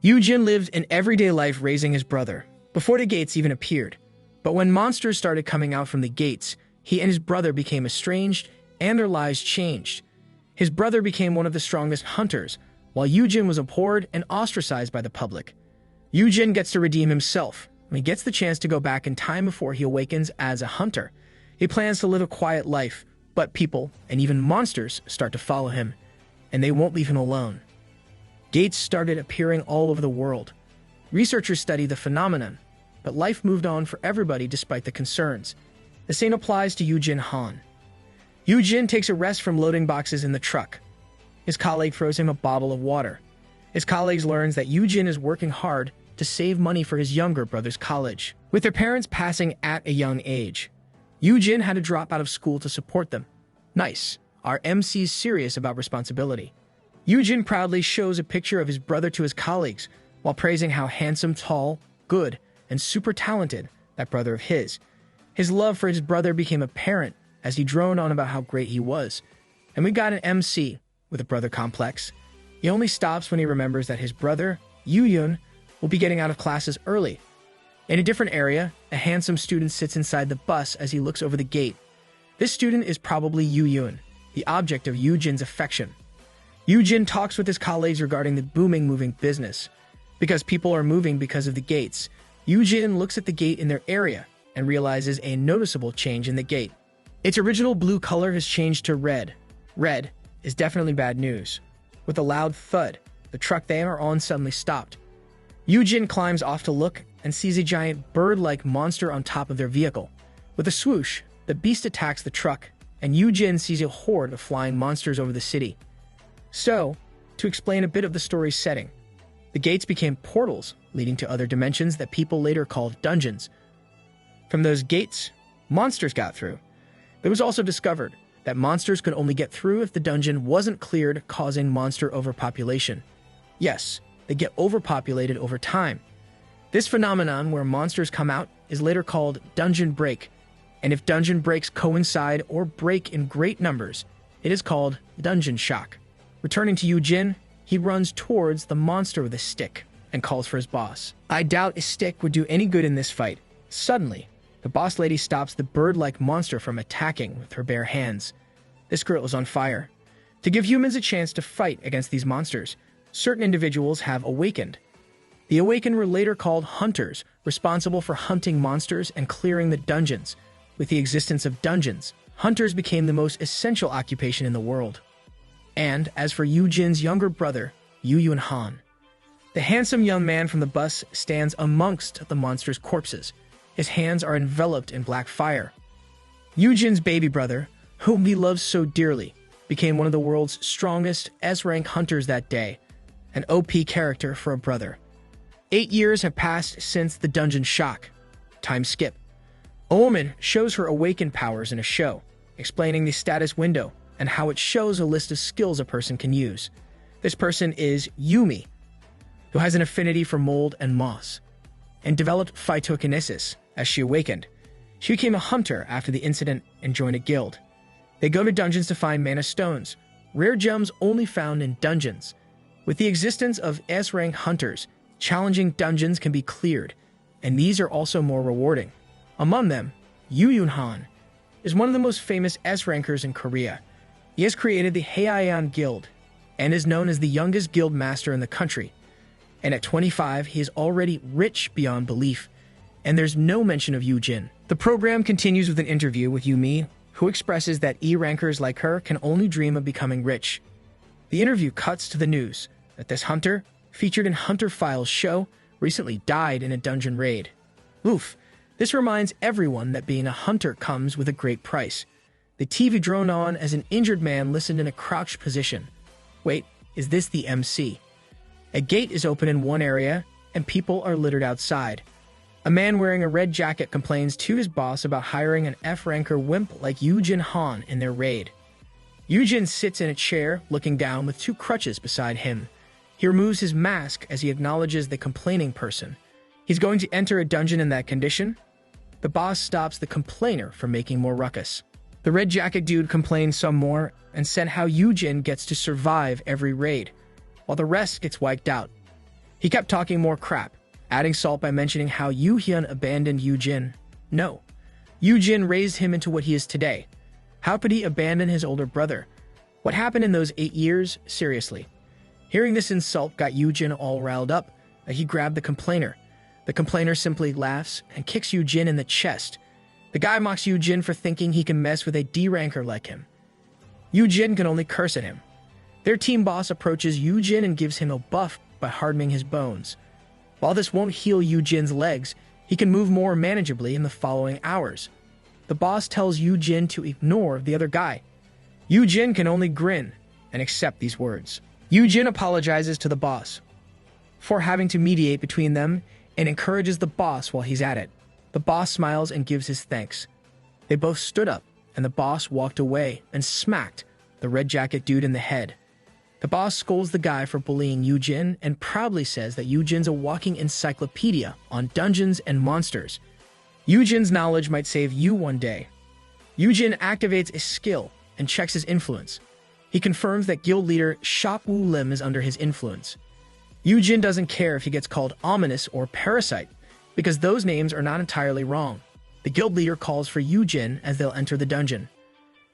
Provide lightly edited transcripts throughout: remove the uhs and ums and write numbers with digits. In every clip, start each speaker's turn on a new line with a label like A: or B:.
A: Yu-jin lived an everyday life raising his brother, before the gates even appeared. But when monsters started coming out from the gates, he and his brother became estranged, and their lives changed. His brother became one of the strongest hunters, while Yu-jin was abhorred and ostracized by the public. Yu-jin gets to redeem himself, and he gets the chance to go back in time before he awakens as a hunter. He plans to live a quiet life, but people, and even monsters, start to follow him, and they won't leave him alone. Gates started appearing all over the world. Researchers study the phenomenon, but life moved on for everybody despite the concerns. The same applies to Yu-jin Han. Yu-jin takes a rest from loading boxes in the truck. His colleague throws him a bottle of water. His colleagues learns that Yu-jin is working hard to save money for his younger brother's college. With their parents passing at a young age, Yu-jin had to drop out of school to support them. Nice. Our MC's serious about responsibility. Yu-jin proudly shows a picture of his brother to his colleagues while praising how handsome, tall, good, and super talented that brother of his. His love for his brother became apparent as he droned on about how great he was. And we got an MC with a brother complex. He only stops when he remembers that his brother, Yu-yun, will be getting out of classes early. In a different area, a handsome student sits inside the bus as he looks over the gate. This student is probably Yu-yun, the object of Yu-jin's affection. Yu-jin talks with his colleagues regarding the booming moving business. Because people are moving because of the gates, Yu-jin looks at the gate in their area and realizes a noticeable change in the gate. Its original blue color has changed to red. Red is definitely bad news. With a loud thud, the truck they are on suddenly stopped. Yu-jin climbs off to look and sees a giant bird-like monster on top of their vehicle. With a swoosh, the beast attacks the truck, and Yu-jin sees a horde of flying monsters over the city. So, to explain a bit of the story's setting, the gates became portals leading to other dimensions that people later called dungeons. From those gates, monsters got through. It was also discovered that monsters could only get through if the dungeon wasn't cleared, causing monster overpopulation. Yes, they get overpopulated over time. This phenomenon where monsters come out is later called dungeon break, and if dungeon breaks coincide or break in great numbers, it is called dungeon shock. Returning to Yu-jin, he runs towards the monster with a stick and calls for his boss. I doubt a stick would do any good in this fight. Suddenly, the boss lady stops the bird-like monster from attacking with her bare hands. This girl is on fire. To give humans a chance to fight against these monsters, certain individuals have awakened. The awakened were later called hunters, responsible for hunting monsters and clearing the dungeons. With the existence of dungeons, hunters became the most essential occupation in the world. And as for Yu-jin's younger brother, Yu-yun Han, the handsome young man from the bus stands amongst the monster's corpses. His hands are enveloped in black fire. Yu-jin's baby brother, whom he loves so dearly, became one of the world's strongest S-rank hunters that day, an OP character for a brother. 8 years have passed since the dungeon shock. Time skip. A woman shows her awakened powers in a show, explaining the status window and how it shows a list of skills a person can use. This person is Yumi, who has an affinity for mold and moss, and developed phytokinesis as she awakened. She became a hunter after the incident and joined a guild. They go to dungeons to find mana stones, rare gems only found in dungeons. With the existence of S-rank hunters, challenging dungeons can be cleared, and these are also more rewarding. Among them, Yu-yun Han is one of the most famous S-rankers in Korea. He has created the Heian Guild and is known as the youngest guild master in the country. And at 25, he is already rich beyond belief, and there's no mention of Yu-jin. The program continues with an interview with Yumi, who expresses that E-rankers like her can only dream of becoming rich. The interview cuts to the news that this hunter, featured in Hunter Files' show, recently died in a dungeon raid. Oof, this reminds everyone that being a hunter comes with a great price. The TV droned on as an injured man listened in a crouched position. Wait, is this the MC? A gate is open in one area, and people are littered outside. A man wearing a red jacket complains to his boss about hiring an F-ranker wimp like Yu-jin Han in their raid. Yu-jin sits in a chair, looking down with 2 crutches beside him. He removes his mask as he acknowledges the complaining person. He's going to enter a dungeon in that condition? The boss stops the complainer from making more ruckus. The red jacket dude complains some more and said how Yu-jin gets to survive every raid, while the rest gets wiped out. He kept talking more crap, adding salt by mentioning how Yu Hyun abandoned Yu Jin. No, Yu Jin raised him into what he is today. How could he abandon his older brother? What happened in those 8 years? Seriously. Hearing this insult got Yu Jin all riled up. He grabbed the complainer. The complainer simply laughs and kicks Yu Jin in the chest. The guy mocks Yu Jin for thinking he can mess with a D-ranker like him. Yu Jin can only curse at him. Their team boss approaches Yu Jin and gives him a buff by hardening his bones. While this won't heal Yu Jin's legs, he can move more manageably in the following hours. The boss tells Yu Jin to ignore the other guy. Yu Jin can only grin and accept these words. Yu Jin apologizes to the boss for having to mediate between them and encourages the boss while he's at it. The boss smiles and gives his thanks. They both stood up, and the boss walked away and smacked the red jacket dude in the head. The boss scolds the guy for bullying Yu Jin and proudly says that Yu Jin's a walking encyclopedia on dungeons and monsters. Yu Jin's knowledge might save you one day. Yu Jin activates a skill and checks his influence. He confirms that guild leader Shop Wu Lim is under his influence. Yu Jin doesn't care if he gets called ominous or parasite, because those names are not entirely wrong. The guild leader calls for Yu Jin as they'll enter the dungeon.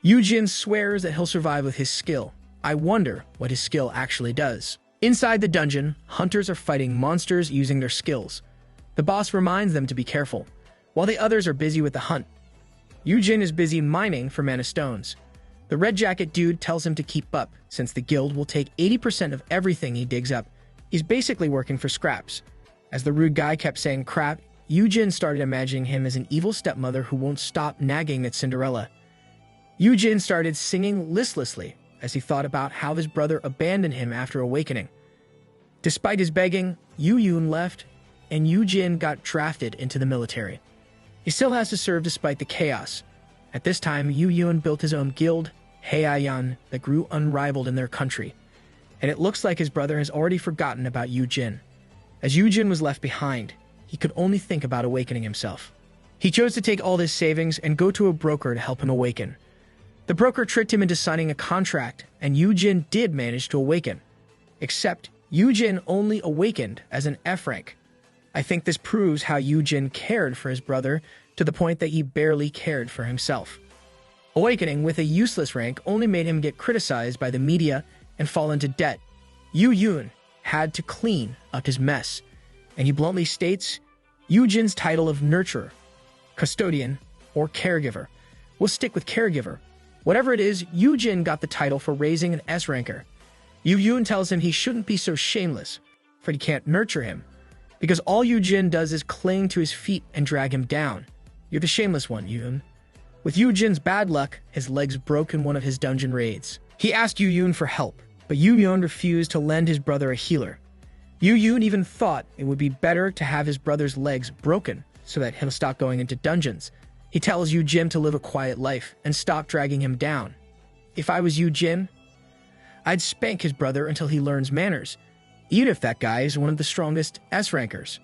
A: Yu Jin swears that he'll survive with his skill. I wonder what his skill actually does. Inside the dungeon, hunters are fighting monsters using their skills. The boss reminds them to be careful, while the others are busy with the hunt. Yu Jin is busy mining for mana stones. The red jacket dude tells him to keep up, since the guild will take 80% of everything he digs up. He's basically working for scraps. As the rude guy kept saying crap, Yu Jin started imagining him as an evil stepmother who won't stop nagging at Cinderella. Yu Jin started singing listlessly as he thought about how his brother abandoned him after awakening. Despite his begging, Yu Yun left, and Yu Jin got drafted into the military. He still has to serve despite the chaos. At this time, Yu Yun built his own guild, Heian, that grew unrivaled in their country. And it looks like his brother has already forgotten about Yu Jin. As Yu Jin was left behind, he could only think about awakening himself. He chose to take all his savings and go to a broker to help him awaken. The broker tricked him into signing a contract, and Yu Jin did manage to awaken. Except, Yu Jin only awakened as an F rank. I think this proves how Yu Jin cared for his brother to the point that he barely cared for himself. Awakening with a useless rank only made him get criticized by the media and fall into debt. Yu Yun had to clean up his mess, and he bluntly states Yu Jin's title of nurturer, custodian, or caregiver. We'll stick with caregiver. Whatever it is, Yu Jin got the title for raising an S-ranker. Yu Yun tells him he shouldn't be so shameless, for he can't nurture him, because all Yu Jin does is cling to his feet and drag him down. You're the shameless one, Yun. With Yu Jin's bad luck, his legs broke in one of his dungeon raids. He asked Yu Yun for help, but Yu Yun refused to lend his brother a healer. Yu Yun even thought it would be better to have his brother's legs broken so that he'll stop going into dungeons. He tells Yu Jin to live a quiet life and stop dragging him down. If I was Yu Jin, I'd spank his brother until he learns manners, even if that guy is one of the strongest S-rankers.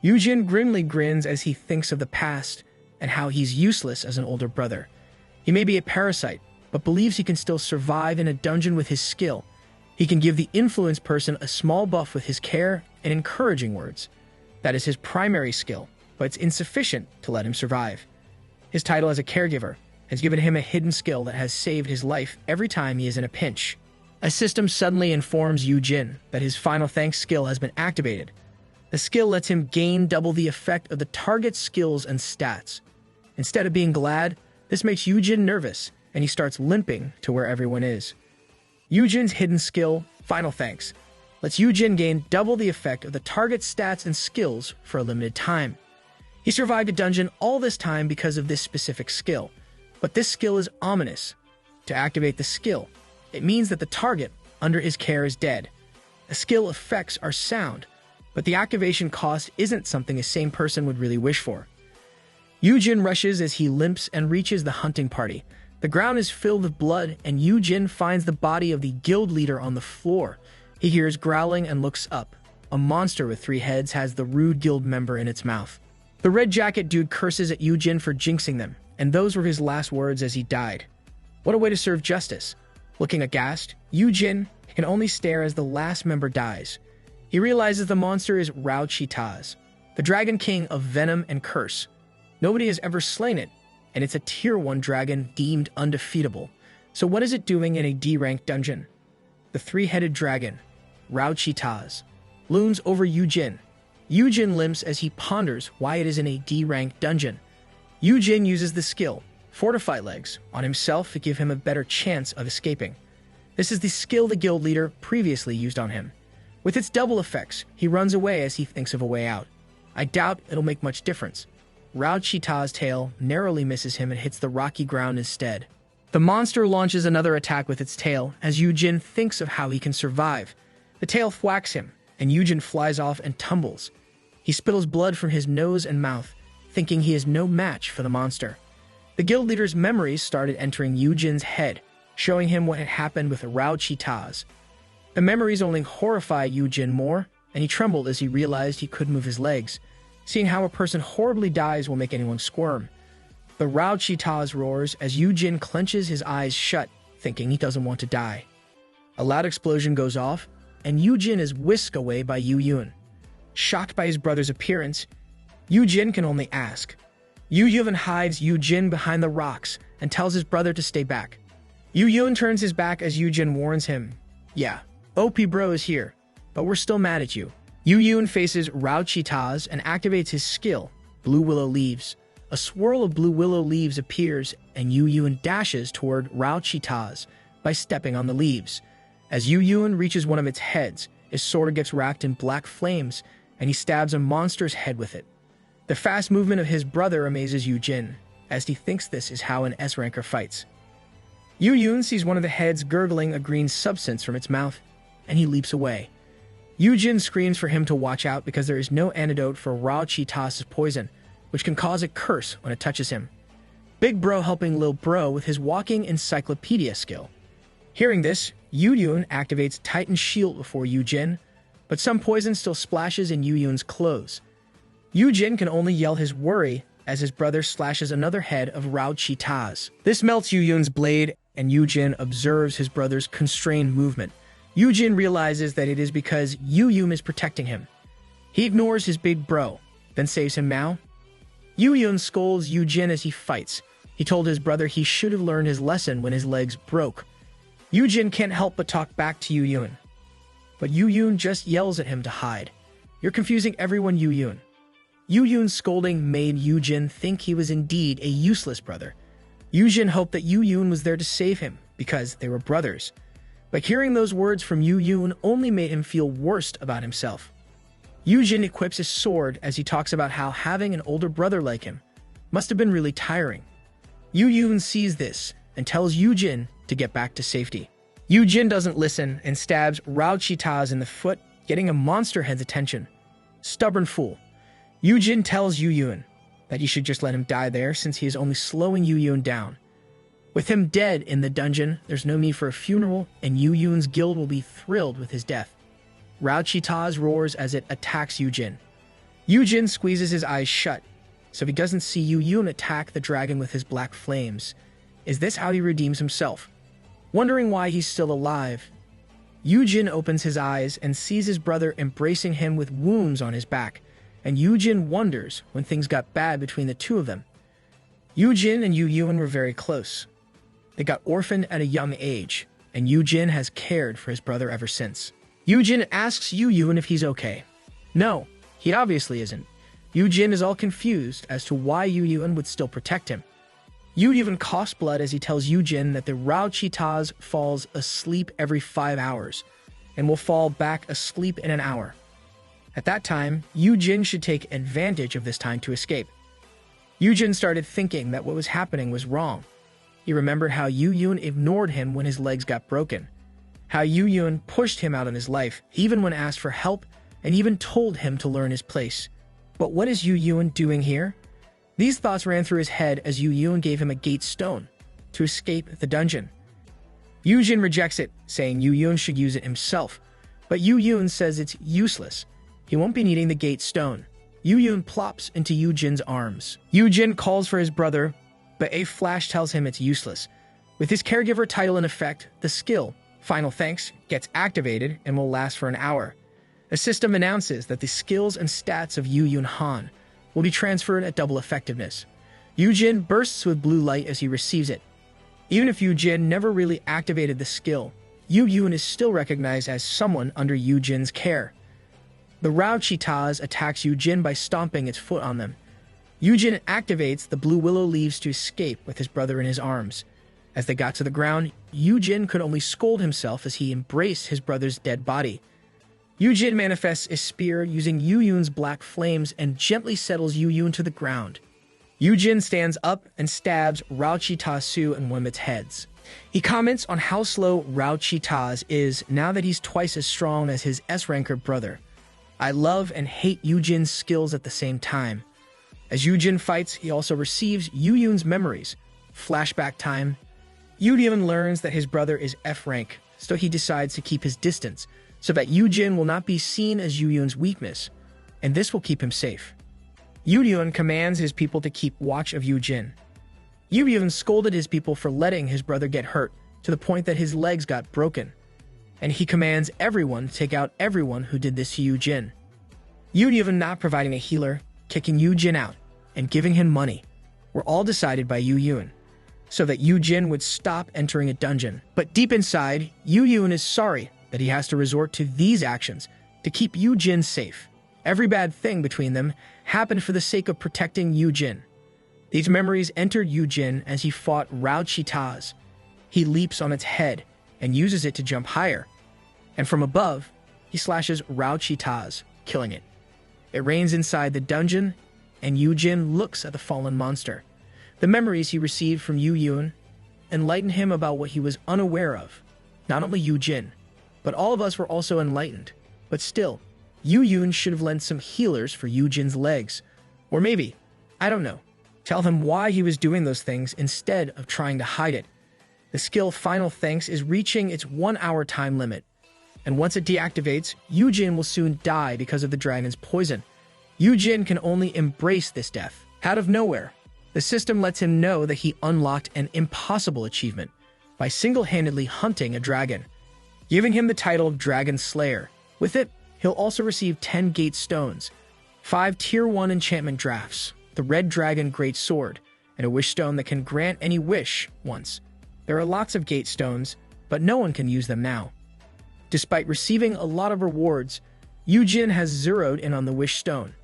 A: Yu Jin grimly grins as he thinks of the past and how he's useless as an older brother. He may be a parasite, but believes he can still survive in a dungeon with his skill. He can give the influence person a small buff with his care and encouraging words. That is his primary skill, but it's insufficient to let him survive. His title as a caregiver has given him a hidden skill that has saved his life every time he is in a pinch. A system suddenly informs Yu Jin that his final thanks skill has been activated. The skill lets him gain double the effect of the target's skills and stats. Instead of being glad, this makes Yu Jin nervous, and he starts limping to where everyone is. Yu Jin's hidden skill, Final Thanks, lets Yu Jin gain double the effect of the target's stats and skills for a limited time. He survived a dungeon all this time because of this specific skill, but this skill is ominous. To activate the skill, it means that the target under his care is dead. The skill effects are sound, but the activation cost isn't something a sane person would really wish for. Yu Jin rushes as he limps and reaches the hunting party. The ground is filled with blood, and Yu Jin finds the body of the guild leader on the floor. He hears growling and looks up. A monster with 3 heads has the rude guild member in its mouth. The red jacket dude curses at Yu Jin for jinxing them, and those were his last words as he died. What a way to serve justice. Looking aghast, Yu Jin can only stare as the last member dies. He realizes the monster is Rao-Chi-Taz, the Dragon King of Venom and Curse. Nobody has ever slain it, and it's a Tier 1 dragon deemed undefeatable. So what is it doing in a D-rank dungeon? The three-headed dragon, Rao-Chi-Taz, looms over Yu-Jin. Yu-Jin limps as he ponders why it is in a D-rank dungeon. Yu-Jin uses the skill, Fortify Legs, on himself to give him a better chance of escaping. This is the skill the guild leader previously used on him. With its double effects, he runs away as he thinks of a way out. I doubt it'll make much difference. Rao-Chi-Taz's tail narrowly misses him and hits the rocky ground instead. The monster launches another attack with its tail as Yu-Jin thinks of how he can survive. The tail thwacks him, and Yu-Jin flies off and tumbles. He spittles blood from his nose and mouth, thinking he is no match for the monster. The guild leader's memories started entering Yu-Jin's head, showing him what had happened with Rao-Chi-Taz. The memories only horrified Yu-Jin more, and he trembled as he realized he could move his legs. Seeing how a person horribly dies will make anyone squirm. The Rao-Chi-Taz roars as Yu-Jin clenches his eyes shut, thinking he doesn't want to die. A loud explosion goes off, and Yu-Jin is whisked away by Yu-Yun. Shocked by his brother's appearance, Yu-Jin can only ask. Yu-Yun hides Yu-Jin behind the rocks and tells his brother to stay back. Yu-Yun turns his back as Yu-Jin warns him, "Yeah, OP bro is here, but we're still mad at you." Yu-Yun faces Rao-Chi-Taz and activates his skill, Blue Willow Leaves. A swirl of blue willow leaves appears, and Yu-Yun dashes toward Rao-Chi-Taz by stepping on the leaves. As Yu-Yun reaches one of its heads, his sword gets wrapped in black flames, and he stabs a monster's head with it. The fast movement of his brother amazes Yu-Jin, as he thinks this is how an S-ranker fights. Yu-Yun sees one of the heads gurgling a green substance from its mouth, and he leaps away. Yu-Jin screams for him to watch out because there is no antidote for Rao-Chi-Taz's poison, which can cause a curse when it touches him. Big Bro helping Lil Bro with his walking encyclopedia skill. Hearing this, Yu-Yun activates Titan's shield before Yu-Jin, but some poison still splashes in Yu-Yun's clothes. Yu-Jin can only yell his worry as his brother slashes another head of Rao-Chi-Taz. This melts Yu-Yun's blade, and Yu-Jin observes his brother's constrained movement. Yu-Jin realizes that it is because Yu-Yun is protecting him. He ignores his big bro, then saves him now. Yu-Yun scolds Yu-Jin as he fights. He told his brother he should have learned his lesson when his legs broke. Yu-Jin can't help but talk back to Yu-Yun. But Yu-Yun just yells at him to hide. "You're confusing everyone, Yu-Yun." Yu-Yun's scolding made Yu-Jin think he was indeed a useless brother. Yu-Jin hoped that Yu-Yun was there to save him, because they were brothers. But hearing those words from Yu-Yun only made him feel worse about himself. Yu-Jin equips his sword as he talks about how having an older brother like him must have been really tiring. Yu-Yun sees this and tells Yu-Jin to get back to safety. Yu-Jin doesn't listen and stabs Rao-Chi-Taz in the foot, getting a monster head's attention. Stubborn fool. Yu-Jin tells Yu-Yun that he should just let him die there since he is only slowing Yu-Yun down. With him dead in the dungeon, there's no need for a funeral, and Yu-Yun's guild will be thrilled with his death. Rao-Chi-Taz roars as it attacks Yu-Jin. Yu-Jin squeezes his eyes shut, so he doesn't see Yu-Yun attack the dragon with his black flames. Is this how he redeems himself? Wondering why he's still alive, Yu-Jin opens his eyes and sees his brother embracing him with wounds on his back, and Yu-Jin wonders when things got bad between the two of them. Yu-Jin and Yu-Yun were very close. They got orphaned at a young age, and Yu-Jin has cared for his brother ever since. Yu-Jin asks Yu-Yun if he's okay. No, he obviously isn't. Yu-Jin is all confused as to why Yu-Yun would still protect him. Yu-Yun coughs blood as he tells Yu-Jin that the Rao-Chi-Taz falls asleep every 5 hours, and will fall back asleep in an hour. At that time, Yu-Jin should take advantage of this time to escape. Yu-Jin started thinking that what was happening was wrong. He remembered how Yu-Yun ignored him when his legs got broken, how Yu-Yun pushed him out of his life, even when asked for help, and even told him to learn his place. But what is Yu-Yun doing here? These thoughts ran through his head as Yu-Yun gave him a gate stone to escape the dungeon. Yu-Jin rejects it, saying Yu-Yun should use it himself, but Yu-Yun says it's useless. He won't be needing the gate stone. Yu-Yun plops into Yu-Jin's arms. Yu-Jin calls for his brother, but a flash tells him it's useless. With his caregiver title in effect, the skill, Final Thanks, gets activated and will last for an hour. A system announces that the skills and stats of Yu Yun Han will be transferred at double effectiveness. Yu Jin bursts with blue light as he receives it. Even if Yu Jin never really activated the skill, Yu Yun is still recognized as someone under Yu Jin's care. The Rao Cheetahs attacks Yu Jin by stomping its foot on them. Yu Jin activates the blue willow leaves to escape with his brother in his arms. As they got to the ground, Yu Jin could only scold himself as he embraced his brother's dead body. Yu Jin manifests a spear using Yu Yun's black flames and gently settles Yu Yun to the ground. Yu Jin stands up and stabs Rao Cheetah Su in one of its heads. He comments on how slow Rao Cheetah's is now that he's twice as strong as his S-ranker brother. I love and hate Yu Jin's skills at the same time. As Yu Jin fights, he also receives Yu Yun's memories. Flashback time. Yu Yun learns that his brother is F-rank, so he decides to keep his distance, so that Yu Jin will not be seen as Yu Yun's weakness, and this will keep him safe. Yu Yun commands his people to keep watch of Yu Jin. Yu Yun scolded his people for letting his brother get hurt, to the point that his legs got broken, and he commands everyone to take out everyone who did this to Yu Jin. Yu Yun not providing a healer, kicking Yu Jin out, and giving him money were all decided by Yu Yun, so that Yu Jin would stop entering a dungeon. But deep inside, Yu Yun is sorry that he has to resort to these actions to keep Yu Jin safe. Every bad thing between them happened for the sake of protecting Yu Jin. These memories entered Yu Jin as he fought Rao Cheetahs. He leaps on its head and uses it to jump higher, and from above, he slashes Rao Cheetahs, killing it. It rains inside the dungeon, and Yu Jin looks at the fallen monster. The memories he received from Yu Yun enlightened him about what he was unaware of. Not only Yu Jin, but all of us were also enlightened. But still, Yu Yun should have lent some healers for Yu Jin's legs. Or maybe, I don't know, tell him why he was doing those things instead of trying to hide it. The skill Final Thanks is reaching its 1 hour time limit, and once it deactivates, Yu Jin will soon die because of the dragon's poison. Yu Jin can only embrace this death. Out of nowhere, the system lets him know that he unlocked an impossible achievement by single-handedly hunting a dragon, giving him the title of Dragon Slayer. With it, he'll also receive 10 Gate Stones, 5 Tier 1 enchantment drafts, the Red Dragon Great Sword, and a wish stone that can grant any wish once. There are lots of Gate Stones, but no one can use them now. Despite receiving a lot of rewards, Yu Jin has zeroed in on the wish stone.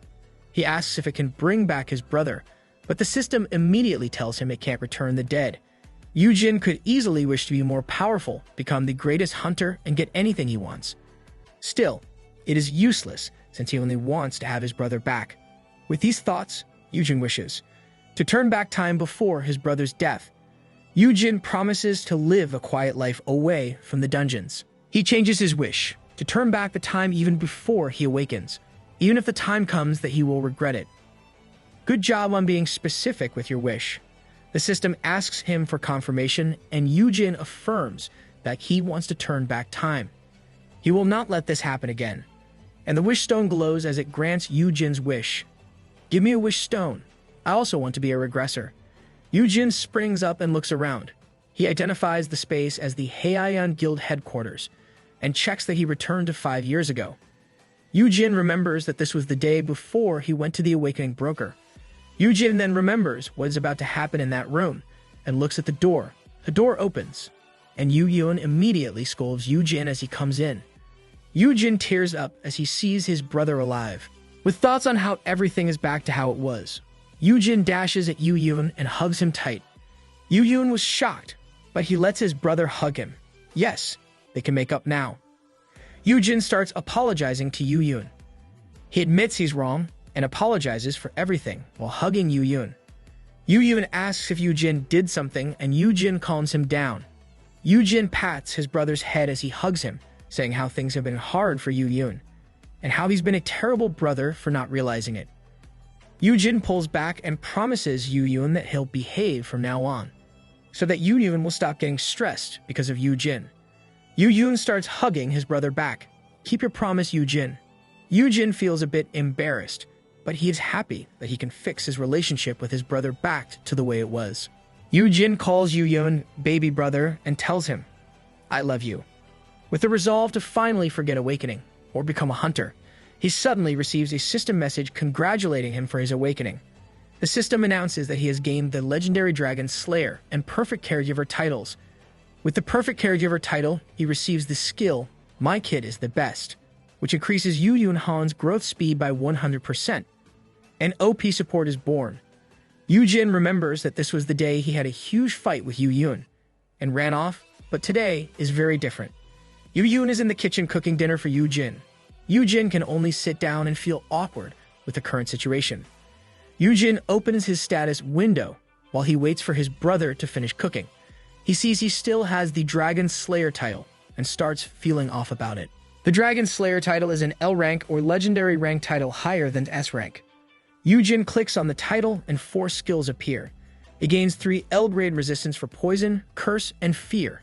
A: He asks if it can bring back his brother, but the system immediately tells him it can't return the dead. Yu Jin could easily wish to be more powerful, become the greatest hunter, and get anything he wants. Still, it is useless since he only wants to have his brother back. With these thoughts, Yu Jin wishes to turn back time before his brother's death. Yu Jin promises to live a quiet life away from the dungeons. He changes his wish to turn back the time even before he awakens, even if the time comes that he will regret it. Good job on being specific with your wish. The system asks him for confirmation, and Yu Jin affirms that he wants to turn back time. He will not let this happen again. And the wish stone glows as it grants Yu Jin's wish. Give me a wish stone. I also want to be a regressor. Yu Jin springs up and looks around. He identifies the space as the Heian Guild headquarters and checks that he returned to 5 years ago. Yu Jin remembers that this was the day before he went to the Awakening Broker. Yu Jin then remembers what is about to happen in that room and looks at the door. The door opens, and Yu Yun immediately scolds Yu Jin as he comes in. Yu Jin tears up as he sees his brother alive. With thoughts on how everything is back to how it was, Yu Jin dashes at Yu Yun and hugs him tight. Yu Yun was shocked, but he lets his brother hug him. Yes, they can make up now. Yu Jin starts apologizing to Yu Yun. He admits he's wrong and apologizes for everything while hugging Yu Yun. Yu Yun asks if Yu Jin did something, and Yu Jin calms him down. Yu Jin pats his brother's head as he hugs him, saying how things have been hard for Yu Yun, and how he's been a terrible brother for not realizing it. Yu Jin pulls back and promises Yu Yun that he'll behave from now on, so that Yu Yun will stop getting stressed because of Yu Jin. Yu Yun starts hugging his brother back. Keep your promise, Yu Jin. Yu Jin feels a bit embarrassed, but he is happy that he can fix his relationship with his brother back to the way it was. Yu Jin calls Yu Yun baby brother and tells him, "I love you," with the resolve to finally forget Awakening. or become a hunter. He suddenly receives a system message congratulating him for his awakening. The system announces that he has gained the legendary Dragon Slayer and Perfect Caregiver titles. With the Perfect Caregiver title, he receives the skill, My Kid is the Best, which increases Yu Yun Han's growth speed by 100%. An OP support is born. Yu Jin remembers that this was the day he had a huge fight with Yu Yun and ran off, but today is very different. Yu Yun is in the kitchen cooking dinner for Yu Jin. Yu Jin can only sit down and feel awkward with the current situation. Yu Jin opens his status window while he waits for his brother to finish cooking. He sees he still has the Dragon Slayer title and starts feeling off about it. The Dragon Slayer title is an L rank or legendary rank title higher than S rank. Yu Jin clicks on the title and 4 skills appear. He gains 3 L grade resistance for poison, curse, and fear,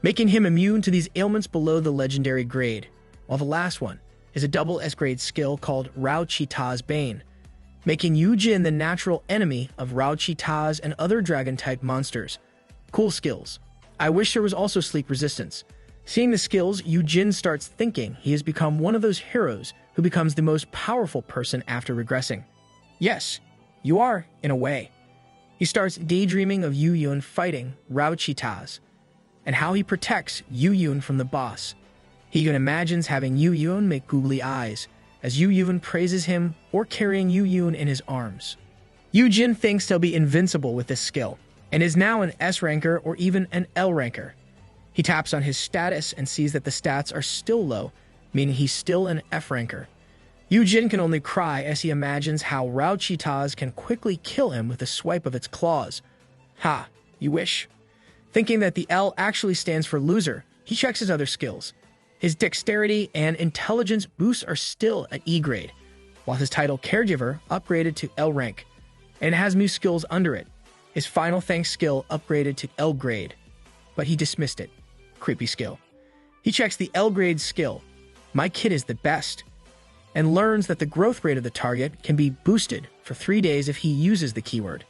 A: making him immune to these ailments below the legendary grade, while the last one is a double S grade skill called Rao Chi-Ta's Bane, making Yu Jin the natural enemy of Rao Chi-Ta's and other dragon-type monsters. Cool skills. I wish there was also sleep resistance. Seeing the skills, Yu Jin starts thinking he has become one of those heroes who becomes the most powerful person after regressing. Yes, you are, in a way. He starts daydreaming of Yu Yun fighting Rao Chi-Ta's and how he protects Yu Yun from the boss. He even imagines having Yu Yun make googly eyes as Yu Yun praises him or carrying Yu Yun in his arms. Yu Jin thinks he'll be invincible with this skill and is now an S ranker or even an L ranker. He taps on his status and sees that the stats are still low, meaning he's still an F ranker. Yu Jin can only cry as he imagines how Rao Chi-Ta's can quickly kill him with a swipe of its claws. Ha, you wish. Thinking that the L actually stands for loser, he checks his other skills. His dexterity and intelligence boosts are still at E grade, while his title Caregiver upgraded to L rank, and has new skills under it. His Final Thanks skill upgraded to L grade, but he dismissed it. Creepy skill. He checks the L grade skill, My Kid is the Best, and learns that the growth rate of the target can be boosted for 3 days if he uses the keyword.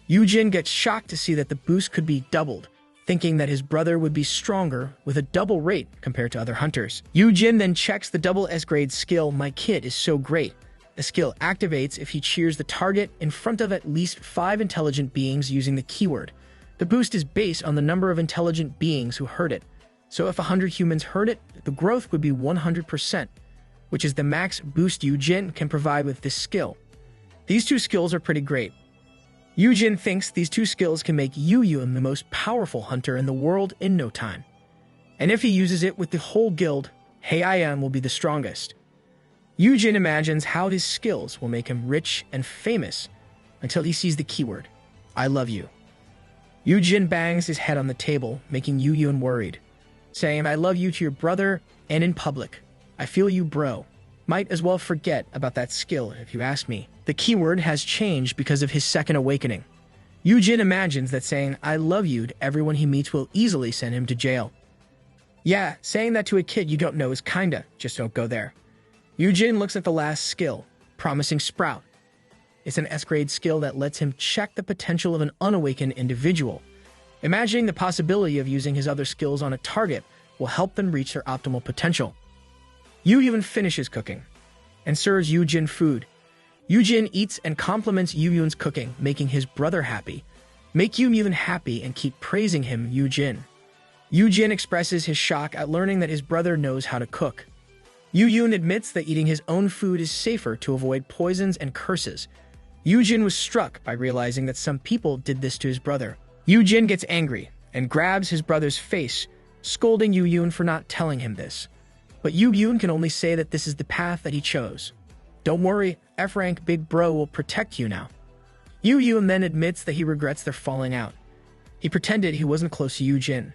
A: Yu Jin gets shocked to see that the boost could be doubled, thinking that his brother would be stronger with a double rate compared to other hunters. Yu Jin then checks the double S grade skill, My Kid is so great. The skill activates if he cheers the target in front of at least 5 intelligent beings using the keyword. The boost is based on the number of intelligent beings who heard it. So if 100 humans heard it, the growth would be 100%, which is the max boost Yu Jin can provide with this skill. These 2 skills are pretty great. Yu Jin thinks these 2 skills can make Yu Yun the most powerful hunter in the world in no time. And if he uses it with the whole guild, Hey I Am will be the strongest. Yu Jin imagines how his skills will make him rich and famous until he sees the keyword, I love you. Yu Jin bangs his head on the table, making Yu Yun worried, saying, I love you to your brother and in public. I feel you, bro. Might as well forget about that skill, if you ask me. The keyword has changed because of his second awakening. Yu Jin imagines that saying, I love you to everyone he meets will easily send him to jail. Yeah, saying that to a kid you don't know is kinda, just don't go there. Yu Jin looks at the last skill, Promising Sprout. It's an S-grade skill that lets him check the potential of an unawakened individual. Imagining the possibility of using his other skills on a target will help them reach their optimal potential. Yu Yun finishes cooking and serves Yu Jin food. Yu Jin eats and compliments Yu Yun's cooking, making his brother happy. Make Yu Yun happy and keep praising him, Yu Jin. Yu Jin expresses his shock at learning that his brother knows how to cook. Yu Yun admits that eating his own food is safer to avoid poisons and curses. Yu Jin was struck by realizing that some people did this to his brother. Yu Jin gets angry and grabs his brother's face, scolding Yu Yun for not telling him this. But Yu Yun can only say that this is the path that he chose. Don't worry, F-rank Big Bro will protect you now. Yu Yun then admits that he regrets their falling out. He pretended he wasn't close to Yu Jin,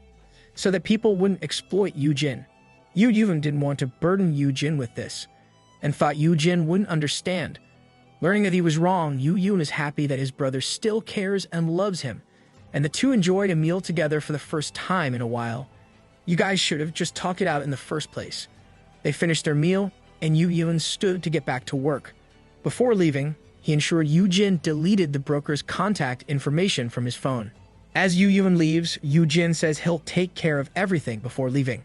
A: so that people wouldn't exploit Yu Jin. Yu Yun didn't want to burden Yu Jin with this, and thought Yu Jin wouldn't understand. Learning that he was wrong, Yu Yun is happy that his brother still cares and loves him, and the two enjoyed a meal together for the first time in a while. You guys should have just talked it out in the first place. They finished their meal, and Yu Yun stood to get back to work. Before leaving, he ensured Yu Jin deleted the broker's contact information from his phone. As Yu Yun leaves, Yu Jin says he'll take care of everything before leaving,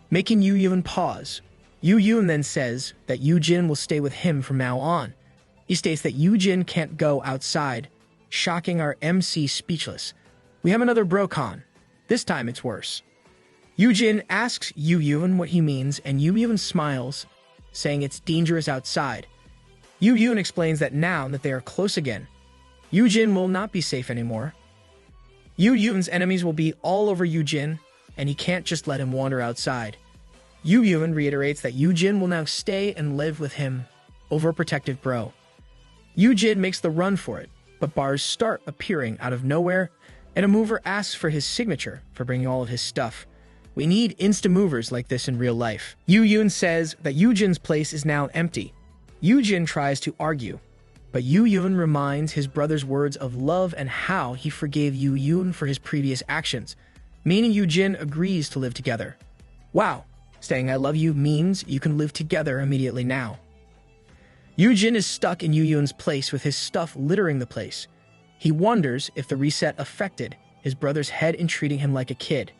A: making Yu Yun pause. Yu Yun then says that Yu Jin will stay with him from now on. He states that Yu Jin can't go outside, shocking our MC speechless. We have another brocon. This time it's worse. Yu Jin asks Yu Yun what he means, and Yu Yun smiles, saying it's dangerous outside. Yu Yun explains that now that they are close again, Yu Jin will not be safe anymore. Yu Yun's enemies will be all over Yu Jin, and he can't just let him wander outside. Yu Yun reiterates that Yu Jin will now stay and live with him, overprotective bro. Yu Jin makes the run for it, but bars start appearing out of nowhere, and a mover asks for his signature for bringing all of his stuff. We need insta-movers like this in real life. Yu Yun says that Yu Jin's place is now empty. Yu Jin tries to argue, but Yu Yun reminds his brother's words of love and how he forgave Yu Yun for his previous actions, meaning Yu Jin agrees to live together. Wow, saying I love you means you can live together immediately now. Yu Jin is stuck in Yu Yun's place with his stuff littering the place. He wonders if the reset affected his brother's head in treating him like a kid.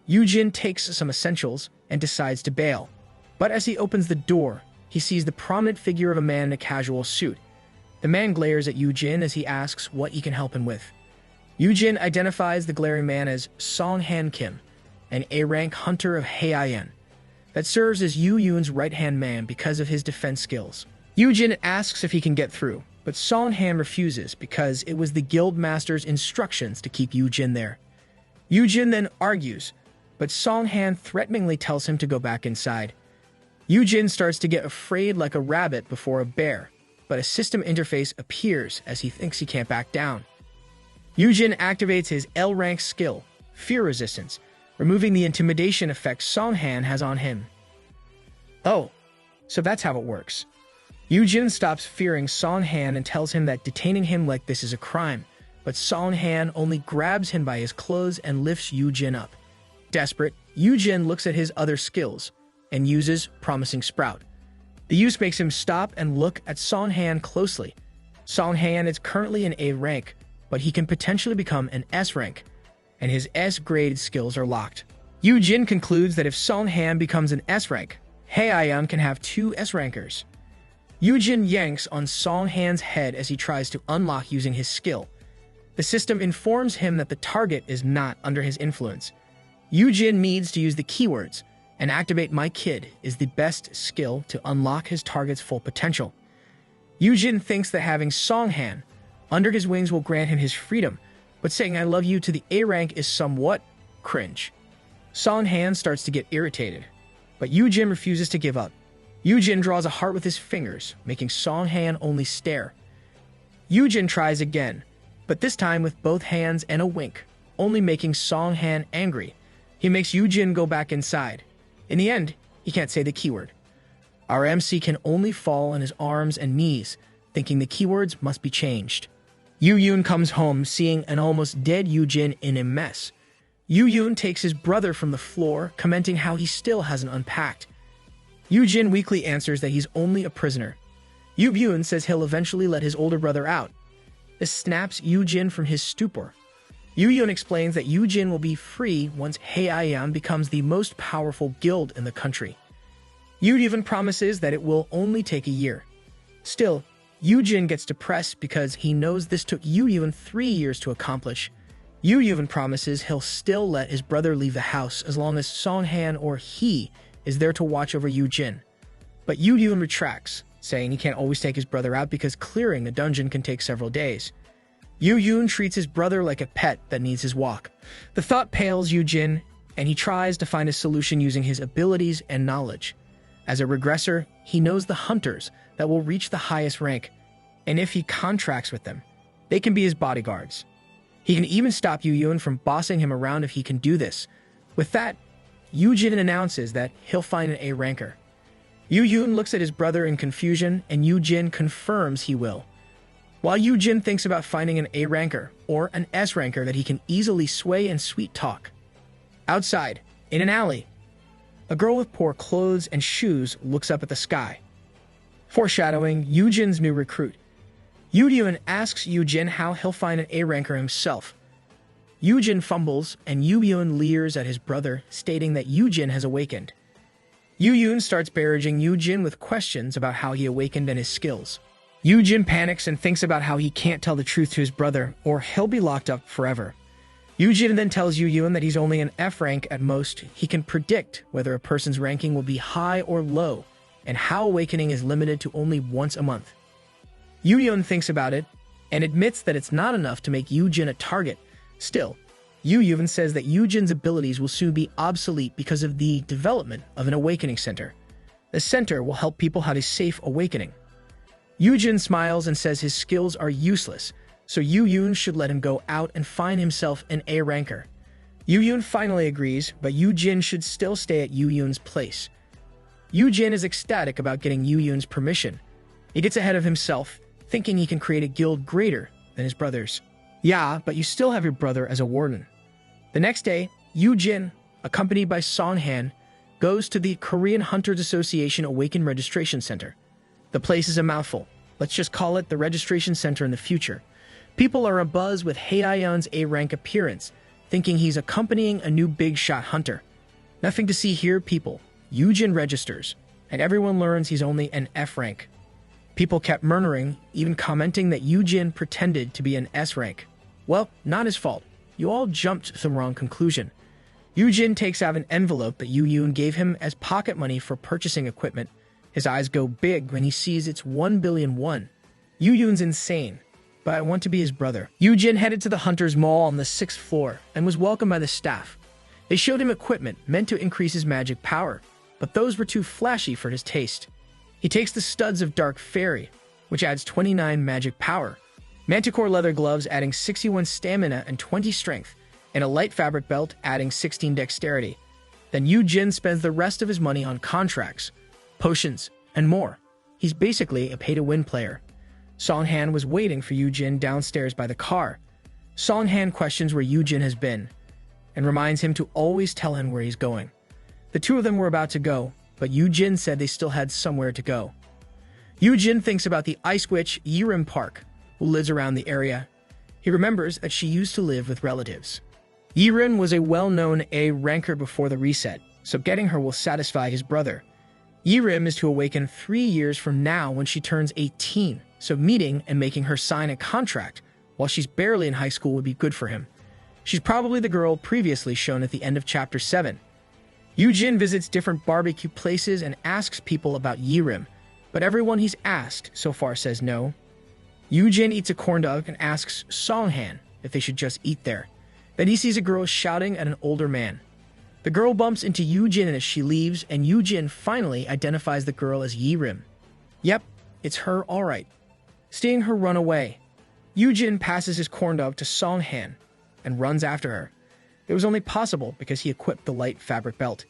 A: Yu Jin takes some essentials and decides to bail. But as he opens the door, he sees the prominent figure of a man in a casual suit. The man glares at Yu Jin as he asks what he can help him with. Yu Jin identifies the glaring man as Song Han Kim, an A-rank hunter of Heian, that serves as Yu Yun's right-hand man because of his defense skills. Yu Jin asks if he can get through, but Song Han refuses because it was the guild master's instructions to keep Yu Jin there. Yu Jin then argues, but Song Han threateningly tells him to go back inside. Yu Jin starts to get afraid like a rabbit before a bear, but a system interface appears as he thinks he can't back down. Yu Jin activates his L-rank skill, Fear Resistance, removing the intimidation effect Song Han has on him. Oh, so that's how it works. Yu Jin stops fearing Song Han and tells him that detaining him like this is a crime, but Song Han only grabs him by his clothes and lifts Yu Jin up. Desperate, Yu Jin looks at his other skills and uses Promising Sprout. The use makes him stop and look at Song Han closely. Song Han is currently an A rank, but he can potentially become an S rank, and his S-grade skills are locked. Yu Jin concludes that if Song Han becomes an S rank, Heian can have 2 S rankers. Yu Jin yanks on Song Han's head as he tries to unlock using his skill. The system informs him that the target is not under his influence. Yu Jin needs to use the keywords, and activate My Kid is the best skill to unlock his target's full potential. Yu Jin thinks that having Song Han under his wings will grant him his freedom, but saying I love you to the A rank is somewhat cringe. Song Han starts to get irritated, but Yu Jin refuses to give up. Yu Jin draws a heart with his fingers, making Song Han only stare. Yu Jin tries again, but this time with both hands and a wink, only making Song Han angry. He makes Yu Jin go back inside. In the end, he can't say the keyword. Our MC can only fall on his arms and knees, thinking the keywords must be changed. Yu Yun comes home, seeing an almost dead Yu Jin in a mess. Yu Yun takes his brother from the floor, commenting how he still hasn't unpacked. Yu Jin weakly answers that he's only a prisoner. Yu Yun says he'll eventually let his older brother out. This snaps Yu Jin from his stupor. Yu Yun explains that Yu Jin will be free once Heian becomes the most powerful guild in the country. Yu Yun promises that it will only take a year. Still, Yu Jin gets depressed because he knows this took Yu Yun 3 years to accomplish. Yu Yun promises he'll still let his brother leave the house as long as Song Han or he is there to watch over Yu Jin. But Yu Yun retracts, saying he can't always take his brother out because clearing a dungeon can take several days. Yu Yun treats his brother like a pet that needs his walk. The thought pails Yu Jin, and he tries to find a solution using his abilities and knowledge. As a regressor, he knows the hunters that will reach the highest rank, and if he contracts with them, they can be his bodyguards. He can even stop Yu Yun from bossing him around if he can do this. With that, Yu Jin announces that he'll find an A ranker. Yu Yun looks at his brother in confusion, and Yu Jin confirms he will. While Yu Jin thinks about finding an A ranker or an S ranker that he can easily sway and sweet talk. Outside, in an alley, a girl with poor clothes and shoes looks up at the sky, foreshadowing Yu Jin's new recruit. Yu Yun asks Yu Jin how he'll find an A ranker himself. Yu Jin fumbles, and Yu Yun leers at his brother, stating that Yu Jin has awakened. Yu starts barraging Yujin with questions about how he awakened and his skills. Yujin panics and thinks about how he can't tell the truth to his brother, or he'll be locked up forever. Yujin then tells Yuyun that he's only an F rank at most. He can predict whether a person's ranking will be high or low, and how awakening is limited to only once a month. Yuyun thinks about it, and admits that it's not enough to make Yujin a target. Still, Yuyun says that Yujin's abilities will soon be obsolete because of the development of an awakening center. The center will help people have a safe awakening. Yujin smiles and says his skills are useless, so Yuyun should let him go out and find himself an A ranker. Yuyun finally agrees, but Yujin should still stay at Yuyun's place. Yujin is ecstatic about getting Yuyun's permission. He gets ahead of himself, thinking he can create a guild greater than his brother's. Yeah, but you still have your brother as a warden. The next day, Yujin, accompanied by Songhan, goes to the Korean Hunters Association Awaken Registration Center. The place is a mouthful. Let's just call it the Registration Center in the future. People are abuzz with Haeyeon's A-rank appearance, thinking he's accompanying a new big-shot hunter. Nothing to see here, people. Yujin registers, and everyone learns he's only an F rank. People kept murmuring, even commenting that Yujin pretended to be an S rank. Well, not his fault. You all jumped to the wrong conclusion. Yujin takes out an envelope that Yuyun gave him as pocket money for purchasing equipment. His eyes go big when he sees it's 1 billion won. Yuyun's insane, but I want to be his brother. Yujin headed to the Hunter's Mall on the 6th floor and was welcomed by the staff. They showed him equipment meant to increase his magic power, but those were too flashy for his taste. He takes the studs of Dark Fairy, which adds 29 magic power, Manticore leather gloves adding 61 stamina and 20 strength, and a light fabric belt adding 16 dexterity. Then Yujin spends the rest of his money on contracts, potions, and more. He's basically a pay-to-win player. Songhan was waiting for Yujin downstairs by the car. Songhan questions where Yujin has been, and reminds him to always tell him where he's going. The two of them were about to go, but Yujin said they still had somewhere to go. Yujin thinks about the Ice Witch Yirim Park, who lives around the area. He remembers that she used to live with relatives. Yirim was a well-known A-ranker before the reset, so getting her will satisfy his brother. Yirim is to awaken 3 years from now when she turns 18, so meeting and making her sign a contract while she's barely in high school would be good for him. She's probably the girl previously shown at the end of Chapter 7. Yujin visits different barbecue places and asks people about Yirim, but everyone he's asked so far says no. Yujin eats a corn dog and asks Songhan if they should just eat there. Then he sees a girl shouting at an older man. The girl bumps into Yujin as she leaves, and Yujin finally identifies the girl as Yirim. Yep, it's her all right. Seeing her run away, Yujin passes his corn dog to Songhan and runs after her. It was only possible because he equipped the light fabric belt.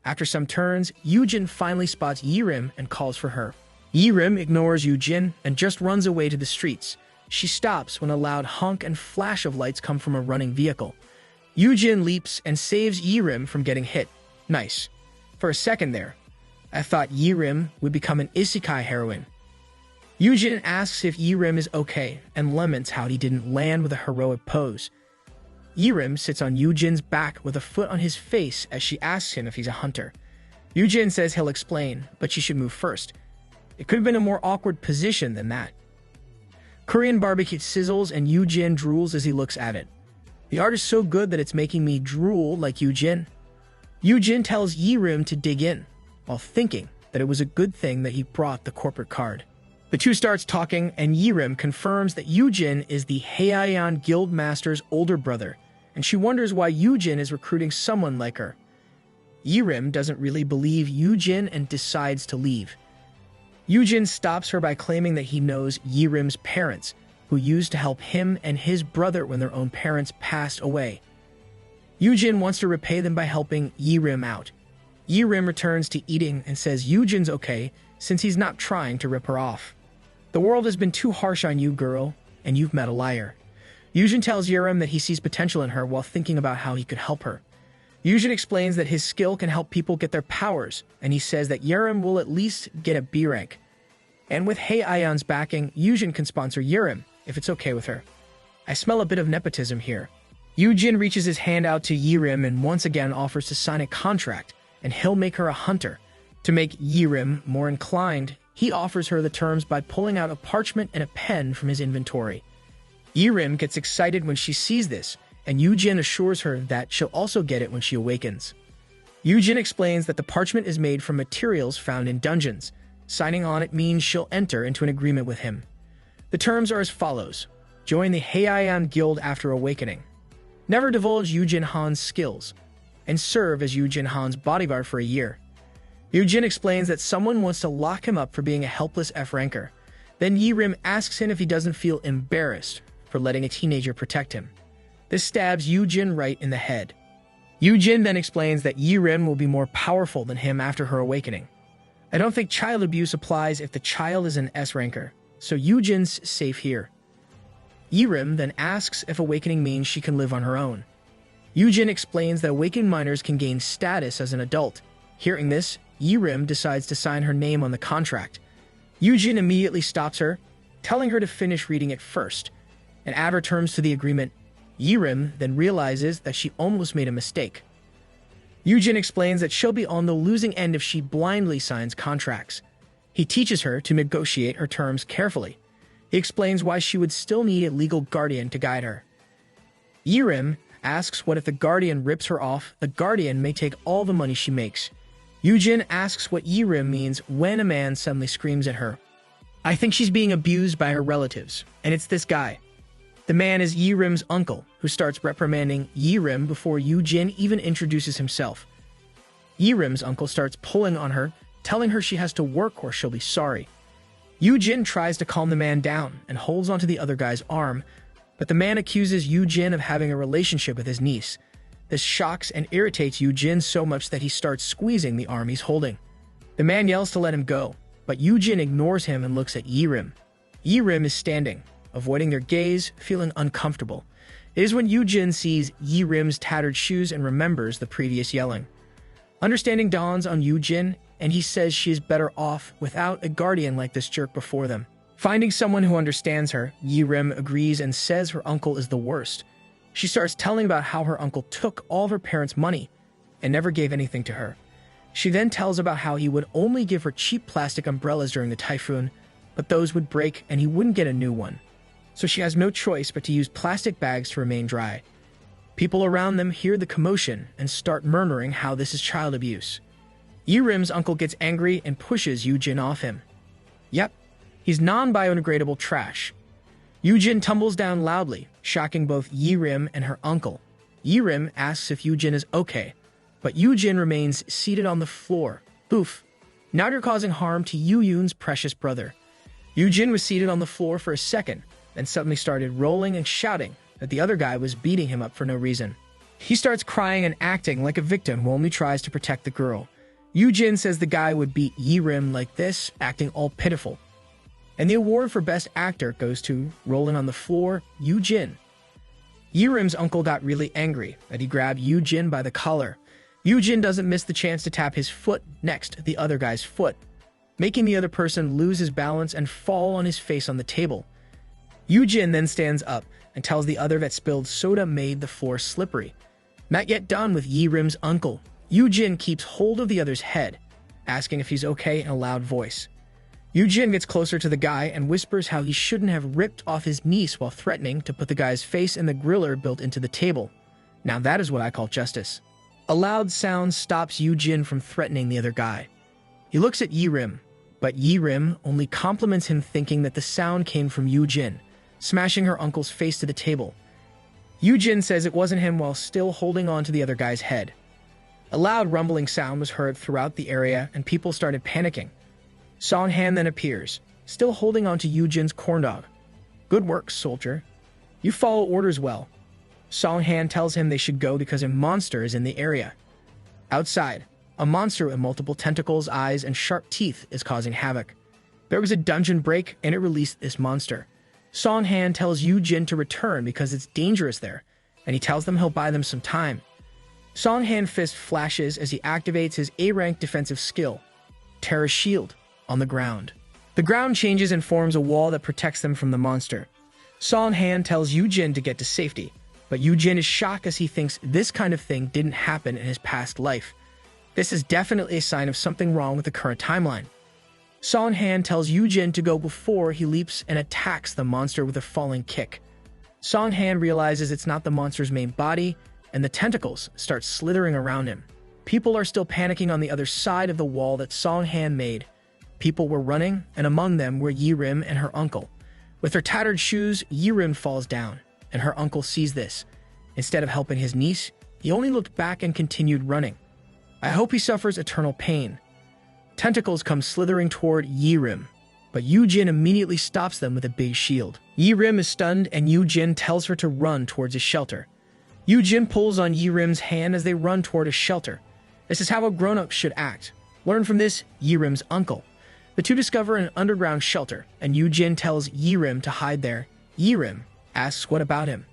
A: After some turns, Yujin finally spots Yirim and calls for her. Yirim ignores Yujin and just runs away to the streets. She stops when a loud honk and flash of lights come from a running vehicle. Yujin leaps and saves Yirim from getting hit. Nice. For a second there, I thought Yirim would become an isekai heroine. Yujin asks if Yirim is okay and laments how he didn't land with a heroic pose. Yirim sits on Yujin's back with a foot on his face as she asks him if he's a hunter. Yujin says he'll explain, but she should move first. It could have been a more awkward position than that. Korean barbecue sizzles and Yujin drools as he looks at it. The art is so good that it's making me drool like Yujin. Yujin tells Yirim to dig in, while thinking that it was a good thing that he brought the corporate card. The two starts talking, and Yirim confirms that Yujin is the Haeyeon Guild Master's older brother, and she wonders why Yujin is recruiting someone like her. Yirim doesn't really believe Yujin and decides to leave. Yujin stops her by claiming that he knows Yirim's parents, who used to help him and his brother when their own parents passed away. Yujin wants to repay them by helping Yirim out. Yirim returns to eating and says Yujin's okay since he's not trying to rip her off. The world has been too harsh on you, girl, and you've met a liar. Yujin tells Yirim that he sees potential in her while thinking about how he could help her. Yujin explains that his skill can help people get their powers, and he says that Yirim will at least get a B rank. And with Haeyeon's backing, Yujin can sponsor Yirim, if it's okay with her. I smell a bit of nepotism here. Yujin reaches his hand out to Yirim and once again offers to sign a contract, and he'll make her a hunter. To make Yirim more inclined, he offers her the terms by pulling out a parchment and a pen from his inventory. Yirim gets excited when she sees this, and Yujin assures her that she'll also get it when she awakens. Yujin explains that the parchment is made from materials found in dungeons. Signing on it means she'll enter into an agreement with him. The terms are as follows. Join the Heian Guild after awakening. Never divulge Yujin Han's skills, and serve as Yujin Han's bodyguard for a year. Yujin explains that someone wants to lock him up for being a helpless F-ranker. Then Yirim asks him if he doesn't feel embarrassed for letting a teenager protect him. This stabs Yujin right in the head. Yujin then explains that Yirim will be more powerful than him after her awakening. I don't think child abuse applies if the child is an S-ranker, so Yujin's safe here. Yirim then asks if awakening means she can live on her own. Yujin explains that awakened minors can gain status as an adult. Hearing this, Yirim decides to sign her name on the contract. Yujin immediately stops her, telling her to finish reading it first, and add her terms to the agreement. Yirim then realizes that she almost made a mistake. Yujin explains that she'll be on the losing end if she blindly signs contracts. He teaches her to negotiate her terms carefully. He explains why she would still need a legal guardian to guide her. Yirim asks what if the guardian rips her off, the guardian may take all the money she makes. Yujin asks what Yirim means when a man suddenly screams at her. I think she's being abused by her relatives, and it's this guy. The man is Yirim's uncle, who starts reprimanding Yirim before Yujin even introduces himself. Yirim's uncle starts pulling on her, telling her she has to work or she'll be sorry. Yujin tries to calm the man down and holds onto the other guy's arm, but the man accuses Yujin of having a relationship with his niece. This shocks and irritates Yujin so much that he starts squeezing the arm he's holding. The man yells to let him go, but Yujin ignores him and looks at Yirim. Yirim is standing, avoiding their gaze, feeling uncomfortable. It is when Yujin sees Yirim's tattered shoes and remembers the previous yelling. Understanding dawns on Yujin, and he says she is better off without a guardian like this jerk before them. Finding someone who understands her, Yirim agrees and says her uncle is the worst. She starts telling about how her uncle took all of her parents' money and never gave anything to her. She then tells about how he would only give her cheap plastic umbrellas during the typhoon, but those would break and he wouldn't get a new one. So she has no choice but to use plastic bags to remain dry. People around them hear the commotion and start murmuring how this is child abuse. Yirim's uncle gets angry and pushes Yujin off him. Yep, he's non-biodegradable trash. Yujin tumbles down loudly, shocking both Yirim and her uncle. Yirim asks if Yujin is okay, but Yujin remains seated on the floor. Oof, now you're causing harm to Yuyun's precious brother. Yujin was seated on the floor for a second, then suddenly started rolling and shouting that the other guy was beating him up for no reason. He starts crying and acting like a victim who only tries to protect the girl. Yujin says the guy would beat Yirim like this, acting all pitiful. And the award for Best Actor goes to, rolling on the floor, Yujin. Yirim's uncle got really angry that he grabbed Yujin by the collar. Yujin doesn't miss the chance to tap his foot next to the other guy's foot, making the other person lose his balance and fall on his face on the table. Yujin then stands up and tells the other that spilled soda made the floor slippery. Not yet done with Yirim's uncle, Yujin keeps hold of the other's head, asking if he's okay in a loud voice. Yujin gets closer to the guy and whispers how he shouldn't have ripped off his niece while threatening to put the guy's face in the griller built into the table. Now that is what I call justice. A loud sound stops Yujin from threatening the other guy. He looks at Yirim, but Yirim only compliments him, thinking that the sound came from Yujin, smashing her uncle's face to the table. Yujin says it wasn't him while still holding on to the other guy's head. A loud rumbling sound was heard throughout the area and people started panicking. Songhan then appears, still holding on to Yujin's corndog. Good work, soldier. You follow orders well. Songhan tells him they should go because a monster is in the area. Outside, a monster with multiple tentacles, eyes, and sharp teeth is causing havoc. There was a dungeon break and it released this monster. Songhan tells Yujin to return because it's dangerous there, and he tells them he'll buy them some time. Songhan fist flashes as he activates his A-rank defensive skill, Terra Shield, on the ground. The ground changes and forms a wall that protects them from the monster. Songhan tells Yujin to get to safety, but Yujin is shocked as he thinks this kind of thing didn't happen in his past life. This is definitely a sign of something wrong with the current timeline. Song-Han tells Yu-Jin to go before he leaps and attacks the monster with a falling kick. Song-Han realizes it's not the monster's main body, and the tentacles start slithering around him. People are still panicking on the other side of the wall that Song-Han made. People were running, and among them were Yi-Rim and her uncle. With her tattered shoes, Yi-Rim falls down, and her uncle sees this. Instead of helping his niece, he only looked back and continued running. I hope he suffers eternal pain. Tentacles come slithering toward Yi-Rim, but Yu-Jin immediately stops them with a big shield. Yi-Rim is stunned, and Yu-Jin tells her to run towards a shelter. Yu-Jin pulls on Yi-Rim's hand as they run toward a shelter. This is how a grown-up should act. Learn from this, Yi-Rim's uncle. The two discover an underground shelter, and Yu-Jin tells Yi-Rim to hide there. Yi-Rim asks what about him.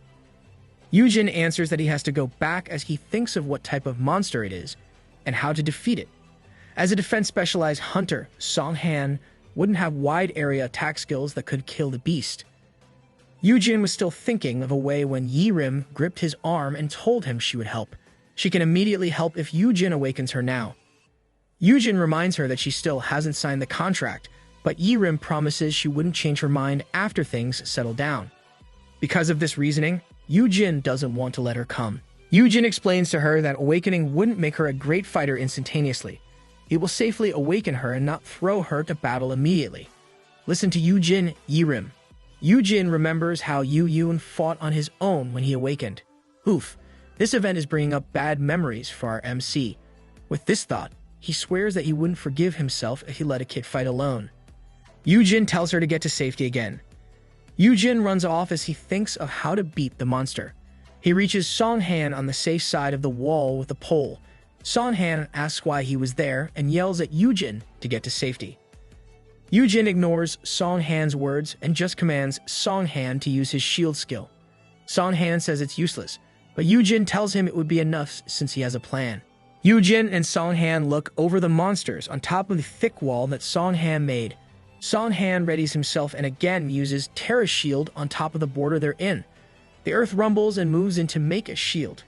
A: Yu-Jin answers that he has to go back as he thinks of what type of monster it is and how to defeat it. As a defense-specialized hunter, Song-Han wouldn't have wide-area attack skills that could kill the beast. Yu-Jin was still thinking of a way when Yi-Rim gripped his arm and told him she would help. She can immediately help if Yu-Jin awakens her now. Yu-Jin reminds her that she still hasn't signed the contract, but Yi-Rim promises she wouldn't change her mind after things settle down. Because of this reasoning, Yu-Jin doesn't want to let her come. Yu-Jin explains to her that awakening wouldn't make her a great fighter instantaneously. It will safely awaken her and not throw her to battle immediately. Listen to Yu-Jin, Yi-Rim. Yu-Jin remembers how Yu-Yun fought on his own when he awakened. Oof, this event is bringing up bad memories for our MC. With this thought, he swears that he wouldn't forgive himself if he let a kid fight alone. Yu-Jin tells her to get to safety again. Yu-Jin runs off as he thinks of how to beat the monster. He reaches Song-Han on the safe side of the wall with a pole. Song-Han asks why he was there and yells at Yu-Jin to get to safety. Yu-Jin ignores Song-Han's words and just commands Song-Han to use his shield skill. Song-Han says it's useless, but Yu-Jin tells him it would be enough since he has a plan. Yu-Jin and Song-Han look over the monsters on top of the thick wall that Song-Han made. Song-Han readies himself and again uses Terra's shield on top of the border they're in. The earth rumbles and moves in to make a shield.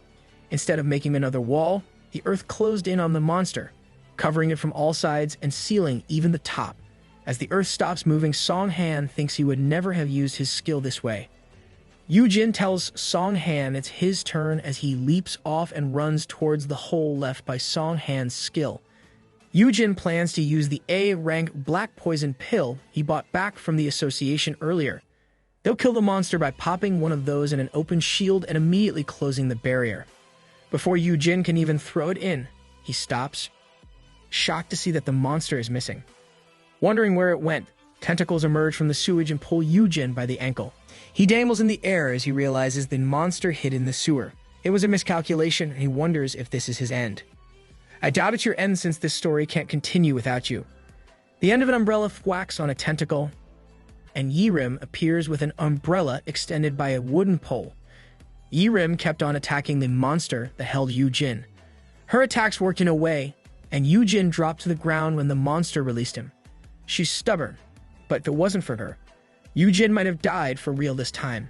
A: Instead of making another wall, the earth closed in on the monster, covering it from all sides and sealing even the top. As the earth stops moving, Song-Han thinks he would never have used his skill this way. Yu-Jin tells Song-Han it's his turn as he leaps off and runs towards the hole left by Song-Han's skill. Yu-Jin plans to use the A-rank black poison pill he bought back from the association earlier. They'll kill the monster by popping one of those in an open shield and immediately closing the barrier. Before Yu-Jin can even throw it in, he stops, shocked to see that the monster is missing. Wondering where it went, tentacles emerge from the sewage and pull Yu-Jin by the ankle. He danbles in the air as he realizes the monster hid in the sewer. It was a miscalculation, and he wonders if this is his end. I doubt it's your end since this story can't continue without you. The end of an umbrella whacks on a tentacle, and Yi-Rim appears with an umbrella extended by a wooden pole. Yi-Rim kept on attacking the monster that held Yu-Jin. Her attacks worked in a way, and Yu-Jin dropped to the ground when the monster released him. She's stubborn, but if it wasn't for her, Yu-Jin might have died for real this time.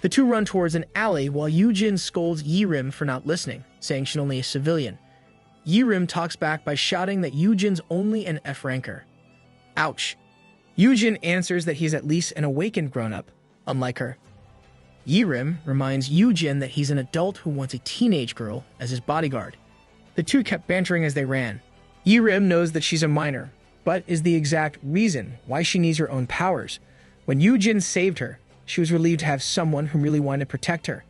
A: The two run towards an alley while Yu-Jin scolds Yi-Rim for not listening, saying she's only a civilian. Yi-Rim talks back by shouting that Yu-Jin's only an F-ranker. Ouch. Yu-Jin answers that he's at least an awakened grown-up, unlike her. Yi-Rim reminds Yu-Jin that he's an adult who wants a teenage girl as his bodyguard. The two kept bantering as they ran. Yi-Rim knows that she's a minor, but is the exact reason why she needs her own powers. When Yu-Jin saved her, she was relieved to have someone who really wanted to protect her.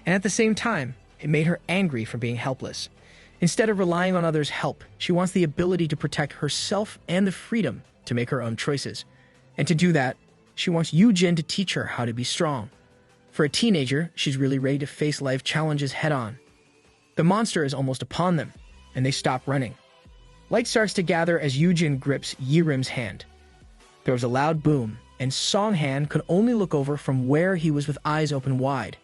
A: And at the same time, it made her angry for being helpless. Instead of relying on others' help, she wants the ability to protect herself and the freedom to make her own choices. And to do that, she wants Yu-Jin to teach her how to be strong. For a teenager, she's really ready to face life challenges head-on. The monster is almost upon them, and they stop running. Light starts to gather as Yu-Jin grips Yi-Rim's hand. There was a loud boom, and Song-Han could only look over from where he was with eyes open wide.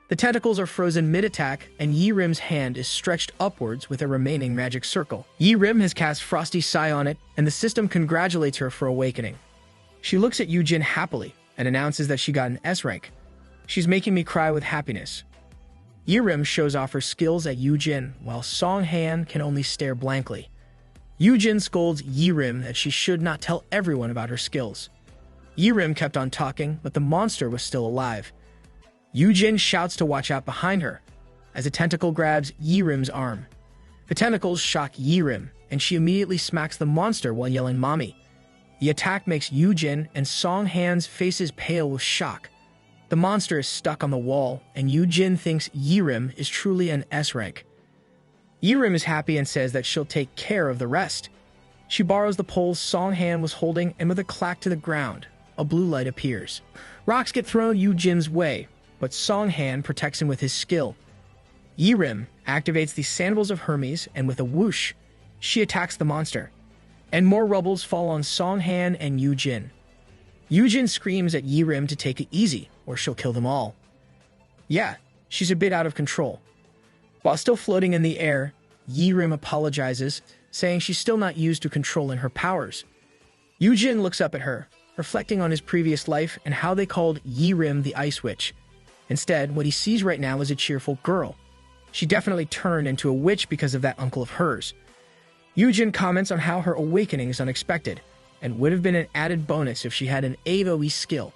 A: The tentacles are frozen mid-attack, and Yi-Rim's hand is stretched upwards with a remaining magic circle. Yi-Rim has cast Frosty Sigh on it, and the system congratulates her for awakening. She looks at Yu-Jin happily and announces that she got an S rank. She's making me cry with happiness. Yirim shows off her skills at Yujin, while Songhan can only stare blankly. Yujin scolds Yirim that she should not tell everyone about her skills. Yirim kept on talking, but the monster was still alive. Yujin shouts to watch out behind her, as a tentacle grabs Yirim's arm. The tentacles shock Yirim, and she immediately smacks the monster while yelling "Mommy." The attack makes Yujin and Songhan's faces pale with shock. The monster is stuck on the wall, and Yujin thinks Yirim is truly an S rank. Yirim is happy and says that she'll take care of the rest. She borrows the poles Songhan was holding, and with a clack to the ground, a blue light appears. Rocks get thrown Yujin's way, but Songhan protects him with his skill. Yirim activates the Sandals of Hermes, and with a whoosh, she attacks the monster. And more rubbles fall on Songhan and Yujin. Yujin screams at Yirim to take it easy, or she'll kill them all. Yeah, she's a bit out of control. While still floating in the air, Yirim apologizes, saying she's still not used to controlling her powers. Yujin looks up at her, reflecting on his previous life and how they called Yirim the Ice Witch. Instead, what he sees right now is a cheerful girl. She definitely turned into a witch because of that uncle of hers. Yujin comments on how her awakening is unexpected, and would have been an added bonus if she had an AoE skill.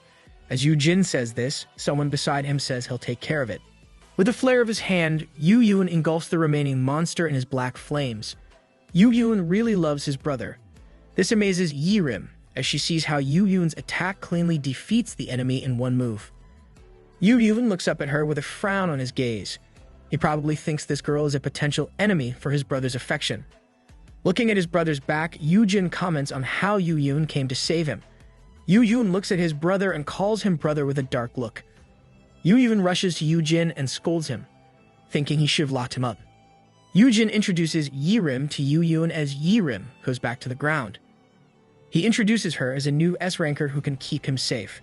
A: As Yujin says this, someone beside him says he'll take care of it. With a flare of his hand, Yuyun engulfs the remaining monster in his black flames. Yuyun really loves his brother. This amazes Yirim, as she sees how Yuyun's attack cleanly defeats the enemy in one move. Yuyun looks up at her with a frown on his gaze. He probably thinks this girl is a potential enemy for his brother's affection. Looking at his brother's back, Yujin comments on how Yuyun came to save him. Yuyun looks at his brother and calls him brother with a dark look. Yuyun rushes to Yujin and scolds him, thinking he should have locked him up. Yujin introduces Yirim to Yuyun as Yirim goes back to the ground. He introduces her as a new S-ranker who can keep him safe.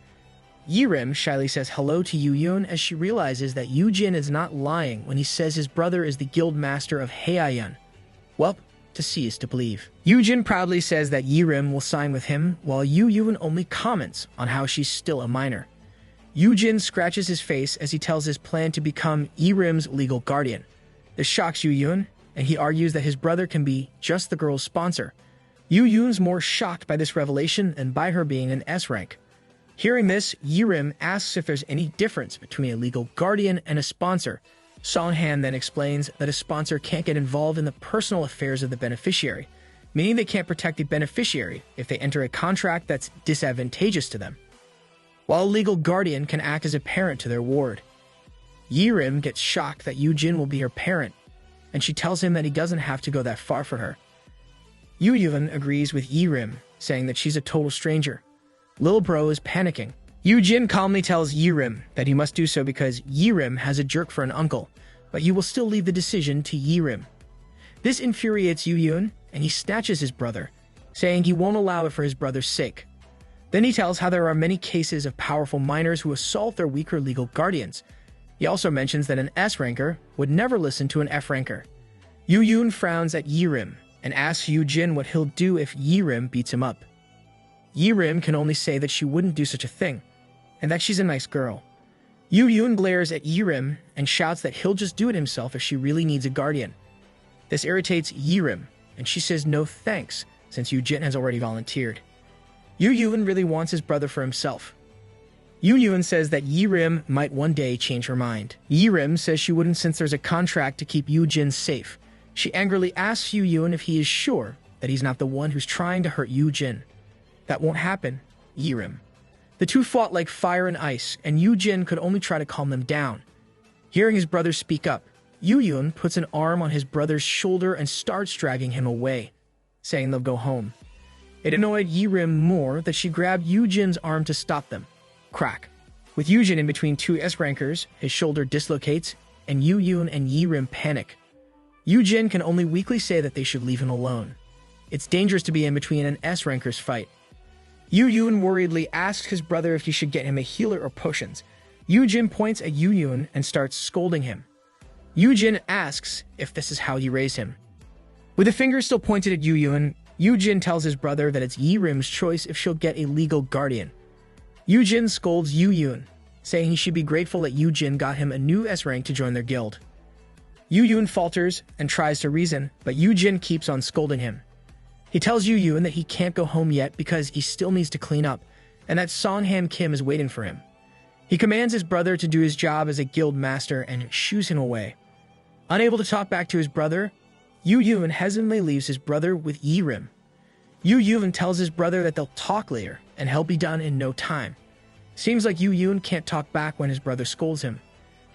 A: Yirim shyly says hello to Yuyun as she realizes that Yujin is not lying when he says his brother is the guild master of Heian. Well, to see is to believe. Yujin proudly says that Yirim will sign with him, while Yuyun only comments on how she's still a minor. Yujin scratches his face as he tells his plan to become Yirim's legal guardian. This shocks Yuyun, and he argues that his brother can be just the girl's sponsor. Yuyun's more shocked by this revelation than by her being an S rank. Hearing this, Yirim asks if there's any difference between a legal guardian and a sponsor. Songhan then explains that a sponsor can't get involved in the personal affairs of the beneficiary, meaning they can't protect the beneficiary if they enter a contract that's disadvantageous to them, while a legal guardian can act as a parent to their ward. Yirim gets shocked that Yujin will be her parent, and she tells him that he doesn't have to go that far for her. Yuyun agrees with Yirim, saying that she's a total stranger. Lil Bro is panicking. Yujin calmly tells Yirim that he must do so because Yirim has a jerk for an uncle, but he will still leave the decision to Yirim. This infuriates Yuyun, and he snatches his brother, saying he won't allow it for his brother's sake. Then he tells how there are many cases of powerful minors who assault their weaker legal guardians. He also mentions that an S-ranker would never listen to an F-ranker. Yuyun frowns at Yirim and asks Yujin what he'll do if Yirim beats him up. Yirim can only say that she wouldn't do such a thing, and that she's a nice girl. Yuyun glares at Yirim and shouts that he'll just do it himself if she really needs a guardian. This irritates Yirim, and she says no thanks, since Yujin has already volunteered. Yuyun really wants his brother for himself. Yuyun says that Yirim might one day change her mind. Yirim says she wouldn't since there's a contract to keep Yujin safe. She angrily asks Yuyun if he is sure that he's not the one who's trying to hurt Yujin. That won't happen, Yirim. The two fought like fire and ice, and Yujin could only try to calm them down. Hearing his brother speak up, Yuyun puts an arm on his brother's shoulder and starts dragging him away, saying they'll go home. It annoyed Yirim more that she grabbed Yujin's arm to stop them. Crack. With Yujin in between two S-rankers, his shoulder dislocates, and Yuyun and Yirim panic. Yujin can only weakly say that they should leave him alone. It's dangerous to be in between an S-ranker's fight. Yuyun worriedly asks his brother if he should get him a healer or potions. Yujin points at Yuyun and starts scolding him. Yujin asks if this is how he raised him. With a finger still pointed at Yuyun, Yujin tells his brother that it's Yirim's choice if she'll get a legal guardian. Yujin scolds Yuyun, saying he should be grateful that Yu-jin got him a new S rank to join their guild. Yu-yun falters and tries to reason, but Yu-jin keeps on scolding him. He tells Yu-yun that he can't go home yet because he still needs to clean up, and that Song-han Kim is waiting for him. He commands his brother to do his job as a guild master and shoos him away. Unable to talk back to his brother, Yu-yun hesitantly leaves his brother with Yi-rim. Yu-yun tells his brother that they'll talk later, and he'll be done in no time. Seems like Yu-yun can't talk back when his brother scolds him.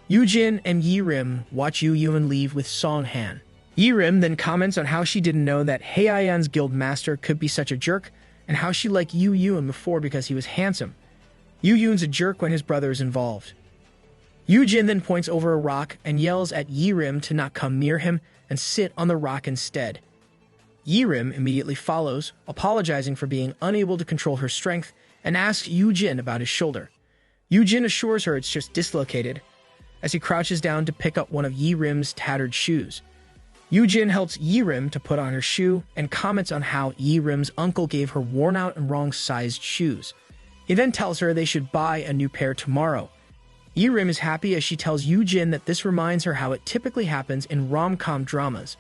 A: Yu-jin and Yi-rim watch Yu-yun leave with Song-han. Yi-rim then comments on how she didn't know that Hye-yeon's guild master could be such a jerk, and how she liked Yu-yun before because he was handsome. Yu-yun's a jerk when his brother is involved. Yu-jin then points over a rock and yells at Yi-rim to not come near him and sit on the rock instead. Yi-rim immediately follows, apologizing for being unable to control her strength, and asks Yu-jin about his shoulder. Yu-jin assures her it's just dislocated, as he crouches down to pick up one of Yi-rim's tattered shoes. Yu-jin helps Yi-rim to put on her shoe and comments on how Yi-rim's uncle gave her worn-out and wrong-sized shoes. He then tells her they should buy a new pair tomorrow. Yi-rim is happy as she tells Yu-jin that this reminds her how it typically happens in rom-com dramas.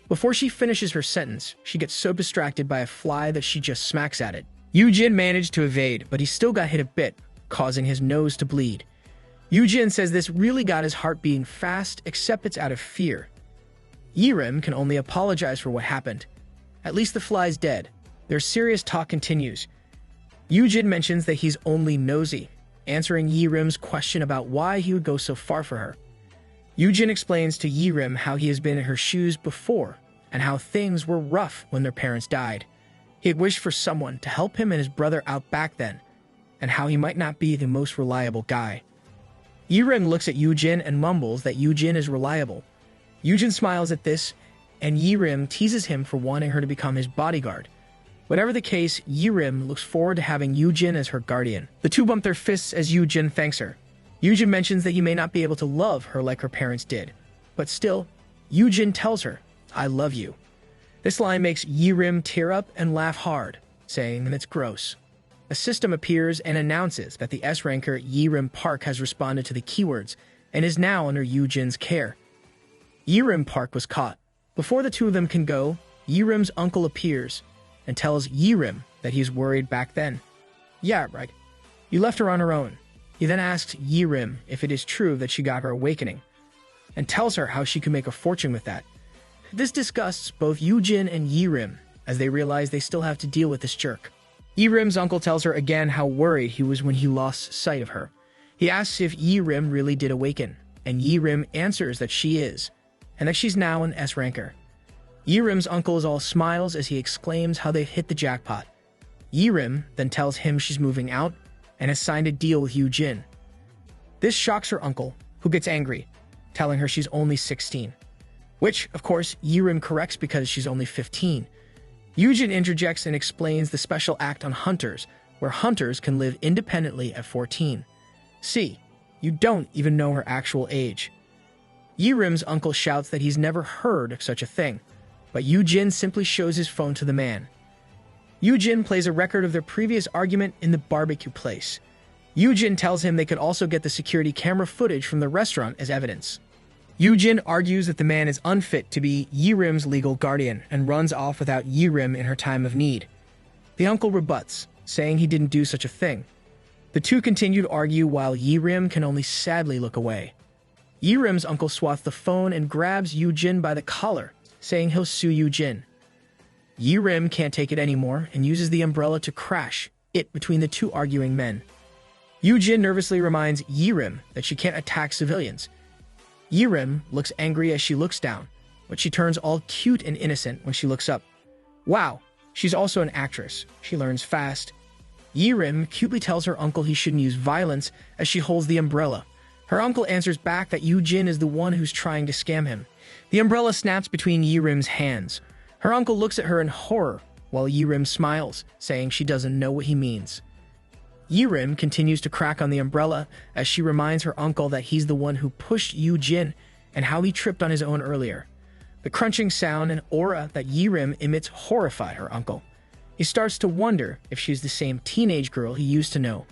A: Before she finishes her sentence, she gets so distracted by a fly that she just smacks at it. Yu-jin managed to evade, but he still got hit a bit, causing his nose to bleed. Yu-jin says this really got his heart beating fast, except it's out of fear. Yi-rim can only apologize for what happened. At least the fly's dead. Their serious talk continues. Yu-jin mentions that he's only nosy, answering Yi-rim's question about why he would go so far for her. Yu-jin explains to Yi-rim how he has been in her shoes before, and how things were rough when their parents died. He had wished for someone to help him and his brother out back then, and how he might not be the most reliable guy. Yi-rim looks at Yu-jin and mumbles that Yu-jin is reliable. Yu-jin smiles at this, and Yi-rim teases him for wanting her to become his bodyguard. Whatever the case, Yi-rim looks forward to having Yu-jin as her guardian. The two bump their fists as Yu-jin thanks her. Yu-jin mentions that he may not be able to love her like her parents did, but still, Yu-jin tells her, "I love you." This line makes Yi-rim tear up and laugh hard, saying that it's gross. A system appears and announces that the S-ranker Yi-rim Park has responded to the keywords and is now under Yu-jin's care. Yi-rim Park was caught. Before the two of them can go, Yi-rim's uncle appears and tells Yi-rim that he's worried back then. "Yeah, right. You left her on her own." He then asks Yi-rim if it is true that she got her awakening, and tells her how she could make a fortune with that. This disgusts both Yu-jin and Yi-rim, as they realize they still have to deal with this jerk. Yi-rim's uncle tells her again how worried he was when he lost sight of her. He asks if Yi-rim really did awaken, and Yi-rim answers that she is, and that she's now an S-ranker. Yi-rim's uncle is all smiles as he exclaims how they've hit the jackpot. Yi-rim then tells him she's moving out and has signed a deal with Yu-jin. This shocks her uncle, who gets angry, telling her she's only 16. Which, of course, Yi-rim corrects because she's only 15. Yu-jin interjects and explains the special act on hunters, where hunters can live independently at 14. See, you don't even know her actual age. Yi-rim's uncle shouts that he's never heard of such a thing, but Yu-jin simply shows his phone to the man. Yu-jin plays a record of their previous argument in the barbecue place. Yu-jin tells him they could also get the security camera footage from the restaurant as evidence. Yu-jin argues that the man is unfit to be Yi-rim's legal guardian and runs off without Yi-rim in her time of need. The uncle rebuts, saying he didn't do such a thing. The two continue to argue while Yi-rim can only sadly look away. Yi-rim's uncle swats the phone and grabs Yu-jin by the collar, saying he'll sue Yu-jin. Yi-rim can't take it anymore and uses the umbrella to crash it between the two arguing men. Yu-jin nervously reminds Yi-rim that she can't attack civilians. Yi-rim looks angry as she looks down, but she turns all cute and innocent when she looks up. Wow, she's also an actress. She learns fast. Yi-rim cutely tells her uncle he shouldn't use violence as she holds the umbrella. Her uncle answers back that Yu-jin is the one who's trying to scam him. The umbrella snaps between Yi-rim's hands. Her uncle looks at her in horror, while Yi-rim smiles, saying she doesn't know what he means. Yi-rim continues to crack on the umbrella as she reminds her uncle that he's the one who pushed Yu-jin and how he tripped on his own earlier. The crunching sound and aura that Yi-rim emits horrify her uncle. He starts to wonder if she's the same teenage girl he used to know.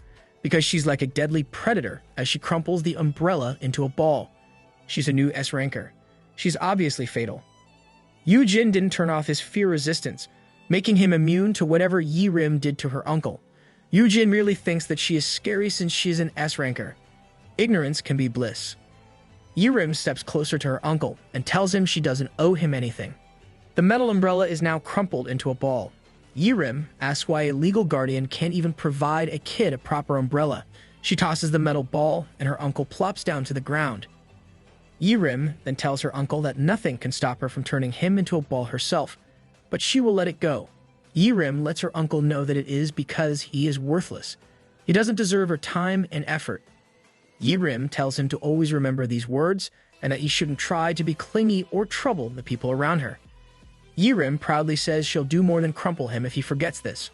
A: because she's like a deadly predator as she crumples the umbrella into a ball. She's a new S-ranker. She's obviously fatal. Yu-jin didn't turn off his fear resistance, making him immune to whatever Yi-rim did to her uncle. Yu-jin merely thinks that she is scary since she is an S-ranker. Ignorance can be bliss. Yi-rim steps closer to her uncle and tells him she doesn't owe him anything. The metal umbrella is now crumpled into a ball. Yi-rim asks why a legal guardian can't even provide a kid a proper umbrella. She tosses the metal ball and her uncle plops down to the ground. Yi-rim then tells her uncle that nothing can stop her from turning him into a ball herself, but she will let it go. Yi-rim lets her uncle know that it is because he is worthless. He doesn't deserve her time and effort. Yi-rim tells him to always remember these words and that he shouldn't try to be clingy or trouble the people around her. Yi-rim proudly says she'll do more than crumple him if he forgets this.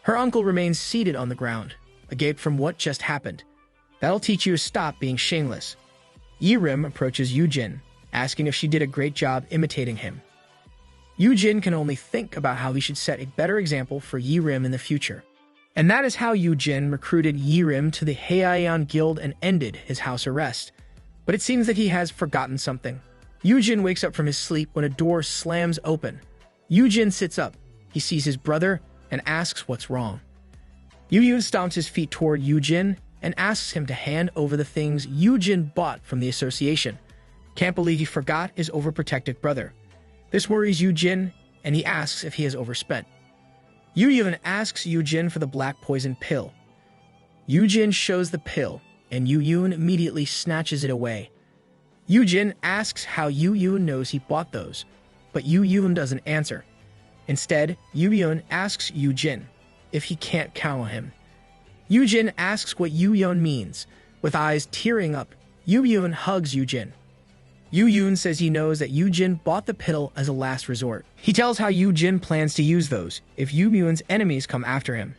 A: Her uncle remains seated on the ground, agape from what just happened. That'll teach you to stop being shameless. Yi-rim approaches Yu-jin, asking if she did a great job imitating him. Yu-jin can only think about how he should set a better example for Yi-rim in the future. And that is how Yu-jin recruited Yi-rim to the Heian Guild and ended his house arrest. But it seems that he has forgotten something. Yu-jin wakes up from his sleep when a door slams open. Yu-jin sits up. He sees his brother and asks what's wrong. Yu-yun stomps his feet toward Yu-jin and asks him to hand over the things Yu-jin bought from the association. Can't believe he forgot his overprotective brother. This worries Yu-jin, and he asks if he has overspent. Yu-yun asks Yu-jin for the black poison pill. Yu-jin shows the pill, and Yu-yun immediately snatches it away. Yu-jin asks how Yu-yun knows he bought those, but Yu-yun doesn't answer. Instead, Yu-yun asks Yu-jin if he can't count on him. Yu-jin asks what Yu-yun means. With eyes tearing up, Yu-yun hugs Yu-jin. Yu-yun says he knows that Yu-jin bought the pill as a last resort. He tells how Yu-jin plans to use those if Yu-yun's enemies come after him.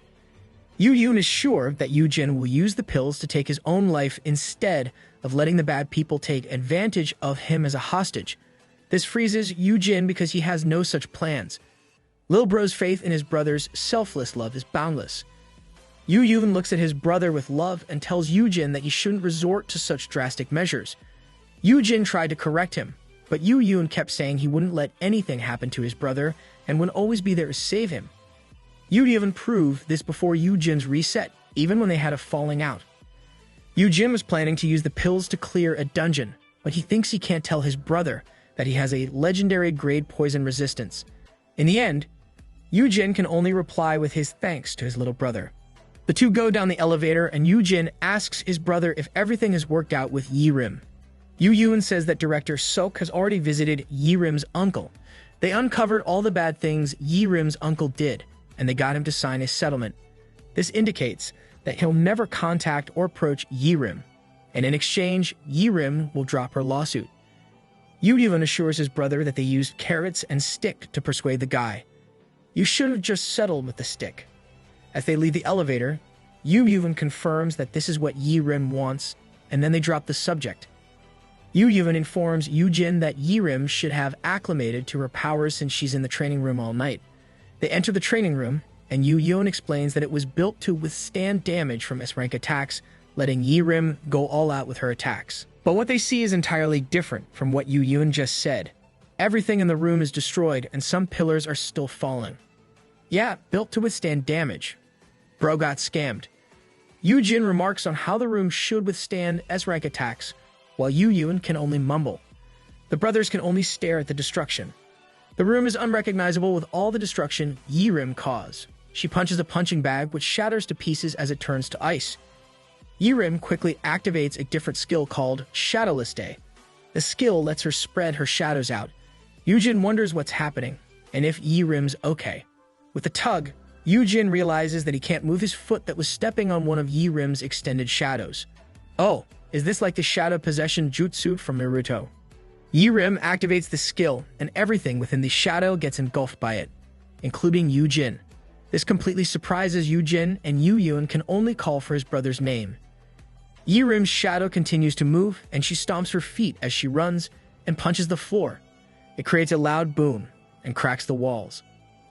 A: Yu-yun is sure that Yu-jin will use the pills to take his own life instead of letting the bad people take advantage of him as a hostage. This freezes Yu-jin because he has no such plans. Lil Bro's faith in his brother's selfless love is boundless. Yu-yun looks at his brother with love and tells Yu-jin that he shouldn't resort to such drastic measures. Yu-jin tried to correct him, but Yu-yun kept saying he wouldn't let anything happen to his brother and would always be there to save him. Yu-jin proved this before Yu-jin's reset, even when they had a falling out. Yu-jin was planning to use the pills to clear a dungeon, but he thinks he can't tell his brother that he has a legendary grade poison resistance. In the end, Yu-jin can only reply with his thanks to his little brother. The two go down the elevator and Yu-jin asks his brother if everything has worked out with Yi-rim. Yu-yun says that Director Sok has already visited Yi-rim's uncle. They uncovered all the bad things Yi-rim's uncle did, and they got him to sign a settlement. This indicates that he'll never contact or approach Yi-rim, and in exchange, Yi-rim will drop her lawsuit. Yu-yun assures his brother that they used carrots and stick to persuade the guy. You should have just settled with the stick. As they leave the elevator, Yu-yun confirms that this is what Yi-rim wants, and then they drop the subject. Yu-yun informs Yu-jin that Yi-rim should have acclimated to her powers since she's in the training room all night. They enter the training room, and Yu-yun explains that it was built to withstand damage from S-rank attacks, letting Yi-rim go all out with her attacks. But what they see is entirely different from what Yu-yun just said. Everything in the room is destroyed, and some pillars are still falling. Yeah, built to withstand damage. Bro got scammed. Yu-jin remarks on how the room should withstand S-rank attacks, while Yu-yun can only mumble. The brothers can only stare at the destruction. The room is unrecognizable with all the destruction Yi-rim caused. She punches a punching bag, which shatters to pieces as it turns to ice. Yi-rim quickly activates a different skill called Shadowless Day. The skill lets her spread her shadows out. Yu-jin wonders what's happening, and if Yi-rim's okay. With a tug, Yu-jin realizes that he can't move his foot that was stepping on one of Yi-rim's extended shadows. Oh, is this like the Shadow Possession Jutsu from Naruto? Yi-rim activates the skill, and everything within the shadow gets engulfed by it, including Yu-jin. This completely surprises Yu-jin, and Yu-yun can only call for his brother's name. Yi-rim's shadow continues to move, and she stomps her feet as she runs and punches the floor. It creates a loud boom and cracks the walls.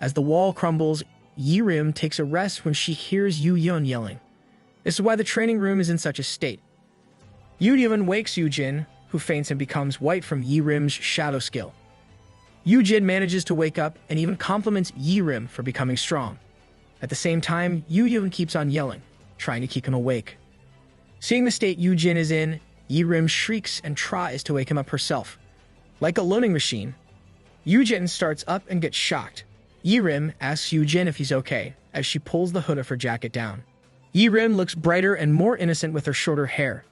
A: As the wall crumbles, Yi-rim takes a rest when she hears Yu-yun yelling. This is why the training room is in such a state. Yu-Jin wakes Yu-Jin, who faints and becomes white from Yi-Rim's shadow skill. Yu-Jin manages to wake up and even compliments Yi-Rim for becoming strong. At the same time, Yu-Jin keeps on yelling, trying to keep him awake. Seeing the state Yu-Jin is in, Yi-Rim shrieks and tries to wake him up herself. Like a loading machine, Yu-Jin starts up and gets shocked. Yi-Rim asks Yu-Jin if he's okay, as she pulls the hood of her jacket down. Yi-Rim looks brighter and more innocent with her shorter hair.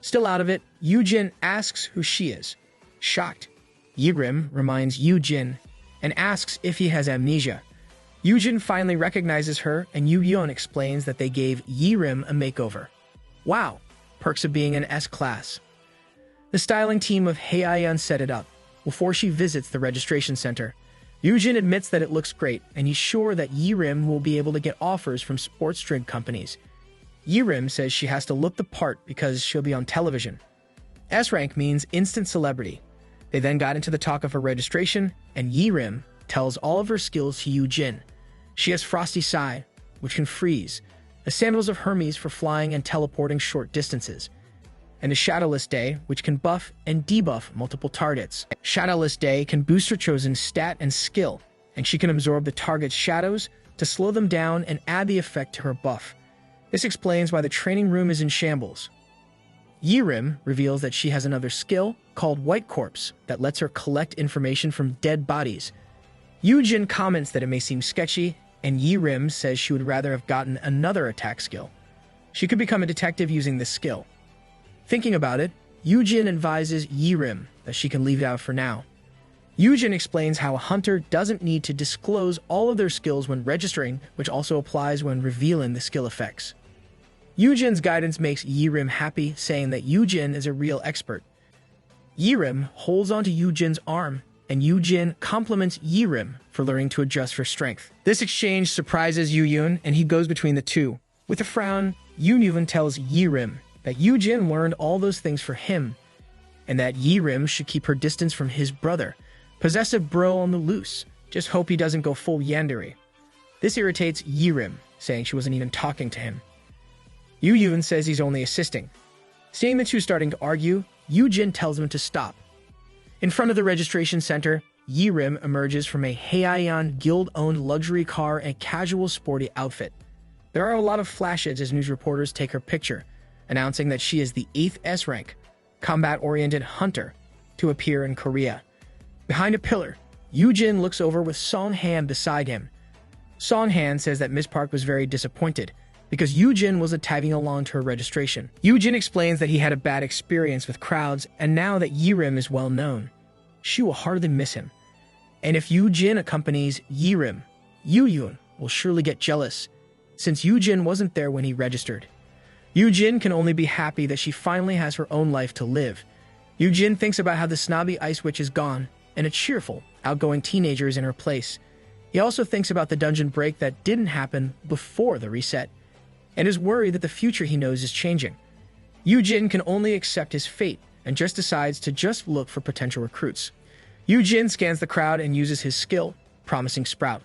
A: Still out of it, Yu-Jin asks who she is. Shocked, Yi-Rim reminds Yu-Jin and asks if he has amnesia. Yu-Jin finally recognizes her, and Yu-Yun explains that they gave Yi-Rim a makeover. Wow, perks of being an S-class. The styling team of Heian set it up before she visits the registration center. Yu-Jin admits that it looks great, and he's sure that Yi-Rim will be able to get offers from sports drink companies. Yi-Rim says she has to look the part because she'll be on television. S-rank means instant celebrity. They then got into the talk of her registration, and Yi-Rim tells all of her skills to Yu-Jin. She has Frosty Sai, which can freeze, the Sandals of Hermes for flying and teleporting short distances, and a Shadowless Day, which can buff and debuff multiple targets. Shadowless Day can boost her chosen stat and skill, and she can absorb the target's shadows to slow them down and add the effect to her buff. This explains why the training room is in shambles. Yi-Rim reveals that she has another skill called White Corpse that lets her collect information from dead bodies. Yu-Jin comments that it may seem sketchy, and Yi-Rim says she would rather have gotten another attack skill. She could become a detective using this skill. Thinking about it, Yu-Jin advises Yi-Rim that she can leave it out for now. Yu-Jin explains how a hunter doesn't need to disclose all of their skills when registering, which also applies when revealing the skill effects. Yu-Jin's guidance makes Yi-Rim happy, saying that Yu-Jin is a real expert. Yi-Rim holds onto Yu-Jin's arm, and Yu-Jin compliments Yi-Rim for learning to adjust for strength. This exchange surprises Yu-Yun, and he goes between the two. With a frown, Yu-Yun tells Yi-Rim that Yu-Jin learned all those things for him, and that Yi-Rim should keep her distance from his brother. Possessive bro on the loose. Just hope he doesn't go full yandere. This irritates Yi-Rim, saying she wasn't even talking to him. Yu-Yun says he's only assisting. Seeing the two starting to argue, Yu-Jin tells him to stop. In front of the registration center, Yi-Rim emerges from a Heian Guild-owned luxury car and casual sporty outfit. There are a lot of flashes as news reporters take her picture, announcing that she is the 8th S-rank, combat-oriented hunter to appear in Korea. Behind a pillar, Yu-Jin looks over with Song-Han beside him. Song-Han says that Miss Park was very disappointed because Yu-Jin wasn't tagging along to her registration. Yu-Jin explains that he had a bad experience with crowds, and now that Yi-Rim is well known, she will hardly miss him. And if Yu-Jin accompanies Yi-Rim, Yu-Yun will surely get jealous, since Yu-Jin wasn't there when he registered. Yu-Jin can only be happy that she finally has her own life to live. Yu-Jin thinks about how the snobby ice witch is gone, and a cheerful, outgoing teenager is in her place. He also thinks about the dungeon break that didn't happen before the reset, and is worried that the future he knows is changing. Yu-Jin can only accept his fate, and just decides to just look for potential recruits. Yu-Jin scans the crowd and uses his skill, Promising Sprout.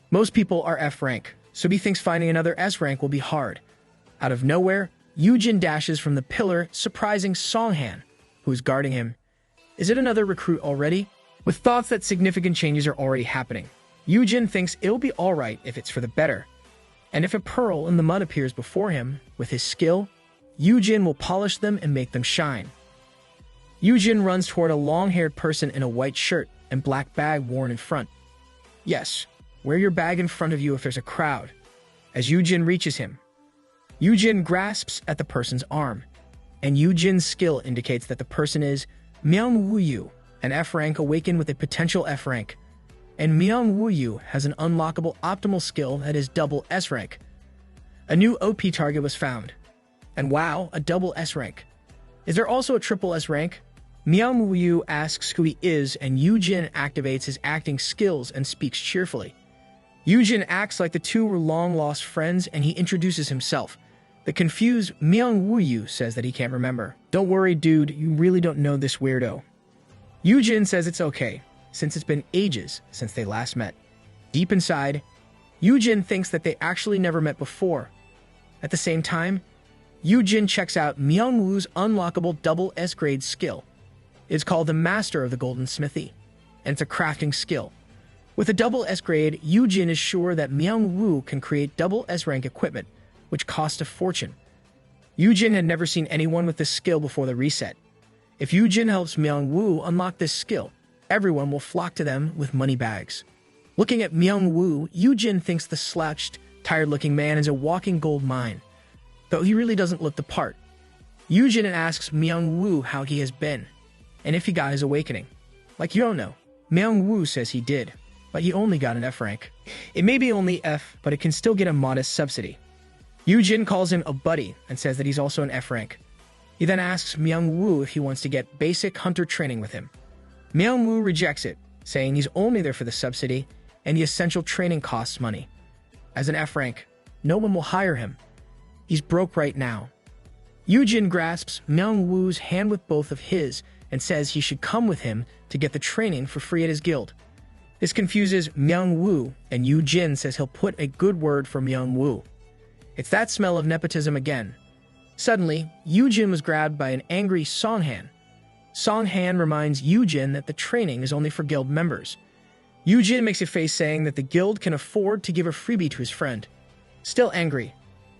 A: Most people are F rank, so he thinks finding another S rank will be hard. Out of nowhere, Yu-Jin dashes from the pillar, surprising Song-Han, who is guarding him. Is it another recruit already? With thoughts that significant changes are already happening, Yu-Jin thinks it'll be alright if it's for the better. And if a pearl in the mud appears before him, with his skill, Yu-Jin will polish them and make them shine. Yu-Jin runs toward a long-haired person in a white shirt and black bag worn in front. Yes, wear your bag in front of you if there's a crowd. As Yu-Jin reaches him, Yu-Jin grasps at the person's arm, and Yu-Jin's skill indicates that the person is Myung Woo-yu, an F rank awakened with a potential F rank. And Myung Woo-yu has an unlockable optimal skill that is double S rank. A new OP target was found. And wow, a double S rank. Is there also a triple S rank? Myung Woo-yu asks who he is, and Yu-Jin activates his acting skills and speaks cheerfully. Yu-Jin acts like the two were long-lost friends, and he introduces himself. The confused Myung Woo-yu says that he can't remember. Don't worry, dude, you really don't know this weirdo. Yu-Jin says it's okay, since it's been ages since they last met. Deep inside, Yu-Jin thinks that they actually never met before. At the same time, Yu-jin checks out Myung-woo's unlockable double S-grade skill. It's called the Master of the Golden Smithy, and it's a crafting skill. With a double S-grade, Yu-jin is sure that Myung-woo can create double S-rank equipment, which costs a fortune. Yu-jin had never seen anyone with this skill before the reset. If Yu-jin helps Myung-woo unlock this skill, everyone will flock to them with money bags. Looking at Myung-woo, Yu-jin thinks the slouched, tired-looking man is a walking gold mine, though he really doesn't look the part. Yu-jin asks Myung-woo how he has been, and if he got his awakening. Like you don't know. Myung-woo says he did, but he only got an F rank. It may be only F, but it can still get a modest subsidy. Yu-jin calls him a buddy and says that he's also an F rank. He then asks Myung-woo if he wants to get basic hunter training with him. Myung-woo rejects it, saying he's only there for the subsidy, and the essential training costs money. As an F rank, no one will hire him. He's broke right now. Yu-jin grasps Myung-woo's hand with both of his and says he should come with him to get the training for free at his guild. This confuses Myung-woo, and Yu-jin says he'll put a good word for Myung-woo. It's that smell of nepotism again. Suddenly, Yu-jin was grabbed by an angry Song-han. Song-han reminds Yu-jin that the training is only for guild members. Yu-jin makes a face saying that the guild can afford to give a freebie to his friend. Still angry,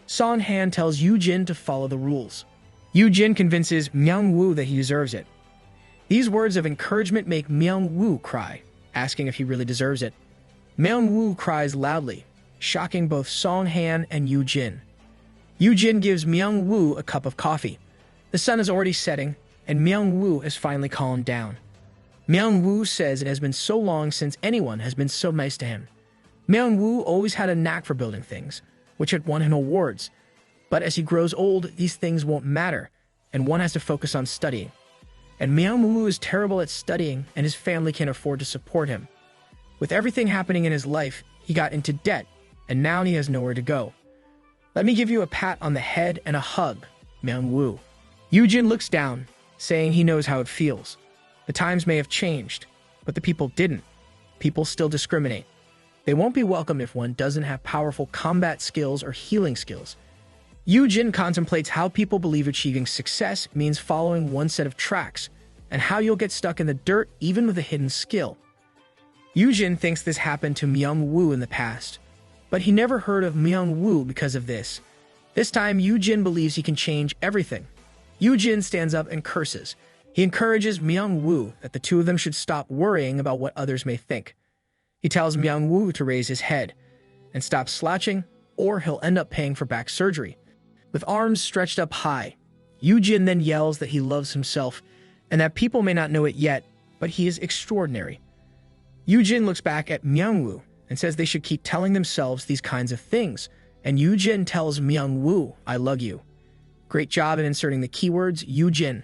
A: Song-han tells Yu-jin to follow the rules. Yu-jin convinces Myung-woo that he deserves it. These words of encouragement make Myung-woo cry, asking if he really deserves it. Myung-woo cries loudly, shocking both Song-han and Yu-jin. Yu-jin gives Myung-woo a cup of coffee. The sun is already setting, and Myung-woo has finally calmed down. Myung-woo says it has been so long since anyone has been so nice to him. Myung-woo always had a knack for building things, which had won him awards. But as he grows old, these things won't matter, and one has to focus on studying. And Myung-woo is terrible at studying, and his family can't afford to support him. With everything happening in his life, he got into debt, and now he has nowhere to go. Let me give you a pat on the head and a hug, Myung-woo. Yu-jin looks down, saying he knows how it feels. The times may have changed, but the people didn't. People still discriminate. They won't be welcome if one doesn't have powerful combat skills or healing skills. Yu-jin contemplates how people believe achieving success means following one set of tracks, and how you'll get stuck in the dirt even with a hidden skill. Yu-jin thinks this happened to Myung-woo in the past, but he never heard of Myung-woo because of this. This time, Yu-jin believes he can change everything. Yu-jin stands up and curses. He encourages Myung-woo that the two of them should stop worrying about what others may think. He tells Myung-woo to raise his head and stop slouching, or he'll end up paying for back surgery. With arms stretched up high, Yu-jin then yells that he loves himself and that people may not know it yet, but he is extraordinary. Yu-jin looks back at Myung-woo and says they should keep telling themselves these kinds of things, and Yu-jin tells Myung-woo, "I love you." Great job in inserting the keywords Yu-jin.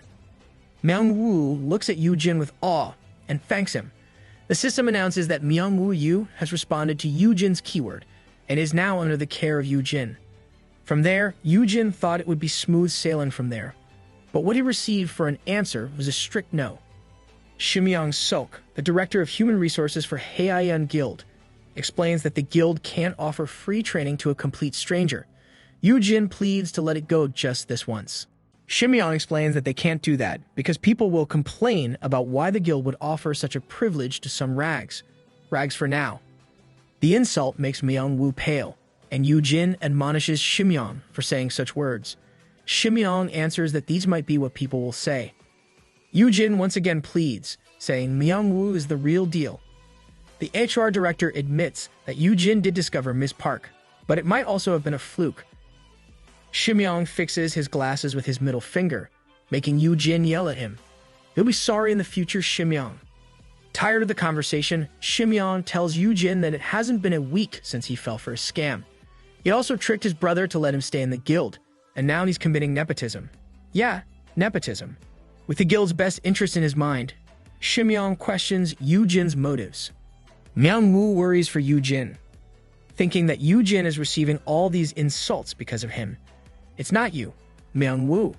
A: Myung-woo looks at Yu-jin with awe and thanks him. The system announces that Myung-woo has responded to Yu-jin's keyword and is now under the care of Yu-jin. From there, Yu-jin thought it would be smooth sailing from there, but what he received for an answer was a strict no. Shimyong-sok, the director of human resources for Heian Guild, explains that the guild can't offer free training to a complete stranger. Yu-jin pleads to let it go just this once. Shimyong explains that they can't do that because people will complain about why the guild would offer such a privilege to some rags. Rags for now. The insult makes Myung-woo pale, and Yu-jin admonishes Shimyong for saying such words. Shimyong answers that these might be what people will say. Yu-jin once again pleads, saying Myung-woo is the real deal. The HR director admits that Yu-jin did discover Miss Park, but it might also have been a fluke. Shimyong fixes his glasses with his middle finger, making Yu-jin yell at him. He'll be sorry in the future, Shimyong. Tired of the conversation, Shimyong tells Yu-jin that it hasn't been a week since he fell for a scam. He also tricked his brother to let him stay in the guild, and now he's committing nepotism. Yeah, nepotism. With the guild's best interest in his mind, Shimyong questions Yu-jin's motives. Myung-woo worries for Yu-jin, thinking that Yu-jin is receiving all these insults because of him. It's not you, Myung-woo.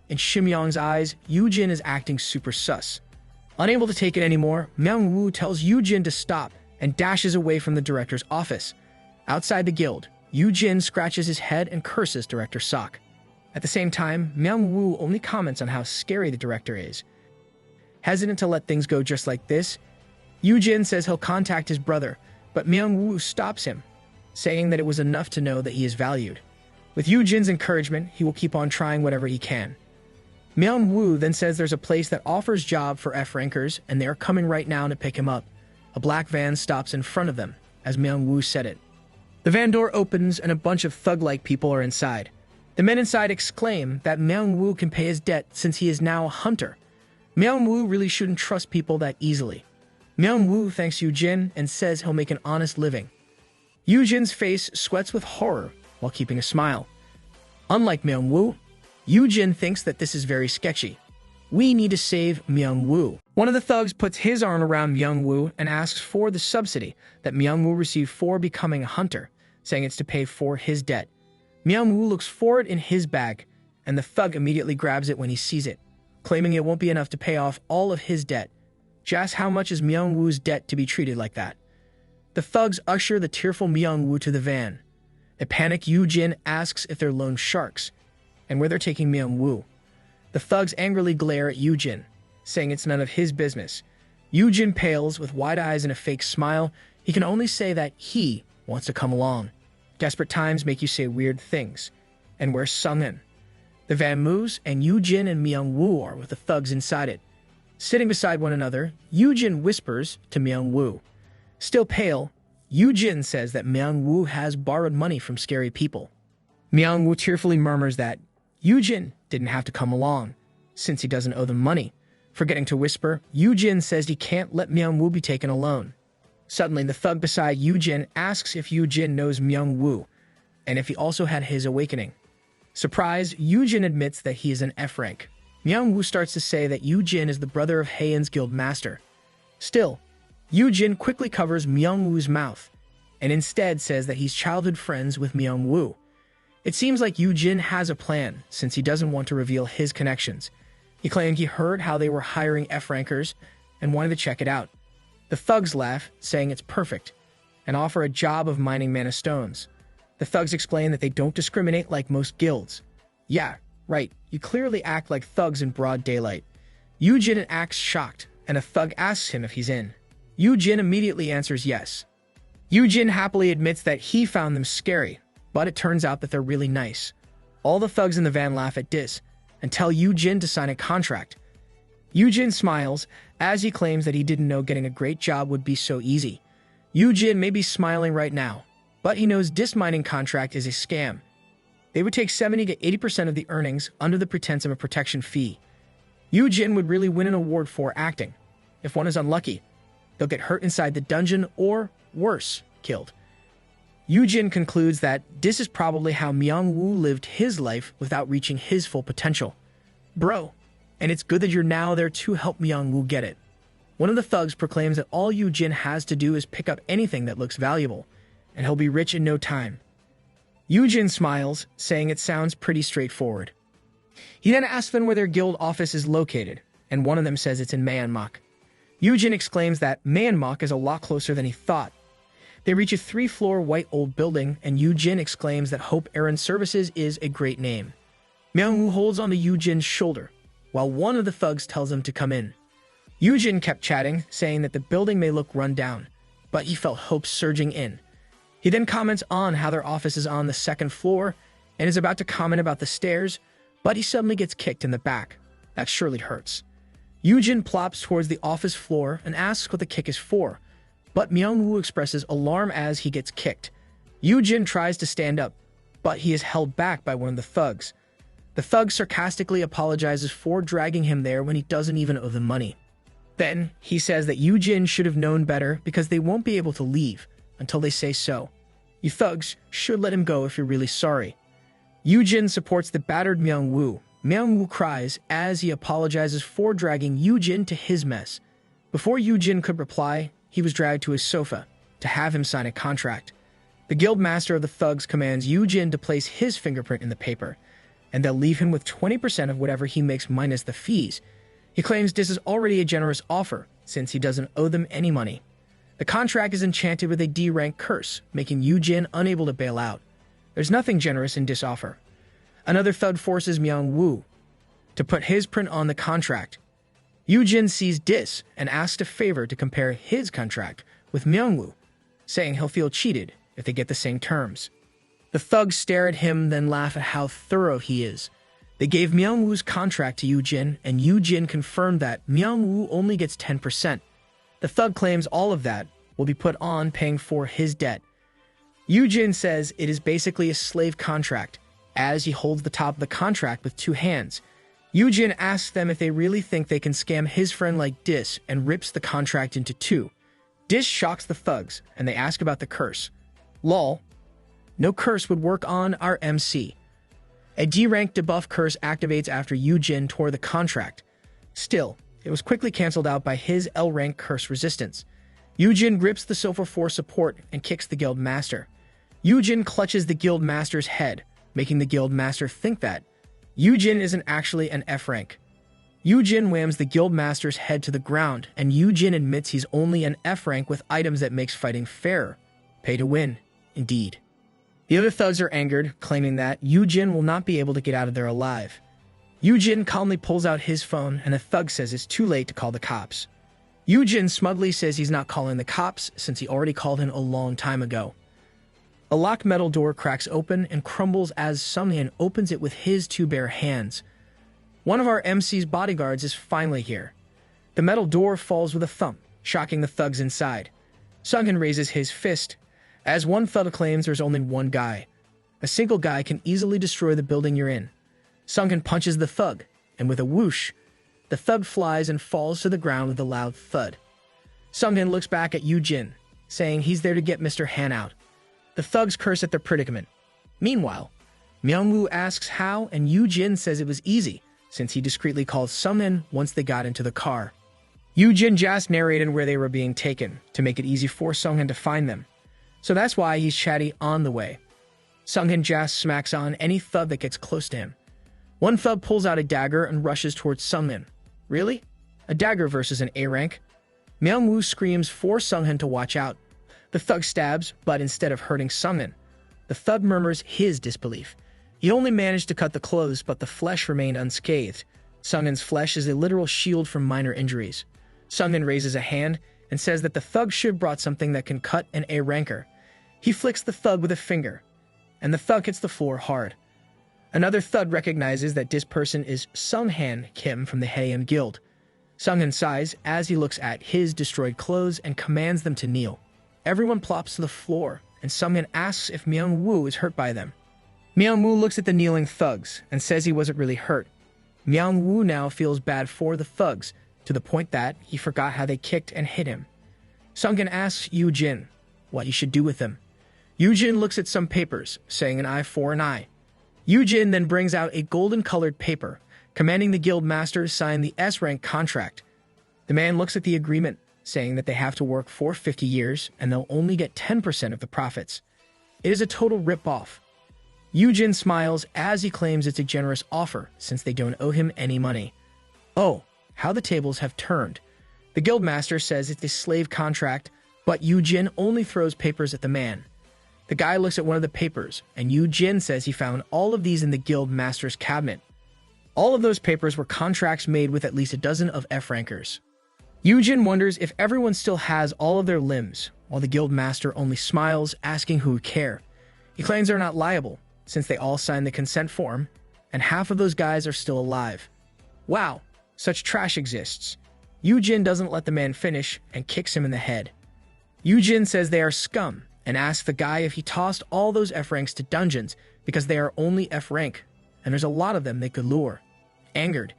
A: In Shimyong's eyes, Yu-jin is acting super sus. Unable to take it anymore, Myung-woo tells Yu-jin to stop and dashes away from the director's office. Outside the guild, Yu-jin scratches his head and curses Director Sok. At the same time, Myung-woo only comments on how scary the director is. Hesitant to let things go just like this, Yoo-jin says he'll contact his brother, but Myung-woo stops him, saying that it was enough to know that he is valued. With Yoo-jin's encouragement, he will keep on trying whatever he can. Myung-woo then says there's a place that offers job for F-rankers, and they are coming right now to pick him up. A black van stops in front of them, as Myung-woo said it. The van door opens, and a bunch of thug-like people are inside. The men inside exclaim that Myung-woo can pay his debt since he is now a hunter. Myung-woo really shouldn't trust people that easily. Myung-woo thanks Yoo-jin and says he'll make an honest living. Yoo-jin's face sweats with horror while keeping a smile. Unlike Myung-woo, Yoo-jin thinks that this is very sketchy. We need to save Myung-woo. One of the thugs puts his arm around Myung-woo and asks for the subsidy that Myung-woo received for becoming a hunter, saying it's to pay for his debt. Myung-woo looks for it in his bag, and the thug immediately grabs it when he sees it, claiming it won't be enough to pay off all of his debt. Just how much is Myung-woo's debt to be treated like that? The thugs usher the tearful Myung-woo to the van. A panicked Yoo-jin asks if they're loan sharks, and where they're taking Myung-woo. The thugs angrily glare at Yoo-jin, saying it's none of his business. Yoo-jin pales with wide eyes and a fake smile. He can only say that he wants to come along. Desperate times make you say weird things, and we're sung in. The van moves, and Yoo-jin and Myung-woo are with the thugs inside it. Sitting beside one another, Yoo-jin whispers to Myung-woo. Still pale, Yoo-jin says that Myung-woo has borrowed money from scary people. Myung-woo tearfully murmurs that Yoo-jin didn't have to come along, since he doesn't owe them money. Forgetting to whisper, Yoo-jin says he can't let Myung-woo be taken alone. Suddenly, the thug beside Yoo-jin asks if Yoo-jin knows Myung-woo, and if he also had his awakening. Surprised, Yoo-jin admits that he is an F-rank. Myung-woo starts to say that Yoo-jin is the brother of Haeun's guild master. Still, Yoo-jin quickly covers Myung-woo's mouth, and instead says that he's childhood friends with Myung-woo. It seems like Yoo-jin has a plan, since he doesn't want to reveal his connections. He claimed he heard how they were hiring F-rankers and wanted to check it out. The thugs laugh, saying it's perfect, and offer a job of mining mana stones. The thugs explain that they don't discriminate like most guilds. Yeah, right, you clearly act like thugs in broad daylight. Yoo-jin acts shocked, and a thug asks him if he's in. Yoo-jin immediately answers yes. Yoo-jin happily admits that he found them scary, but it turns out that they're really nice. All the thugs in the van laugh at this and tell Yoo-jin to sign a contract. Yoo-jin smiles, as he claims that he didn't know getting a great job would be so easy. Yoo-jin may be smiling right now, but he knows this mining contract is a scam. They would take 70 to 80% of the earnings under the pretense of a protection fee. Yoo-jin would really win an award for acting. If one is unlucky, they'll get hurt inside the dungeon or, worse, killed. Yoo-jin concludes that this is probably how Myung-woo lived his life without reaching his full potential. Bro, and it's good that you're now there to help Myung-woo get it. One of the thugs proclaims that all Yoo-jin has to do is pick up anything that looks valuable, and he'll be rich in no time. Yoo-jin smiles, saying it sounds pretty straightforward. He then asks them where their guild office is located, and one of them says it's in Myeonmok. Yoo-jin exclaims that Myeonmok is a lot closer than he thought. They reach a 3-floor white old building, and Yoo-jin exclaims that Hope Errand Services is a great name. Myung-woo holds onto Yoo-jin's shoulder, while one of the thugs tells him to come in. Yoo-jin kept chatting, saying that the building may look run down, but he felt hope surging in. He then comments on how their office is on the 2nd floor, and is about to comment about the stairs, but he suddenly gets kicked in the back. That surely hurts. Yoo-jin plops towards the office floor and asks what the kick is for, but Myung-woo expresses alarm as he gets kicked. Yoo-jin tries to stand up, but he is held back by one of the thugs. The thug sarcastically apologizes for dragging him there when he doesn't even owe them money. Then, he says that Yoo-jin should have known better because they won't be able to leave until they say so. You thugs should let him go if you're really sorry. Yoo-jin supports the battered Myung-woo. Myung-woo cries as he apologizes for dragging Yoo-jin to his mess. Before Yoo-jin could reply, he was dragged to his sofa to have him sign a contract. The guild master of the thugs commands Yoo-jin to place his fingerprint in the paper, and they'll leave him with 20% of whatever he makes minus the fees. He claims this is already a generous offer, since he doesn't owe them any money. The contract is enchanted with a D-rank curse, making Yoo-jin unable to bail out. There's nothing generous in this offer. Another thug forces Myung-woo to put his print on the contract. Yoo-jin sees this and asks a favor to compare his contract with Myung-woo, saying he'll feel cheated if they get the same terms. The thugs stare at him, then laugh at how thorough he is. They gave Myung-woo's contract to Yoo-jin, and Yoo-jin confirmed that Myung-woo only gets 10%. The thug claims all of that will be put on paying for his debt. Yoo-jin says it is basically a slave contract, as he holds the top of the contract with two hands. Yoo-jin asks them if they really think they can scam his friend like this and rips the contract into two. This shocks the thugs, and they ask about the curse. Lol. No curse would work on our MC. A D-rank debuff curse activates after Yoo-jin tore the contract. Still, it was quickly cancelled out by his L-rank curse resistance. Yoo-jin grips the sofa for support and kicks the guild master. Yoo-jin clutches the guild master's head, making the guild master think that Yoo-jin isn't actually an F-rank. Yoo-jin whams the guild master's head to the ground, and Yoo-jin admits he's only an F-rank with items that makes fighting fairer. Pay to win, indeed. The other thugs are angered, claiming that Yoo-jin will not be able to get out of there alive. Yoo-jin calmly pulls out his phone, and a thug says it's too late to call the cops. Yoo-jin smugly says he's not calling the cops since he already called in a long time ago. A locked metal door cracks open and crumbles as Sunghyun opens it with his two bare hands. One of our MC's bodyguards is finally here. The metal door falls with a thump, shocking the thugs inside. Sunghyun raises his fist, as one thug claims there's only one guy. A single guy can easily destroy the building you're in. Sunghyun punches the thug, and with a whoosh, the thug flies and falls to the ground with a loud thud. Sunghyun looks back at Yoo-jin, saying he's there to get Mr. Han out. The thugs curse at their predicament. Meanwhile, Myung-woo asks how, and Yoo-jin says it was easy, since he discreetly called Sunghyun once they got into the car. Yoo-jin just narrated where they were being taken, to make it easy for Sunghyun to find them. So that's why he's chatty on the way. Sunghyun just smacks on any thug that gets close to him. One thug pulls out a dagger and rushes towards Sunghyun. Really? A dagger versus an A-rank? Myung-woo screams for Sunghyun to watch out. The thug stabs, but instead of hurting Sunghyun, the thug murmurs his disbelief. He only managed to cut the clothes, but the flesh remained unscathed. Sunghyun's flesh is a literal shield from minor injuries. Sunghyun raises a hand and says that the thug should have brought something that can cut an A-ranker. He flicks the thug with a finger, and the thug hits the floor hard. Another thug recognizes that this person is Sunghan Kim from the Haeyeon Guild. Sunghyun sighs as he looks at his destroyed clothes and commands them to kneel. Everyone plops to the floor, and Sunghyun asks if Myung-woo is hurt by them. Myung-woo looks at the kneeling thugs and says he wasn't really hurt. Myung-woo now feels bad for the thugs, to the point that he forgot how they kicked and hit him. Sunghyun asks Yoo-jin what he should do with them. Yoo-jin looks at some papers, saying an eye for an eye. Yoo-jin then brings out a golden-colored paper, commanding the guild master to sign the S-rank contract. The man looks at the agreement, saying that they have to work for 50 years and they'll only get 10% of the profits. It is a total rip-off. Yoo-jin smiles as he claims it's a generous offer since they don't owe him any money. Oh, how the tables have turned. The guildmaster says it's a slave contract, but Yoo-jin only throws papers at the man. The guy looks at one of the papers, and Yoo-jin says he found all of these in the guildmaster's cabinet. All of those papers were contracts made with at least a dozen of F-rankers. Yoo-jin wonders if everyone still has all of their limbs, while the guildmaster only smiles, asking who would care. He claims they're not liable, since they all signed the consent form, and half of those guys are still alive. Wow, such trash exists. Yoo-jin doesn't let the man finish and kicks him in the head. Yoo-jin says they are scum, and asks the guy if he tossed all those F-ranks to dungeons because they are only F-rank, and there's a lot of them they could lure. Angered,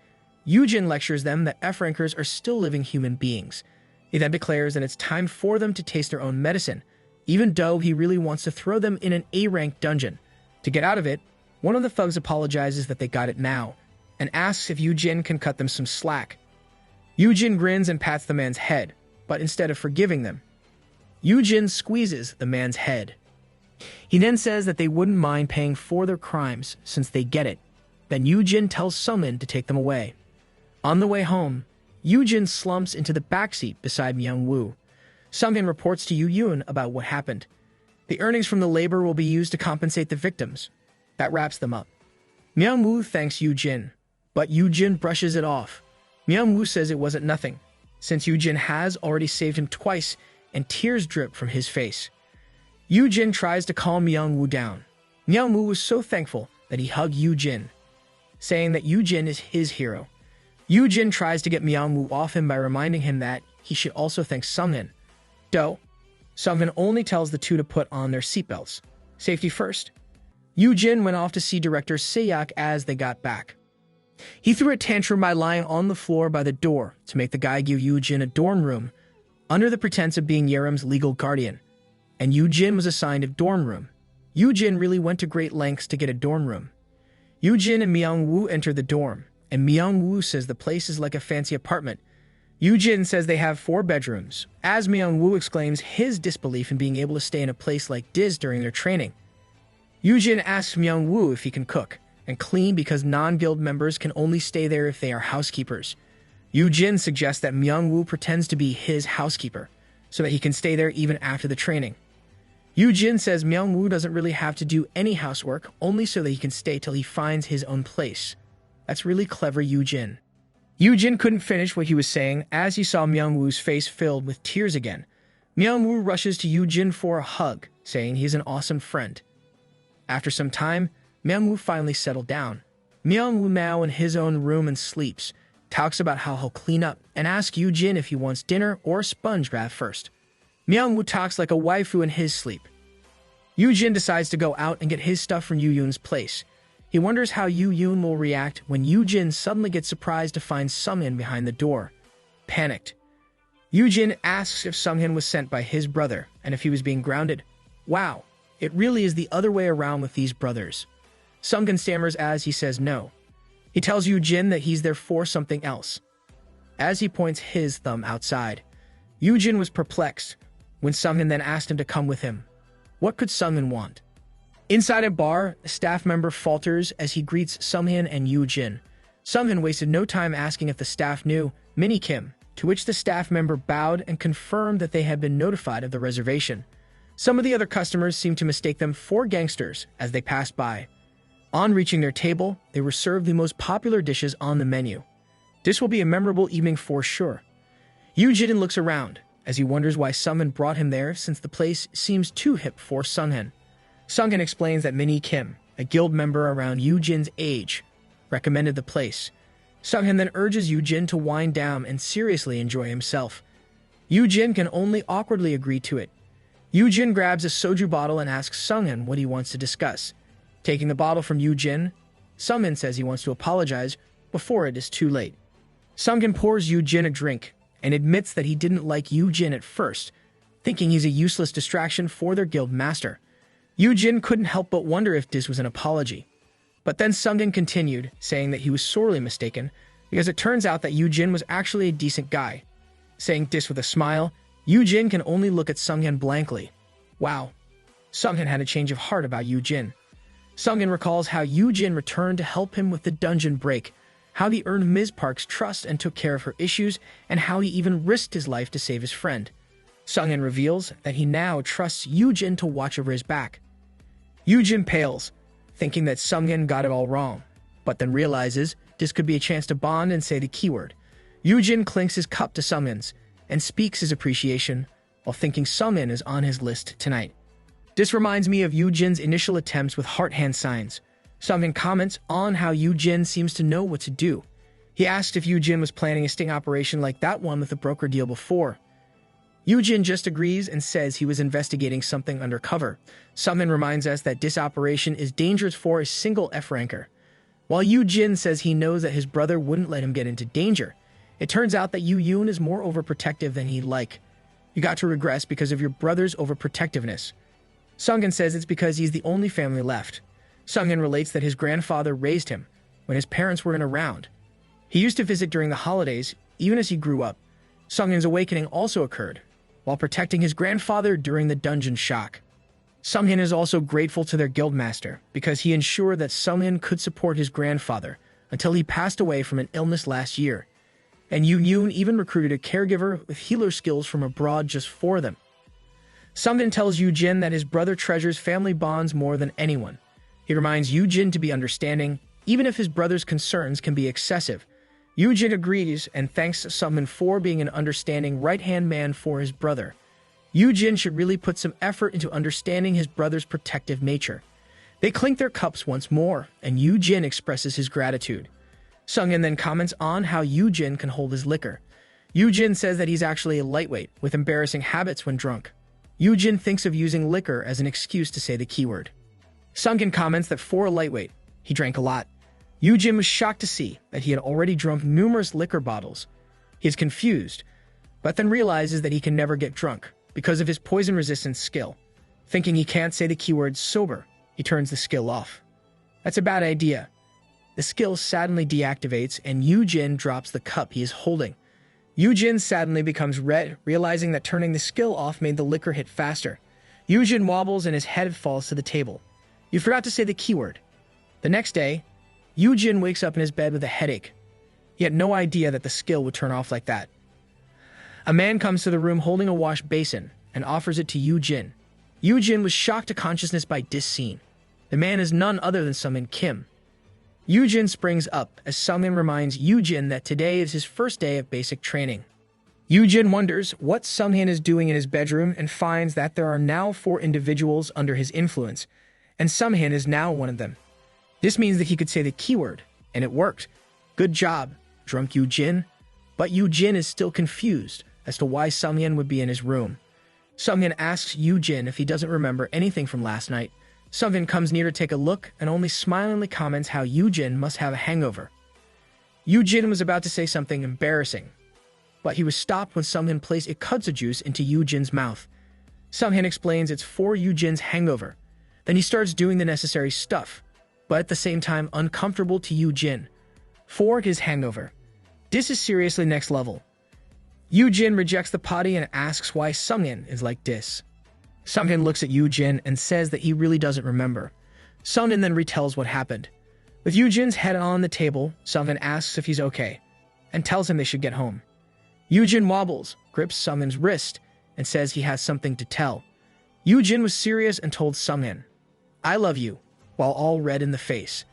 A: Yoo-jin lectures them that F-rankers are still living human beings. He then declares that it's time for them to taste their own medicine, even though he really wants to throw them in an A-rank dungeon. To get out of it, one of the thugs apologizes that they got it now, and asks if Yoo-jin can cut them some slack. Yoo-jin grins and pats the man's head, but instead of forgiving them, Yoo-jin squeezes the man's head. He then says that they wouldn't mind paying for their crimes since they get it. Then Yoo-jin tells Sunghyun to take them away. On the way home, Yoo-jin slumps into the backseat beside Myung-woo. Sunghyun reports to Yoo-yoon about what happened. The earnings from the labor will be used to compensate the victims. That wraps them up. Myung-woo thanks Yoo-jin, but Yoo-jin brushes it off. Myung-woo says it wasn't nothing, since Yoo-jin has already saved him twice, and tears drip from his face. Yoo-jin tries to calm Myung-woo down. Myung-woo was so thankful that he hugged Yoo-jin, saying that Yoo-jin is his hero. Yoo-jin tries to get Myung-woo off him by reminding him that he should also thank Sunghin. Though, Sunghin only tells the two to put on their seatbelts. Safety first. Yoo-jin went off to see director Seok as they got back. He threw a tantrum by lying on the floor by the door to make the guy give Yoo-jin a dorm room under the pretense of being Yerim's legal guardian, and Yoo-jin was assigned a dorm room. Yoo-jin really went to great lengths to get a dorm room. Yoo-jin and Myung-woo enter the dorm, and Myung-woo says the place is like a fancy apartment. Yoo-jin says they have 4 bedrooms, as Myung-woo exclaims his disbelief in being able to stay in a place like this during their training. Yoo-jin asks Myung-woo if he can cook and clean because non-guild members can only stay there if they are housekeepers. Yoo-jin suggests that Myung-woo pretends to be his housekeeper so that he can stay there even after the training. Yoo-jin says Myung-woo doesn't really have to do any housework, only so that he can stay till he finds his own place. That's really clever, Yoo-jin. Yoo-jin couldn't finish what he was saying as he saw Myung-woo's face filled with tears again. Myung-woo rushes to Yoo-jin for a hug, saying he's an awesome friend. After some time, Myung-woo finally settled down. Myung-woo now in his own room and sleeps, talks about how he'll clean up and asks Yoo-jin if he wants dinner or a sponge bath first. Myung-woo talks like a waifu in his sleep. Yoo-jin decides to go out and get his stuff from Yoo-yoon's place. He wonders how Yoo-yoon will react when Yoo-jin suddenly gets surprised to find Sunghin behind the door. Panicked, Yoo-jin asks if Sunghin was sent by his brother and if he was being grounded. Wow, it really is the other way around with these brothers. Sunghin stammers as he says no. He tells Yoo-jin that he's there for something else, as he points his thumb outside. Yoo-jin was perplexed when Sunghin then asked him to come with him. What could Sunghin want? Inside a bar, a staff member falters as he greets Sunghin and Yoo-jin. Sunghin wasted no time asking if the staff knew Minnie Kim, to which the staff member bowed and confirmed that they had been notified of the reservation. Some of the other customers seemed to mistake them for gangsters as they passed by. On reaching their table, they were served the most popular dishes on the menu. This will be a memorable evening for sure. Yoo-jin looks around as he wonders why Sunghin brought him there since the place seems too hip for Sunghin. Sunghin explains that Minnie Kim, a guild member around Yoo-jin's age, recommended the place. Sunghin then urges Yoo-jin to wind down and seriously enjoy himself. Yoo-jin can only awkwardly agree to it. Yoo-jin grabs a soju bottle and asks Sunghin what he wants to discuss. Taking the bottle from Yoo-jin, Sunghin says he wants to apologize before it is too late. Sunghin pours Yoo-jin a drink and admits that he didn't like Yoo-jin at first, thinking he's a useless distraction for their guild master. Yoo-jin couldn't help but wonder if this was an apology. But then Sunghin continued, saying that he was sorely mistaken, because it turns out that Yoo-jin was actually a decent guy. Saying this with a smile, Yoo-jin can only look at Sunghin blankly. Wow. Sunghin had a change of heart about Yoo-jin. Sunghin recalls how Yoo-jin returned to help him with the dungeon break, how he earned Ms. Park's trust and took care of her issues, and how he even risked his life to save his friend. Sunghin reveals that he now trusts Yoo-jin to watch over his back. Yoo-jin pales, thinking that Sunghin got it all wrong, but then realizes this could be a chance to bond and say the keyword. Yoo-jin clinks his cup to Sunghin's and speaks his appreciation, while thinking Sunghin is on his list tonight. This reminds me of Yoo-jin's initial attempts with heart hand signs. Sunghin comments on how Yoo-jin seems to know what to do. He asked if Yoo-jin was planning a sting operation like that one with the broker deal before. Yoo-jin just agrees and says he was investigating something undercover. Sunghin reminds us that this operation is dangerous for a single F-ranker. While Yoo-jin says he knows that his brother wouldn't let him get into danger, it turns out that Yoo-yoon is more overprotective than he'd like. You got to regress because of your brother's overprotectiveness. Sunghin says it's because he's the only family left. Sunghin relates that his grandfather raised him when his parents weren't around. He used to visit during the holidays, even as he grew up. Sunghin's awakening also occurred while protecting his grandfather during the dungeon shock. Sunghin is also grateful to their guildmaster because he ensured that Sunghin could support his grandfather until he passed away from an illness last year. And Yoo-yoon even recruited a caregiver with healer skills from abroad just for them. Sunghin tells Yoo-jin that his brother treasures family bonds more than anyone. He reminds Yoo-jin to be understanding even if his brother's concerns can be excessive. Yoo-jin agrees and thanks Sungmin for being an understanding right-hand man for his brother. Yoo-jin should really put some effort into understanding his brother's protective nature. They clink their cups once more, and Yoo-jin expresses his gratitude. Sungmin then comments on how Yoo-jin can hold his liquor. Yoo-jin says that he's actually a lightweight, with embarrassing habits when drunk. Yoo-jin thinks of using liquor as an excuse to say the keyword. Sungmin comments that for a lightweight, he drank a lot. Yoo-jin was shocked to see that he had already drunk numerous liquor bottles. He is confused, but then realizes that he can never get drunk because of his poison-resistant skill. Thinking he can't say the keyword sober, he turns the skill off. That's a bad idea. The skill suddenly deactivates and Yoo-jin drops the cup he is holding. Yoo-jin suddenly becomes red, realizing that turning the skill off made the liquor hit faster. Yoo-jin wobbles and his head falls to the table. You forgot to say the keyword. The next day, Yoo-jin wakes up in his bed with a headache. He had no idea that the skill would turn off like that. A man comes to the room holding a wash basin and offers it to Yoo-jin. Yoo-jin was shocked to consciousness by this scene. The man is none other than Sungmin Kim. Yoo-jin springs up as Sungmin reminds Yoo-jin that today is his first day of basic training. Yoo-jin wonders what Sungmin is doing in his bedroom and finds that there are now 4 individuals under his influence, and Sungmin is now one of them. This means that he could say the keyword, and it worked. Good job, drunk Yoo-jin. But Yoo-jin is still confused as to why Sungmin would be in his room. Sungmin asks Yoo-jin if he doesn't remember anything from last night. Sungmin comes near to take a look and only smilingly comments how Yoo-jin must have a hangover. Yoo-jin was about to say something embarrassing, but he was stopped when Sungmin placed a kudzu juice into Yoo-jin's mouth. Sungmin explains it's for Yoo-jin's hangover. Then he starts doing the necessary stuff, but at the same time uncomfortable to Yoo-jin. For his hangover. This is seriously next level. Yoo-jin rejects the potty and asks why Sungmin is like this. Sungmin looks at Yoo-jin and says that he really doesn't remember. Sungmin then retells what happened. With Yoo-jin's head on the table, Sungmin asks if he's okay, and tells him they should get home. Yoo-jin wobbles, grips Sungmin's wrist, and says he has something to tell. Yoo-jin was serious and told Sungmin, "I love you," while all red in the face.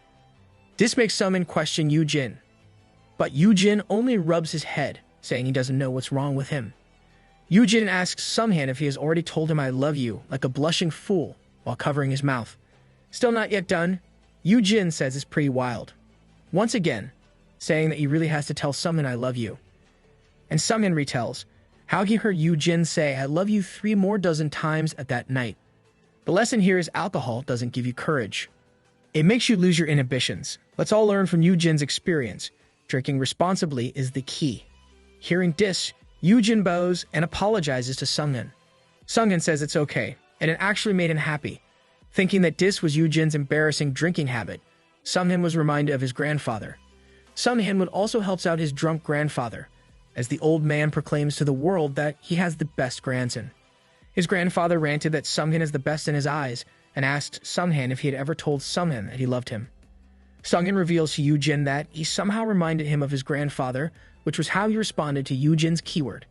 A: This makes Sungmin question Yoo-jin, but Yoo-jin only rubs his head, saying he doesn't know what's wrong with him. Yoo-jin asks Sungmin if he has already told him "I love you" like a blushing fool while covering his mouth. Still not yet done, Yoo-jin says it's pretty wild. Once again, saying that he really has to tell Sungmin "I love you." And Sungmin retells how he heard Yoo-jin say "I love you" 3 more dozen times at that night. The lesson here is alcohol doesn't give you courage. It makes you lose your inhibitions. Let's all learn from Yoo-jin's experience. Drinking responsibly is the key. Hearing this, Yoo-jin bows and apologizes to Sungmin. Sungmin says it's okay, and it actually made him happy. Thinking that this was Yoo-jin's embarrassing drinking habit, Sungmin was reminded of his grandfather. Sungmin would also helps out his drunk grandfather, as the old man proclaims to the world that he has the best grandson. His grandfather ranted that Sungmin is the best in his eyes, and asked Sungmin if he had ever told Sungmin that he loved him. Sungmin reveals to Yoo-jin that he somehow reminded him of his grandfather, which was how he responded to Yoo-jin's keyword.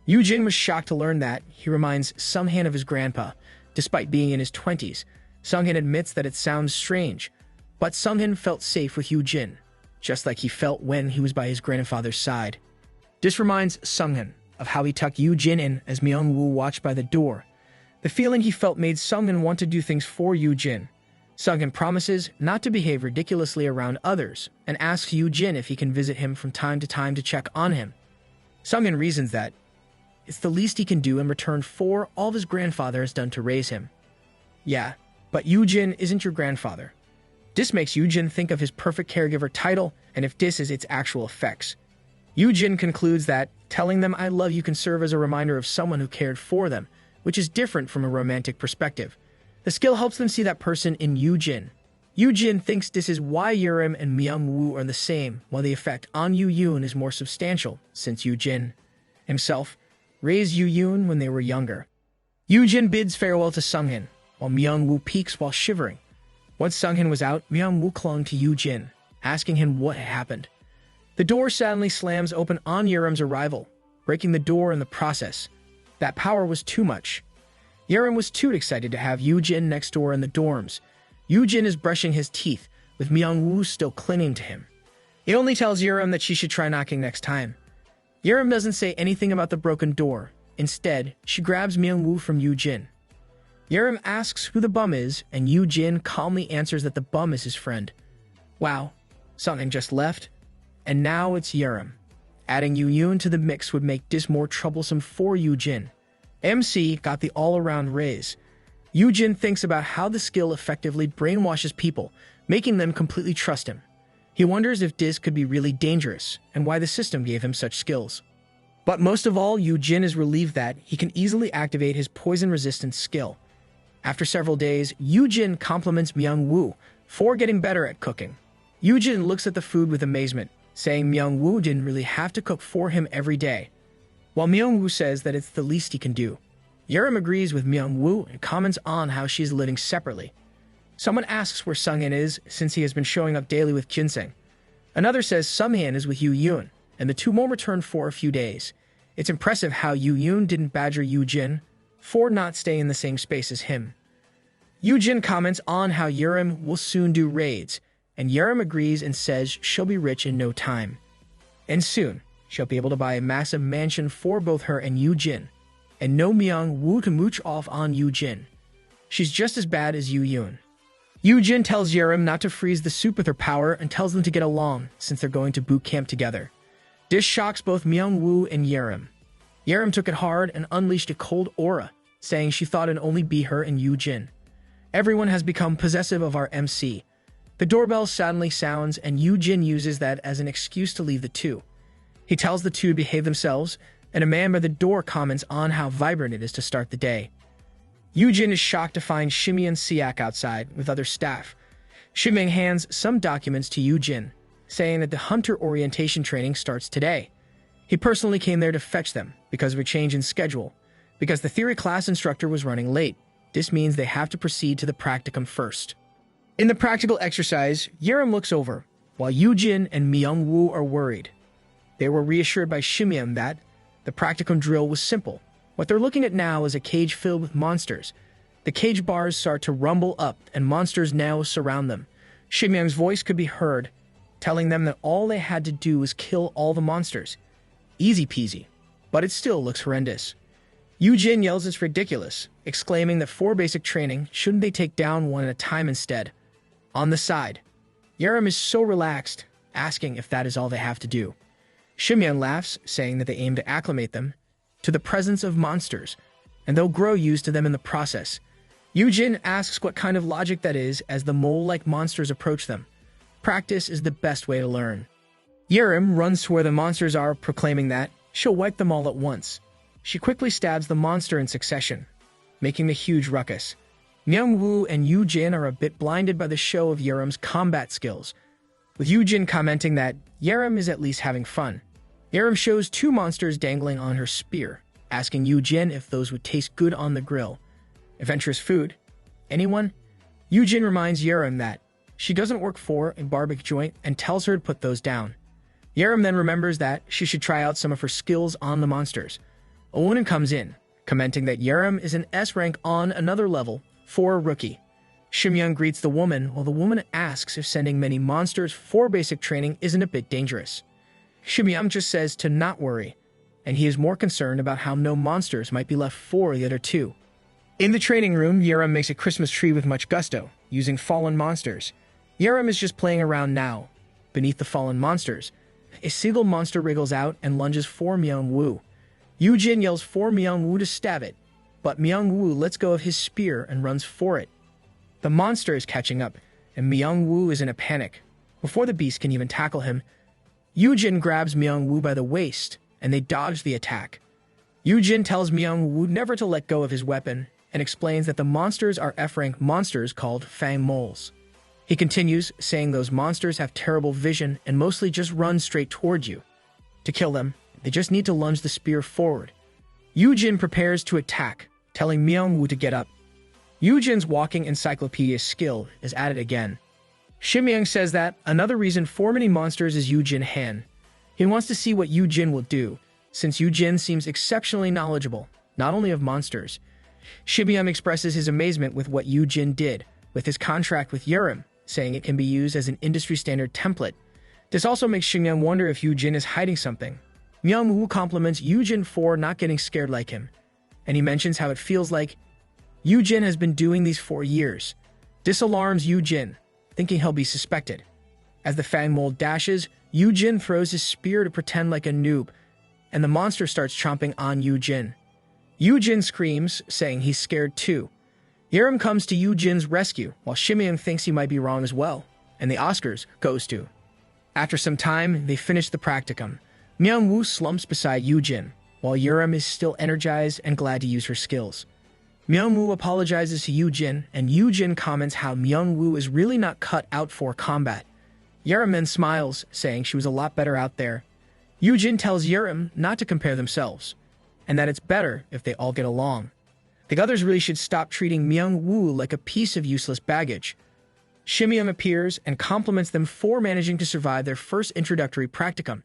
A: Yoo-jin was shocked to learn that he reminds Sungmin of his grandpa, despite being in his 20s. Sungmin admits that it sounds strange, but Sungmin felt safe with Yoo-jin, just like he felt when he was by his grandfather's side. This reminds Sungmin of how he tucked Yoo-jin in as Myung-woo watched by the door. The feeling he felt made Sungmin want to do things for Yoo-jin. Sungmin promises not to behave ridiculously around others and asks Yoo-jin if he can visit him from time to time to check on him. Sungmin reasons that it's the least he can do in return for all his grandfather has done to raise him. Yeah, but Yoo-jin isn't your grandfather. This makes Yoo-jin think of his perfect caregiver title and if this is its actual effects. Yoo-jin concludes that telling them "I love you" can serve as a reminder of someone who cared for them, which is different from a romantic perspective. The skill helps them see that person in Yoo-jin. Yoo-jin thinks this is why Urim and Myung-woo are the same, while the effect on Yoo-yoon is more substantial, since Yoo-jin himself raised Yoo-yoon when they were younger. Yoo-jin bids farewell to Sungmin, while Myung-woo peeks while shivering. Once Sungmin was out, Myung-woo clung to Yoo-jin, asking him what had happened. The door suddenly slams open on Urim's arrival, breaking the door in the process. That power was too much. Urim was too excited to have Yoo-jin next door in the dorms. Yoo-jin is brushing his teeth with Myung-woo still clinging to him. He only tells Yerim that she should try knocking next time. Yerim doesn't say anything about the broken door. Instead, she grabs Myung-woo from Yoo-jin. Yerim asks who the bum is, and Yoo-jin calmly answers that the bum is his friend. Wow, something just left, and now it's Yerim. Adding Yoo-yoon to the mix would make this more troublesome for Yoo-jin. MC got the all-around raise. Yoo-jin thinks about how the skill effectively brainwashes people, making them completely trust him. He wonders if this could be really dangerous, and why the system gave him such skills. But most of all, Yoo-jin is relieved that he can easily activate his poison-resistance skill. After several days, Yoo-jin compliments Myung-woo for getting better at cooking. Yoo-jin looks at the food with amazement, saying Myung-woo didn't really have to cook for him every day, while Myung-woo says that it's the least he can do. Yerim agrees with Myung-woo and comments on how she's living separately. Someone asks where Sung-in is, since he has been showing up daily with Ginseng. Another says Sung-in is with Yoo-yoon, and the two won't return for a few days. It's impressive how Yoo-yoon didn't badger Yoo-jin for not staying in the same space as him. Yoo-jin comments on how Yerim will soon do raids, and Yerim agrees and says she'll be rich in no time. And soon, she'll be able to buy a massive mansion for both her and Yoo-jin, and no Myung-woo to mooch off on Yoo-jin. She's just as bad as Yoo-yoon. Yoo-jin tells Yerim not to freeze the soup with her power and tells them to get along since they're going to boot camp together. This shocks both Myung-woo and Yerim. Yerim took it hard and unleashed a cold aura, saying she thought it'd only be her and Yoo-jin. Everyone has become possessive of our MC. The doorbell suddenly sounds, and Yoo-jin uses that as an excuse to leave the two. He tells the two to behave themselves, and a man by the door comments on how vibrant it is to start the day. Yoo-jin is shocked to find Shimi and Siak outside with other staff. Shimi hands some documents to Yoo-jin, saying that the hunter orientation training starts today. He personally came there to fetch them because of a change in schedule, because the theory class instructor was running late. This means they have to proceed to the practicum first. In the practical exercise, Yerim looks over, while Yoo-jin and Myung-woo are worried. They were reassured by Shimyeon that the practicum drill was simple. What they're looking at now is a cage filled with monsters. The cage bars start to rumble up, and monsters now surround them. Shimyeon's voice could be heard, telling them that all they had to do was kill all the monsters. Easy peasy, but it still looks horrendous. Yoo-jin yells it's ridiculous, exclaiming that for basic training, shouldn't they take down one at a time instead? On the side, Yerim is so relaxed, asking if that is all they have to do. Shimyeon laughs, saying that they aim to acclimate them to the presence of monsters, and they'll grow used to them in the process. Yoo-jin asks what kind of logic that is as the mole-like monsters approach them. Practice is the best way to learn. Yerim runs to where the monsters are, proclaiming that she'll wipe them all at once. She quickly stabs the monster in succession, making a huge ruckus. Myung-woo and Yoo-jin are a bit blinded by the show of Yerim's combat skills, with Yoo-jin commenting that Yerim is at least having fun. Yerim shows two monsters dangling on her spear, asking Yoo-jin if those would taste good on the grill. Adventurous food? Anyone? Yoo-jin reminds Yerim that she doesn't work for a barbecue joint and tells her to put those down. Yerim then remembers that she should try out some of her skills on the monsters. A woman comes in, commenting that Yerim is an S rank on another level for a rookie. Shimyeon greets the woman, while the woman asks if sending many monsters for basic training isn't a bit dangerous. Shimyeon just says to not worry, and he is more concerned about how no monsters might be left for the other two. In the training room, Yerim makes a Christmas tree with much gusto, using fallen monsters. Yerim is just playing around now. Beneath the fallen monsters, a seagull monster wriggles out and lunges for Myung-woo. Yoo-jin yells for Myung-woo to stab it, but Myung-woo lets go of his spear and runs for it. The monster is catching up, and Myung-woo is in a panic. Before the beast can even tackle him, Yoo-jin grabs Myung-woo by the waist, and they dodge the attack. Yoo-jin tells Myung-woo never to let go of his weapon, and explains that the monsters are F-rank monsters called Fang Moles. He continues, saying those monsters have terrible vision and mostly just run straight toward you. To kill them, they just need to lunge the spear forward. Yoo-jin prepares to attack, telling Myung-woo to get up. Yoo-jin's walking encyclopedia skill is at it again. Shimyeon says that another reason for many monsters is Yoo-jin Han. He wants to see what Yoo-jin will do, since Yoo-jin seems exceptionally knowledgeable, not only of monsters. Shimyeon expresses his amazement with what Yoo-jin did, with his contract with Yerim, saying it can be used as an industry-standard template. This also makes Xingyang wonder if Yu Jin is hiding something. Myung-woo compliments Yu Jin for not getting scared like him, and he mentions how it feels like Yu Jin has been doing these for years. This alarms Yu Jin, thinking he'll be suspected. As the Fang mold dashes, Yu Jin throws his spear to pretend like a noob, and the monster starts chomping on Yu Jin. Yu Jin screams, saying he's scared too. Yerim comes to Yu Jin's rescue, while Shimyang thinks he might be wrong as well, and the Oscars goes to. After some time, they finish the practicum. Myung-woo slumps beside Yu Jin, while Yerim is still energized and glad to use her skills. Myung-woo apologizes to Yu Jin, and Yu Jin comments how Myung-woo is really not cut out for combat. Yerim then smiles, saying she was a lot better out there. Yu Jin tells Yerim not to compare themselves, and that it's better if they all get along. The others really should stop treating Myung-woo like a piece of useless baggage. Shimyang appears and compliments them for managing to survive their first introductory practicum.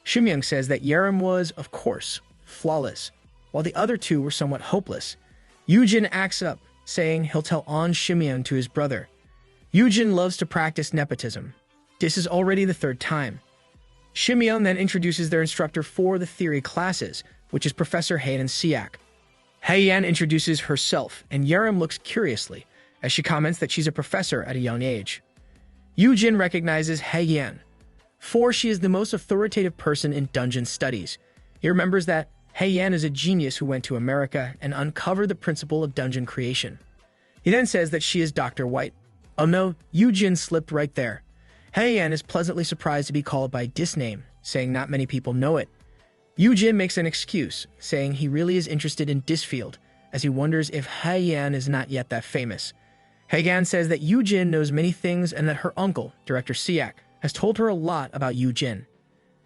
A: Shimyang says that Yerim was, of course, flawless, while the other two were somewhat hopeless. Yu Jin acts up, saying he'll tell on Shimyang to his brother. Yu Jin loves to practice nepotism. This is already the third time. Shimyang then introduces their instructor for the theory classes, which is Professor Hayan Siak. Hayan introduces herself, and Yerim looks curiously, as she comments that she's a professor at a young age. Yu Jin recognizes Hayan, for she is the most authoritative person in dungeon studies. He remembers that Hayan is a genius who went to America and uncovered the principle of dungeon creation. He then says that she is Dr. White. Oh no, Yu Jin slipped right there. Hayan is pleasantly surprised to be called by this name, saying not many people know it. Yu Jin makes an excuse, saying he really is interested in this field, as he wonders if Hayan is not yet that famous. Hayan says that Yu Jin knows many things and that her uncle, Director Siak, has told her a lot about Yu Jin.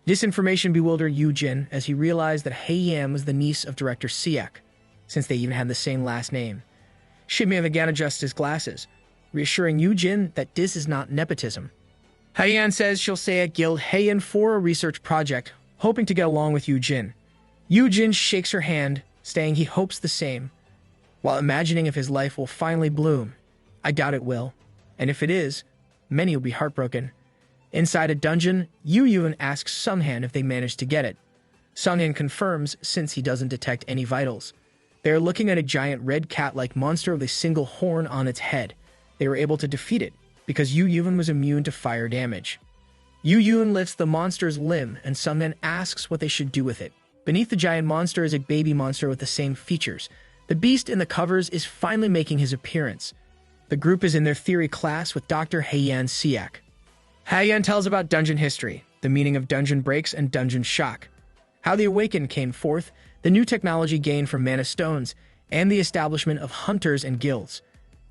A: This information bewildered Yu Jin as he realized that Hayan was the niece of Director Siak, since they even had the same last name. Shimyang again adjusts his glasses, reassuring Yu Jin that this is not nepotism. Hayan says she'll stay at Guild Hayan for a research project, hoping to get along with Yu Jin. Yu Jin shakes her hand, saying he hopes the same, while imagining if his life will finally bloom. I doubt it will, and if it is, many will be heartbroken. Inside a dungeon, Yu Yun asks Sunghan if they managed to get it. Sunghan confirms since he doesn't detect any vitals. They are looking at a giant red cat-like monster with a single horn on its head. They were able to defeat it because Yu Yun was immune to fire damage. Yu Yun lifts the monster's limb and Sunghan asks what they should do with it. Beneath the giant monster is a baby monster with the same features. The beast in the covers is finally making his appearance. The group is in their theory class with Dr. Hayan Siak. Hayan tells about dungeon history, the meaning of dungeon breaks and dungeon shock, how the Awakened came forth, the new technology gained from Mana Stones, and the establishment of hunters and guilds.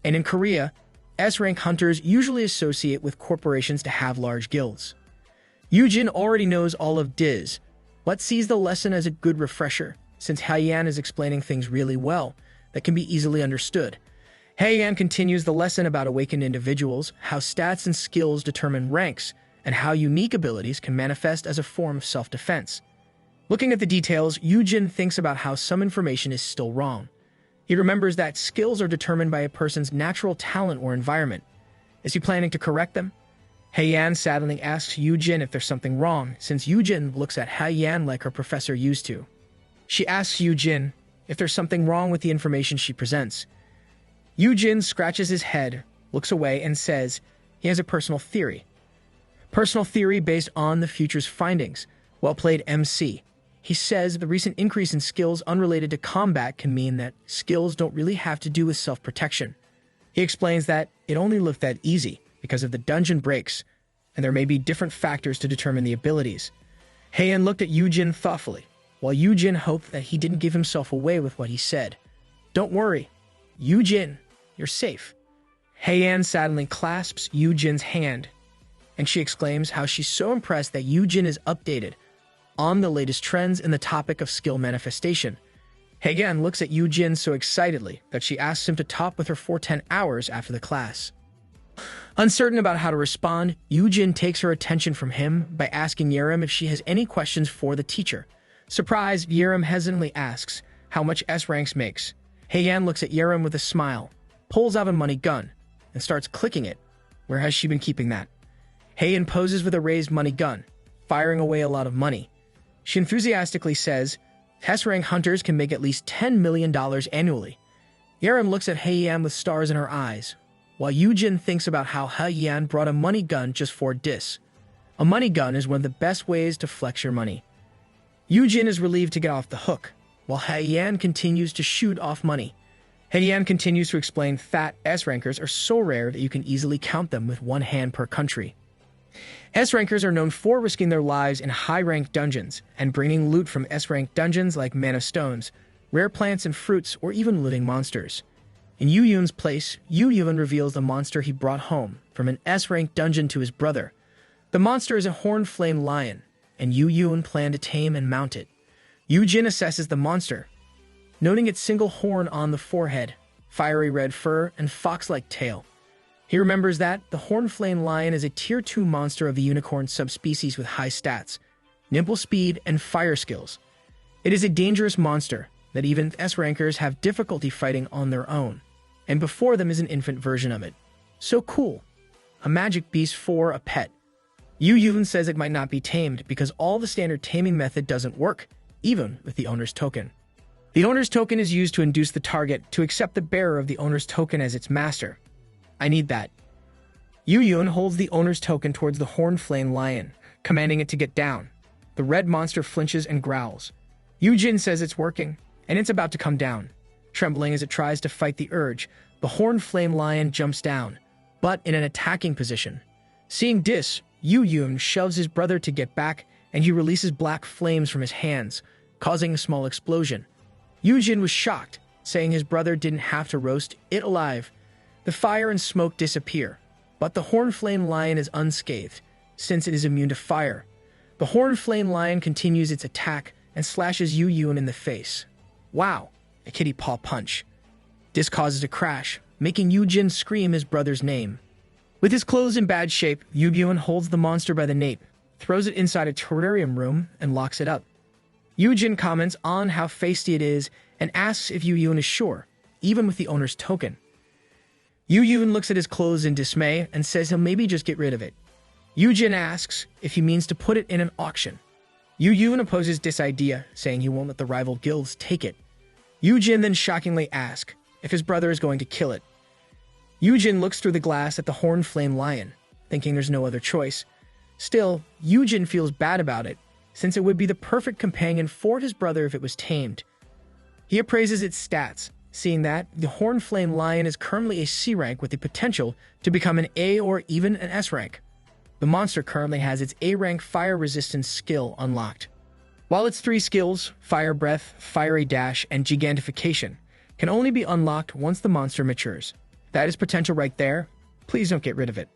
A: And in Korea, S-rank hunters usually associate with corporations to have large guilds. Yu Jin already knows all of this, but sees the lesson as a good refresher, since Hayan is explaining things really well that can be easily understood. Hayan continues the lesson about awakened individuals, how stats and skills determine ranks, and how unique abilities can manifest as a form of self-defense. Looking at the details, Yu Jin thinks about how some information is still wrong. He remembers that skills are determined by a person's natural talent or environment. Is he planning to correct them? Hayan sadly asks Yu Jin if there's something wrong, since Yu Jin looks at Hayan like her professor used to. She asks Yu Jin if there's something wrong with the information she presents. Yu Jin scratches his head, looks away, and says he has a personal theory. Personal theory based on the future's findings. Well played, MC. He says the recent increase in skills unrelated to combat can mean that skills don't really have to do with self-protection. He explains that it only looked that easy because of the dungeon breaks, and there may be different factors to determine the abilities. Hayan looked at Yu Jin thoughtfully, while Yu Jin hoped that he didn't give himself away with what he said. Don't worry, Yu Jin, you're safe. Hayan sadly clasps Yu Jin's hand, and she exclaims how she's so impressed that Yu Jin is updated on the latest trends in the topic of skill manifestation. Hayan looks at Yu Jin so excitedly that she asks him to top with her for 10 hours after the class. Uncertain about how to respond, Yu Jin takes her attention from him by asking Yerim if she has any questions for the teacher. Surprised, Yerim hesitantly asks how much S-ranks makes. Hayan looks at Yerim with a smile, pulls out a money gun, and starts clicking it, Where has she been keeping that? Heian poses with a raised money gun, firing away a lot of money. She enthusiastically says, S-rank hunters can make at least $10 million annually. Yaren looks at Heian with stars in her eyes, while Yujin thinks about how Heian brought a money gun just for dis. A money gun is one of the best ways to flex your money. Yujin is relieved to get off the hook, while Heian continues to shoot off money. Heian continues to explain that S-rankers are so rare that you can easily count them with one hand per country. S-rankers are known for risking their lives in high-rank dungeons and bringing loot from S-rank dungeons like mana stones, rare plants and fruits, or even living monsters. In Yu Yun's place, Yu Yun reveals the monster he brought home from an S-rank dungeon to his brother. The monster is a horned flame lion, and Yu Yun planned to tame and mount it. Yu Jin assesses the monster, noting its single horn on the forehead, fiery red fur, and fox-like tail. He remembers that the horned flame lion is a Tier 2 monster of the unicorn subspecies with high stats, nimble speed, and fire skills. It is a dangerous monster that even S-rankers have difficulty fighting on their own, and before them is an infant version of it. So cool. A magic beast for a pet. Yu Yun says it might not be tamed because all the standard taming method doesn't work, even with the owner's token. The owner's token is used to induce the target to accept the bearer of the owner's token as its master. I need that. Yu Yun holds the owner's token towards the horned flame lion, commanding it to get down. The red monster flinches and growls. Yu Jin says it's working, and it's about to come down. Trembling as it tries to fight the urge, the horned flame lion jumps down, but in an attacking position. Seeing this, Yu Yun shoves his brother to get back, and he releases black flames from his hands, causing a small explosion. Yu Jin was shocked, saying his brother didn't have to roast it alive. The fire and smoke disappear, but the horned flame lion is unscathed, since it is immune to fire. The horned flame lion continues its attack and slashes Yu Yun in the face. Wow, a kitty paw punch. This causes a crash, making Yu Jin scream his brother's name. With his clothes in bad shape, Yu Yun holds the monster by the nape, throws it inside a terrarium room, and locks it up. Yu Jin comments on how feisty it is and asks if Yu Yun is sure, even with the owner's token. Yu Yun looks at his clothes in dismay and says he'll maybe just get rid of it. Yu Jin asks if he means to put it in an auction. Yu Yun opposes this idea, saying he won't let the rival guilds take it. Yu Jin then shockingly asks if his brother is going to kill it. Yu Jin looks through the glass at the horned flame lion, thinking there's no other choice. Still, Yu Jin feels bad about it, since it would be the perfect companion for his brother if it was tamed. He appraises its stats, seeing that the horned flame lion is currently a C rank with the potential to become an A or even an S rank. The monster currently has its A rank fire resistance skill unlocked. While its 3 skills, Fire Breath, Fiery Dash, and Gigantification, can only be unlocked once the monster matures. That is potential right there. Please don't get rid of it.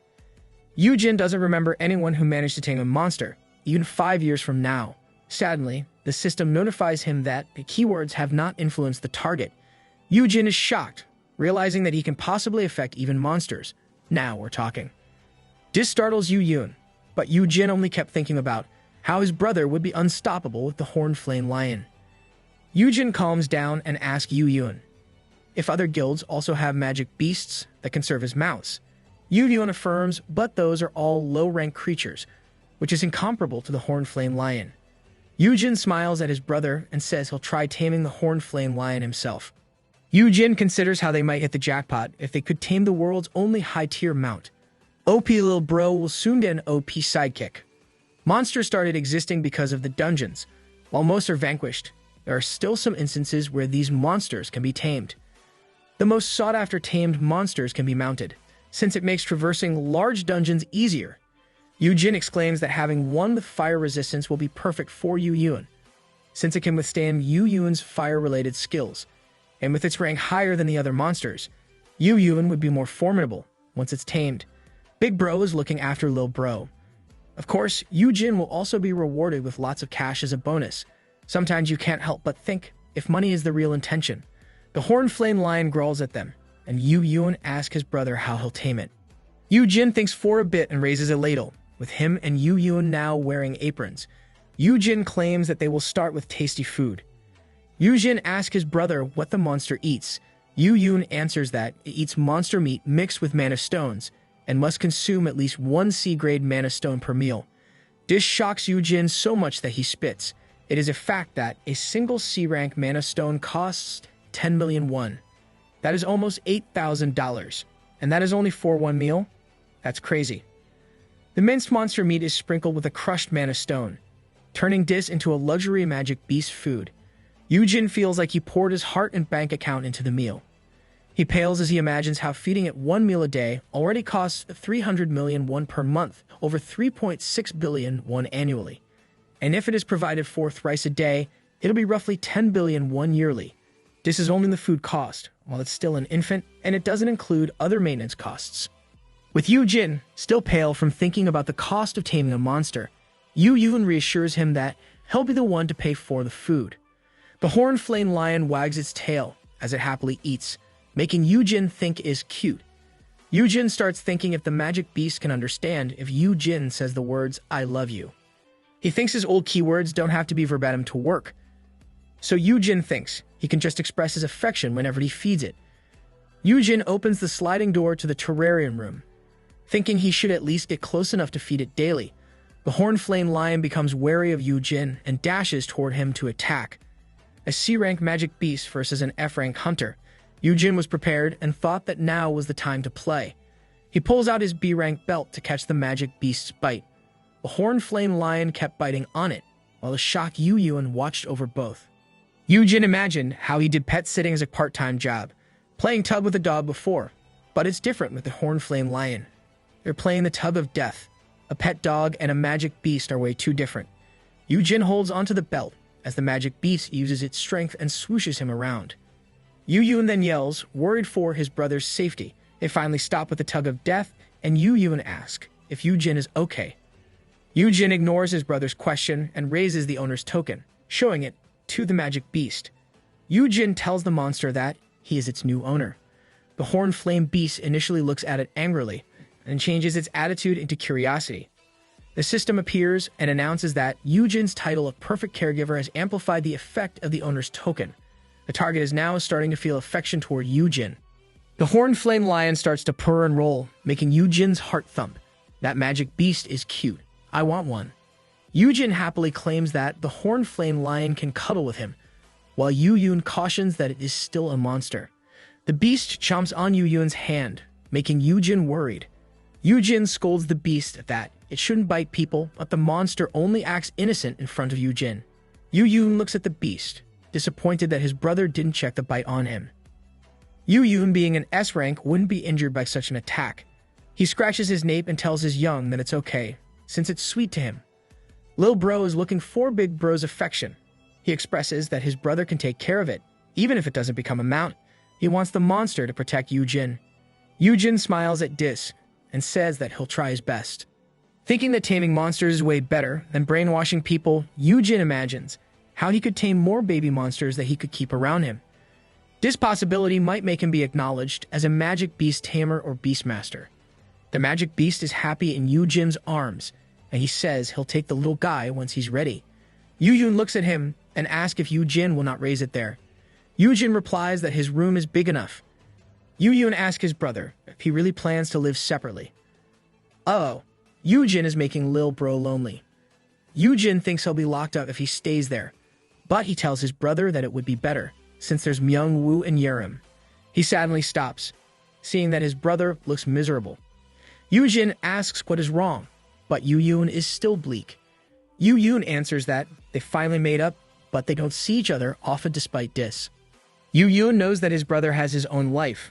A: Yu Jin doesn't remember anyone who managed to tame a monster, even 5 years from now. Sadly, the system notifies him that the keywords have not influenced the target. Yu Jin is shocked, realizing that he can possibly affect even monsters. Now we're talking. This startles Yu Yun, but Yu Jin only kept thinking about how his brother would be unstoppable with the horned flame lion. Yu Jin calms down and asks Yu Yun if other guilds also have magic beasts that can serve as mounts. Yu Yun affirms, but those are all low-rank creatures, which is incomparable to the horned flame lion. Yu Jin smiles at his brother and says he'll try taming the horned flame lion himself. Yu Jin considers how they might hit the jackpot if they could tame the world's only high-tier mount. OP Lil Bro will soon get an OP sidekick. Monsters started existing because of the dungeons. While most are vanquished, there are still some instances where these monsters can be tamed. The most sought-after tamed monsters can be mounted, since it makes traversing large dungeons easier. Yu Jin exclaims that having one with fire resistance will be perfect for Yu Yun, since it can withstand Yu Yun's fire-related skills, and with its rank higher than the other monsters, Yu Yun would be more formidable once it's tamed. Big Bro is looking after Lil Bro. Of course, Yu Jin will also be rewarded with lots of cash as a bonus. Sometimes you can't help but think if money is the real intention. The horned flame lion growls at them, and Yu Yun asks his brother how he'll tame it. Yu Jin thinks for a bit and raises a ladle, with him and Yu Yun now wearing aprons. Yu Jin claims that they will start with tasty food. Yu Jin asks his brother what the monster eats. Yu Yun answers that it eats monster meat mixed with mana stones, and must consume at least one C-grade mana stone per meal. This shocks Yujin so much that he spits. It is a fact that a single C-rank mana stone costs 10 million won. That is almost $8,000. And that is only for one meal? That's crazy. The minced monster meat is sprinkled with a crushed mana stone, turning this into a luxury magic beast food. Yujin feels like he poured his heart and bank account into the meal. He pales as he imagines how feeding it one meal a day already costs 300 million won per month, over 3.6 billion won annually. And if it is provided for thrice a day, it'll be roughly 10 billion won yearly. This is only the food cost, while it's still an infant, and it doesn't include other maintenance costs. With Yujin, still pale from thinking about the cost of taming a monster, Yun reassures him that he'll be the one to pay for the food. The horned flame lion wags its tail as it happily eats, making Yujin think is cute. Yujin starts thinking if the magic beast can understand if Yujin says the words, "I love you." He thinks his old keywords don't have to be verbatim to work. So Yujin thinks he can just express his affection whenever he feeds it. Yujin opens the sliding door to the terrarium room, thinking he should at least get close enough to feed it daily. The horned flame lion becomes wary of Yujin and dashes toward him to attack. A C-rank magic beast versus an F-rank hunter. Yujin was prepared and thought that now was the time to play. He pulls out his B-rank belt to catch the magic beast's bite. The horned flame lion kept biting on it, while the shocked Yun watched over both. Yujin imagined how he did pet sitting as a part-time job, playing tug with a dog before, but it's different with the horned flame lion. They're playing the tug of death. A pet dog and a magic beast are way too different. Yujin holds onto the belt as the magic beast uses its strength and swooshes him around. Yun then yells, worried for his brother's safety. They finally stop with the tug of death, and Yun asks if Yujin is okay. Yujin ignores his brother's question and raises the owner's token, showing it to the magic beast. Yujin tells the monster that he is its new owner. The horned flame beast initially looks at it angrily, and changes its attitude into curiosity. The system appears and announces that Yujin's title of perfect caregiver has amplified the effect of the owner's token. The target is now starting to feel affection toward Yujin. The horned flame lion starts to purr and roll, making Yujin's heart thump. That magic beast is cute. I want one. Yujin happily claims that the horned flame lion can cuddle with him, while Yun cautions that it is still a monster. The beast chomps on Yun's hand, making Yujin worried. Yujin scolds the beast that it shouldn't bite people, but the monster only acts innocent in front of Yujin. Yun looks at the beast, disappointed that his brother didn't check the bite on him. Yun, being an S-rank, wouldn't be injured by such an attack. He scratches his nape and tells his young that it's okay, since it's sweet to him. Lil Bro is looking for Big Bro's affection. He expresses that his brother can take care of it, even if it doesn't become a mount. He wants the monster to protect Yujin. Yujin smiles at Dis and says that he'll try his best. Thinking that taming monsters is way better than brainwashing people, Yujin imagines how he could tame more baby monsters that he could keep around him. This possibility might make him be acknowledged as a magic beast tamer or beastmaster. The magic beast is happy in Yujin's arms, and he says he'll take the little guy once he's ready. Yun looks at him and asks if Yujin will not raise it there. Yujin replies that his room is big enough. Yun asks his brother if he really plans to live separately. Yujin is making Lil Bro lonely. Yujin thinks he'll be locked up if he stays there, but he tells his brother that it would be better, since there's Myung Woo and Yerim. He sadly stops, seeing that his brother looks miserable. Yujin asks what is wrong, but Yun is still bleak. Yun answers that they finally made up, but they don't see each other often despite this. Yun knows that his brother has his own life,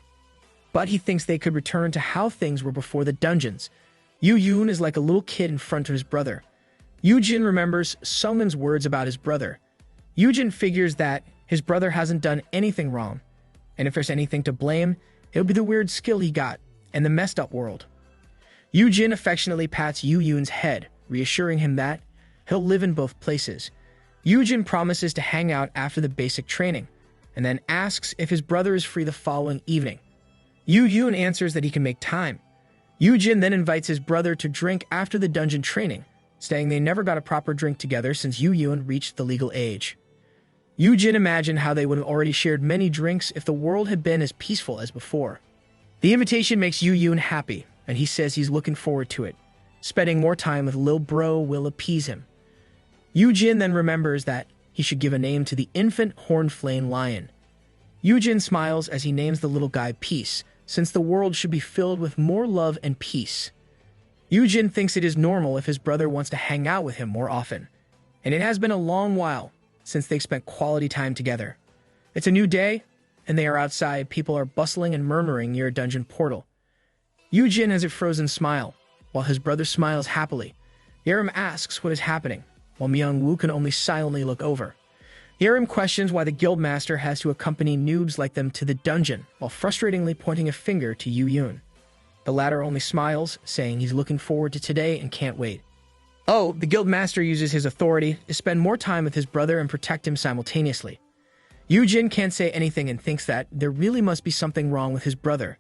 A: but he thinks they could return to how things were before the dungeons. Yun is like a little kid in front of his brother. Yujin remembers Sungmin's words about his brother. Yujin figures that his brother hasn't done anything wrong, and if there's anything to blame, it'll be the weird skill he got and the messed up world. Yujin affectionately pats Yun's head, reassuring him that he'll live in both places. Yujin promises to hang out after the basic training, and then asks if his brother is free the following evening. Yun answers that he can make time. Yujin then invites his brother to drink after the dungeon training, saying they never got a proper drink together since Yun reached the legal age. Yujin imagined how they would have already shared many drinks if the world had been as peaceful as before. The invitation makes Yun happy, and he says he's looking forward to it. Spending more time with Lil Bro will appease him. Yujin then remembers that he should give a name to the infant horn-flame lion. Yujin smiles as he names the little guy Peace, since the world should be filled with more love and peace. Yujin thinks it is normal if his brother wants to hang out with him more often, and it has been a long while since they spent quality time together. It's a new day, and they are outside. People are bustling and murmuring near a dungeon portal. Yujin has a frozen smile, while his brother smiles happily. Yerim asks what is happening, while Myung-woo can only silently look over. Yerim questions why the guildmaster has to accompany noobs like them to the dungeon, while frustratingly pointing a finger to Yu-yoon. The latter only smiles, saying he's looking forward to today and can't wait. Oh, the guildmaster uses his authority to spend more time with his brother and protect him simultaneously. Yujin can't say anything and thinks that there really must be something wrong with his brother.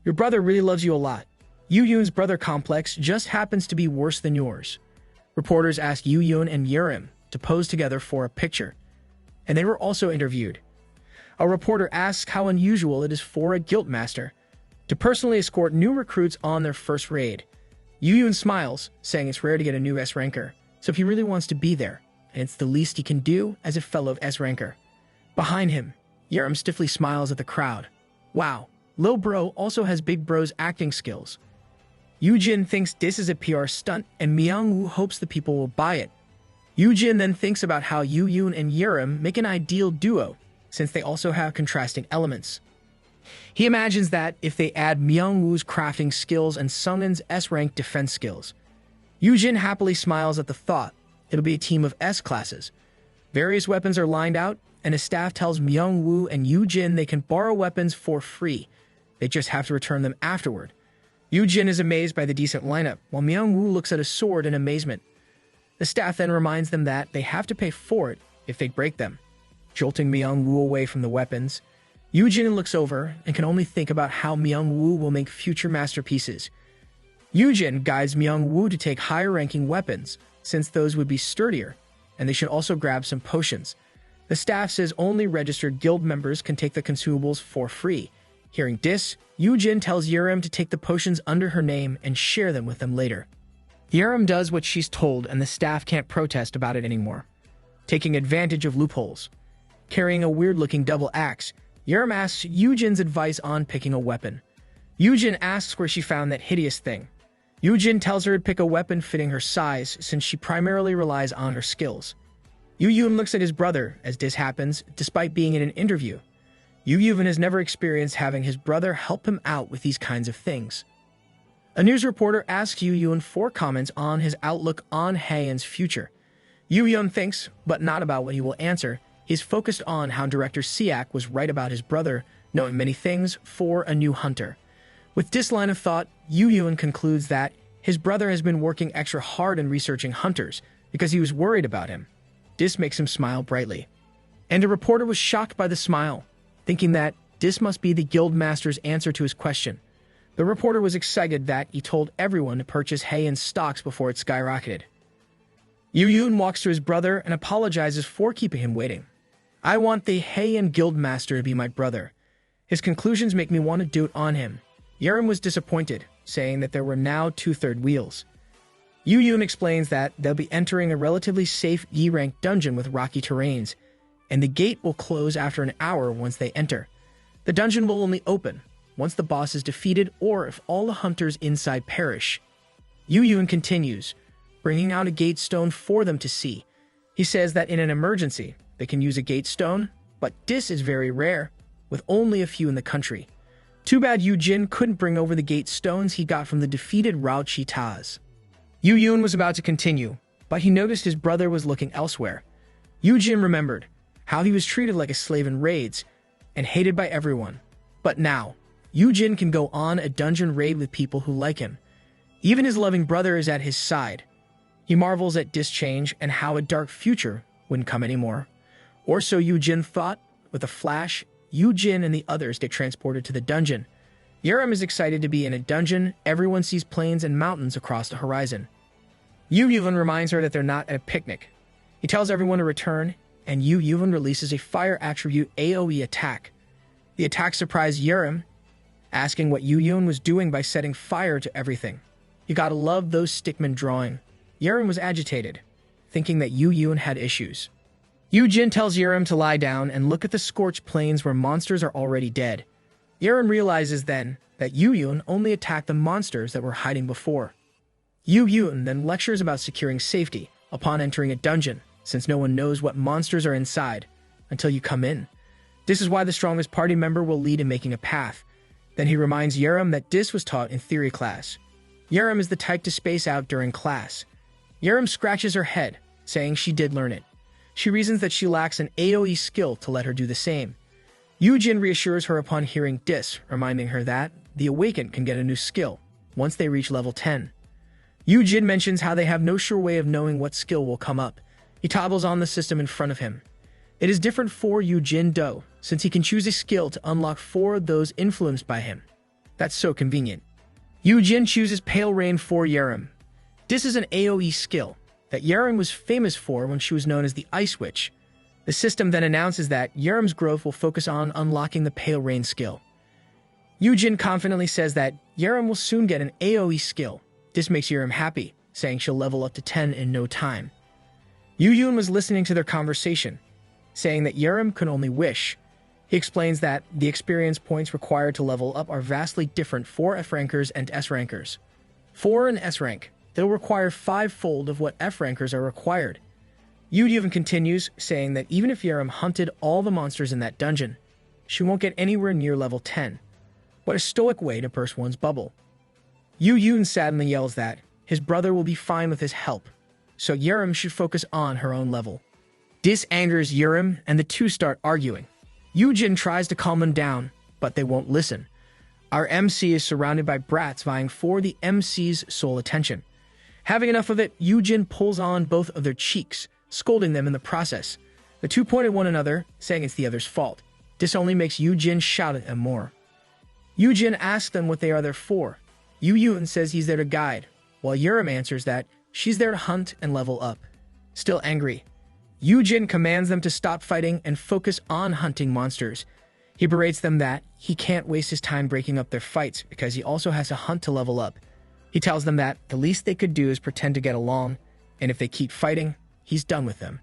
A: Your brother really loves you a lot. Yu-yoon's brother complex just happens to be worse than yours. Reporters asked Yu-yoon and Yerim to pose together for a picture, and they were also interviewed. A reporter asks how unusual it is for a guildmaster to personally escort new recruits on their first raid. Yu-yoon smiles, saying it's rare to get a new S-ranker, so if he really wants to be there, and it's the least he can do as a fellow S-ranker. Behind him, Yerim stiffly smiles at the crowd. Wow, Lil Bro also has Big Bro's acting skills. Yujin thinks this is a PR stunt, and Myung-woo hopes the people will buy it. Yujin then thinks about how Yu-yoon and Yerim make an ideal duo, since they also have contrasting elements. He imagines that if they add Myung-woo's crafting skills and Sungin's S-rank defense skills. Yujin happily smiles at the thought. It'll be a team of S-classes. Various weapons are lined out, and his staff tells Myung-woo and Yujin they can borrow weapons for free. They just have to return them afterward. Yujin is amazed by the decent lineup, while Myung-woo looks at his sword in amazement. The staff then reminds them that they have to pay for it if they break them. Jolting Myung-woo away from the weapons, Yujin looks over and can only think about how Myung-woo will make future masterpieces. Yujin guides Myung-woo to take higher-ranking weapons, since those would be sturdier, and they should also grab some potions. The staff says only registered guild members can take the consumables for free. Hearing this, Yujin tells Yerim to take the potions under her name and share them with them later. Yerim does what she's told, and the staff can't protest about it anymore. Taking advantage of loopholes. Carrying a weird-looking double axe, Yerim asks Yujin's advice on picking a weapon. Yujin asks where she found that hideous thing. Yujin tells her to pick a weapon fitting her size, since she primarily relies on her skills. Yu-yoon looks at his brother as this happens, despite being in an interview. Yu-yoon has never experienced having his brother help him out with these kinds of things. A news reporter asks Yu-yoon for comments on his outlook on Haeyeon's future. Yu-yoon thinks, but not about what he will answer. He's focused on how director Siak was right about his brother knowing many things for a new hunter. With this line of thought, Yu-yoon concludes that his brother has been working extra hard in researching hunters because he was worried about him. This makes him smile brightly. And a reporter was shocked by the smile, thinking that this must be the guildmaster's answer to his question. The reporter was excited that he told everyone to purchase Haeyeon's stocks before it skyrocketed. Yu-yoon walks to his brother and apologizes for keeping him waiting. I want the Haeyeon guildmaster to be my brother. His conclusions make me want to dote on him. Yerim was disappointed, saying that there were now 2/3 wheels. Yu-yoon explains that they'll be entering a relatively safe E-rank dungeon with rocky terrains, and the gate will close after an hour once they enter. The dungeon will only open once the boss is defeated or if all the hunters inside perish. Yu-yoon continues, bringing out a gate stone for them to see. He says that in an emergency, they can use a gate stone, but this is very rare, with only a few in the country. Too bad Yujin couldn't bring over the gate stones he got from the defeated Rao Chi-Tas. Yu-yoon was about to continue, but he noticed his brother was looking elsewhere. Yujin remembered how he was treated like a slave in raids and hated by everyone. But now, Yujin can go on a dungeon raid with people who like him. Even his loving brother is at his side. He marvels at this change and how a dark future wouldn't come anymore. Or so Yujin thought. With a flash, Yujin and the others get transported to the dungeon. Yerim is excited to be in a dungeon. Everyone sees plains and mountains across the horizon. Yu-yoon reminds her that they're not at a picnic. He tells everyone to return, and Yu-yoon releases a fire attribute AoE attack. The attack surprised Yerim, asking what Yu-Yun was doing by setting fire to everything. You gotta love those stickman drawing. Yerim was agitated, thinking that Yu-Yun had issues. Yu-Jin tells Yerim to lie down and look at the scorched plains where monsters are already dead. Yerim realizes then that Yu-Yun only attacked the monsters that were hiding before. Yu-Yun then lectures about securing safety upon entering a dungeon, since no one knows what monsters are inside until you come in. This is why the strongest party member will lead in making a path. Then he reminds Yerim that this was taught in theory class. Yerim is the type to space out during class. Yerim scratches her head, saying she did learn it. She reasons that she lacks an AoE skill to let her do the same. Yu-Jin reassures her upon hearing this, reminding her that the Awakened can get a new skill once they reach level 10. Yu-Jin mentions how they have no sure way of knowing what skill will come up. He toggles on the system in front of him. It is different for Yu-Jin Do, since he can choose a skill to unlock 4 of those influenced by him. That's so convenient. Yu-Jin chooses Pale Rain for Yerim. This is an AoE skill that Yerim was famous for when she was known as the Ice Witch. The system then announces that Yerim's growth will focus on unlocking the Pale Rain skill. Yu-Jin confidently says that Yerim will soon get an AoE skill. This makes Yerim happy, saying she'll level up to 10 in no time. Yu-Yun was listening to their conversation, saying that Yerim could only wish. He explains that the experience points required to level up are vastly different for F rankers and S rankers. For an S rank, they'll require 5-fold of what F rankers are required. Yu-Yun continues, saying that even if Yerim hunted all the monsters in that dungeon, she won't get anywhere near level 10. What a stoic way to burst one's bubble. Yu-Yun sadly yells that his brother will be fine with his help, so Yerim should focus on her own level. This angers Yerim, and the two start arguing. Yu-Jin tries to calm them down, but they won't listen. Our MC is surrounded by brats vying for the MC's sole attention. Having enough of it, Yu-Jin pulls on both of their cheeks, scolding them in the process. The two point at one another, saying it's the other's fault. This only makes Yu-Jin shout at them more. Yu-Jin asks them what they are there for. Yu-Yun says he's there to guide, while Yerim answers that she's there to hunt and level up. Still angry, Yu-Jin commands them to stop fighting and focus on hunting monsters. He berates them that he can't waste his time breaking up their fights because he also has to hunt to level up. He tells them that the least they could do is pretend to get along, and if they keep fighting, he's done with them.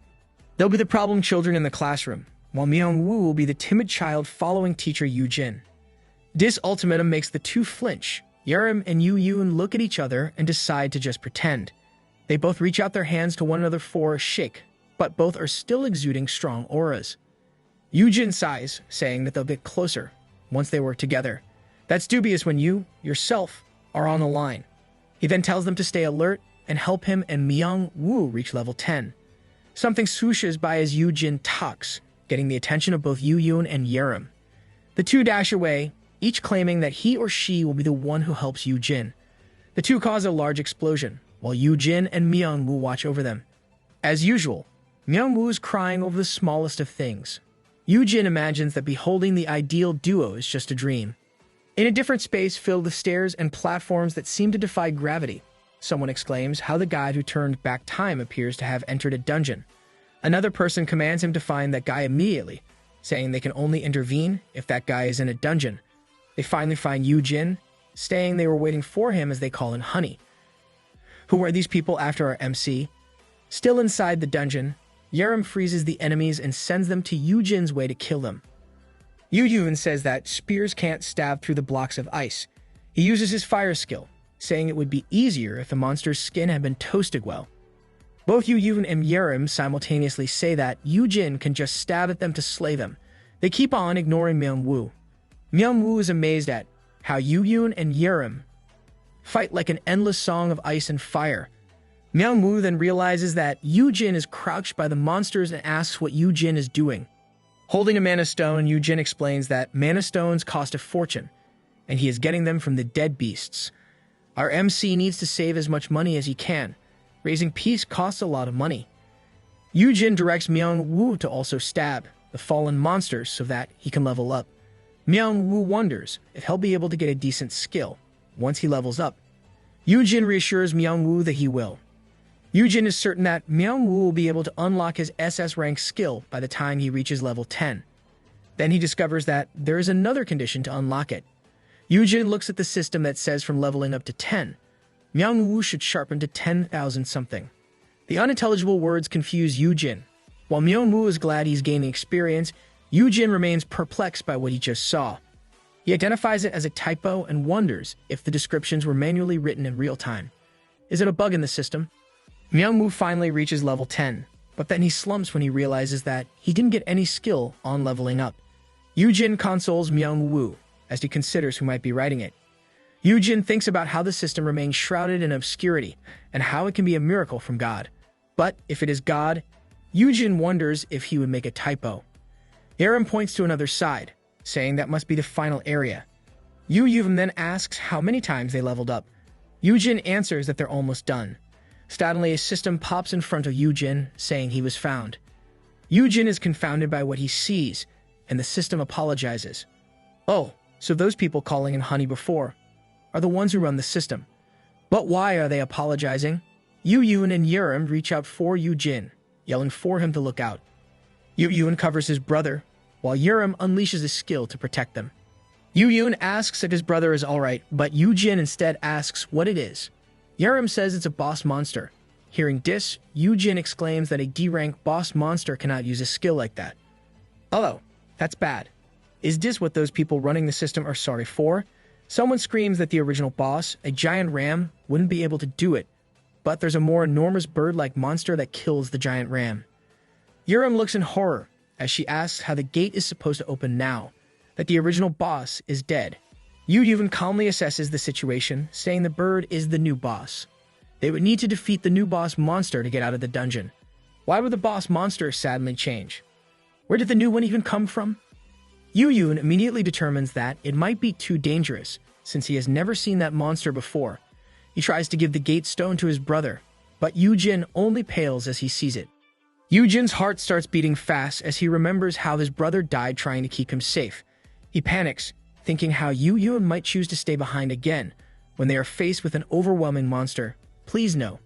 A: They'll be the problem children in the classroom, while Myung-woo will be the timid child following teacher Yu-Jin. This ultimatum makes the two flinch. Yerim and Yu-Yun look at each other and decide to just pretend. They both reach out their hands to one another for a shake, but both are still exuding strong auras. Yu-Jin sighs, saying that they'll get closer once they work together. That's dubious when you, yourself, are on the line. He then tells them to stay alert and help him and Myung-woo reach level 10. Something swooshes by as Yu-Jin talks, getting the attention of both Yu-Yun and Yerim. The two dash away, each claiming that he or she will be the one who helps Yu-Jin. The two cause a large explosion, while Yu-Jin and Myung-woo watch over them. As usual, Myung-woo is crying over the smallest of things. Yu-Jin imagines that beholding the ideal duo is just a dream. In a different space filled with stairs and platforms that seem to defy gravity, someone exclaims how the guide who turned back time appears to have entered a dungeon. Another person commands him to find that guy immediately, saying they can only intervene if that guy is in a dungeon. They finally find Yu-Jin, saying they were waiting for him as they call in Honey. Who are these people after our MC? Still inside the dungeon, Yerim freezes the enemies and sends them to Yu-Jin's way to kill them. Yu-Yun says that spears can't stab through the blocks of ice. He uses his fire skill, saying it would be easier if the monster's skin had been toasted well. Both Yu-Yun and Yerim simultaneously say that Yu-Jin can just stab at them to slay them. They keep on ignoring Myung-woo. Myung-woo is amazed at how Yu-Yun and Yerim fight like an endless song of ice and fire. Myung-woo then realizes that Yu-Jin is crouched by the monsters and asks what Yu-Jin is doing. Holding a mana stone, Yu-Jin explains that mana stones cost a fortune, and he is getting them from the dead beasts. Our MC needs to save as much money as he can. Raising peace costs a lot of money. Yu-Jin directs Myung-woo to also stab the fallen monsters so that he can level up. Myung-woo wonders if he'll be able to get a decent skill once he levels up. Yu-Jin reassures Myung-woo that he will. Yu-Jin is certain that Myung-woo will be able to unlock his SS rank skill by the time he reaches level 10. Then he discovers that there is another condition to unlock it. Yujin looks at the system that says from leveling up to 10, Myung-woo should sharpen to 10,000 something. The unintelligible words confuse Yujin. While Myung-woo is glad he's gaining experience, Yujin remains perplexed by what he just saw. He identifies it as a typo and wonders if the descriptions were manually written in real time. Is it a bug in the system? Myung-woo finally reaches level 10, but then he slumps when he realizes that he didn't get any skill on leveling up. Yujin consoles Myung-woo as he considers who might be writing it. Yujin thinks about how the system remains shrouded in obscurity and how it can be a miracle from God. But if it is God, Yujin wonders if he would make a typo. Yerim points to another side, saying that must be the final area. Yujin then asks how many times they leveled up. Yujin answers that they're almost done. Suddenly, a system pops in front of Yujin, saying he was found. Yujin is confounded by what he sees, and the system apologizes. Oh, so those people calling in honey before are the ones who run the system. But why are they apologizing? Yujin and Yerim reach out for Yujin, yelling for him to look out. Yujin covers his brother, while Yerim unleashes his skill to protect them. Yujin asks if his brother is alright, but Yujin instead asks what it is. Yerim says it's a boss monster. Hearing this, Yujin exclaims that a D-rank boss monster cannot use a skill like that. Oh, that's bad. Is this what those people running the system are sorry for? Someone screams that the original boss, a giant ram, wouldn't be able to do it, but there's a more enormous bird-like monster that kills the giant ram. Yerim looks in horror as she asks how the gate is supposed to open now, that the original boss is dead. Yujin calmly assesses the situation, saying the bird is the new boss. They would need to defeat the new boss monster to get out of the dungeon. Why would the boss monster suddenly change? Where did the new one even come from? Yujin immediately determines that it might be too dangerous, since he has never seen that monster before. He tries to give the gate stone to his brother, but Yujin only pales as he sees it. Yujin's heart starts beating fast as he remembers how his brother died trying to keep him safe. He panics, thinking how Yujin might choose to stay behind again when they are faced with an overwhelming monster. Please no.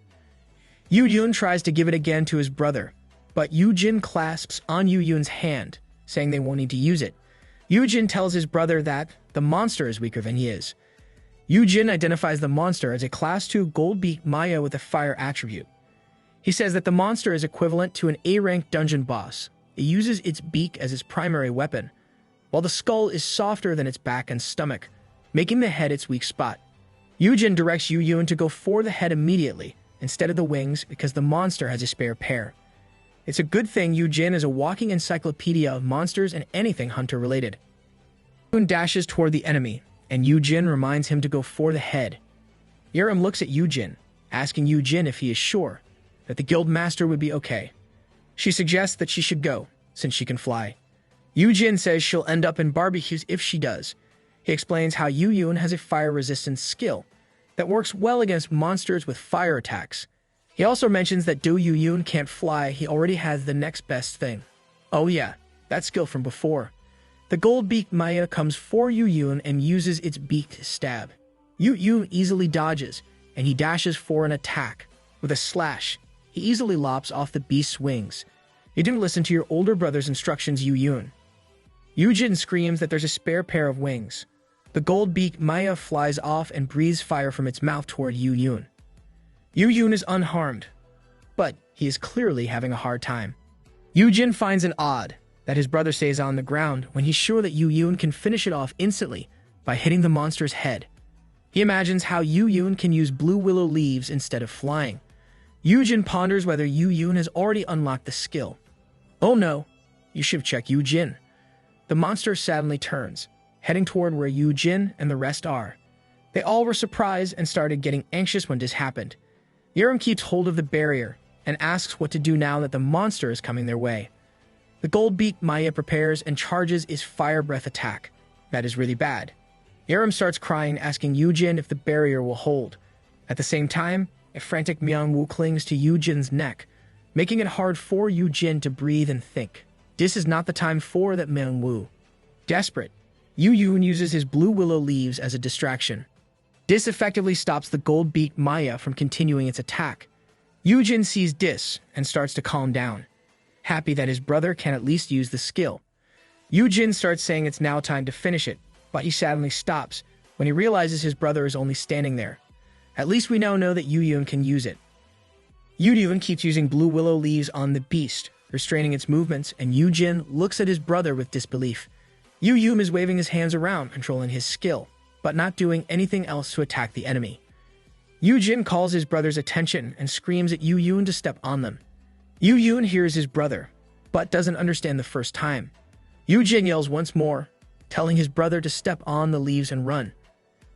A: Yujin tries to give it again to his brother, but Yujin clasps on Yujin's hand, saying they won't need to use it. Yujin tells his brother that the monster is weaker than he is. Yujin identifies the monster as a Class 2 gold-beaked Maya with a fire attribute. He says that the monster is equivalent to an A-rank dungeon boss. It uses its beak as its primary weapon, while the skull is softer than its back and stomach, making the head its weak spot. Yujin directs Yujin to go for the head immediately, instead of the wings, because the monster has a spare pair. It's a good thing Yujin is a walking encyclopedia of monsters and anything hunter-related. Yujin dashes toward the enemy, and Yujin reminds him to go for the head. Yerim looks at Yujin, asking Yujin if he is sure that the guild master would be okay. She suggests that she should go, since she can fly. Yujin says she'll end up in barbecues if she does. He explains how Yujin has a fire-resistance skill that works well against monsters with fire attacks. He also mentions that though Yujin can't fly, he already has the next best thing. Oh yeah, that skill from before. The gold-beaked Maya comes for Yujin and uses its beak to stab. Yujin easily dodges, and he dashes for an attack. With a slash, he easily lops off the beast's wings. You didn't listen to your older brother's instructions, Yujin. Yujin screams that there's a spare pair of wings. The gold-beaked Maya flies off and breathes fire from its mouth toward Yujin. Yujin is unharmed, but he is clearly having a hard time. Yujin finds it odd that his brother stays on the ground when he's sure that Yujin can finish it off instantly by hitting the monster's head. He imagines how Yujin can use blue willow leaves instead of flying. Yujin ponders whether Yujin has already unlocked the skill. Oh no, you should check Yujin. The monster suddenly turns, heading toward where Yujin and the rest are. They all were surprised and started getting anxious when this happened. Yerim keeps hold of the barrier and asks what to do now that the monster is coming their way. The gold-beaked Maya prepares and charges its fire breath attack. That is really bad. Yerim starts crying, asking Yujin if the barrier will hold. At the same time, a frantic Myung-woo clings to Yujin's neck, making it hard for Yujin to breathe and think. This is not the time for that Myung-woo. Desperate, Yujin uses his blue willow leaves as a distraction. This effectively stops the gold-beaked Maya from continuing its attack. Yujin sees this and starts to calm down, happy that his brother can at least use the skill. Yujin starts saying it's now time to finish it, but he suddenly stops when he realizes his brother is only standing there. At least we now know that Yu can use it. Yu keeps using blue willow leaves on the beast, restraining its movements, and Yu looks at his brother with disbelief. Yu is waving his hands around, controlling his skill, but not doing anything else to attack the enemy. Yu calls his brother's attention and screams at Yu to step on them. Yu hears his brother, but doesn't understand the first time. Yu yells once more, telling his brother to step on the leaves and run.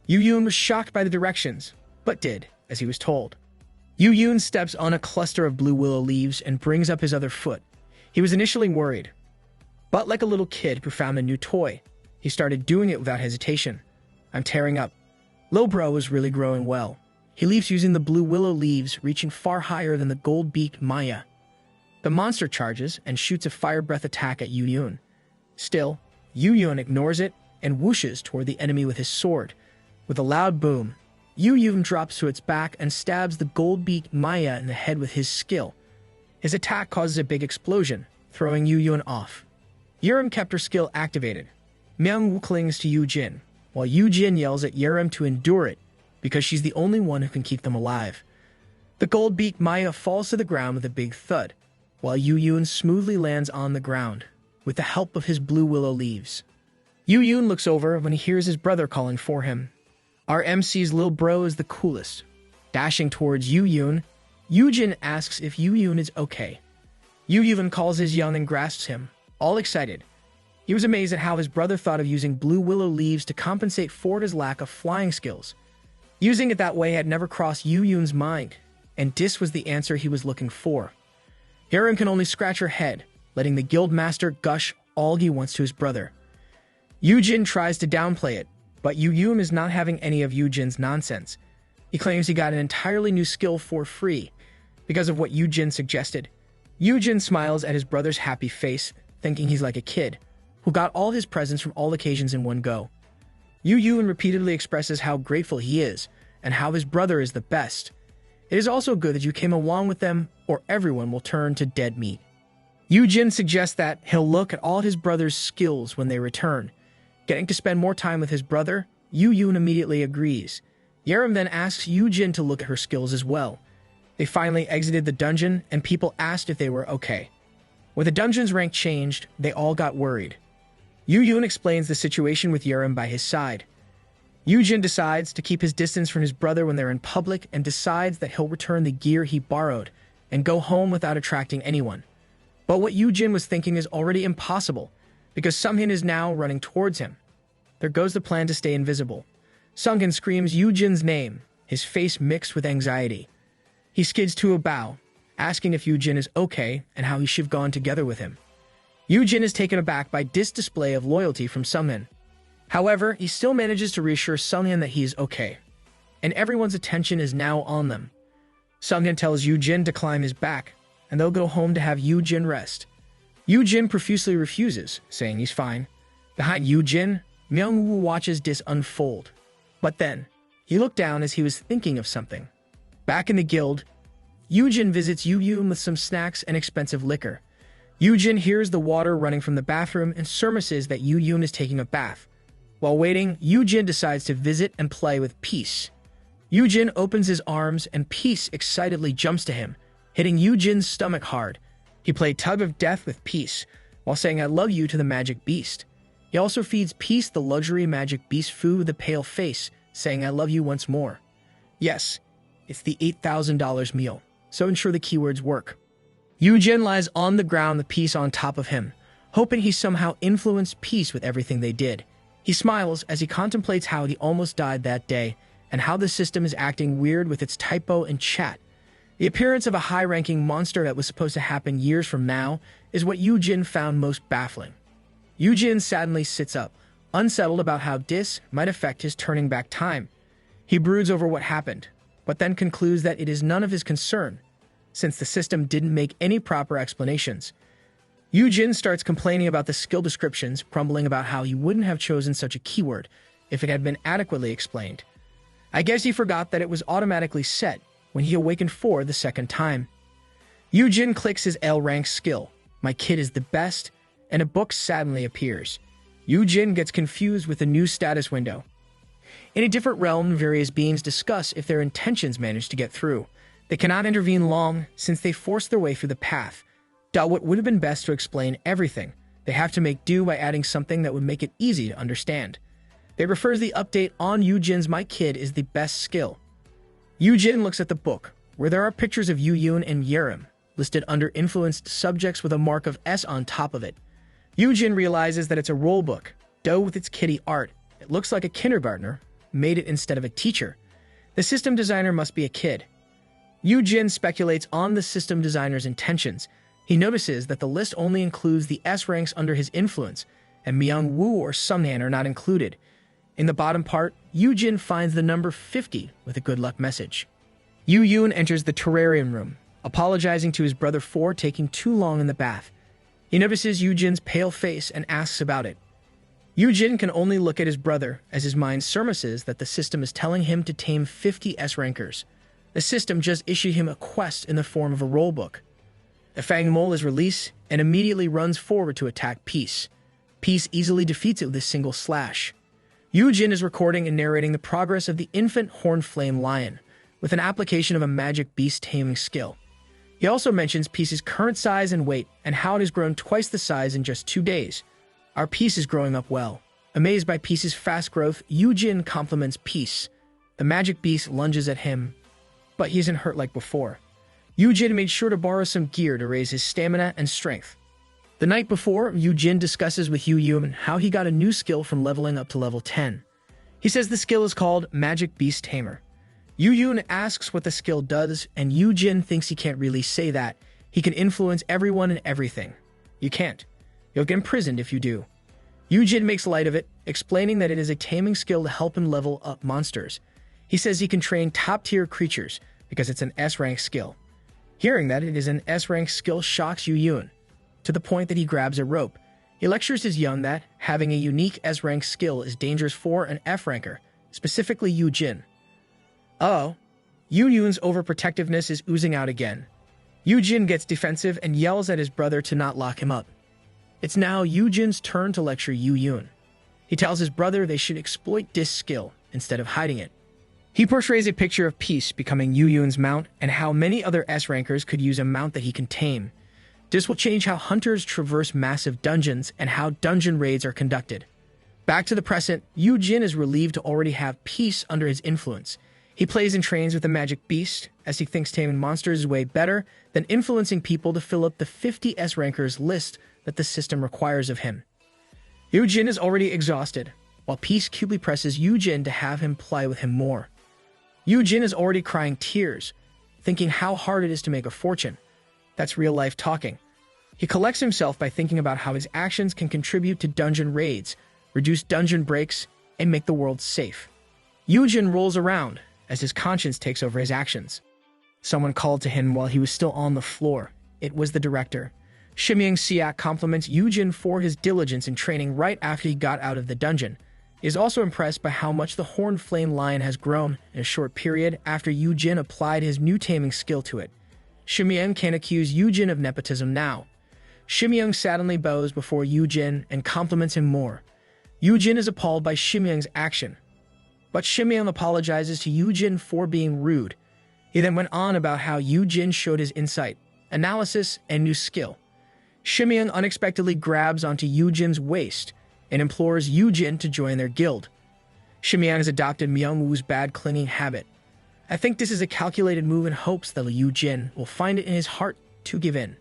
A: Yu was shocked by the directions, but did as he was told. Yu steps on a cluster of blue willow leaves and brings up his other foot. He was initially worried, but like a little kid who found a new toy, he started doing it without hesitation. I'm tearing up. Lil Bro was really growing well. He leaps using the blue willow leaves, reaching far higher than the gold-beaked Maya. The monster charges and shoots a fire breath attack at Yu. Still, Yu ignores it and whooshes toward the enemy with his sword. With a loud boom, Yu drops to its back and stabs the gold-beaked Maya in the head with his skill. His attack causes a big explosion, throwing Yu off. Yerim kept her skill activated. Myung clings to Yu, while Yu yells at Yerim to endure it, because she's the only one who can keep them alive. The gold-beaked Maya falls to the ground with a big thud, while Yu smoothly lands on the ground, with the help of his blue willow leaves. Yu looks over when he hears his brother calling for him. Our MC's Lil Bro is the coolest. Dashing towards Yu asks if Yu is okay. Yu calls his young and grasps him, all excited. He was amazed at how his brother thought of using blue willow leaves to compensate for his lack of flying skills. Using it that way had never crossed Yu's mind, and this was the answer he was looking for. Yerim can only scratch her head, letting the guildmaster gush all he wants to his brother. Yu tries to downplay it, but Yu is not having any of Yu nonsense. He claims he got an entirely new skill for free because of what Yu suggested. Yu smiles at his brother's happy face, thinking he's like a kid who got all his presents from all occasions in one go. Yu repeatedly expresses how grateful he is and how his brother is the best. It is also good that you came along with them, or everyone will turn to dead meat. Yu suggests that he'll look at all his brother's skills when they return. Getting to spend more time with his brother, Yu immediately agrees. Yerim then asks Yu to look at her skills as well. They finally exited the dungeon, and people asked if they were okay. When the dungeon's rank changed, they all got worried. Yu explains the situation with Yerim by his side. Yu decides to keep his distance from his brother when they're in public and decides that he'll return the gear he borrowed and go home without attracting anyone. But what Yu was thinking is already impossible, because Sunghin is now running towards him. There goes the plan to stay invisible. Sunghin screams Yu name, his face mixed with anxiety. He skids to a bow, asking if Yu is okay and how he should have gone together with him. Yu is taken aback by this display of loyalty from Sunghin. However, he still manages to reassure Sunghin that he is okay, and everyone's attention is now on them. Sunghin tells Yu to climb his back, and they'll go home to have Yu rest. Yu profusely refuses, saying he's fine. Behind Yu, Myung-woo watches this unfold. But then, he looked down as he was thinking of something. Back in the guild, Yu visits Yu with some snacks and expensive liquor. Yu hears the water running from the bathroom and surmises that Yu is taking a bath. While waiting, Yu decides to visit and play with Peace. Yu opens his arms and Peace excitedly jumps to him, hitting Yu stomach hard. He played tug of death with Peace, while saying I love you to the magic beast. He also feeds Peace the luxury magic beast food with a pale face, saying I love you once more. Yes, it's the $8,000 meal, so ensure the keywords work. Yu lies on the ground with Peace on top of him, hoping he somehow influenced Peace with everything they did. He smiles as he contemplates how he almost died that day, and how the system is acting weird with its typo and chat. The appearance of a high-ranking monster that was supposed to happen years from now is what Yu found most baffling. Yu sadly sits up, unsettled about how this might affect his turning back time. He broods over what happened, but then concludes that it is none of his concern, since the system didn't make any proper explanations. Yu starts complaining about the skill descriptions, grumbling about how he wouldn't have chosen such a keyword if it had been adequately explained. I guess he forgot that it was automatically set when he awakened for the second time. Yu clicks his L rank skill, my kid is the best, and a book suddenly appears. Yu gets confused with the new status window. In a different realm, various beings discuss if their intentions manage to get through. They cannot intervene long, since they force their way through the path. What would have been best to explain everything, they have to make do by adding something that would make it easy to understand. They refer to the update on Yujin's My Kid is the best skill. Yujin looks at the book, where there are pictures of Yuyun and Yerim, listed under influenced subjects with a mark of S on top of it. Yujin realizes that it's a role book, though with its kitty art. It looks like a kindergartner made it instead of a teacher. The system designer must be a kid. Yujin speculates on the system designer's intentions. He notices that the list only includes the S ranks under his influence, and Myung Woo or Sumnan are not included. In the bottom part, Yujin finds the number 50 with a good luck message. Yuyun enters the terrarium room, apologizing to his brother for taking too long in the bath. He notices Yujin's pale face and asks about it. Yujin can only look at his brother as his mind surmises that the system is telling him to tame 50 S-rankers. The system just issued him a quest in the form of a rollbook. The Fang Mole is released and immediately runs forward to attack Peace. Peace easily defeats it with a single slash. Yujin is recording and narrating the progress of the infant horned flame lion, with an application of a magic beast taming skill. He also mentions Peace's current size and weight and how it has grown twice the size in just 2 days. Our Peace is growing up well. Amazed by Peace's fast growth, Yujin compliments Peace. The magic beast lunges at him, but he isn't hurt like before. Yujin made sure to borrow some gear to raise his stamina and strength. The night before, Yujin discusses with Yuyun how he got a new skill from leveling up to level 10. He says the skill is called Magic Beast Tamer. Yuyun asks what the skill does, and Yujin thinks he can't really say that. He can influence everyone and everything. You can't. You'll get imprisoned if you do. Yujin makes light of it, explaining that it is a taming skill to help him level up monsters. He says he can train top-tier creatures because it's an S-rank skill. Hearing that it is an S-rank skill shocks Yuyun, to the point that he grabs a rope. He lectures his young that having a unique S-rank skill is dangerous for an F-ranker, specifically Yujin. Oh, Yuyun's overprotectiveness is oozing out again. Yujin gets defensive and yells at his brother to not lock him up. It's now Yujin's turn to lecture Yuyun. He tells his brother they should exploit this skill instead of hiding it. He portrays a picture of Peace becoming Yuyun's mount and how many other S-rankers could use a mount that he can tame. This will change how hunters traverse massive dungeons and how dungeon raids are conducted. Back to the present, Yujin is relieved to already have Peace under his influence. He plays and trains with the magic beast, as he thinks taming monsters is way better than influencing people to fill up the 50 S-rankers list that the system requires of him. Yujin is already exhausted, while Peace cubely presses Yujin to have him play with him more. Yujin is already crying tears, thinking how hard it is to make a fortune. That's real life talking. He collects himself by thinking about how his actions can contribute to dungeon raids, reduce dungeon breaks, and make the world safe. Yujin rolls around as his conscience takes over his actions. Someone called to him while he was still on the floor. It was the director. Shimyang Siak compliments Yujin for his diligence in training right after he got out of the dungeon. He is also impressed by how much the horned flame lion has grown in a short period after Yujin applied his new taming skill to it. Shimyang can't accuse Yujin of nepotism now. Shimyang sadly bows before Yujin and compliments him more. Yujin is appalled by Shimyang's action, but Shimyang apologizes to Yujin for being rude. He then went on about how Yujin showed his insight, analysis, and new skill. Shimyang unexpectedly grabs onto Yujin's waist and implores Yujin to join their guild. Shimyang has adopted Myung-woo's bad clinging habit. I think this is a calculated move in hopes that Yujin will find it in his heart to give in.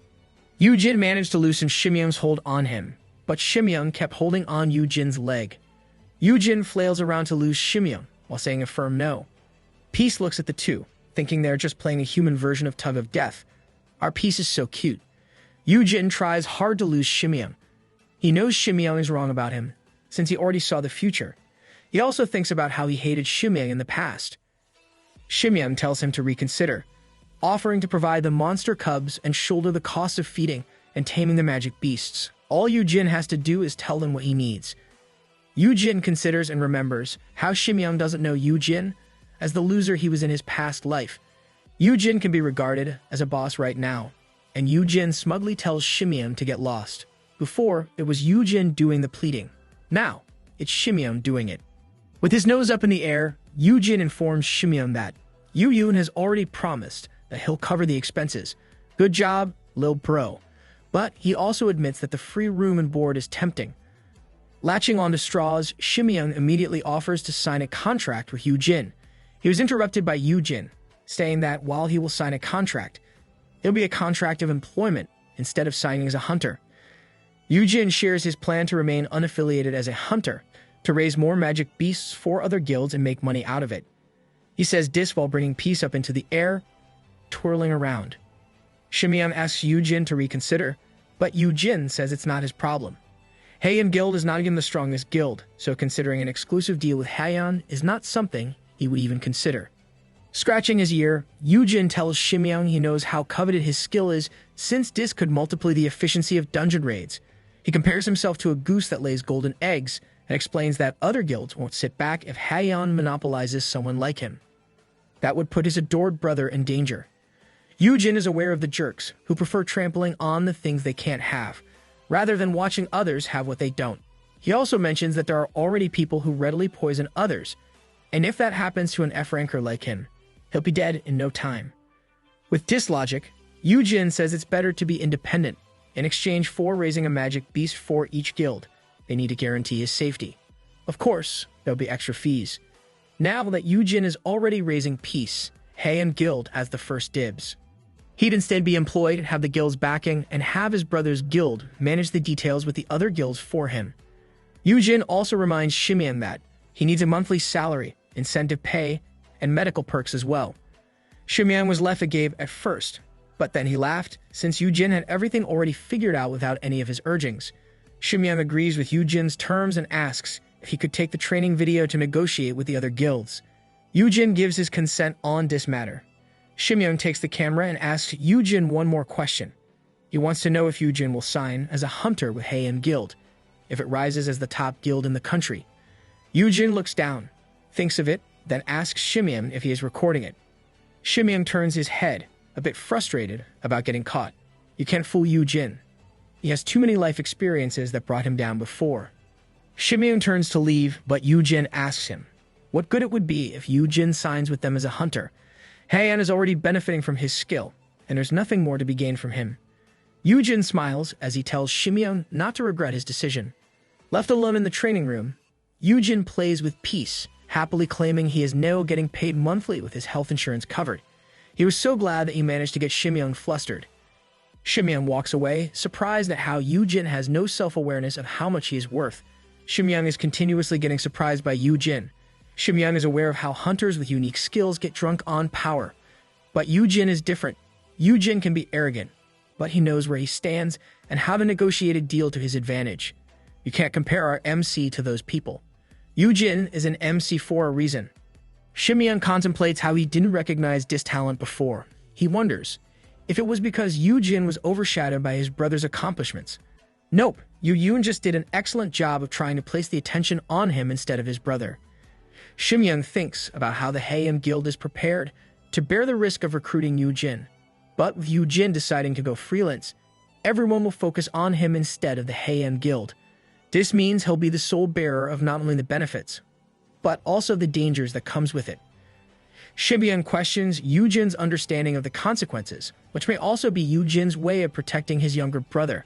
A: Yujin managed to loosen Shimyang's hold on him, but Shimyang kept holding on Yujin's leg. Yujin flails around to lose Shimyang while saying a firm no. Peace looks at the two, thinking they're just playing a human version of Tug of Death. Our Peace is so cute. Yujin tries hard to lose Shimyang. He knows Shimyang is wrong about him, since he already saw the future. He also thinks about how he hated Shimyang in the past. Shimyang tells him to reconsider, offering to provide the monster cubs and shoulder the cost of feeding and taming the magic beasts. All Yujin has to do is tell them what he needs. Yujin considers and remembers how Shimyang doesn't know Yujin as the loser he was in his past life. Yujin can be regarded as a boss right now, and Yujin smugly tells Shimyang to get lost. Before, it was Yujin doing the pleading. Now, it's Shimyang doing it. With his nose up in the air, Yu-jin informs Shimyeon that Yu-yoon has already promised that he'll cover the expenses. Good job, lil bro. But he also admits that the free room and board is tempting. Latching onto straws, Shimyeon immediately offers to sign a contract with Yu-jin. He was interrupted by Yu-jin, saying that while he will sign a contract, it'll be a contract of employment instead of signing as a hunter. Yu-jin shares his plan to remain unaffiliated as a hunter, to raise more magic beasts for other guilds and make money out of it. He says this while bringing Peace up into the air, twirling around. Shimyeon asks Yu-jin to reconsider, but Yu-jin says it's not his problem. Haeyeon Guild is not even the strongest guild, so considering an exclusive deal with Haeyeon is not something he would even consider. Scratching his ear, Yu-jin tells Shimyeon he knows how coveted his skill is since this could multiply the efficiency of dungeon raids. He compares himself to a goose that lays golden eggs and explains that other guilds won't sit back if Haeyeon monopolizes someone like him. That would put his adored brother in danger. Yu-jin is aware of the jerks who prefer trampling on the things they can't have, rather than watching others have what they don't. He also mentions that there are already people who readily poison others, and if that happens to an F-ranker like him, he'll be dead in no time. With this logic, Yu-jin says it's better to be independent. In exchange for raising a magic beast for each guild, they need to guarantee his safety. Of course, there'll be extra fees. Now that Yu-jin is already raising Peace, Haeyeon Guild has the first dibs. He'd instead be employed, have the guild's backing, and have his brother's guild manage the details with the other guilds for him. Yu-jin also reminds Shimyeon that he needs a monthly salary, incentive pay, and medical perks as well. Shimyeon was left agape at first, but then he laughed, since Yu-jin had everything already figured out without any of his urgings. Shimyeon agrees with Yu-jin's terms and asks if he could take the training video to negotiate with the other guilds. Yu-jin gives his consent on this matter. Shimyeon takes the camera and asks Yu-jin one more question. He wants to know if Yu-jin will sign as a hunter with Haeyeon Guild, if it rises as the top guild in the country. Yu-jin looks down, thinks of it, then asks Shimyeon if he is recording it. Shimyeon turns his head, a bit frustrated about getting caught. You can't fool Yu-jin. He has too many life experiences that brought him down before. Shimyeon turns to leave, but Yu-jin asks him what good it would be if Yu-jin signs with them as a hunter. Haeyeon is already benefiting from his skill, and there's nothing more to be gained from him. Yu-jin smiles as he tells Shimyeon not to regret his decision. Left alone in the training room, Yu-jin plays with Peace, happily claiming he is now getting paid monthly with his health insurance covered. He was so glad that he managed to get Shimyeon flustered. Shimyeon walks away, surprised at how Yu-jin has no self-awareness of how much he is worth. Shimyeon is continuously getting surprised by Yu-jin. Shimyeon is aware of how hunters with unique skills get drunk on power. But Yu-jin is different. Yu-jin can be arrogant, but he knows where he stands and how to negotiate a deal to his advantage. You can't compare our MC to those people. Yu-jin is an MC for a reason. Shimyeon contemplates how he didn't recognize this talent before. He wonders if it was because Yu-jin was overshadowed by his brother's accomplishments. Nope, Yu-jin just did an excellent job of trying to place the attention on him instead of his brother. Shimyeon thinks about how the Haeyeon Guild is prepared to bear the risk of recruiting Yu-jin. But with Yu-jin deciding to go freelance, everyone will focus on him instead of the Haeyeon Guild. This means he'll be the sole bearer of not only the benefits, but also the dangers that comes with it. Shimyeon questions Yu-jin's understanding of the consequences, which may also be Yu-jin's way of protecting his younger brother.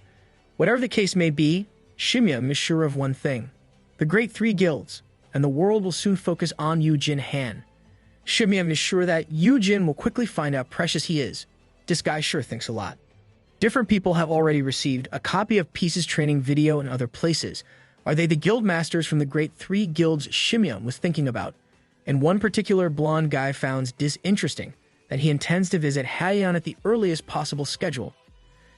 A: Whatever the case may be, Shimyeon is sure of one thing: the Great Three Guilds, and the world will soon focus on Yu-jin Han. Shimyeon is sure that Yu-jin will quickly find out how precious he is. This guy sure thinks a lot. Different people have already received a copy of Peace's training video in other places. Are they the guild masters from the Great Three Guilds Shimyeon was thinking about? And one particular blonde guy found this interesting, that he intends to visit Haeyeon at the earliest possible schedule.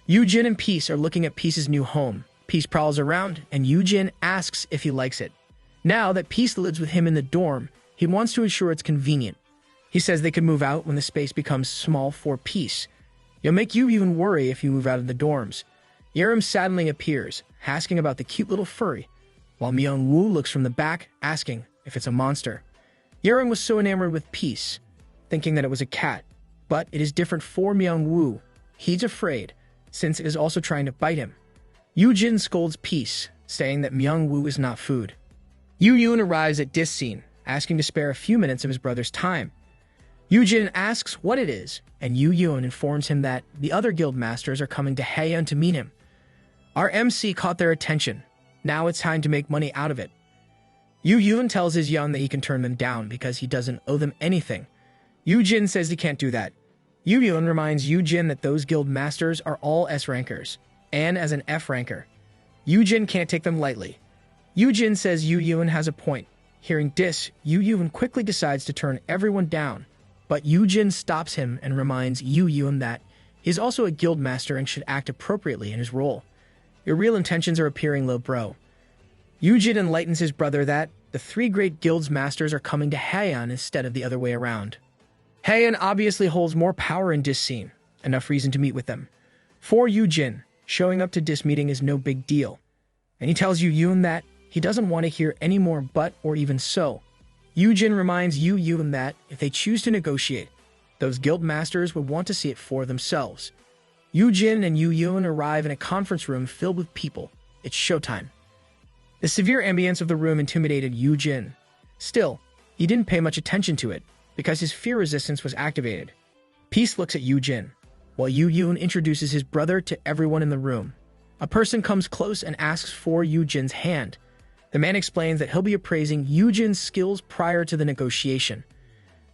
A: Yu-jin and Peace are looking at Peace's new home. Peace prowls around, and Yu-jin asks if he likes it. Now that Peace lives with him in the dorm, he wants to ensure it's convenient. He says they could move out when the space becomes small for Peace. You'll make you even worry if you move out of the dorms. Yerim suddenly appears, asking about the cute little furry, while Myung-woo looks from the back, asking if it's a monster. Yerim was so enamored with Peace, thinking that it was a cat, but it is different for Myung-woo. He's afraid, since it is also trying to bite him. Yu-jin scolds Peace, saying that Myung-woo is not food. Yu Yun arrives at this scene, asking to spare a few minutes of his brother's time. Yu Jin asks what it is, and Yu Yun informs him that the other guild masters are coming to Heian to meet him. Our MC caught their attention. Now it's time to make money out of it. Yu Yun tells his Yun that he can turn them down because he doesn't owe them anything. Yu Jin says he can't do that. Yu Yun reminds Yu Jin that those guild masters are all S rankers, and as an F ranker, Yu Jin can't take them lightly. Yu Jin says Yu Yun has a point. Hearing this, Yu Yun quickly decides to turn everyone down, but Yu Jin stops him and reminds Yu Yun that he is also a guild master and should act appropriately in his role. Your real intentions are appearing low, bro. Yu Jin enlightens his brother that the three great guilds masters are coming to Heian instead of the other way around. Heian obviously holds more power in this scene, enough reason to meet with them. For Yu Jin, showing up to this meeting is no big deal, and he tells Yu Yun that he doesn't want to hear any more but or even so. Yu Jin reminds Yu Yun that if they choose to negotiate, those guild masters would want to see it for themselves. Yu Jin and Yu Yun arrive in a conference room filled with people. It's showtime. The severe ambience of the room intimidated Yu Jin. Still, he didn't pay much attention to it, because his fear resistance was activated. Peace looks at Yu Jin, while Yu Yun introduces his brother to everyone in the room. A person comes close and asks for Yu Jin's hand. The man explains that he'll be appraising Yu Jin's skills prior to the negotiation.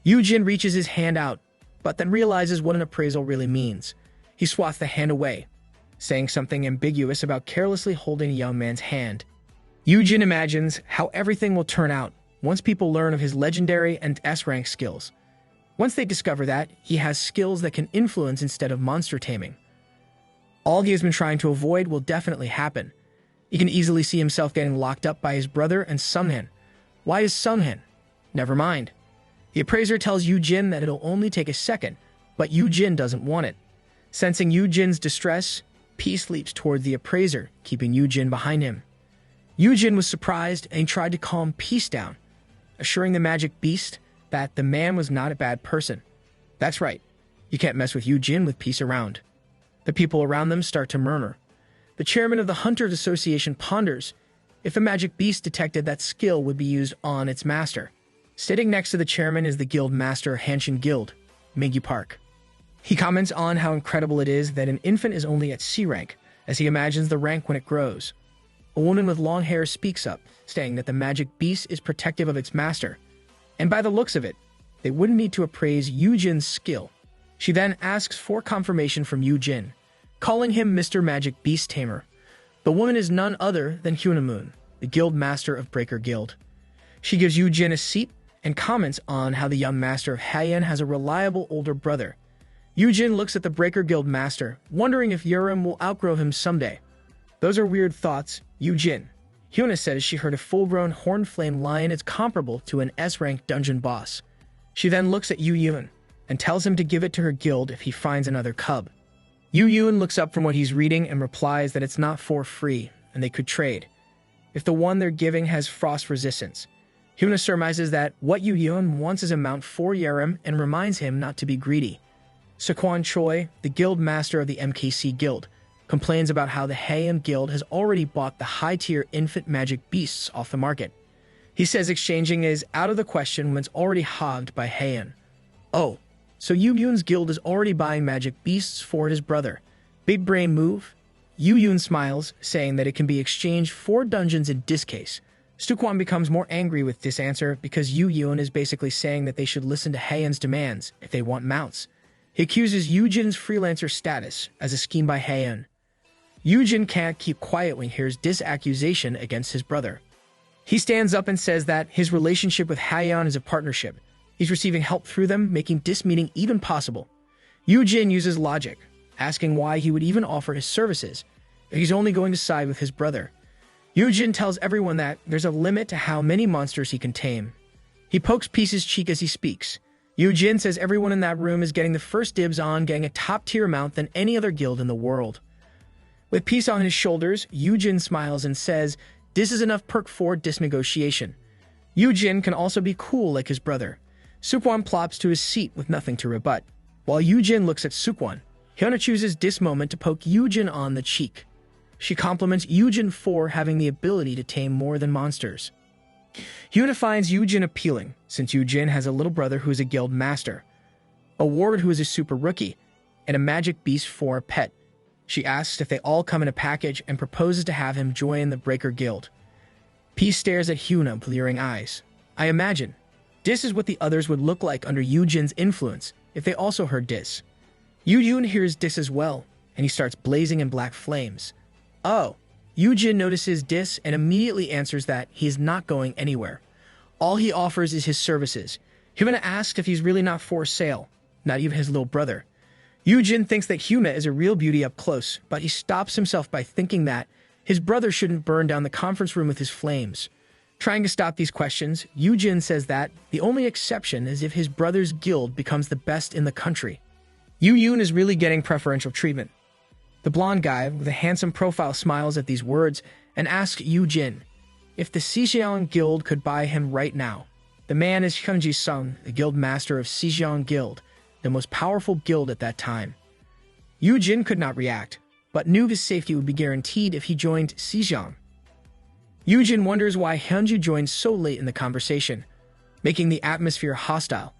A: Yu Jin reaches his hand out, but then realizes what an appraisal really means. He swats the hand away, saying something ambiguous about carelessly holding a young man's hand. Yu Jin imagines how everything will turn out once people learn of his legendary and S-rank skills. Once they discover that, he has skills that can influence instead of monster taming. All he has been trying to avoid will definitely happen. He can easily see himself getting locked up by his brother and Sunghan. Why is Sunghan? Never mind. The appraiser tells Yu Jin that it'll only take a second, but Yu Jin doesn't want it. Sensing Yu Jin's distress, Peace leaps toward the appraiser, keeping Yu Jin behind him. Yu Jin was surprised and he tried to calm Peace down, assuring the magic beast that the man was not a bad person. That's right, you can't mess with Yu Jin with Peace around. The people around them start to murmur. The chairman of the Hunters Association ponders if a magic beast detected that skill would be used on its master. Sitting next to the chairman is the guild master of Hanshin Guild, Mingyu Park. He comments on how incredible it is that an infant is only at C rank, as he imagines the rank when it grows. A woman with long hair speaks up, saying that the magic beast is protective of its master, and by the looks of it, they wouldn't need to appraise Yu Jin's skill. She then asks for confirmation from Yu Jin, calling him Mr. Magic Beast Tamer. The woman is none other than Hunamoon, the guild master of Breaker Guild. She gives Yu Jin a seat and comments on how the young master of Heian has a reliable older brother. Yu Jin looks at the Breaker Guild master, wondering if Yurim will outgrow him someday. Those are weird thoughts, Yu Jin. Hyuna says she heard a full-grown horned flame lion is comparable to an S-rank dungeon boss. She then looks at Yu Yun and tells him to give it to her guild if he finds another cub. Yu Yun looks up from what he's reading and replies that it's not for free and they could trade if the one they're giving has frost resistance. Hyuna surmises that what Yu Yun wants is a mount for Yurim and reminds him not to be greedy. Sequan Choi, the guild master of the MKC Guild, complains about how the Heian Guild has already bought the high-tier infant magic beasts off the market. He says exchanging is out of the question when it's already hogged by Heian. Oh, so Yu Yun's guild is already buying magic beasts for his brother. Big brain move? Yu Yun smiles, saying that it can be exchanged for dungeons in this case. Stuquan becomes more angry with this answer because Yu Yun is basically saying that they should listen to Heian's demands if they want mounts. He accuses Yu Jin's freelancer status as a scheme by Heian. Yu Jin can't keep quiet when he hears this accusation against his brother. He stands up and says that his relationship with Heian is a partnership. He's receiving help through them, making this meeting even possible. Yu Jin uses logic, asking why he would even offer his services if he's only going to side with his brother. Yu Jin tells everyone that there's a limit to how many monsters he can tame. He pokes Peace's cheek as he speaks. Yu Jin says everyone in that room is getting the first dibs on getting a top-tier mount than any other guild in the world. With Peace on his shoulders, Yu Jin smiles and says this is enough perk for this negotiation. Yu Jin can also be cool like his brother. Sukwon plops to his seat with nothing to rebut. While Yu Jin looks at Sukwon, Hyuna chooses this moment to poke Yu Jin on the cheek. She compliments Yu Jin for having the ability to tame more than monsters. Hyuna finds Yoojin appealing, since Yoojin has a little brother who is a guild master, a ward who is a super rookie, and a magic beast for a pet. She asks if they all come in a package and proposes to have him join the Breaker Guild. P stares at Hyuna with leering eyes. I imagine this is what the others would look like under Yoojin's influence if they also heard this. Yoojin hears this as well, and he starts blazing in black flames. Oh, Yoojin notices this and immediately answers that he is not going anywhere. All he offers is his services. Hyuna asks if he's really not for sale, not even his little brother. Yoojin thinks that Hyuna is a real beauty up close, but he stops himself by thinking that his brother shouldn't burn down the conference room with his flames. Trying to stop these questions, Yoojin says that the only exception is if his brother's guild becomes the best in the country. Yoojin is really getting preferential treatment. The blonde guy with a handsome profile smiles at these words and asks Yoojin if the Xijiang Guild could buy him right now. The man is Hyunji Sung, the guild master of Xijiang Guild, the most powerful guild at that time. Yoojin could not react, but knew his safety would be guaranteed if he joined Xijiang. Yoojin wonders why Hyunji joined so late in the conversation, making the atmosphere hostile.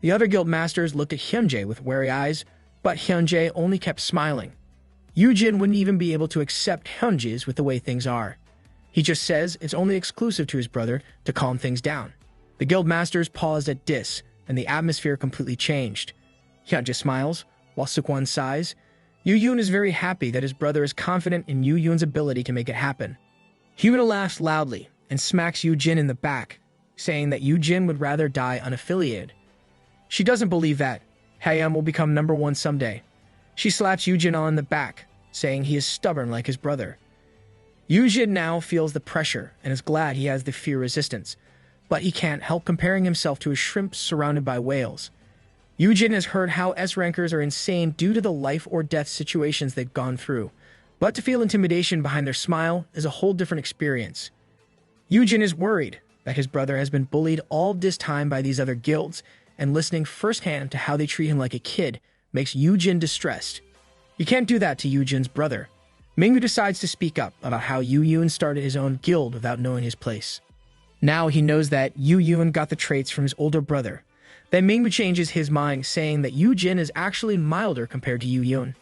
A: The other guild masters looked at Hyunjae with wary eyes, but Hyunjae only kept smiling. Yoojin wouldn't even be able to accept Hyunji's with the way things are. He just says it's only exclusive to his brother to calm things down. The guild masters paused at this, and the atmosphere completely changed. Hyunjae smiles, while Sukwon sighs. Yoojin is very happy that his brother is confident in Yoojin's ability to make it happen. Hyuna laughs loudly and smacks Yoojin in the back, saying that Yoojin would rather die unaffiliated. She doesn't believe that Hayam will become number one someday. She slaps Yoojin on the back, saying he is stubborn like his brother. Yoojin now feels the pressure and is glad he has the fear resistance, but he can't help comparing himself to a shrimp surrounded by whales. Yoojin has heard how S-rankers are insane due to the life-or-death situations they've gone through, but to feel intimidation behind their smile is a whole different experience. Yoojin is worried that his brother has been bullied all this time by these other guilds, and listening firsthand to how they treat him like a kid makes Yoojin distressed. You can't do that to Yoojin's brother. Mingyu decides to speak up about how Yoojin started his own guild without knowing his place. Now he knows that Yoojin got the traits from his older brother. Then Mingyu changes his mind, saying that Yoojin is actually milder compared to Yoojin.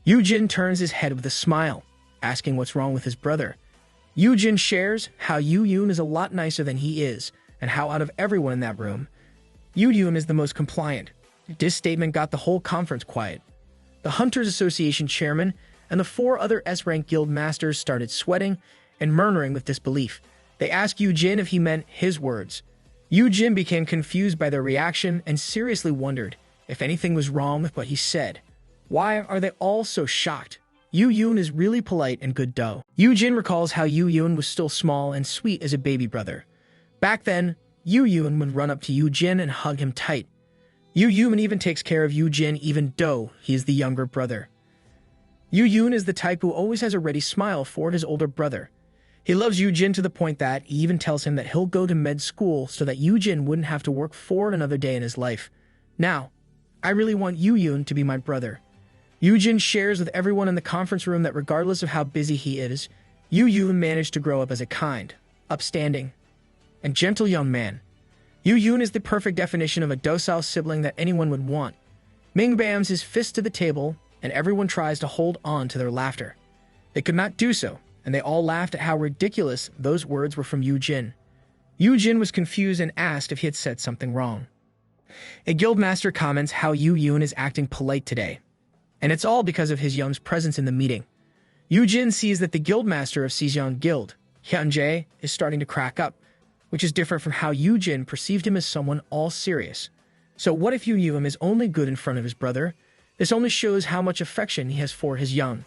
A: Yoojin turns his head with a smile, asking what's wrong with his brother. Yoojin shares how Yoojin is a lot nicer than he is, and how out of everyone in that room, Yoojin is the most compliant. This statement got the whole conference quiet. The Hunters Association chairman and the 4 other S-rank guild masters started sweating and murmuring with disbelief. They asked Yoojin if he meant his words. Yoojin became confused by their reaction and seriously wondered if anything was wrong with what he said. Why are they all so shocked? Yoojin is really polite and good dough. Yoojin recalls how Yoojin was still small and sweet as a baby brother. Back then, Yoojin would run up to Yoojin and hug him tight. Yoojin even takes care of Yoojin even though he is the younger brother. Yoojin is the type who always has a ready smile for his older brother. He loves Yoojin to the point that he even tells him that he'll go to med school so that Yoojin wouldn't have to work for another day in his life. Now, I really want Yoojin to be my brother. Yoojin shares with everyone in the conference room that regardless of how busy he is, Yoojin managed to grow up as a kind, upstanding, and gentle young man. Yoojin is the perfect definition of a docile sibling that anyone would want. Ming bams his fist to the table, and everyone tries to hold on to their laughter. They could not do so, and they all laughed at how ridiculous those words were from Yoojin. Yoojin was confused and asked if he had said something wrong. A guildmaster comments how Yoojin is acting polite today, and it's all because of his Yum's presence in the meeting. Yoojin sees that the guildmaster of Xijiang Guild, Hyunjae, is starting to crack up, which is different from how Yoojin perceived him as someone all serious. So what if Yoojin is only good in front of his brother? This only shows how much affection he has for his young.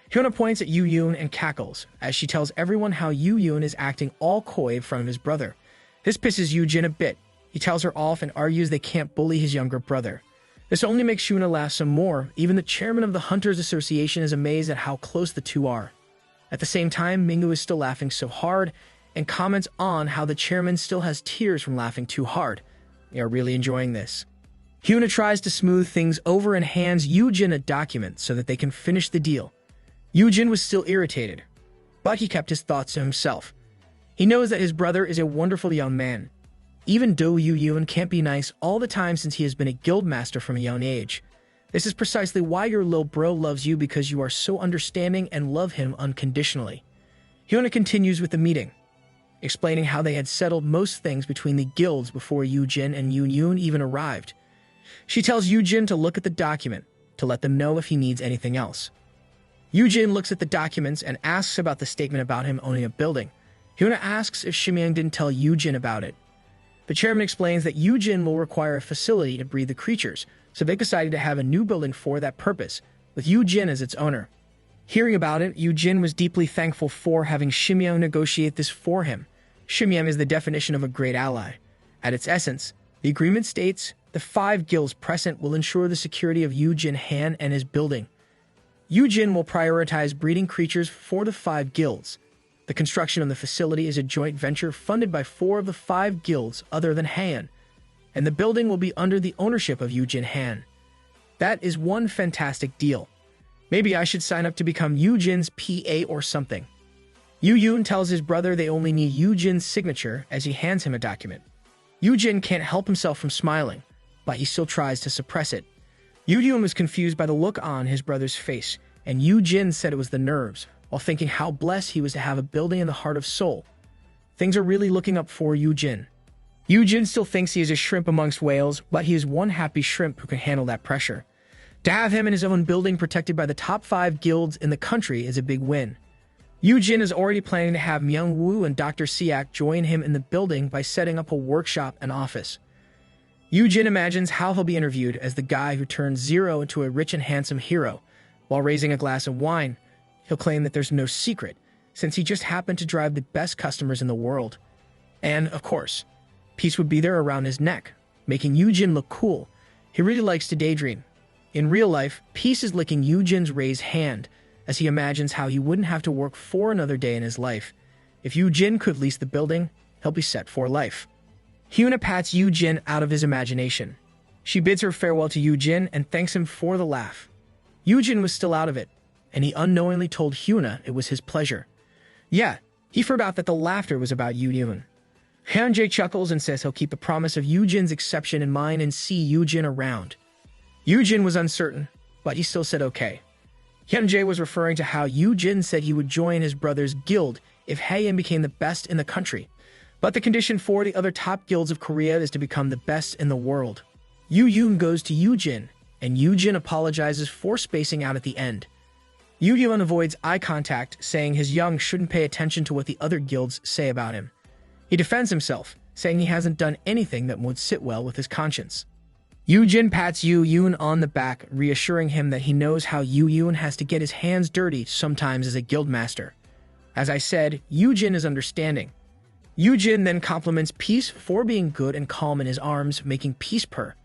A: Hyuna points at Yoojin and cackles, as she tells everyone how Yoojin is acting all coy in front of his brother. This pisses Yoojin a bit. He tells her off and argues they can't bully his younger brother. This only makes Hyuna laugh some more. Even the chairman of the Hunters Association is amazed at how close the two are. At the same time, Mingyu is still laughing so hard, and comments on how the chairman still has tears from laughing too hard. They are really enjoying this. Hyuna tries to smooth things over and hands Yoojin a document so that they can finish the deal. Yoojin was still irritated, but he kept his thoughts to himself. He knows that his brother is a wonderful young man. Even though Yu Yun can't be nice all the time since he has been a guild master from a young age. This is precisely why your little bro loves you, because you are so understanding and love him unconditionally. Hyuna continues with the meeting, explaining how they had settled most things between the guilds before Yu Jin and Yu Yun even arrived. She tells Yu Jin to look at the document to let them know if he needs anything else. Yu Jin looks at the documents and asks about the statement about him owning a building. Hyuna asks if Shimyang didn't tell Yu Jin about it. The chairman explains that Yu Jin will require a facility to breed the creatures, so they decided to have a new building for that purpose, with Yu Jin as its owner. Hearing about it, Yu Jin was deeply thankful for having Shimyang negotiate this for him. Shimyang is the definition of a great ally. At its essence, the agreement states the 5 guilds present will ensure the security of Yu Jin Han and his building. Yu Jin will prioritize breeding creatures for the 5 guilds. The construction of the facility is a joint venture funded by 4 of the 5 guilds other than Han, and the building will be under the ownership of Yu Jin Han. That is one fantastic deal. Maybe I should sign up to become Yu Jin's PA or something. Yu Yun tells his brother they only need Yu Jin's signature as he hands him a document. Yu Jin can't help himself from smiling, but he still tries to suppress it. Yu Yun was confused by the look on his brother's face, and Yu Jin said it was the nerves, while thinking how blessed he was to have a building in the heart of Seoul. Things are really looking up for Yu Jin. Yu Jin still thinks he is a shrimp amongst whales, but he is one happy shrimp who can handle that pressure. To have him in his own building protected by the top 5 guilds in the country is a big win. Yu Jin is already planning to have Myung Woo and Dr. Siak join him in the building by setting up a workshop and office. Yu Jin imagines how he'll be interviewed as the guy who turns Zero into a rich and handsome hero. While raising a glass of wine, he'll claim that there's no secret, since he just happened to drive the best customers in the world. And, of course, peace would be there around his neck, making Yu Jin look cool. He really likes to daydream. In real life, peace is licking Yu Jin's raised hand, as he imagines how he wouldn't have to work for another day in his life. If Yu Jin could lease the building, he'll be set for life. Hyuna pats Yu Jin out of his imagination. She bids her farewell to Yu Jin and thanks him for the laugh. Yu Jin was still out of it, and he unknowingly told Hyuna it was his pleasure. Yeah, he forgot that the laughter was about Yu Yun. Hyunjae chuckles and says he'll keep the promise of Yu Jin's exception in mind and see Yu Jin around. Yu Jin was uncertain, but he still said okay. Hyunjae was referring to how Yu Jin said he would join his brother's guild if Haein became the best in the country. But the condition for the other top guilds of Korea is to become the best in the world. Yu Yun goes to Yu Jin, and Yu Jin apologizes for spacing out at the end. Yu Yun avoids eye contact, saying his young shouldn't pay attention to what the other guilds say about him. He defends himself, saying he hasn't done anything that would sit well with his conscience. Yu Jin pats Yu Yun on the back, reassuring him that he knows how Yu Yun has to get his hands dirty sometimes as a guild master. As I said, Yu Jin is understanding. Yu Jin then compliments Peace for being good and calm in his arms, making Peace purr.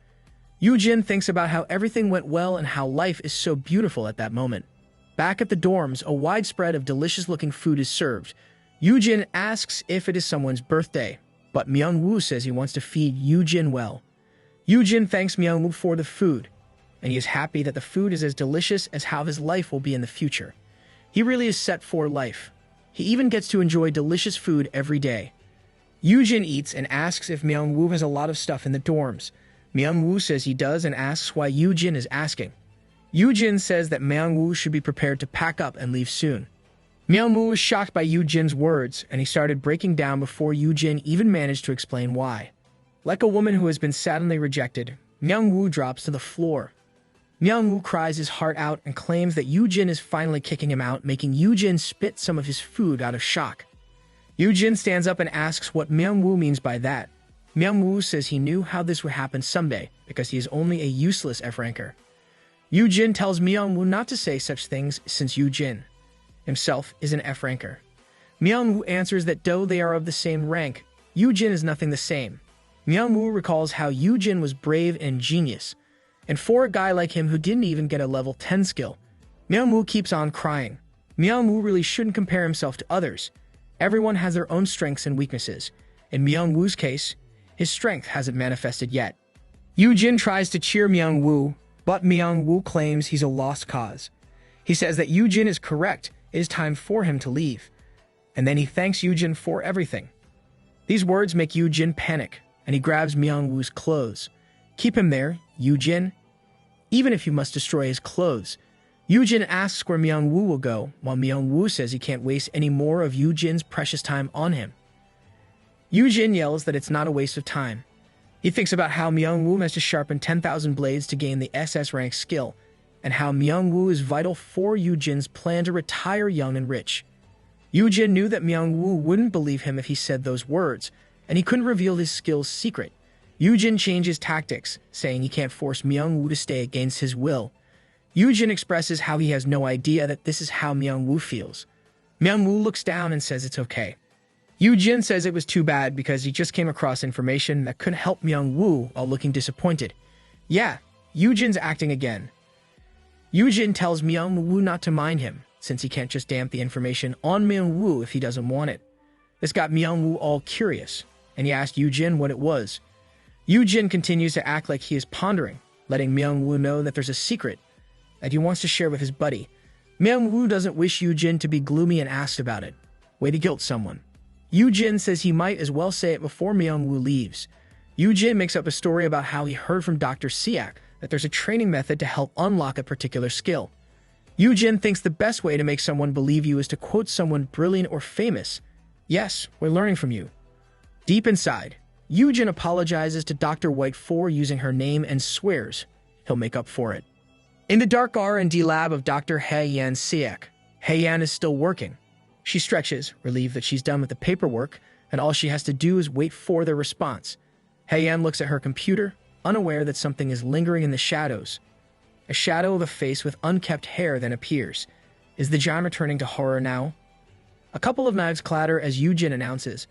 A: Yu Jin thinks about how everything went well and how life is so beautiful at that moment. Back at the dorms, a wide spread of delicious-looking food is served. Yu Jin asks if it is someone's birthday, but Myung Woo says he wants to feed Yu Jin well. Yu Jin thanks Myung Woo for the food, and he is happy that the food is as delicious as how his life will be in the future. He really is set for life. He even gets to enjoy delicious food every day. Yu Jin eats and asks if Myung Woo has a lot of stuff in the dorms. Myung Woo says he does and asks why Yu Jin is asking. Yu Jin says that Myung Woo should be prepared to pack up and leave soon. Myung Woo was shocked by Yu Jin's words, and he started breaking down before Yu Jin even managed to explain why. Like a woman who has been suddenly rejected, Myung Woo drops to the floor. Myung Woo cries his heart out and claims that Yu Jin is finally kicking him out, making Yu Jin spit some of his food out of shock. Yu Jin stands up and asks what Myung Woo means by that. Myung Woo says he knew how this would happen someday because he is only a useless F-ranker. Yu Jin tells Myung Woo not to say such things since Yu Jin himself is an F-ranker. Myung Woo answers that though they are of the same rank, Yu Jin is nothing the same. Myung Woo recalls how Yu Jin was brave and genius, and for a guy like him who didn't even get a level 10 skill, Myung Woo keeps on crying. Myung Woo really shouldn't compare himself to others. Everyone has their own strengths and weaknesses. In Myung Woo's case, his strength hasn't manifested yet. Yu Jin tries to cheer Myung Woo, but Myung Woo claims he's a lost cause. He says that Yu Jin is correct. It is time for him to leave. and then he thanks Yujin for everything. These words make Yujin panic, and he grabs Myung-woo's clothes. Keep him there, Yujin, even if you must destroy his clothes. Yujin asks where Myung-woo will go, while Myung-woo says he can't waste any more of Yujin's precious time on him. Yujin yells that it's not a waste of time. He thinks about how Myung-woo has to sharpen 10,000 blades to gain the SS rank skill, and how Myung-woo is vital for Yujin's plan to retire young and rich. Yujin knew that Myung-woo wouldn't believe him if he said those words, and he couldn't reveal his skill's secret. Yujin changes tactics, saying he can't force Myung-woo to stay against his will. Yujin expresses how he has no idea that this is how Myung-woo feels. Myung-woo looks down and says it's okay. Yujin says it was too bad because he just came across information that could help Myung-woo while looking disappointed. Yeah, Yujin's acting again. Yujin tells Myung-woo not to mind him, since he can't just damp the information on Myung-woo if he doesn't want it. This got Myung-woo all curious, and he asked Yujin what it was. Yujin continues to act like he is pondering, letting Myung-woo know that there's a secret that he wants to share with his buddy. Myung-woo doesn't wish Yujin to be gloomy and asked about it. Way to guilt someone. Yujin says he might as well say it before Myung-woo leaves. Yujin makes up a story about how he heard from Dr. Siak that there's a training method to help unlock a particular skill. Yujin thinks the best way to make someone believe you is to quote someone brilliant or famous. Yes, we're learning from you. Deep inside, Yujin apologizes to Dr. White for using her name and swears he'll make up for it. In the dark R&D lab of Dr. Hye-yan Siak, Hye-yan is still working. She stretches, relieved that she's done with the paperwork, and all she has to do is wait for their response. Hye-yan looks at her computer, unaware that something is lingering in the shadows. A shadow of a face with unkempt hair then appears. Is the John returning to horror now? A couple of knives clatter as Yujin announces,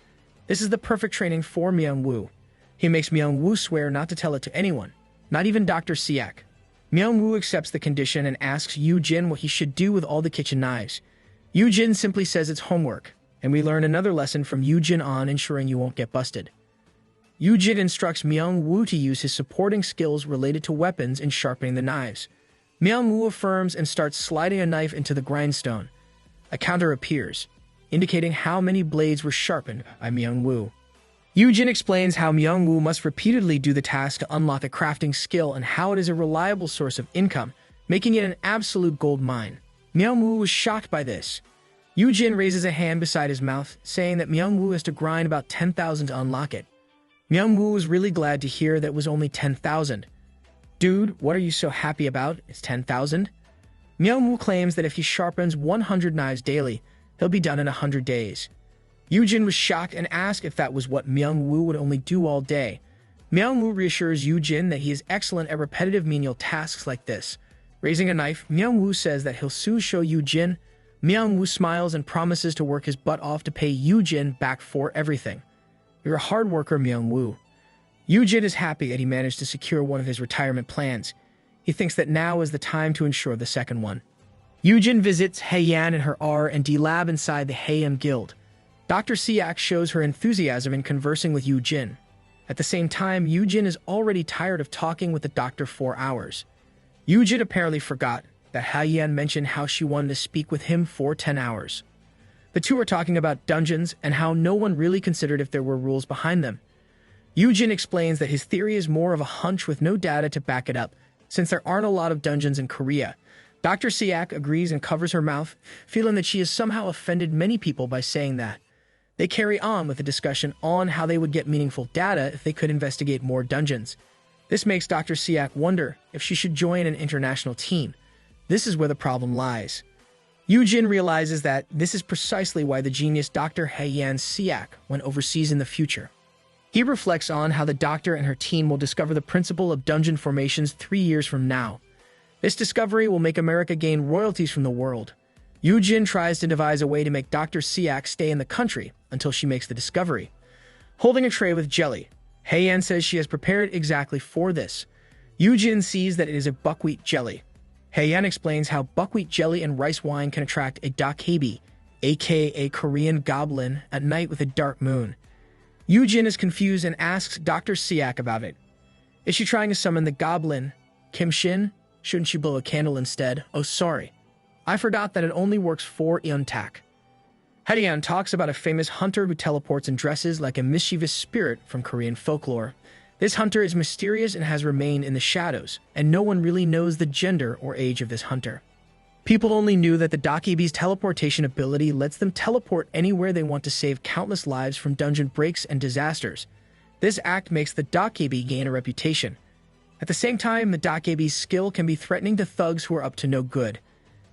A: this is the perfect training for Myung-woo. He makes Myung-woo swear not to tell it to anyone, not even Dr. Siak. Myung-woo accepts the condition and asks Yujin what he should do with all the kitchen knives. Yujin simply says it's homework, and we learn another lesson from Yujin on ensuring you won't get busted. Yujin instructs Myung-woo to use his supporting skills related to weapons in sharpening the knives. Myung-woo affirms and starts sliding a knife into the grindstone. A counter appears, indicating how many blades were sharpened by Myung-woo. Yujin explains how Myung-woo must repeatedly do the task to unlock a crafting skill and how it is a reliable source of income, making it an absolute gold mine. Myung-woo was shocked by this. Yujin raises a hand beside his mouth, saying that Myung-woo has to grind about 10,000 to unlock it. Myung-woo was really glad to hear that it was only 10,000. Dude, what are you so happy about? It's 10,000? Myung-woo claims that if he sharpens 100 knives daily, he'll be done in 100 days. Yujin was shocked and asked if that was what Myung-woo would only do all day. Myung-woo reassures Yujin that he is excellent at repetitive menial tasks like this. Raising a knife, Myung-woo says that he'll soon show Yujin. Myung-woo smiles and promises to work his butt off to pay Yujin back for everything. You're a hard worker, Myung-woo. Yujin is happy that he managed to secure one of his retirement plans. He thinks that now is the time to ensure the second one. Yujin visits Hye-yan in her R&D lab inside the Hye-yan Guild. Dr. Siak shows her enthusiasm in conversing with Yujin. At the same time, Yujin is already tired of talking with the doctor for hours. Yujin apparently forgot that Hye-yan mentioned how she wanted to speak with him for 10 hours. The two are talking about dungeons and how no one really considered if there were rules behind them. Yujin explains that his theory is more of a hunch with no data to back it up, since there aren't a lot of dungeons in Korea. Dr. Siak agrees and covers her mouth, feeling that she has somehow offended many people by saying that. They carry on with a discussion on how they would get meaningful data if they could investigate more dungeons. This makes Dr. Siak wonder if she should join an international team. This is where the problem lies. Yujin realizes that this is precisely why the genius Dr. Hye-yan Siak went overseas in the future. He reflects on how the doctor and her team will discover the principle of dungeon formations 3 years from now. This discovery will make America gain royalties from the world. Yujin tries to devise a way to make Dr. Siak stay in the country until she makes the discovery. Holding a tray with jelly, Hye-yan says she has prepared exactly for this. Yujin sees that it is a buckwheat jelly. Hye-yan explains how buckwheat jelly and rice wine can attract a dakhaebi, aka Korean goblin, at night with a dark moon. Yujin is confused and asks Dr. Siak about it. Is she trying to summon the goblin? Kim Shin? Shouldn't she blow a candle instead? Oh, sorry. I forgot that it only works for Euntak. Haeyan talks about a famous hunter who teleports and dresses like a mischievous spirit from Korean folklore. This hunter is mysterious and has remained in the shadows, and no one really knows the gender or age of this hunter. People only knew that the Dakebi's teleportation ability lets them teleport anywhere they want to save countless lives from dungeon breaks and disasters. This act makes the Dakebi gain a reputation. At the same time, the Dakebi's skill can be threatening to thugs who are up to no good.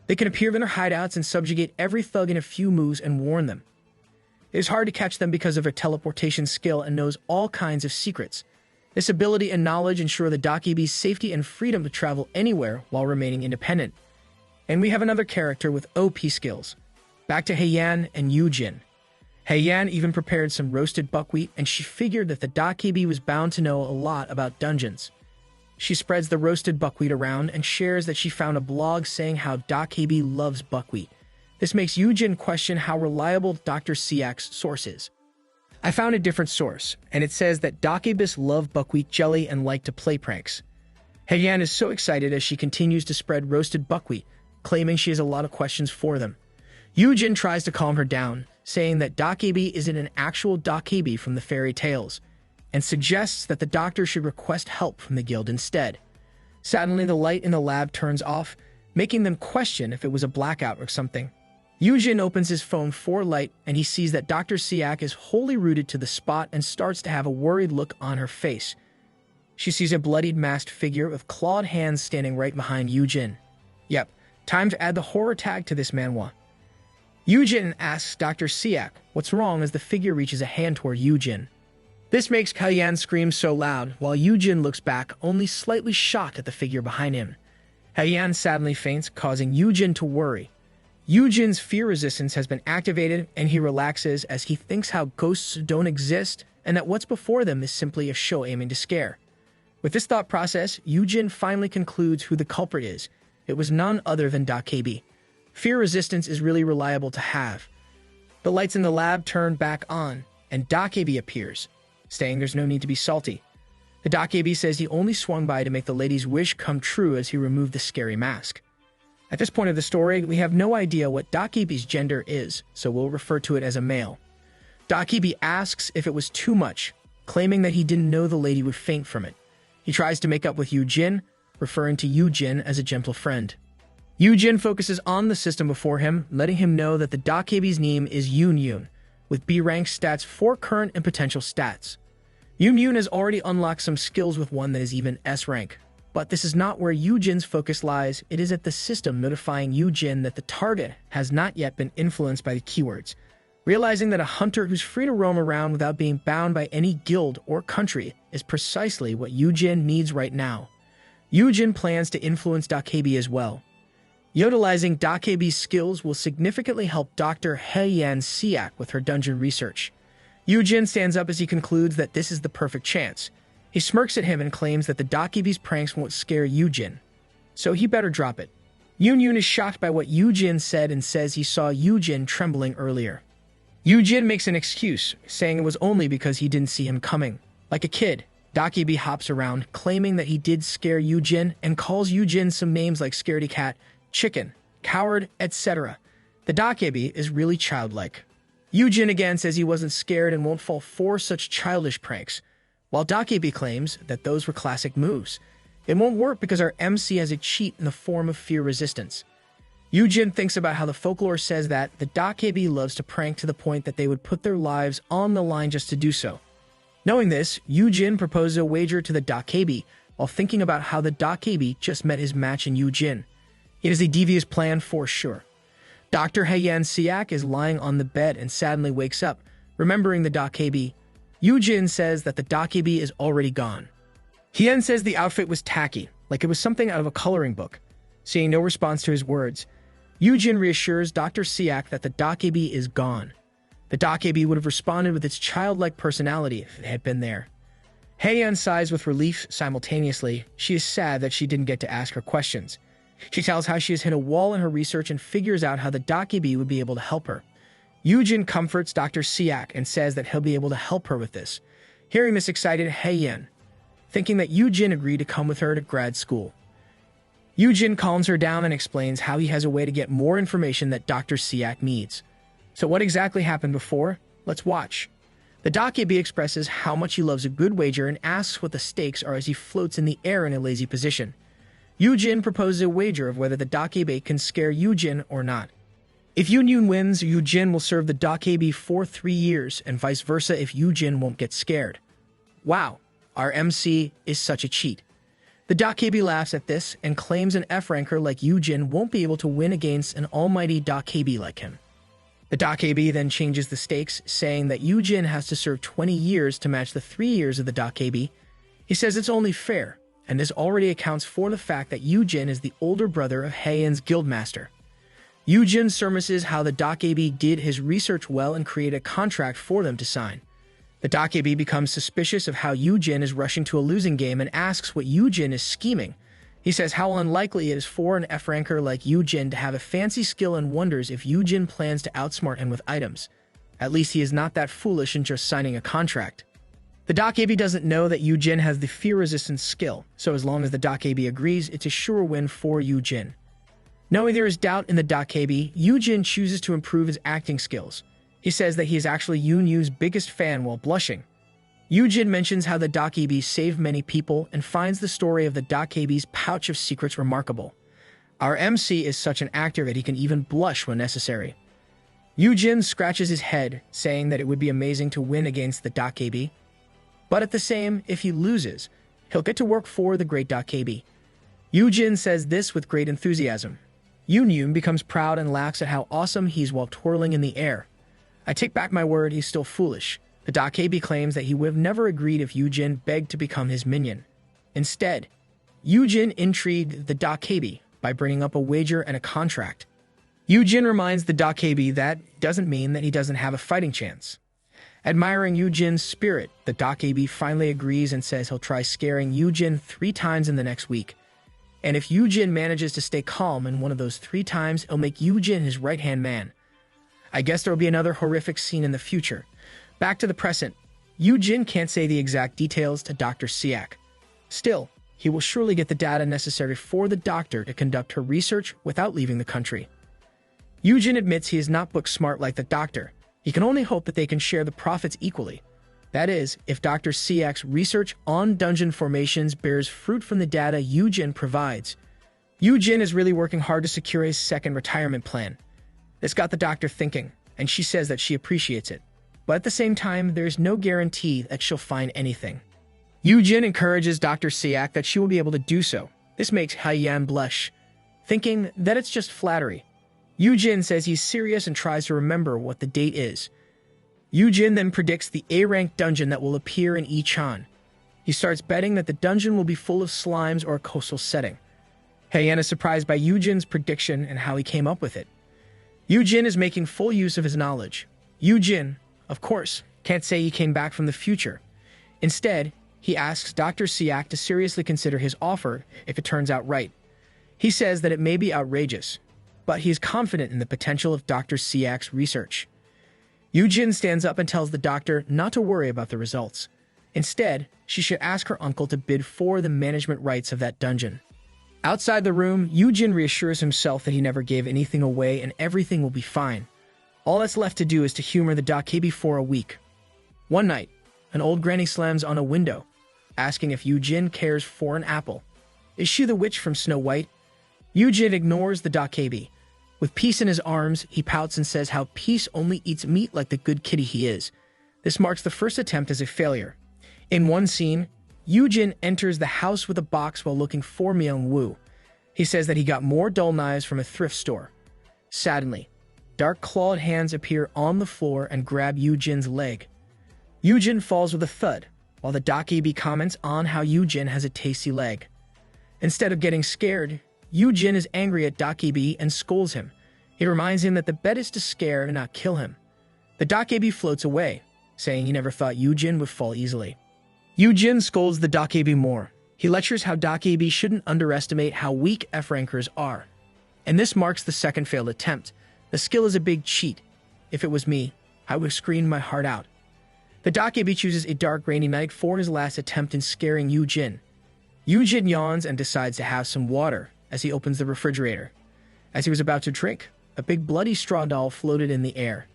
A: They can appear in their hideouts and subjugate every thug in a few moves and warn them. It is hard to catch them because of their teleportation skill and knows all kinds of secrets. This ability and knowledge ensure the Dakebi's safety and freedom to travel anywhere while remaining independent. And we have another character with OP skills. Back to Haeyan and Yoojin. Haeyan even prepared some roasted buckwheat, and she figured that the Dakebi was bound to know a lot about dungeons. She spreads the roasted buckwheat around and shares that she found a blog saying how Dakebi loves buckwheat. This makes Yoojin question how reliable Dr. Siak's source is. I found a different source, and it says that Dakebis love buckwheat jelly and like to play pranks. Haeyan is so excited as she continues to spread roasted buckwheat, claiming she has a lot of questions for them. Yoojin tries to calm her down, saying that Dakebi isn't an actual Dakebi from the fairy tales, and suggests that the doctor should request help from the guild instead. Suddenly, the light in the lab turns off, making them question if it was a blackout or something. Yoojin opens his phone for light, and he sees that Dr. Siak is wholly rooted to the spot and starts to have a worried look on her face. She sees a bloodied masked figure with clawed hands standing right behind Yoojin. Yep, time to add the horror tag to this manhwa. Yoojin asks Dr. Siak what's wrong as the figure reaches a hand toward Yoojin. This makes Haeyan scream so loud, while Yoojin looks back, only slightly shocked at the figure behind him. Haeyan sadly faints, causing Yoojin to worry. Yoojin's fear resistance has been activated, and he relaxes as he thinks how ghosts don't exist and that what's before them is simply a show aiming to scare. With this thought process, Yoojin finally concludes who the culprit is. It was none other than Dakebi. Fear resistance is really reliable to have. The lights in the lab turn back on, and Dakebi appears, saying there's no need to be salty. The Dakebi says he only swung by to make the lady's wish come true as he removed the scary mask. At this point of the story, we have no idea what Dakebi's gender is, so we'll refer to it as a male. Dakebi asks if it was too much, claiming that he didn't know the lady would faint from it. He tries to make up with Yoojin, referring to Yoojin as a gentle friend. Yoojin focuses on the system before him, letting him know that the Dakebi's name is Yoon, with B-rank stats for current and potential stats. Yoon has already unlocked some skills with one that is even S-rank. But this is not where Yoojin's focus lies. It is at the system notifying Yoojin that the target has not yet been influenced by the keywords. Realizing that a hunter who's free to roam around without being bound by any guild or country is precisely what Yoojin needs right now. Yoojin plans to influence Dakebi as well. Utilizing Dakebi's skills will significantly help Dr. Haeyan Siak with her dungeon research. Yoojin stands up as he concludes that this is the perfect chance. He smirks at him and claims that the Dakebi's pranks won't scare Yoojin, so he better drop it. Yoon is shocked by what Yoojin said and says he saw Yoojin trembling earlier. Yoojin makes an excuse, saying it was only because he didn't see him coming. Like a kid, Dakebi hops around, claiming that he did scare Yoojin and calls Yoojin some names like scaredy cat, chicken, coward, etc. The Dakebi is really childlike. Yoojin again says he wasn't scared and won't fall for such childish pranks, while Dakebi claims that those were classic moves. It won't work because our MC has a cheat in the form of fear resistance. Yoojin thinks about how the folklore says that the Dakebi loves to prank to the point that they would put their lives on the line just to do so. Knowing this, Yoojin proposes a wager to the Dakebi while thinking about how the Dakebi just met his match in Yoojin. It is a devious plan for sure. Dr. Haeyan Siak is lying on the bed and suddenly wakes up, remembering the Dakebi. Yoojin says that the Dakebi is already gone. Hien says the outfit was tacky, like it was something out of a coloring book. Seeing no response to his words, Yoojin reassures Dr. Siak that the Dakebi is gone. The Dakebi would have responded with its childlike personality if it had been there. Haeyan sighs with relief simultaneously. She is sad that she didn't get to ask her questions. She tells how she has hit a wall in her research and figures out how the Dakebi would be able to help her. Yoojin comforts Dr. Siak and says that he'll be able to help her with this. Hearing this excited Haeyan, thinking that Yoojin agreed to come with her to grad school. Yoojin calms her down and explains how he has a way to get more information that Dr. Siak needs. So what exactly happened before? Let's watch. The Dakebi expresses how much he loves a good wager and asks what the stakes are as he floats in the air in a lazy position. Yujin proposes a wager of whether the Dakebi can scare Yujin or not. If Yujin wins, Yujin will serve the Dakebi for 3 years, and vice versa if Yujin won't get scared. Wow, our MC is such a cheat. The Dakebi laughs at this and claims an F-ranker like Yujin won't be able to win against an almighty Dakebi like him. The Dakebi then changes the stakes, saying that Yujin has to serve 20 years to match the 3 years of the Dakebi. He says it's only fair, and this already accounts for the fact that Yujin is the older brother of Heian's guildmaster. Yujin surmises how the Dakebi did his research well and created a contract for them to sign. The Dakebi becomes suspicious of how Yujin is rushing to a losing game and asks what Yujin is scheming. He says how unlikely it is for an F-ranker like Yujin to have a fancy skill and wonders if Yujin plans to outsmart him with items. At least he is not that foolish in just signing a contract. The Dakebi doesn't know that Yujin has the fear-resistance skill, so as long as the Dakebi agrees, it's a sure win for Yujin. Knowing there is doubt in the Dakebi, Yujin chooses to improve his acting skills. He says that he is actually Yunyu's biggest fan while blushing. Yujin mentions how the Dakebi saved many people and finds the story of the Dakebi's pouch of secrets remarkable. Our MC is such an actor that he can even blush when necessary. Yujin scratches his head, saying that it would be amazing to win against the Dakebi. But at the same, if he loses, he'll get to work for the great Dakebi. Yujin says this with great enthusiasm. Yunyu becomes proud and laughs at how awesome he's while twirling in the air. I take back my word, he's still foolish. The Dakebi claims that he would have never agreed if Yujin begged to become his minion. Instead, Yujin intrigued the Dakebi by bringing up a wager and a contract. Yujin reminds the Dakebi that doesn't mean that he doesn't have a fighting chance. Admiring Yujin's spirit, the Dakebi finally agrees and says he'll try scaring Yujin 3 times in the next week. And if Yujin manages to stay calm in one of those 3 times, he'll make Yujin his right-hand man. I guess there will be another horrific scene in the future. Back to the present, Yujin can't say the exact details to Dr. Siak. Still, he will surely get the data necessary for the doctor to conduct her research without leaving the country. Yujin admits he is not book smart like the doctor. He can only hope that they can share the profits equally. That is, if Dr. Siak's research on dungeon formations bears fruit from the data Yujin provides. Yujin is really working hard to secure his second retirement plan. This got the doctor thinking, and she says that she appreciates it. But at the same time, there is no guarantee that she'll find anything. Yujin encourages Dr. Siak that she will be able to do so. This makes Heian blush, thinking that it's just flattery. Yujin says he's serious and tries to remember what the date is. Yujin then predicts the A-rank dungeon that will appear in Ichan. He starts betting that the dungeon will be full of slimes or a coastal setting. Heian is surprised by Yujin's prediction and how he came up with it. Yujin is making full use of his knowledge. Yujin, of course, can't say he came back from the future. Instead, he asks Dr. Siak to seriously consider his offer if it turns out right. He says that it may be outrageous, but he is confident in the potential of Dr. Siak's research. Yujin stands up and tells the doctor not to worry about the results. Instead, she should ask her uncle to bid for the management rights of that dungeon. Outside the room, Yujin reassures himself that he never gave anything away and everything will be fine. All that's left to do is to humor the Dakebi for a week. One night, an old granny slams on a window, asking if Yujin cares for an apple. Is she the witch from Snow White? Yujin ignores the Dakebi. With Peace in his arms, he pouts and says how Peace only eats meat like the good kitty he is. This marks the first attempt as a failure. In one scene, Yujin enters the house with a box while looking for Myung-woo. He says that he got more dull knives from a thrift store. Suddenly, dark clawed hands appear on the floor and grab Yujin's leg. Yujin falls with a thud, while the Dakebi comments on how Yujin has a tasty leg. Instead of getting scared, Yujin is angry at Dakebi and scolds him. He reminds him that the bet is to scare and not kill him. The Dakebi floats away, saying he never thought Yujin would fall easily. Yujin scolds the Dakebi more. He lectures how Dakebi shouldn't underestimate how weak F-rankers are. And this marks the second failed attempt. The skill is a big cheat. If it was me, I would have screamed my heart out. The Dakebi chooses a dark rainy night for his last attempt in scaring Yujin. Yujin yawns and decides to have some water as he opens the refrigerator. As he was about to drink, a big bloody straw doll floated in the air.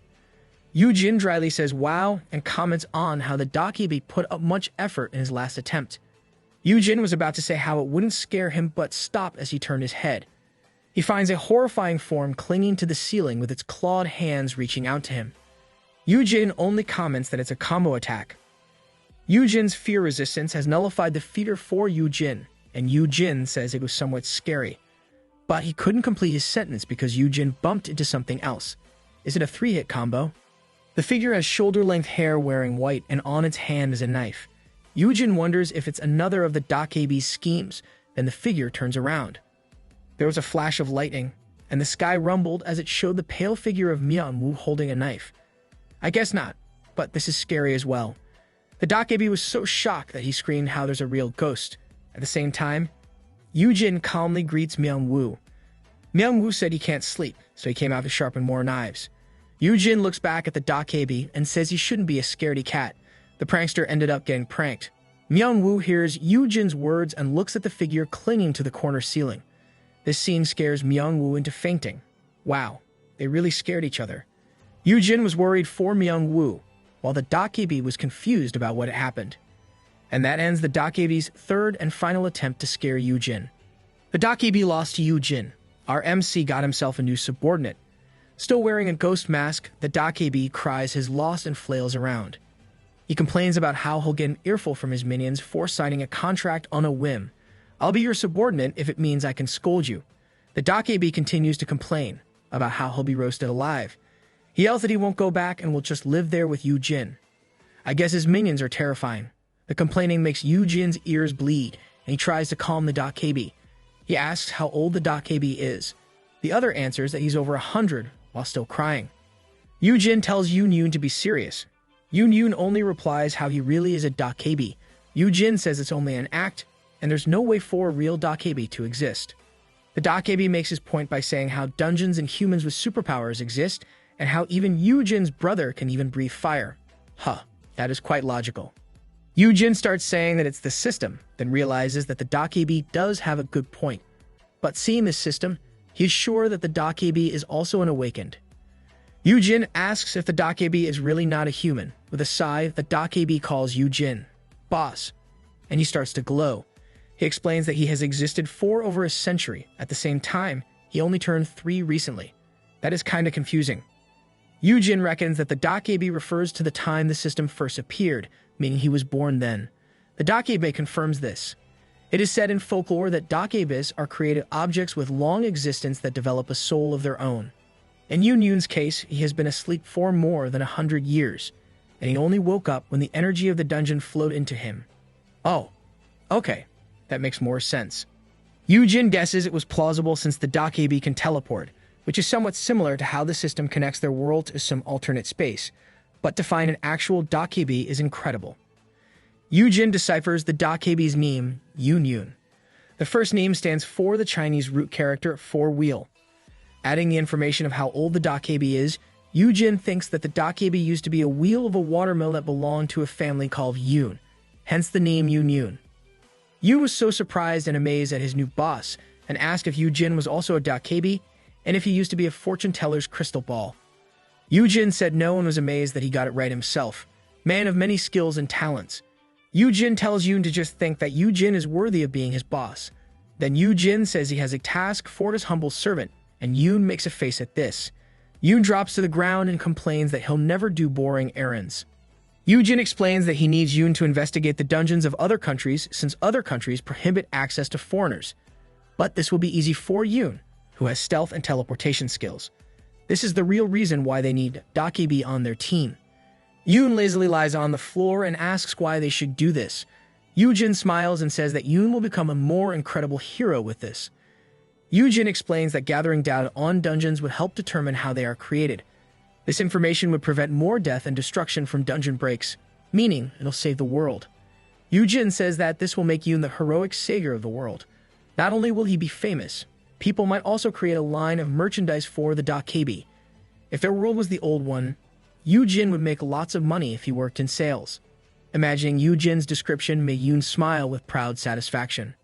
A: Jin dryly says wow and comments on how the Dakibi put up much effort in his last attempt. Jin was about to say how it wouldn't scare him but stopped as he turned his head. He finds a horrifying form clinging to the ceiling with its clawed hands reaching out to him. Jin only comments that it's a combo attack. Jin's fear resistance has nullified the fear for Jin, and Jin says it was somewhat scary. But he couldn't complete his sentence because Jin bumped into something else. Is it a 3-hit combo? The figure has shoulder-length hair wearing white, and on its hand is a knife. Jin wonders if it's another of the Dakibi's schemes, then the figure turns around. There was a flash of lightning, and the sky rumbled as it showed the pale figure of Mian-Woo holding a knife. I guess not, but this is scary as well. The Dakibi was so shocked that he screamed how there's a real ghost. At the same time, Jin calmly greets Mian-Woo. Mian-Woo said he can't sleep, so he came out to sharpen more knives. Jin looks back at the Dakibi and says he shouldn't be a scaredy cat. The prankster ended up getting pranked. Mian-Woo hears Jin's words and looks at the figure clinging to the corner ceiling. This scene scares Mian-Woo into fainting. Wow, they really scared each other. Jin was worried for Mian-Woo, while the Dakibi was confused about what had happened. And that ends the Dakibi's third and final attempt to scare Jin. The Dakibi lost to Jin. Our MC got himself a new subordinate. Still wearing a ghost mask, the Dakibi cries his loss and flails around. He complains about how he'll get an earful from his minions for signing a contract on a whim. I'll be your subordinate if it means I can scold you. The Dakibi continues to complain about how he'll be roasted alive. He yells that he won't go back and will just live there with Jin. I guess his minions are terrifying. The complaining makes Jin's ears bleed, and he tries to calm the Dakibi. He asks how old the Dakibi is. The other answers that he's over 100 while still crying. Jin tells Yoon to be serious. Yoon only replies how he really is a Dakibi. Jin says it's only an act, and there's no way for a real Dakibi to exist. The Dakibi makes his point by saying how dungeons and humans with superpowers exist, and how even Jin's brother can even breathe fire. That is quite logical. Jin starts saying that it's the system, then realizes that the Dakibi does have a good point. But seeing this system, he is sure that the Dakibi is also an awakened. Jin asks if the Dakibi is really not a human. With a sigh, the Dakibi calls Jin boss, and he starts to glow. He explains that he has existed for over a century. At the same time, he only turned 3 recently. That is kinda confusing. Jin reckons that the Dakibi refers to the time the system first appeared, meaning he was born then. The Dakibi confirms this. It is said in folklore that Dakibis are created objects with long existence that develop a soul of their own. In Yun's case, he has been asleep for more than 100 years, and he only woke up when the energy of the dungeon flowed into him. Oh, okay, that makes more sense. Jin guesses it was plausible since the Dakibi can teleport, which is somewhat similar to how the system connects their world to some alternate space, but to find an actual Dakibi is incredible. Jin deciphers the Dakibi's name, Yun. The first name stands for the Chinese root character for wheel. Adding the information of how old the Dakibi is, Jin thinks that the Dakibi used to be a wheel of a watermill that belonged to a family called Yun, hence the name Yun. Yun was so surprised and amazed at his new boss, and asked if Jin was also a Dakibi, and if he used to be a fortune teller's crystal ball. Jin said no and was amazed that he got it right himself. Man of many skills and talents. Jin tells Yun to just think that Jin is worthy of being his boss. Then Jin says he has a task for his humble servant, and Yun makes a face at this. Yun drops to the ground and complains that he'll never do boring errands. Jin explains that he needs Yun to investigate the dungeons of other countries since other countries prohibit access to foreigners. But this will be easy for Yun, who has stealth and teleportation skills. This is the real reason why they need Dakibi on their team. Yun lazily lies on the floor and asks why they should do this. Jin smiles and says that Yun will become a more incredible hero with this. Jin explains that gathering data on dungeons would help determine how they are created. This information would prevent more death and destruction from dungeon breaks, meaning it'll save the world. Jin says that this will make Yun the heroic savior of the world. Not only will he be famous, people might also create a line of merchandise for the Dakibi. If their world was the old one, Jin would make lots of money if he worked in sales. Imagining Jin's description made Yun smile with proud satisfaction.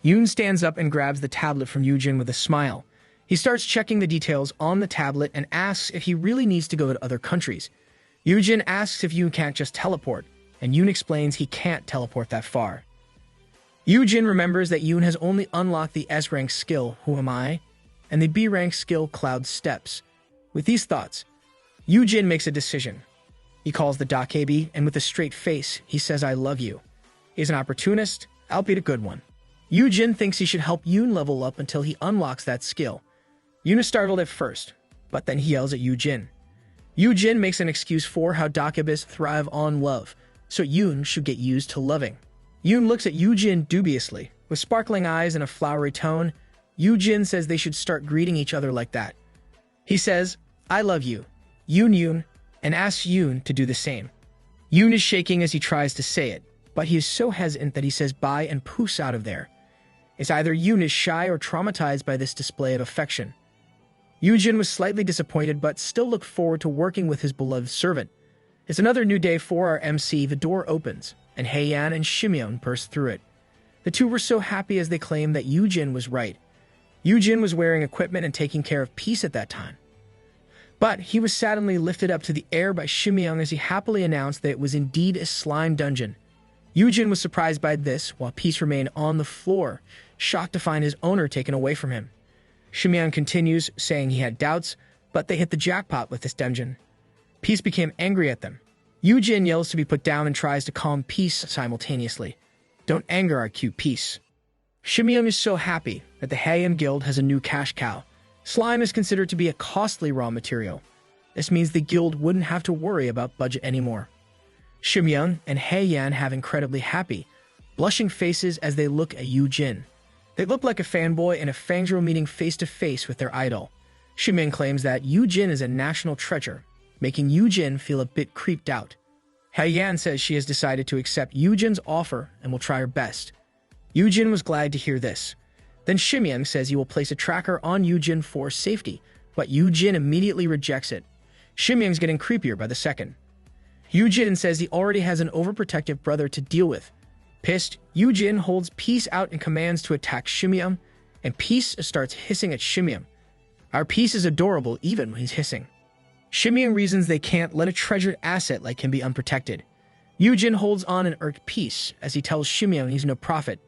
A: Yun stands up and grabs the tablet from Jin with a smile. He starts checking the details on the tablet and asks if he really needs to go to other countries. Yoon asks if Yoon can't just teleport, and Yoon explains he can't teleport that far. Yoon remembers that Yoon has only unlocked the S-rank skill, Who Am I?, and the B-rank skill, Cloud Steps. With these thoughts, Yoon makes a decision. He calls the Dakebi, and with a straight face, he says, "I love you." He's an opportunist, albeit a good one. Yoon thinks he should help Yoon level up until he unlocks that skill. Yoon is startled at first, but then he yells at Yoon. Yoon makes an excuse for how Dakebis thrive on love, so Yoon should get used to loving. Yoon looks at Yoon dubiously. With sparkling eyes and a flowery tone, Yoon says they should start greeting each other like that. He says, "I love you, Yoon," and asks Yoon to do the same. Yoon is shaking as he tries to say it, but he is so hesitant that he says bye and poofs out of there. It's either Yoon is shy or traumatized by this display of affection. Yoon was slightly disappointed but still looked forward to working with his beloved servant. It's another new day for our MC. The door opens, and Haeyan and Shimyeon burst through it. The two were so happy as they claimed that Yoon was right. Yoon was wearing equipment and taking care of Peace at that time. But he was suddenly lifted up to the air by Shimyeon as he happily announced that it was indeed a slime dungeon. Yoon was surprised by this, while Peace remained on the floor, shocked to find his owner taken away from him. Shimyeon continues, saying he had doubts, but they hit the jackpot with this dungeon. Peace became angry at them. Yoon yells to be put down and tries to calm Peace simultaneously. "Don't anger our cute Peace." Shimyeon is so happy that the Haeyan Guild has a new cash cow. Slime is considered to be a costly raw material. This means the guild wouldn't have to worry about budget anymore. Shimyeon and Haeyan have incredibly happy, blushing faces as they look at Yoon. They look like a fanboy and a fangirl meeting face-to-face with their idol. Shimyeon claims that Yoon is a national treasure, making Yoon feel a bit creeped out. Haeyan says she has decided to accept Yoon's offer and will try her best. Yoon was glad to hear this. Then Shimyeon says he will place a tracker on Yoon for safety, but Yoon immediately rejects it. Shimyeon's getting creepier by the second. Yoon says he already has an overprotective brother to deal with. Pissed, Yoon holds Peace out and commands to attack Shimyeon, and Peace starts hissing at Shimyeon. Our Peace is adorable even when he's hissing. Shimyeon reasons they can't let a treasured asset like him be unprotected. Yoon holds on and irked Peace as he tells Shimyeon he's no prophet.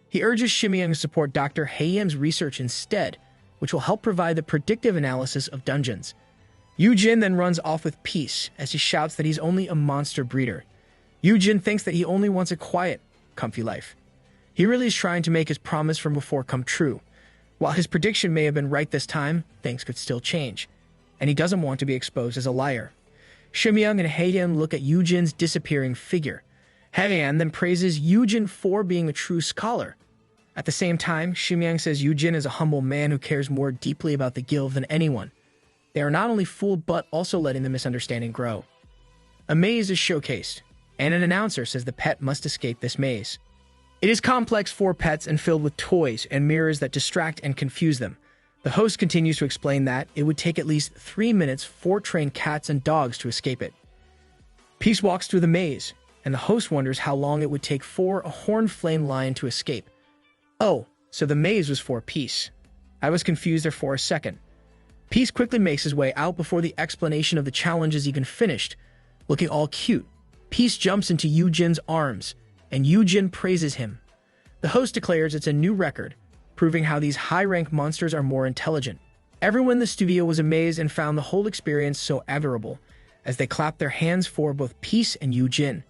A: He urges Shimyeon to support Dr. Haeyan's research instead, which will help provide the predictive analysis of dungeons. Yoon then runs off with Peace as he shouts that he's only a monster breeder. Yoon thinks that he only wants a quiet, comfy life. He really is trying to make his promise from before come true. While his prediction may have been right this time, things could still change, and he doesn't want to be exposed as a liar. Shimyeon and Haeyan look at Yoon's disappearing figure. Haeyan then praises Yoon for being a true scholar. At the same time, Shimyeon says Yoon is a humble man who cares more deeply about the guild than anyone. They are not only fooled but also letting the misunderstanding grow. A maze is showcased, and an announcer says the pet must escape this maze. It is complex for pets and filled with toys and mirrors that distract and confuse them. The host continues to explain that it would take at least 3 minutes for trained cats and dogs to escape it. Peace walks through the maze, and the host wonders how long it would take for a horned flame lion to escape. Oh, so the maze was for Peace. I was confused there for a second. Peace quickly makes his way out before the explanation of the challenge is even finished. Looking all cute, Peace jumps into Yoon's arms, and Yoon praises him. The host declares it's a new record, proving how these high-rank monsters are more intelligent. Everyone in the studio was amazed and found the whole experience so admirable, as they clapped their hands for both Peace and Yoon.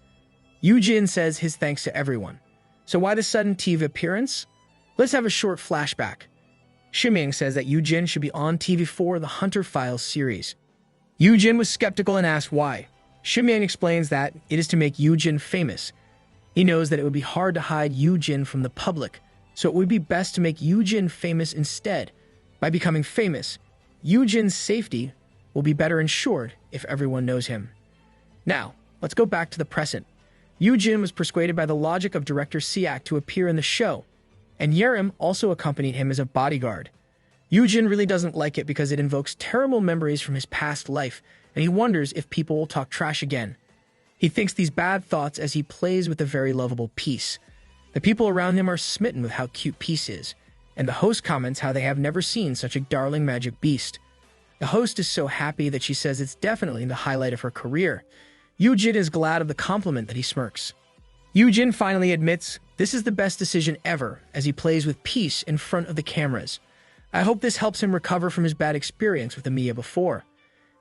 A: Yoon says his thanks to everyone. So why the sudden TV appearance? Let's have a short flashback. Shimyeon says that Yoon should be on TV for the Hunter Files series. Yoon was skeptical and asked why. Shimyeon explains that it is to make Yoon famous. He knows that it would be hard to hide Yoon from the public, so it would be best to make Yoon famous instead. By becoming famous, Yoon's safety will be better ensured if everyone knows him. Now, let's go back to the present. Yoon was persuaded by the logic of director Siak to appear in the show, and Yerim also accompanied him as a bodyguard. Yoon really doesn't like it because it invokes terrible memories from his past life, and he wonders if people will talk trash again. He thinks these bad thoughts as he plays with the very lovable Peace. The people around him are smitten with how cute Peace is, and the host comments how they have never seen such a darling magic beast. The host is so happy that she says it's definitely the highlight of her career. Yoo-jin is glad of the compliment that he smirks. Yoo-jin finally admits this is the best decision ever as he plays with peace in front of the cameras. I hope this helps him recover from his bad experience with Amiya before.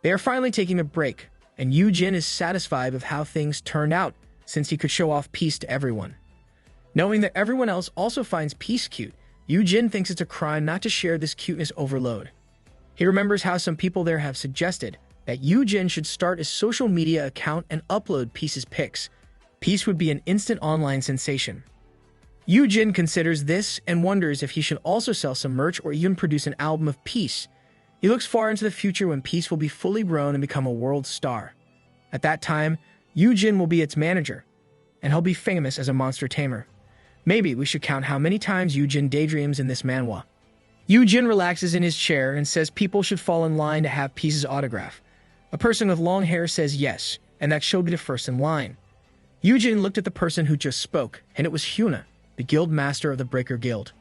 A: They are finally taking a break, and Yoo-jin is satisfied with how things turned out since he could show off peace to everyone. Knowing that everyone else also finds peace cute, Yoo-jin thinks it's a crime not to share this cuteness overload. He remembers how some people there have suggested that Yoo-jin should start a social media account and upload Peace's pics. Peace would be an instant online sensation. Yoo-jin considers this and wonders if he should also sell some merch or even produce an album of Peace. He looks far into the future when Peace will be fully grown and become a world star. At that time, Yoo-jin will be its manager, and he'll be famous as a monster tamer. Maybe we should count how many times Yoo-jin daydreams in this manhwa. Yoo-jin relaxes in his chair and says people should fall in line to have Peace's autograph. A person with long hair says yes, and that she'll be the first in line. Yoo-jin looked at the person who just spoke, and it was Hyuna, the guild master of the Breaker Guild.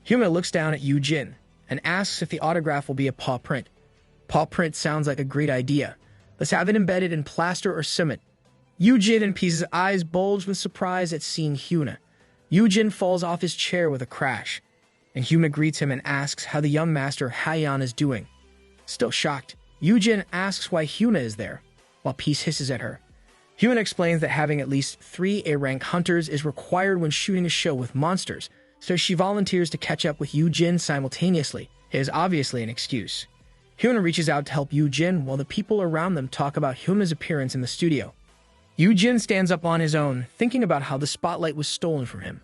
A: Hyuna looks down at Yoo-jin and asks if the autograph will be a paw print. Paw print sounds like a great idea. Let's have it embedded in plaster or cement. Yoo-jin and Peace's eyes bulge with surprise at seeing Hyuna. Yoo-jin falls off his chair with a crash, and Hyuna greets him and asks how the young master Hayan is doing. Still shocked, Yoo-jin asks why Hyuna is there, while Peace hisses at her. Hyuna explains that having at least 3 A-rank hunters is required when shooting a show with monsters, so she volunteers to catch up with Yoo-jin simultaneously. It is obviously an excuse. Hyuna reaches out to help Yoo-jin while the people around them talk about Hyuna's appearance in the studio. Yoo-jin stands up on his own, thinking about how the spotlight was stolen from him.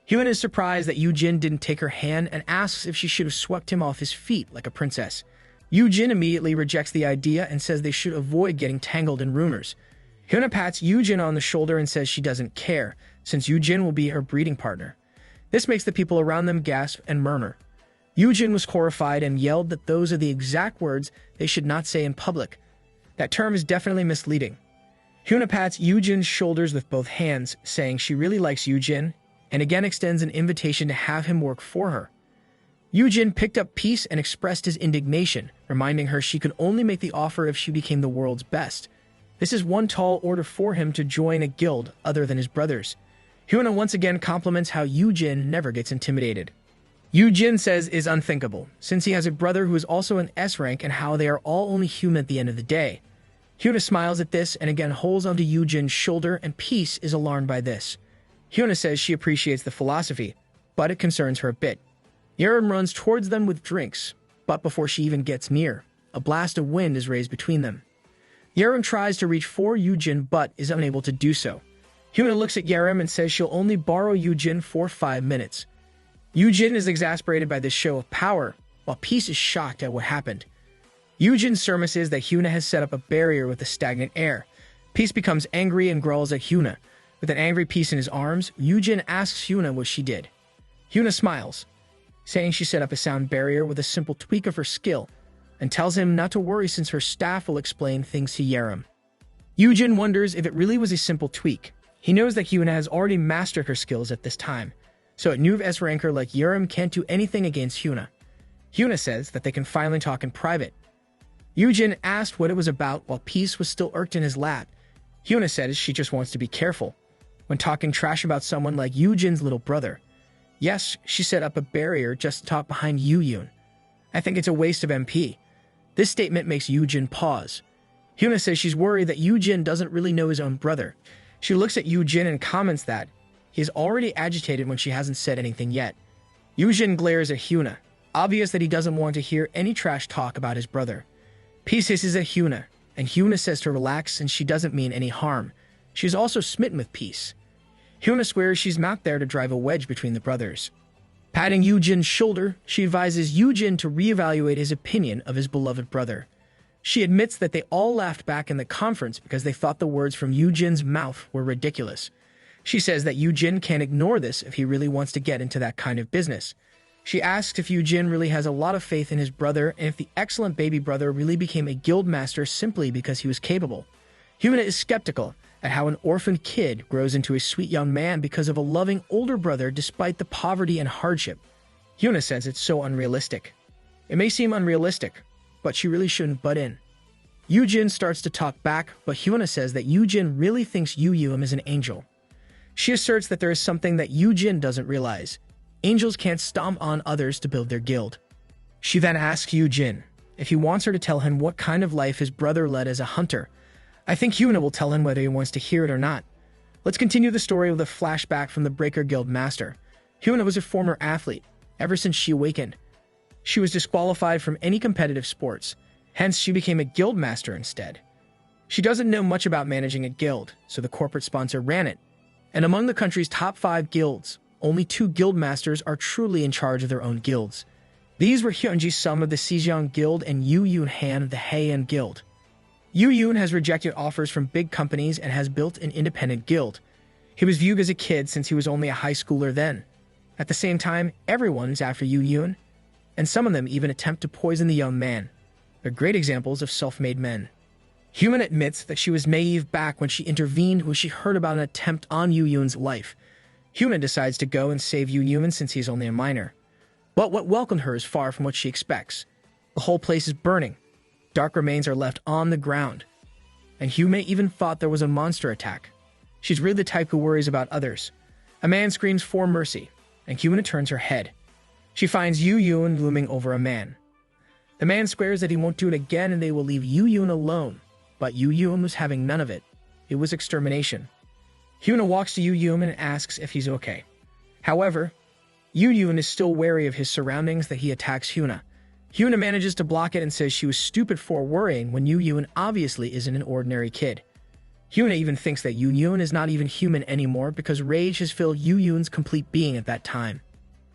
A: Hyuna is surprised that Yoo-jin didn't take her hand and asks if she should have swept him off his feet like a princess. Yoo-jin immediately rejects the idea and says they should avoid getting tangled in rumors. Hyuna pats Yoo-jin on the shoulder and says she doesn't care, since Yoo-jin will be her breeding partner. This makes the people around them gasp and murmur. Yoo-jin was horrified and yelled that those are the exact words they should not say in public. That term is definitely misleading. Hyuna pats Yoo-jin's shoulders with both hands, saying she really likes Yoo-jin, and again extends an invitation to have him work for her. Yoo-jin picked up Peace and expressed his indignation, reminding her she could only make the offer if she became the world's best. This is one tall order for him to join a guild other than his brothers. Hyuna once again compliments how Yoo-jin never gets intimidated. Yoo-jin says is unthinkable, since he has a brother who is also an S rank and how they are all only human at the end of the day. Hyuna smiles at this and again holds onto Yoo-jin's shoulder, and Peace is alarmed by this. Hyuna says she appreciates the philosophy, but it concerns her a bit. Yerim runs towards them with drinks, but before she even gets near, a blast of wind is raised between them. Yerim tries to reach for Yoo-jin but is unable to do so. Hyuna looks at Yerim and says she'll only borrow Yoo-jin for 5 minutes. Yoo-jin is exasperated by this show of power, while Peace is shocked at what happened. Yoo-jin surmises that Hyuna has set up a barrier with the stagnant air. Peace becomes angry and growls at Hyuna. With an angry Peace in his arms, Yoo-jin asks Hyuna what she did. Hyuna smiles, saying she set up a sound barrier with a simple tweak of her skill, and tells him not to worry since her staff will explain things to Yerim. Yoo-jin wonders if it really was a simple tweak. He knows that Hyuna has already mastered her skills at this time, so a new S ranker like Yerim can't do anything against Hyuna. Hyuna says that they can finally talk in private. Yoo-jin asked what it was about while Peace was still irked in his lap. Hyuna says she just wants to be careful when talking trash about someone like Yoo-jin's little brother. Yes, she set up a barrier just to talk behind Yoo-yun. I think it's a waste of MP. This statement makes Yoo-jin pause. Hyuna says she's worried that Yoo-jin doesn't really know his own brother. She looks at Yoo-jin and comments that he is already agitated when she hasn't said anything yet. Yoo-jin glares at Hyuna, obvious that he doesn't want to hear any trash talk about his brother. Peace hisses at Hyuna, and Hyuna says to relax since she doesn't mean any harm. She is also smitten with Peace. Hyuna swears she's not there to drive a wedge between the brothers. Patting Yoo-jin's shoulder, she advises Yoo-jin to reevaluate his opinion of his beloved brother. She admits that they all laughed back in the conference because they thought the words from Yoo-jin's mouth were ridiculous. She says that Yoo-jin can't ignore this if he really wants to get into that kind of business. She asks if Yoo-jin really has a lot of faith in his brother and if the excellent baby brother really became a guild master simply because he was capable. Hyuna is skeptical at how an orphaned kid grows into a sweet young man because of a loving older brother despite the poverty and hardship. Hyuna says it's so unrealistic. It may seem unrealistic, but she really shouldn't butt in. Yu-jin starts to talk back, but Hyuna says that Yu-jin really thinks Yu-yum is an angel. She asserts that there is something that Yu-jin doesn't realize. Angels can't stomp on others to build their guild. She then asks Yu-jin if he wants her to tell him what kind of life his brother led as a hunter. I think Hyuna will tell him whether he wants to hear it or not. Let's continue the story with a flashback from the Breaker Guild master. Hyuna was a former athlete. Ever since she awakened, she was disqualified from any competitive sports. Hence, she became a guild master instead. She doesn't know much about managing a guild, so the corporate sponsor ran it. And among the country's top 5 guilds, only 2 guild masters are truly in charge of their own guilds. These were Hyunji Sum of the Sejong Guild and Yu Yoon Han of the Haean Guild. Yu Yoon has rejected offers from big companies and has built an independent guild. He was viewed as a kid since he was only a high schooler then. At the same time, everyone is after Yu Yoon, and some of them even attempt to poison the young man. They're great examples of self-made men. Hyuna admits that she was naive back when she intervened when she heard about an attempt on Yu Yoon's life. Hyuna decides to go and save Yu Yoon since he's only a minor. But what welcomed her is far from what she expects. The whole place is burning. Dark remains are left on the ground. And Hyuna even thought there was a monster attack. She's really the type who worries about others. A man screams for mercy, and Hyuna turns her head. She finds Yu Yoon looming over a man. The man swears that he won't do it again and they will leave Yu Yoon alone. But Yu Yoon was having none of it. It was extermination. Hyuna walks to Yu Yoon and asks if he's okay. However, Yu Yoon is still wary of his surroundings that he attacks Hyuna. Hyuna manages to block it and says she was stupid for worrying when Yu Yoon obviously isn't an ordinary kid. Hyuna even thinks that Yu Yoon is not even human anymore because rage has filled Yu Yoon's complete being at that time.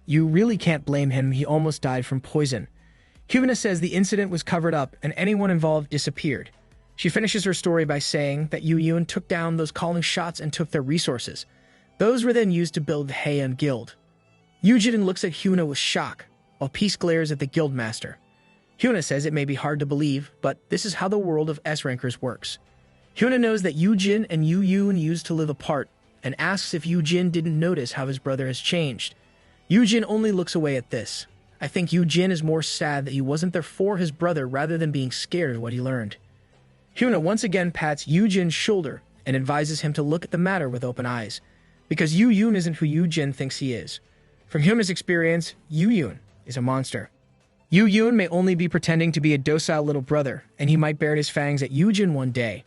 A: You really can't blame him, he almost died from poison. Hyuna says the incident was covered up and anyone involved disappeared. She finishes her story by saying that Yu Yoon took down those calling shots and took their resources. Those were then used to build the Haean Guild. Yu-jin looks at Hyuna with shock, while Peace glares at the guildmaster. Hyuna says it may be hard to believe, but this is how the world of S-rankers works. Hyuna knows that Yu-jin and Yu Yoon used to live apart, and asks if Yu-jin didn't notice how his brother has changed. Yu-jin only looks away at this. I think Yu-jin is more sad that he wasn't there for his brother rather than being scared of what he learned. Hyuna once again pats Yu-jin's shoulder and advises him to look at the matter with open eyes, because Yu Yoon isn't who Yu-jin thinks he is. From Hyuna's experience, Yu Yoon is a monster. Yu Yoon may only be pretending to be a docile little brother, and he might bare his fangs at Yu-jin one day.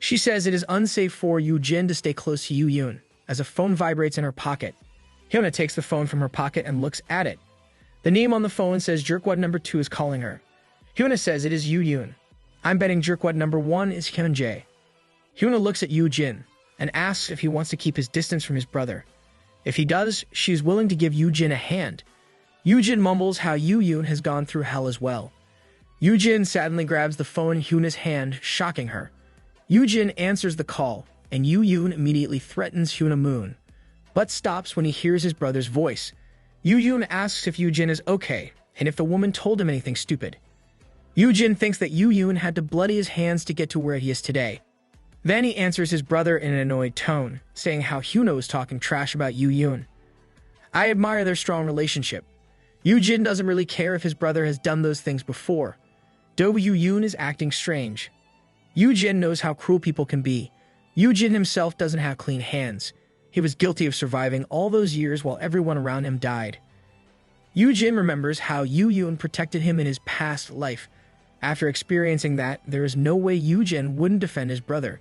A: She says it is unsafe for Yu-jin to stay close to Yu Yoon, as a phone vibrates in her pocket. Hyuna takes the phone from her pocket and looks at it. The name on the phone says Jerkwad number 2 is calling her. Hyuna says it is Yu Yoon. I'm betting Jerkwad number 1 is Hyunjae. Hyuna looks at Yu-jin and asks if he wants to keep his distance from his brother. If he does, she is willing to give Yu-jin a hand. Yu-jin mumbles how Yu Yoon has gone through hell as well. Yu-jin sadly grabs the phone in Hyuna's hand, shocking her. Yu-jin answers the call, and Yu Yoon immediately threatens Hyuna Moon, but stops when he hears his brother's voice. Yu Yoon asks if Yu-jin is okay, and if the woman told him anything stupid. Yu-jin thinks that Yu Yoon had to bloody his hands to get to where he is today. Then he answers his brother in an annoyed tone, saying how Hyuna was talking trash about Yu Yoon. I admire their strong relationship. Yu-jin doesn't really care if his brother has done those things before. Though Yu Yoon is acting strange. Yu-jin knows how cruel people can be. Yu-jin himself doesn't have clean hands. He was guilty of surviving all those years while everyone around him died. Yu-jin remembers how Yu Yoon protected him in his past life. After experiencing that, there is no way Yu-jin wouldn't defend his brother.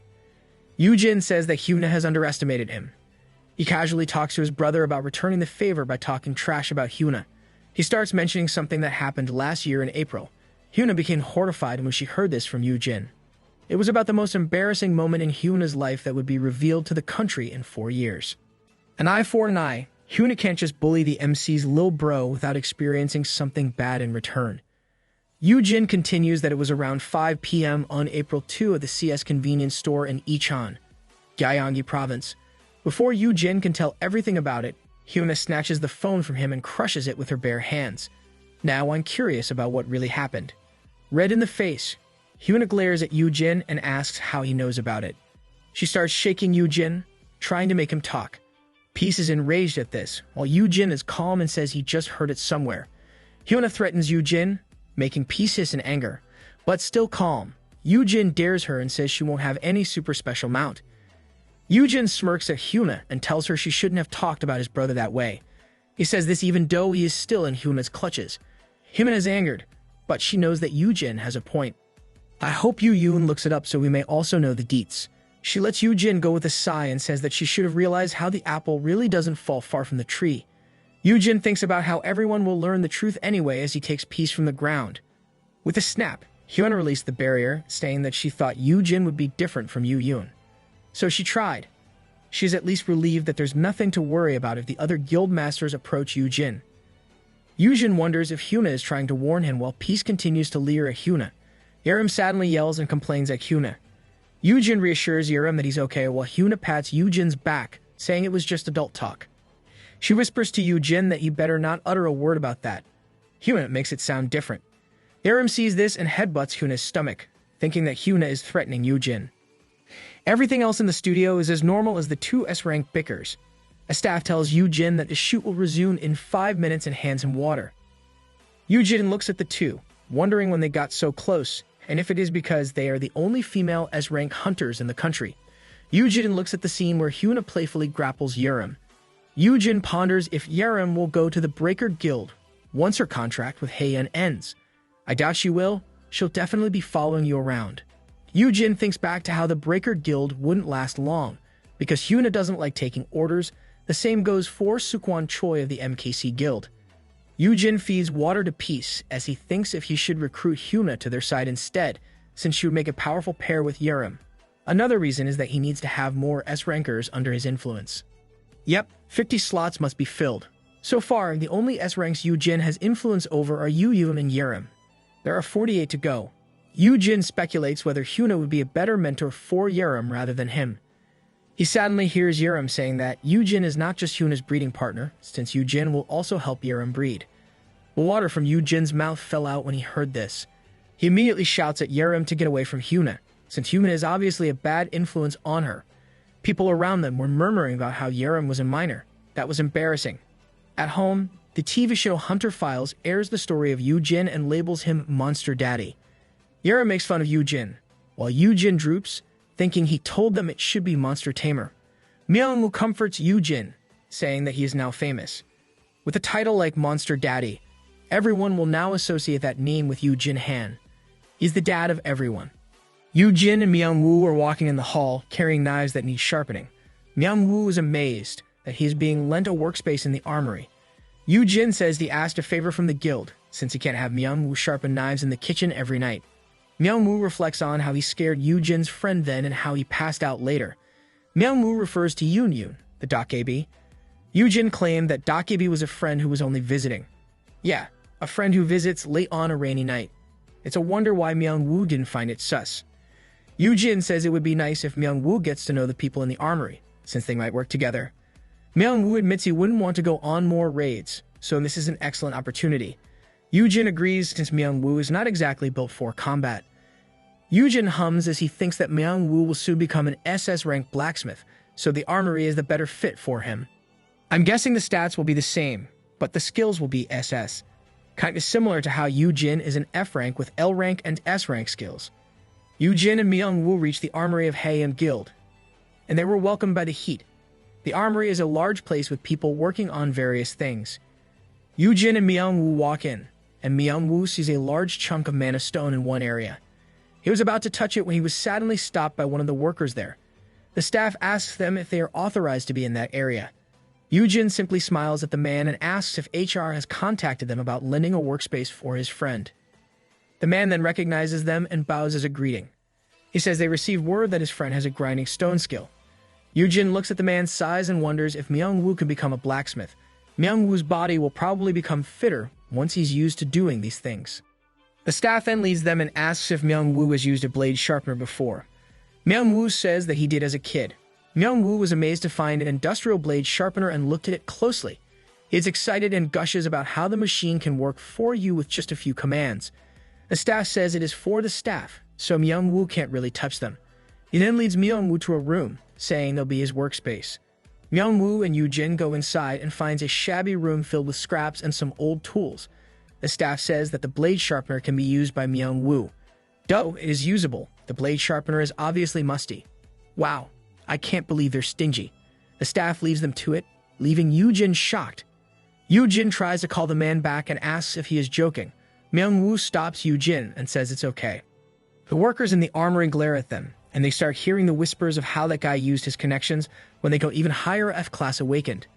A: Yu-jin says that Hyuna has underestimated him. He casually talks to his brother about returning the favor by talking trash about Hyuna. He starts mentioning something that happened last year in April. Hyuna became horrified when she heard this from Yu-jin. It was about the most embarrassing moment in Hyuna's life that would be revealed to the country in 4 years. An eye for an eye, Hyuna can't just bully the MC's lil bro without experiencing something bad in return. Yu-jin continues that it was around 5 p.m. on April 2 at the CS convenience store in Icheon, Gyeonggi Province. Before Yu-jin can tell everything about it, Hyuna snatches the phone from him and crushes it with her bare hands. Now I'm curious about what really happened. Red in the face, Hyuna glares at Yu-jin and asks how he knows about it. She starts shaking Yu-jin, trying to make him talk. Peace is enraged at this, while Yu-jin is calm and says he just heard it somewhere. Hyuna threatens Yu-jin, making peace hiss in anger. But still calm, Yujin dares her and says she won't have any super special mount. Yujin smirks at Hyuna and tells her she shouldn't have talked about his brother that way. He says this even though he is still in Hyuna's clutches. Hyuna is angered, but she knows that Yujin has a point. I hope Yun looks it up so we may also know the deets. She lets Yujin go with a sigh and says that she should have realized how the apple really doesn't fall far from the tree. Yujin thinks about how everyone will learn the truth anyway as he takes peace from the ground. With a snap, Hyuna released the barrier, saying that she thought Yujin would be different from Yun. So she tried. She is at least relieved that there's nothing to worry about if the other guild masters approach Yujin. Yujin wonders if Hyuna is trying to warn him while peace continues to leer at Hyuna. Yerim sadly yells and complains at Hyuna. Yujin reassures Yerim that he's okay while Hyuna pats Yujin's back, saying it was just adult talk. She whispers to Yujin that he better not utter a word about that. Hyuna makes it sound different. Yerim sees this and headbutts Hyuna's stomach, thinking that Hyuna is threatening Yujin. Everything else in the studio is as normal as the two S-rank bickers. A staff tells Yujin that the shoot will resume in 5 minutes and hands him water. Yujin looks at the two, wondering when they got so close, and if it is because they are the only female S-rank hunters in the country. Yujin looks at the scene where Hyuna playfully grapples Yerim. Yujin ponders if Yerim will go to the Breaker Guild once her contract with Heian ends. I doubt she will. She'll definitely be following you around. Yujin thinks back to how the Breaker Guild wouldn't last long, because Hyuna doesn't like taking orders. The same goes for Sukwon Choi of the MKC Guild. Yujin feeds water to Peace as he thinks if he should recruit Hyuna to their side instead, since she would make a powerful pair with Yerim. Another reason is that he needs to have more S-rankers under his influence. Yep, 50 slots must be filled. So far, the only S-ranks Yujin has influence over are Yun and Yerim. There are 48 to go. Yujin speculates whether Hyuna would be a better mentor for Yerim rather than him. He sadly hears Yerim saying that Yujin is not just Hyuna's breeding partner, since Yujin will also help Yerim breed. The water from Yujin's mouth fell out when he heard this. He immediately shouts at Yerim to get away from Hyuna, since Hyuna is obviously a bad influence on her. People around them were murmuring about how Yerim was a minor. That was embarrassing. At home, the TV show Hunter Files airs the story of Yujin and labels him Monster Daddy. Yerim makes fun of Yujin, while Yujin droops, thinking he told them it should be Monster Tamer. Myungwoo comforts Yujin, saying that he is now famous. With a title like Monster Daddy, everyone will now associate that name with Yujin Han. He's the dad of everyone. Yujin and Myungwoo are walking in the hall, carrying knives that need sharpening. Myungwoo is amazed that he is being lent a workspace in the armory. Yujin says he asked a favor from the guild, since he can't have Myungwoo sharpen knives in the kitchen every night. Myungwoo reflects on how he scared Yujin's friend then and how he passed out later. Myungwoo refers to Yun, the Dakebi. Yujin claimed that Dakebi was a friend who was only visiting. Yeah, a friend who visits late on a rainy night. It's a wonder why Myungwoo didn't find it sus. Yujin says it would be nice if Myungwoo gets to know the people in the armory, since they might work together. Myungwoo admits he wouldn't want to go on more raids, so this is an excellent opportunity. Yujin agrees since Myungwoo is not exactly built for combat. Yujin hums as he thinks that Myungwoo will soon become an SS-ranked blacksmith, so the armory is the better fit for him. I'm guessing the stats will be the same, but the skills will be SS. Kinda similar to how Yujin is an F-rank with L-rank and S-rank skills. Yujin and Myungwoo reach the armory of Heian Guild, and they were welcomed by the heat. The armory is a large place with people working on various things. Yujin and Myungwoo walk in, and Myungwoo sees a large chunk of mana stone in one area. He was about to touch it when he was suddenly stopped by one of the workers there. The staff asks them if they are authorized to be in that area. Yujin simply smiles at the man and asks if HR has contacted them about lending a workspace for his friend. The man then recognizes them and bows as a greeting. He says they received word that his friend has a grinding stone skill. Yujin looks at the man's size and wonders if Myungwoo can become a blacksmith. Myungwoo's body will probably become fitter once he's used to doing these things. The staff then leads them and asks if Myungwoo has used a blade sharpener before. Myungwoo says that he did as a kid. Myungwoo was amazed to find an industrial blade sharpener and looked at it closely. He is excited and gushes about how the machine can work for you with just a few commands. The staff says it is for the staff, so Myungwoo can't really touch them. He then leads Myungwoo to a room, saying they'll be his workspace. Myungwoo and Yujin go inside and finds a shabby room filled with scraps and some old tools. The staff says that the blade sharpener can be used by Myung-woo. Though it is usable, the blade sharpener is obviously musty. Wow, I can't believe they're stingy. The staff leaves them to it, leaving Yoo-jin shocked. Yoo-jin tries to call the man back and asks if he is joking. Myung-woo stops Yoo-jin and says it's okay. The workers in the armory glare at them, and they start hearing the whispers of how that guy used his connections when they go even higher. F-class awakened.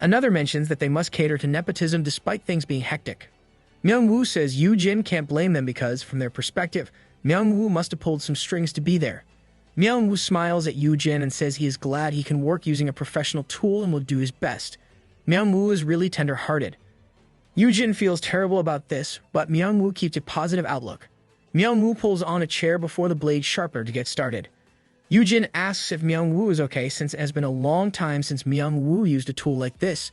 A: Another mentions that they must cater to nepotism despite things being hectic. Myung-woo says Yoo-jin can't blame them because, from their perspective, Myung-woo must have pulled some strings to be there. Myung-woo smiles at Yoo-jin and says he is glad he can work using a professional tool and will do his best. Myung-woo is really tender-hearted. Yoo-jin feels terrible about this, but Myung-woo keeps a positive outlook. Myung-woo pulls on a chair before the blade sharpener to get started. Yoo-jin asks if Myung-woo is okay since it has been a long time since Myung-woo used a tool like this.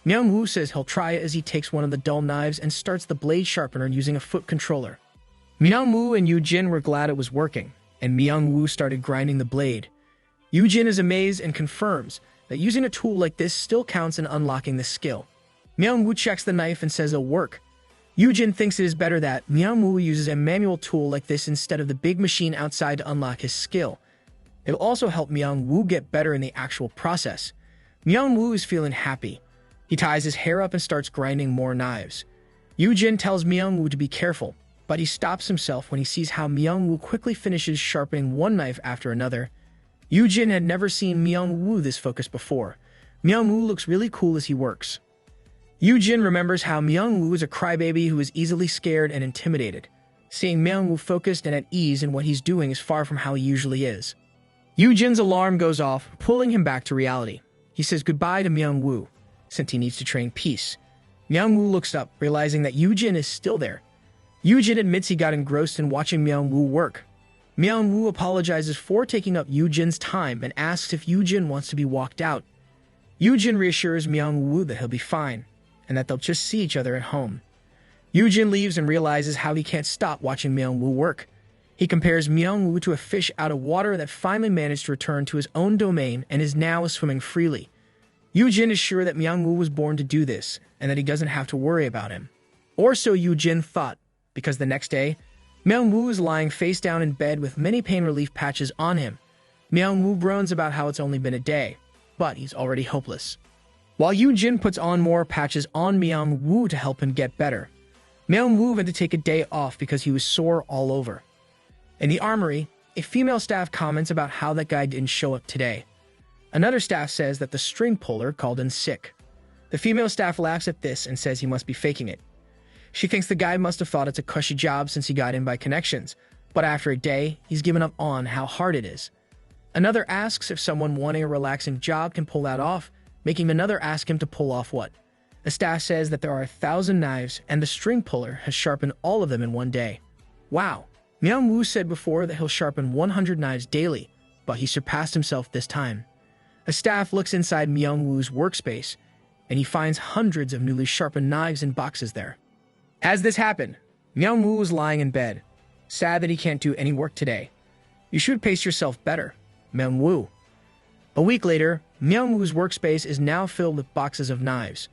A: Myung-woo says he'll try it as he takes one of the dull knives and starts the blade sharpener using a foot controller. Myung-woo and Yoo-jin were glad it was working, and Myung-woo started grinding the blade. Yoo-jin is amazed and confirms that using a tool like this still counts in unlocking the skill. Myung-woo checks the knife and says it'll work. Yoo-jin thinks it is better that Myung-woo uses a manual tool like this instead of the big machine outside to unlock his skill. It will also help Myung-woo get better in the actual process. Myung-woo is feeling happy. He ties his hair up and starts grinding more knives. Yoo-jin tells Myung-woo to be careful, but he stops himself when he sees how Myung-woo quickly finishes sharpening one knife after another. Yoo-jin had never seen Myung-woo this focused before. Myung-woo looks really cool as he works. Yoo-jin remembers how Myung-woo is a crybaby who is easily scared and intimidated. Seeing Myung-woo focused and at ease in what he's doing is far from how he usually is. Yoo-jin's alarm goes off, pulling him back to reality. He says goodbye to Myung-woo, since he needs to train peace. Myung-woo looks up, realizing that Yoo-jin is still there. Yoo-jin admits he got engrossed in watching Myung-woo work. Myung-woo apologizes for taking up Yoo-jin's time and asks if Yoo-jin wants to be walked out. Yoo-jin reassures Myung-woo that he'll be fine, and that they'll just see each other at home. Yoo-jin leaves and realizes how he can't stop watching Myung-woo work. He compares Myung-woo to a fish out of water that finally managed to return to his own domain and is now swimming freely. Yoo-jin is sure that Myung-woo was born to do this, and that he doesn't have to worry about him. Or so Yoo-jin thought, because the next day, Myung-woo is lying face down in bed with many pain relief patches on him. Myung-woo groans about how it's only been a day, but he's already hopeless. While Yoo-jin puts on more patches on Myung-woo to help him get better, Myung-woo had to take a day off because he was sore all over. In the armory, a female staff comments about how that guy didn't show up today. Another staff says that the string puller called in sick. The female staff laughs at this and says he must be faking it. She thinks the guy must have thought it's a cushy job since he got in by connections, but after a day, he's given up on how hard it is. Another asks if someone wanting a relaxing job can pull that off, making another ask him to pull off what. The staff says that there are 1,000 knives, and the string puller has sharpened all of them in one day. Wow! Myung-woo said before that he'll sharpen 100 knives daily, but he surpassed himself this time. A staff looks inside Myung-woo's workspace, and he finds hundreds of newly sharpened knives in boxes there. As this happened, Myung-woo was lying in bed, sad that he can't do any work today. You should pace yourself better, Myung-woo. A week later, Myung-woo's workspace is now filled with boxes of knives.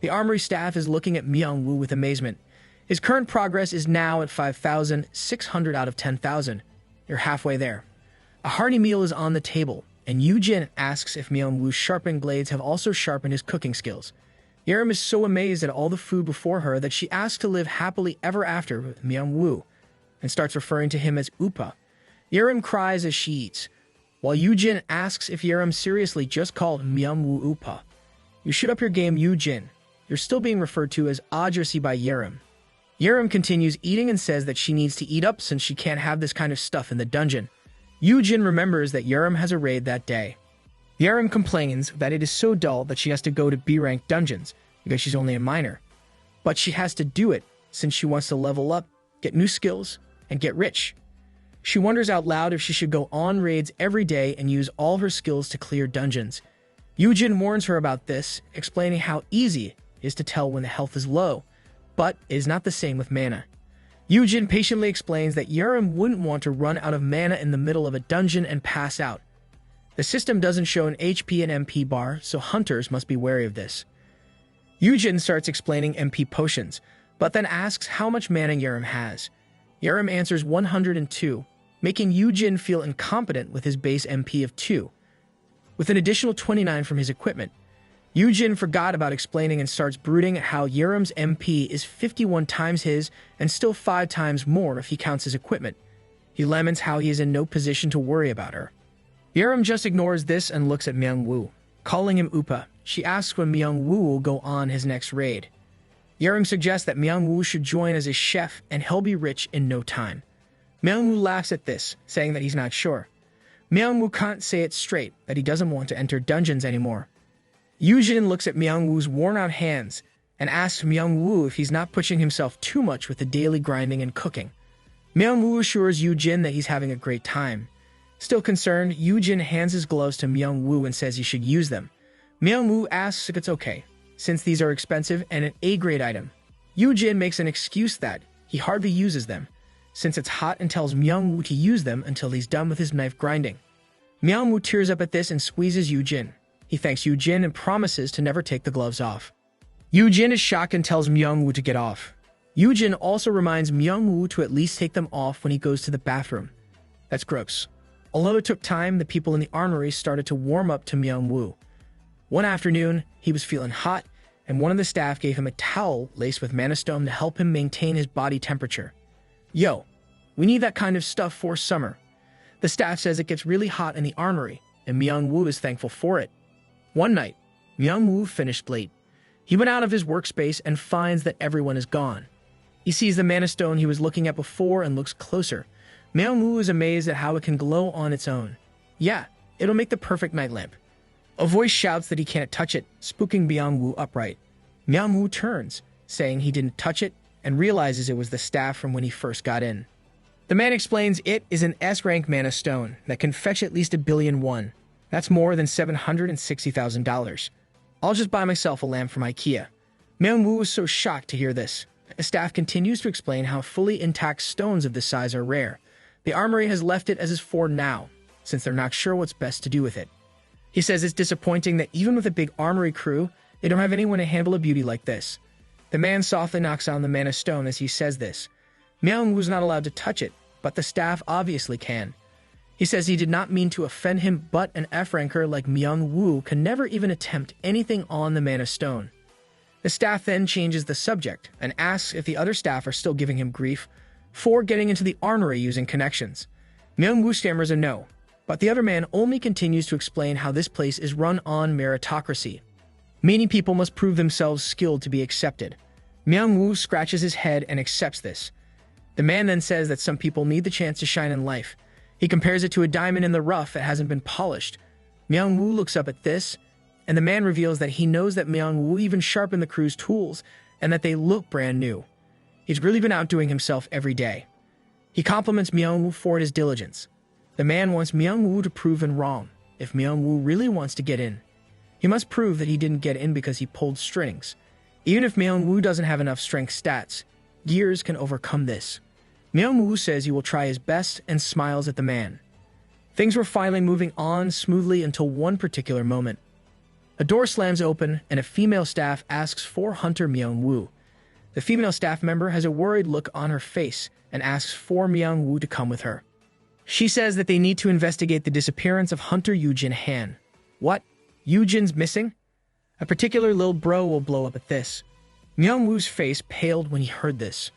A: The armory staff is looking at Myung-woo with amazement. His current progress is now at 5,600 out of 10,000. You're halfway there. A hearty meal is on the table, and Yoo-jin asks if Myung-woo's sharpening blades have also sharpened his cooking skills. Yerim is so amazed at all the food before her that she asks to live happily ever after with Myung-woo, and starts referring to him as Upa. Yerim cries as she eats, while Yoo-jin asks if Yerim seriously just called Myung-woo Upa. You should up your game, Yoo-jin. You're still being referred to as Adrasi by Yerim. Yerim continues eating and says that she needs to eat up since she can't have this kind of stuff in the dungeon. Yoo-jin remembers that Yerim has a raid that day. Yerim complains that it is so dull that she has to go to B-rank dungeons because she's only a minor. But she has to do it since she wants to level up, get new skills, and get rich. She wonders out loud if she should go on raids every day and use all her skills to clear dungeons. Yoo-jin warns her about this, explaining how easy it is to tell when the health is low, but it is not the same with mana. Yoo-jin patiently explains that Yerim wouldn't want to run out of mana in the middle of a dungeon and pass out. The system doesn't show an HP and MP bar, so hunters must be wary of this. Yoo-jin starts explaining MP potions, but then asks how much mana Yerim has. Yerim answers 102, making Yujin feel incompetent with his base MP of 2. With an additional 29 from his equipment, Yujin forgot about explaining and starts brooding at how Yerim's MP is 51 times his and still 5 times more if he counts his equipment. He laments how he is in no position to worry about her. Yerim just ignores this and looks at Myung-woo. Calling him Upa, she asks when Myung-woo will go on his next raid. Yerim suggests that Myung-woo should join as a chef and he'll be rich in no time. Myung-woo laughs at this, saying that he's not sure. Myung-woo can't say it straight that he doesn't want to enter dungeons anymore. Yujin looks at Myung-woo's worn-out hands and asks Myung-woo if he's not pushing himself too much with the daily grinding and cooking. Myung-woo assures Yujin that he's having a great time. Still concerned, Yujin hands his gloves to Myung-woo and says he should use them. Myung-woo asks if it's okay, since these are expensive and an A-grade item. Yujin makes an excuse that he hardly uses them, since it's hot, and tells Myung-woo to use them until he's done with his knife grinding. Myung-woo tears up at this and squeezes Yujin. He thanks Yujin and promises to never take the gloves off. Yujin is shocked and tells Myung-woo to get off. Yujin also reminds Myung-woo to at least take them off when he goes to the bathroom. That's gross. Although it took time, the people in the armory started to warm up to Myung-woo. One afternoon, he was feeling hot, and one of the staff gave him a towel laced with mana stone to help him maintain his body temperature. Yo, we need that kind of stuff for summer. The staff says it gets really hot in the armory, and Myung-woo is thankful for it. One night, Myung-woo finished late. He went out of his workspace and finds that everyone is gone. He sees the mana stone he was looking at before and looks closer. Myung-woo is amazed at how it can glow on its own. Yeah, it'll make the perfect night lamp. A voice shouts that he can't touch it, spooking Myung-woo upright. Myung-woo turns, saying he didn't touch it, and realizes it was the staff from when he first got in. The man explains it is an S-rank mana stone that can fetch at least 1 billion won. That's more than $760,000. I'll just buy myself a lamp from IKEA. Myung-woo was so shocked to hear this. The staff continues to explain how fully intact stones of this size are rare. The armory has left it as is for now, since they're not sure what's best to do with it. He says it's disappointing that even with a big armory crew, they don't have anyone to handle a beauty like this. The man softly knocks on the mana stone as he says this. Myung-woo's not allowed to touch it, but the staff obviously can. He says he did not mean to offend him, but an F-ranker like Myung-woo can never even attempt anything on the mana stone. The staff then changes the subject and asks if the other staff are still giving him grief for getting into the armory using connections. Myung-woo stammers a no, but the other man only continues to explain how this place is run on meritocracy. Many people must prove themselves skilled to be accepted. Myung-woo scratches his head and accepts this. The man then says that some people need the chance to shine in life. He compares it to a diamond in the rough that hasn't been polished. Myung-woo looks up at this, and the man reveals that he knows that Myung-woo even sharpened the crew's tools and that they look brand new. He's really been outdoing himself every day. He compliments Myung-woo for his diligence. The man wants Myung-woo to prove him wrong. If Myung-woo really wants to get in, he must prove that he didn't get in because he pulled strings. Even if Myung-woo doesn't have enough strength stats, gears can overcome this. Myung-woo says he will try his best and smiles at the man. Things were finally moving on smoothly until one particular moment. A door slams open and a female staff asks for Hunter Myung-woo. The female staff member has a worried look on her face and asks for Myung-woo to come with her. She says that they need to investigate the disappearance of Hunter Yujin Han. What? Yujin's missing? A particular little bro will blow up at this. Myung-woo's face paled when he heard this.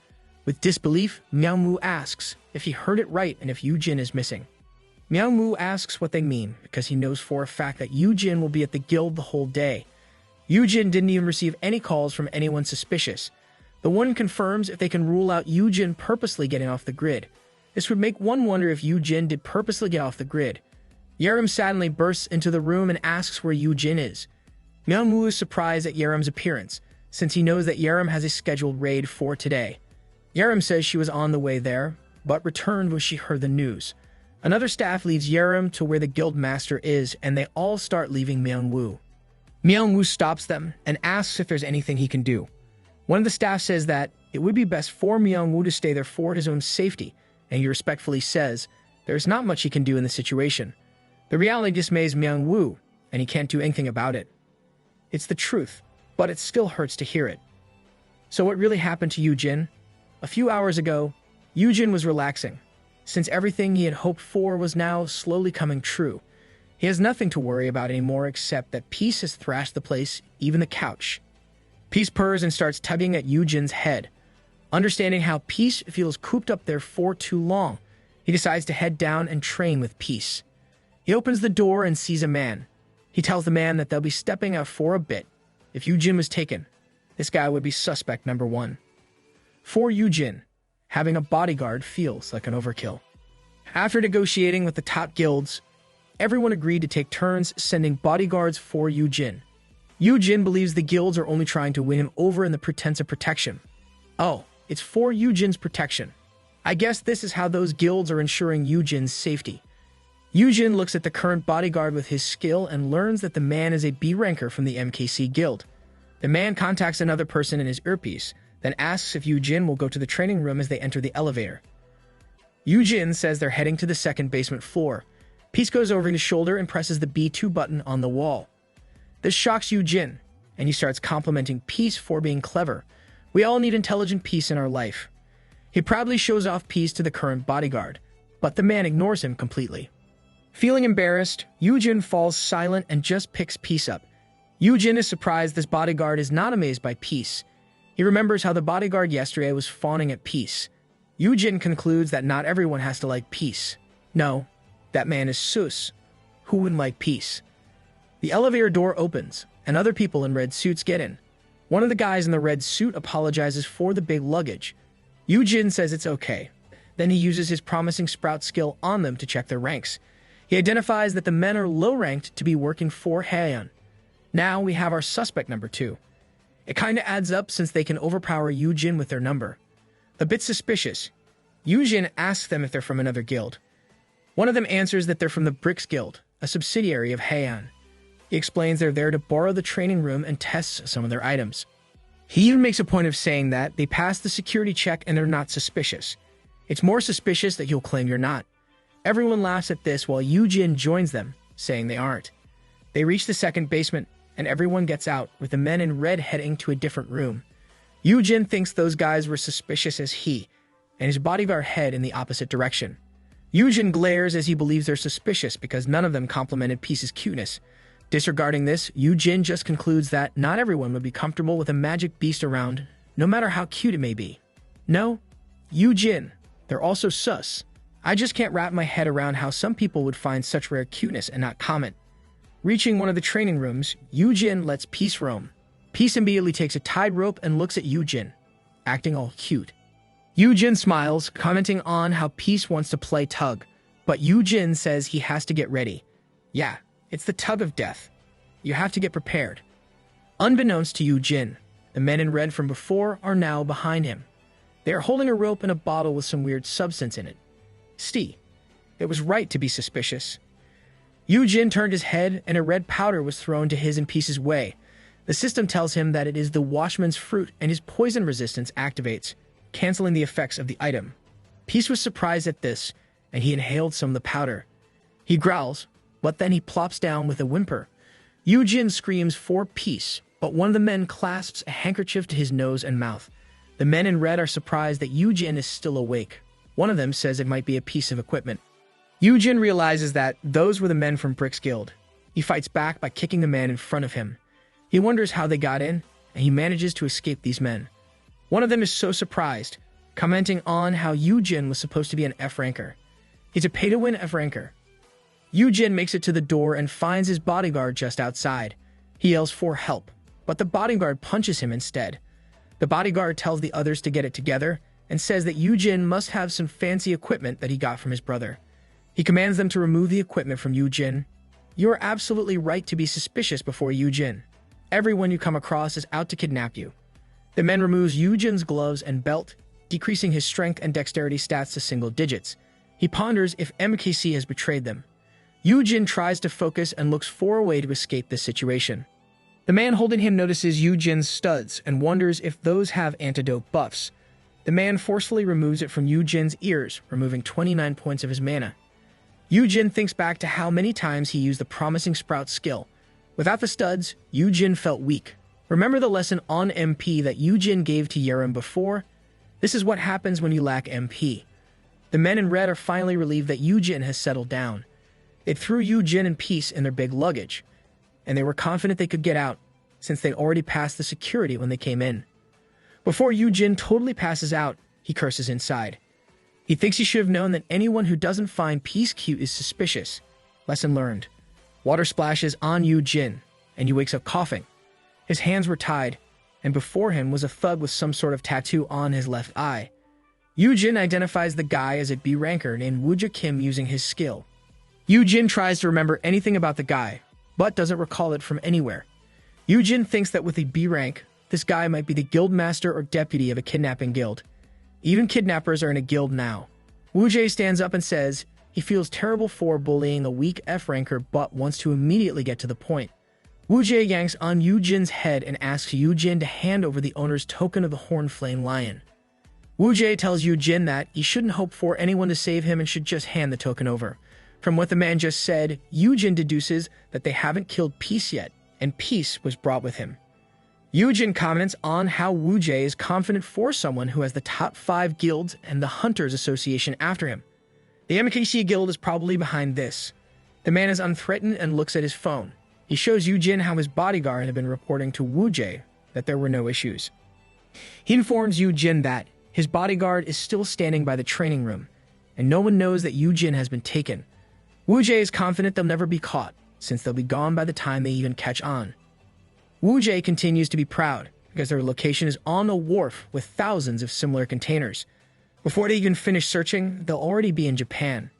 A: With disbelief, Myung-woo asks if he heard it right and if Yujin is missing. Myung-woo asks what they mean because he knows for a fact that Yujin will be at the guild the whole day. Yujin didn't even receive any calls from anyone suspicious. The one confirms if they can rule out Yujin purposely getting off the grid. This would make one wonder if Yujin did purposely get off the grid. Yerim suddenly bursts into the room and asks where Yujin is. Myung-woo is surprised at Yerim's appearance, since he knows that Yerim has a scheduled raid for today. Yerim says she was on the way there, but returned when she heard the news. Another staff leads Yerim to where the guild master is, and they all start leaving Myung-woo. Myung-woo stops them and asks if there's anything he can do. One of the staff says that it would be best for Myung-woo to stay there for his own safety, and he respectfully says there's not much he can do in the situation. The reality dismays Myung-woo, and he can't do anything about it. It's the truth, but it still hurts to hear it. So what really happened to Yujin? A few hours ago, Yujin was relaxing, since everything he had hoped for was now slowly coming true. He has nothing to worry about anymore except that Peace has thrashed the place, even the couch. Peace purrs and starts tugging at Yujin's head. Understanding how Peace feels cooped up there for too long, he decides to head down and train with Peace. He opens the door and sees a man. He tells the man that they'll be stepping out for a bit. If Yujin was taken, this guy would be suspect number 1. For Yujin, having a bodyguard feels like an overkill. After negotiating with the top guilds, everyone agreed to take turns sending bodyguards for Yujin. Yujin believes the guilds are only trying to win him over in the pretense of protection. Oh, it's for Yujin's protection. I guess this is how those guilds are ensuring Yujin's safety. Yujin looks at the current bodyguard with his skill and learns that the man is a B ranker from the MKC guild. The man contacts another person in his earpiece, then asks if Yujin will go to the training room as they enter the elevator. Yujin says they're heading to the second basement floor. Peace goes over his shoulder and presses the B2 button on the wall. This shocks Yujin, and he starts complimenting Peace for being clever. We all need intelligent Peace in our life. He proudly shows off Peace to the current bodyguard, but the man ignores him completely. Feeling embarrassed, Yujin falls silent and just picks Peace up. Yujin is surprised this bodyguard is not amazed by Peace. He remembers how the bodyguard yesterday was fawning at Peace. Yujin concludes that not everyone has to like Peace. No, that man is sus. Who wouldn't like Peace? The elevator door opens, and other people in red suits get in. One of the guys in the red suit apologizes for the big luggage. Yujin says it's okay. Then he uses his promising sprout skill on them to check their ranks. He identifies that the men are low-ranked to be working for Heian. Now we have our suspect number 2. It kinda adds up since they can overpower Yujin with their number. A bit suspicious, Yujin asks them if they're from another guild. One of them answers that they're from the Bricks Guild, a subsidiary of Heian. He explains they're there to borrow the training room and tests some of their items. He even makes a point of saying that they passed the security check and they're not suspicious. It's more suspicious that you'll claim you're not. Everyone laughs at this while Yujin joins them, saying they aren't. They reach the second basement, and everyone gets out, with the men in red heading to a different room. Yujin thinks those guys were suspicious as he, and his bodyguard head in the opposite direction. Yujin glares as he believes they're suspicious because none of them complimented Peace's cuteness. Disregarding this, Yujin just concludes that not everyone would be comfortable with a magic beast around, no matter how cute it may be. No, Yujin, they're also sus. I just can't wrap my head around how some people would find such rare cuteness and not comment. Reaching one of the training rooms, Yujin lets Peace roam. Peace immediately takes a tied rope and looks at Yujin, acting all cute. Yujin smiles, commenting on how Peace wants to play tug, but Yujin says he has to get ready. Yeah, it's the tug of death. You have to get prepared. Unbeknownst to Yujin, the men in red from before are now behind him. They are holding a rope and a bottle with some weird substance in it. It was right to be suspicious. Yujin turned his head and a red powder was thrown to his and Peace's way. The system tells him that it is the Washman's fruit and his poison resistance activates, canceling the effects of the item. Peace was surprised at this, and he inhaled some of the powder. He growls, but then he plops down with a whimper. Yujin screams for Peace, but one of the men clasps a handkerchief to his nose and mouth. The men in red are surprised that Yujin is still awake. One of them says it might be a piece of equipment. Yujin realizes that those were the men from Bricks Guild. He fights back by kicking the man in front of him. He wonders how they got in, and he manages to escape these men. One of them is so surprised, commenting on how Yujin was supposed to be an F-ranker. He's a pay-to-win F-ranker. Yujin makes it to the door and finds his bodyguard just outside. He yells for help, but the bodyguard punches him instead. The bodyguard tells the others to get it together and says that Yujin must have some fancy equipment that he got from his brother. He commands them to remove the equipment from Yujin. You are absolutely right to be suspicious before Yujin. Everyone you come across is out to kidnap you. The man removes Yujin's gloves and belt, decreasing his strength and dexterity stats to single digits. He ponders if MKC has betrayed them. Yujin tries to focus and looks for a way to escape this situation. The man holding him notices Yujin's studs and wonders if those have antidote buffs. The man forcefully removes it from Yujin's ears, removing 29 points of his mana. Yujin thinks back to how many times he used the promising sprout skill. Without the studs, Yujin felt weak. Remember the lesson on MP that Yu-Jin gave to Yerim before? This is what happens when you lack MP. The men in red are finally relieved that Yu-Jin has settled down. They threw Yu-Jin in peace in their big luggage, and they were confident they could get out, since they'd already passed the security when they came in. Before Yu-Jin totally passes out, he curses inside. He thinks he should have known that anyone who doesn't find peace cute is suspicious. Lesson learned. Water splashes on Yu-Jin, and he wakes up coughing. His hands were tied, and before him was a thug with some sort of tattoo on his left eye. Yu-Jin identifies the guy as a B-ranker named Wooja Kim using his skill. Yu-Jin tries to remember anything about the guy, but doesn't recall it from anywhere. Yu-Jin thinks that with a B rank, this guy might be the guild master or deputy of a kidnapping guild. Even kidnappers are in a guild now. Wooja stands up and says he feels terrible for bullying a weak F-ranker but wants to immediately get to the point. Wooja yanks on Yu-Jin's head and asks Yu-Jin to hand over the owner's token of the Horned Flame Lion. Wooja tells Yu-Jin that he shouldn't hope for anyone to save him and should just hand the token over. From what the man just said, Yu-Jin deduces that they haven't killed Peace yet, and Peace was brought with him. Yu-Jin comments on how Wooja is confident for someone who has the top 5 guilds and the Hunters Association after him. The MKC guild is probably behind this. The man is unthreatened and looks at his phone. He shows Yu-Jin how his bodyguard had been reporting to Wooja that there were no issues. He informs Yu-Jin that his bodyguard is still standing by the training room, and no one knows that Yu-Jin has been taken. Wooja is confident they'll never be caught, since they'll be gone by the time they even catch on. Wooja continues to be proud, because their location is on a wharf with thousands of similar containers. Before they even finish searching, they'll already be in Japan.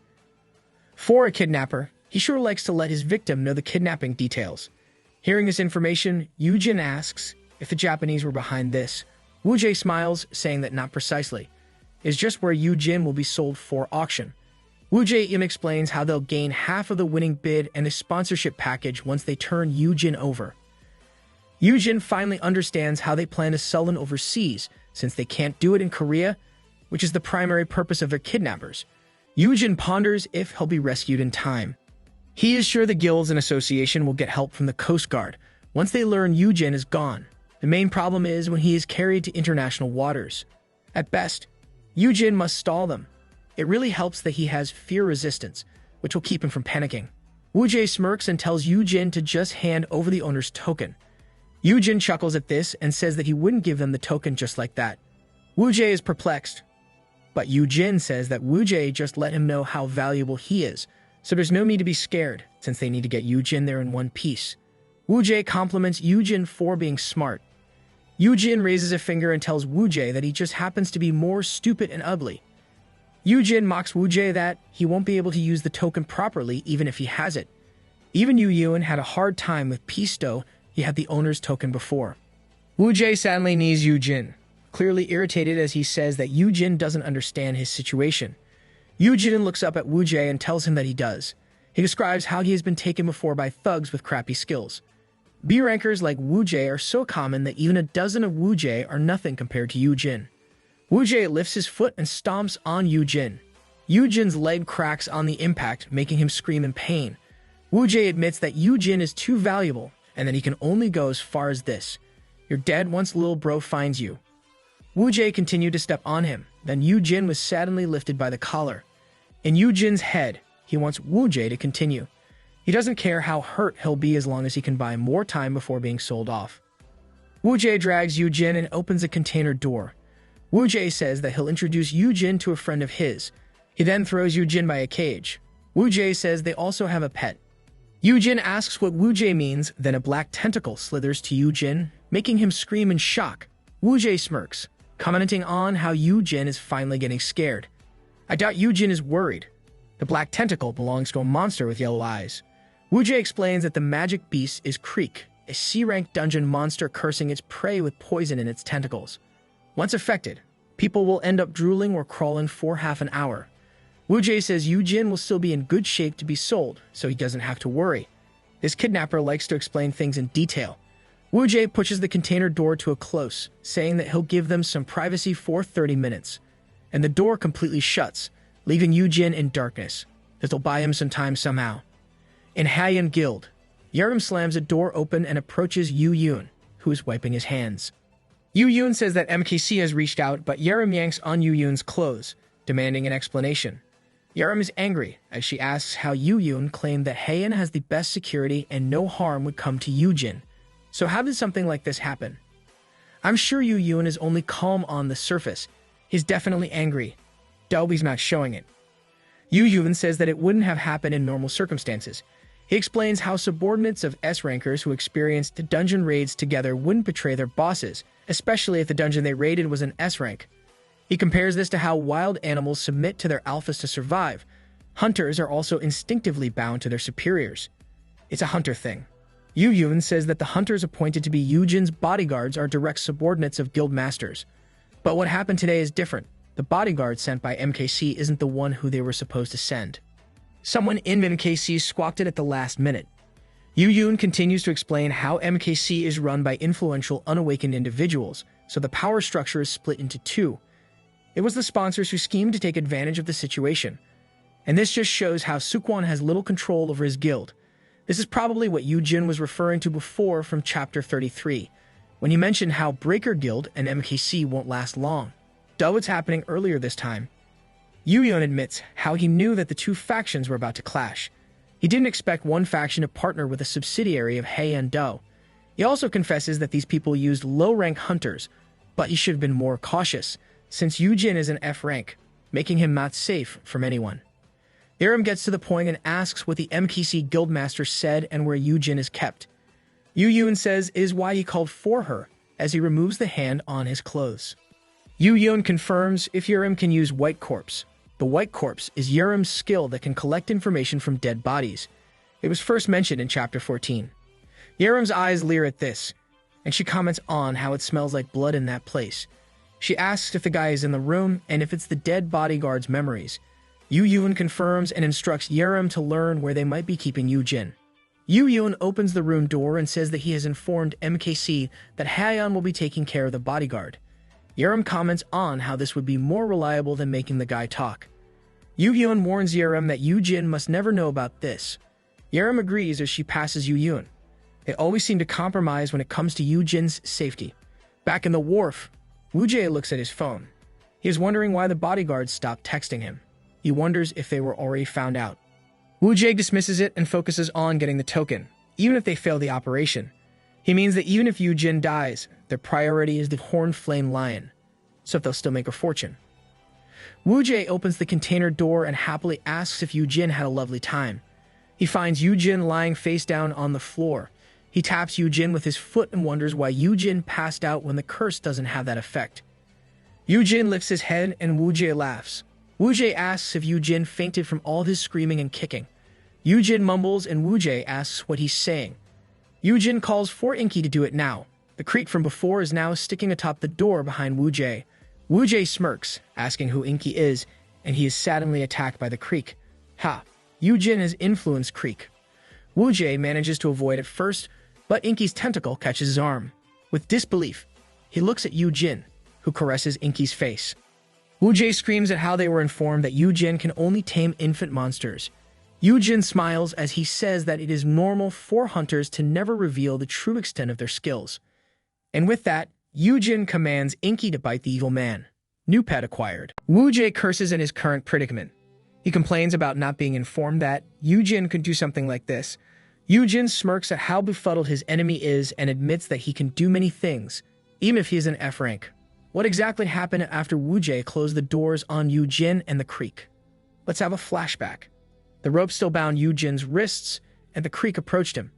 A: For a kidnapper, he sure likes to let his victim know the kidnapping details. Hearing this information, Yu-Jin asks if the Japanese were behind this. Wooja smiles, saying that not precisely. It's just where Yu-Jin will be sold for auction. Wooja even explains how they'll gain half of the winning bid and a sponsorship package once they turn Yu-Jin over. Yu-Jin finally understands how they plan to sell them overseas, since they can't do it in Korea, which is the primary purpose of their kidnappers. Yu-Jin ponders if he'll be rescued in time. He is sure the guilds and association will get help from the Coast Guard once they learn Yu-Jin is gone. The main problem is when he is carried to international waters. At best, Yu-Jin must stall them. It really helps that he has fear resistance, which will keep him from panicking. Wooja smirks and tells Yu-Jin to just hand over the owner's token. Yu-Jin chuckles at this and says that he wouldn't give them the token just like that. Wooja is perplexed, but Yu-Jin says that Wooja just let him know how valuable he is, so there's no need to be scared, since they need to get Yu-Jin there in one piece. Wooja compliments Yu-Jin for being smart. Yu-Jin raises a finger and tells Wooja that he just happens to be more stupid and ugly. Yu-Jin mocks Wooja that he won't be able to use the token properly even if he has it. Even Yu-Yun had a hard time with Peace though he had the owner's token before. Wooja sadly knees Yu-Jin, clearly irritated as he says that Yu-Jin doesn't understand his situation. Yu-Jin looks up at Wooja and tells him that he does. He describes how he has been taken before by thugs with crappy skills. B-rankers like Wooja are so common that even a dozen of Wooja are nothing compared to Yu-Jin. Wooja lifts his foot and stomps on Yu-Jin. Yu-Jin's leg cracks on the impact, making him scream in pain. Wooja admits that Yu-Jin is too valuable and that he can only go as far as this. You're dead once little bro finds you. Wooja continued to step on him, then Yu-Jin was suddenly lifted by the collar. In Yu-Jin's head, he wants Wooja to continue. He doesn't care how hurt he'll be as long as he can buy more time before being sold off. Wooja drags Yu-Jin and opens a container door. Wooja says that he'll introduce Yu-Jin to a friend of his. He then throws Yu-Jin by a cage. Wooja says they also have a pet. Yu-Jin asks what Wooja means, then a black tentacle slithers to Yu-Jin, making him scream in shock. Wooja smirks, commenting on how Yu-Jin is finally getting scared. I doubt Yu-Jin is worried. The black tentacle belongs to a monster with yellow eyes. Wooja explains that the magic beast is Creek, a C-rank dungeon monster cursing its prey with poison in its tentacles. Once affected, people will end up drooling or crawling for half an hour. Wooja says Yu-Jin will still be in good shape to be sold, so he doesn't have to worry. This kidnapper likes to explain things in detail. Wooja pushes the container door to a close, saying that he'll give them some privacy for 30 minutes. And the door completely shuts, leaving Yu-Jin in darkness. This'll buy him some time somehow. In Haiyan Guild, Yerim slams a door open and approaches Yu-Yun, who is wiping his hands. Yu Yun says that MKC has reached out, but Yerim yanks on Yu Yun's clothes, demanding an explanation. Yerim is angry as she asks how Yu Yun claimed that Heian has the best security and no harm would come to Yujin. So how did something like this happen? I'm sure Yu Yun is only calm on the surface. He's definitely angry. Delby's not showing it. Yu Yun says that it wouldn't have happened in normal circumstances. He explains how subordinates of S-rankers who experienced dungeon raids together wouldn't betray their bosses, especially if the dungeon they raided was an S-rank. He compares this to how wild animals submit to their alphas to survive. Hunters are also instinctively bound to their superiors. It's a hunter thing. Yu Yun says that the hunters appointed to be Yujin's bodyguards are direct subordinates of guild masters. But what happened today is different. The bodyguard sent by MKC isn't the one who they were supposed to send. Someone in MKC squawked it at the last minute. Yu Yun continues to explain how MKC is run by influential, unawakened individuals, so the power structure is split into two. It was the sponsors who schemed to take advantage of the situation. And this just shows how Sukwon has little control over his guild. This is probably what Yujin was referring to before from Chapter 33, when he mentioned how Breaker Guild and MKC won't last long. Though it's happening earlier this time. Yu Yun admits how he knew that the two factions were about to clash. He didn't expect one faction to partner with a subsidiary of Heian Do. He also confesses that these people used low-rank hunters, but he should have been more cautious, since Yujin is an F rank, making him not safe from anyone. Yerim gets to the point and asks what the MKC guildmaster said and where Yujin is kept. Yu Yun says it is why he called for her, as he removes the hand on his clothes. Yu Yun confirms if Yerim can use White Corpse. The White Corpse is Yerim's skill that can collect information from dead bodies. It was first mentioned in Chapter 14. Yerim's eyes leer at this, and she comments on how it smells like blood in that place. She asks if the guy is in the room and if it's the dead bodyguard's memories. Yu Yun confirms and instructs Yerim to learn where they might be keeping Yujin. Yu Yun opens the room door and says that he has informed MKC that Heian will be taking care of the bodyguard. Yerim comments on how this would be more reliable than making the guy talk. Yu Yun warns Yerim that Yujin must never know about this. Yerim agrees as she passes Yu Yun. They always seem to compromise when it comes to Yujin's safety. Back in the wharf, Wu Jie looks at his phone. He is wondering why the bodyguards stopped texting him. He wonders if they were already found out. Wu Jie dismisses it and focuses on getting the token, even if they fail the operation. He means that even if Yujin dies, their priority is the Horned Flame Lion, so they'll still make a fortune. Wu Jie opens the container door and happily asks if Yujin had a lovely time. He finds Yujin lying face down on the floor. He taps Yujin with his foot and wonders why Yujin passed out when the curse doesn't have that effect. Yujin lifts his head and Wu Jie laughs. Wu Jie asks if Yujin fainted from all his screaming and kicking. Yujin mumbles and Wu Jie asks what he's saying. Yujin calls for Inky to do it now. The creek from before is now sticking atop the door behind Wu Jie. Wu Jie smirks, asking who Inky is, and he is suddenly attacked by the creek. Ha! Yujin has influenced creek. Wu Jie manages to avoid at first, but Inky's tentacle catches his arm. With disbelief, he looks at Yujin, who caresses Inky's face. Wu Jie screams at how they were informed that Yujin can only tame infant monsters. Yujin smiles as he says that it is normal for hunters to never reveal the true extent of their skills. And with that, Yujin commands Inky to bite the evil man. New pet acquired. Wu Jie curses at his current predicament. He complains about not being informed that Yujin could do something like this. Yujin smirks at how befuddled his enemy is and admits that he can do many things, even if he is an F rank. What exactly happened after Wu Jie closed the doors on Yujin and the creek? Let's have a flashback. The rope still bound Yujin's wrists, and the creek approached him.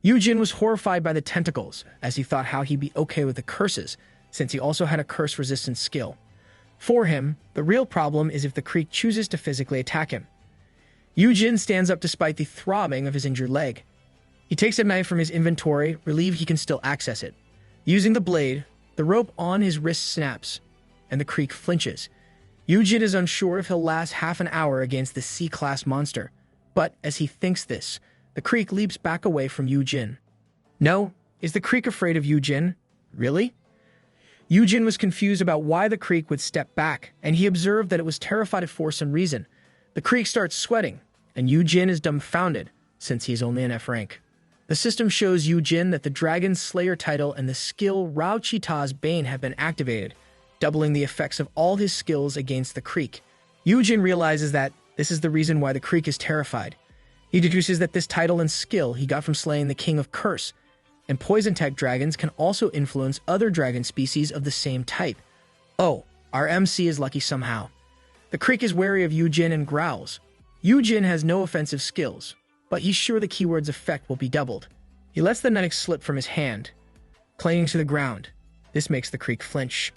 A: Yujin was horrified by the tentacles, as he thought how he'd be okay with the curses, since he also had a curse-resistant skill. For him, the real problem is if the creek chooses to physically attack him. Yujin stands up despite the throbbing of his injured leg. He takes a knife from his inventory, relieved he can still access it. Using the blade, the rope on his wrist snaps, and the creek flinches. Yujin is unsure if he'll last half an hour against the C-class monster, but as he thinks this, the creek leaps back away from Yujin. No, is the creek afraid of Yujin? Really? Yujin was confused about why the creek would step back, and he observed that it was terrified for some reason. The creek starts sweating, and Yujin is dumbfounded, since he is only an F rank. The system shows Yu-Jin that the Dragon Slayer title and the skill Rao Chita's Bane have been activated, doubling the effects of all his skills against the Creek. Yu-Jin realizes that this is the reason why the Creek is terrified. He deduces that this title and skill he got from slaying the King of Curse, and poison-type dragons can also influence other dragon species of the same type. Oh, our MC is lucky somehow. The Creek is wary of Yu-Jin and growls. Yu-Jin has no offensive skills, but he's sure the keyword's effect will be doubled. He lets the knife slip from his hand, clinging to the ground. This makes the Creek flinch.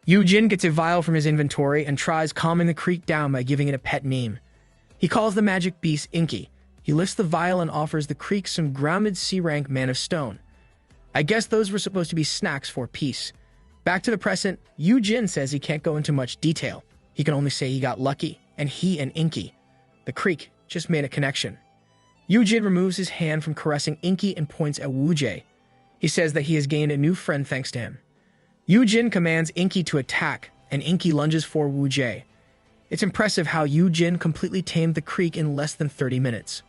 A: Yu-Jin gets a vial from his inventory and tries calming the Creek down by giving it a pet name. He calls the magic beast Inky. He lifts the vial and offers the Creek some grounded C-rank Man of Stone. I guess those were supposed to be snacks for peace. Back to the present, Yu-Jin says he can't go into much detail. He can only say he got lucky, and he and Inky, the Creek, just made a connection. Yu-Jin removes his hand from caressing Inky and points at Wu-Jae. He says that he has gained a new friend thanks to him. Yu-Jin commands Inky to attack, and Inky lunges for Wu-Jae. It's impressive how Yu-Jin completely tamed the Creek in less than 30 minutes.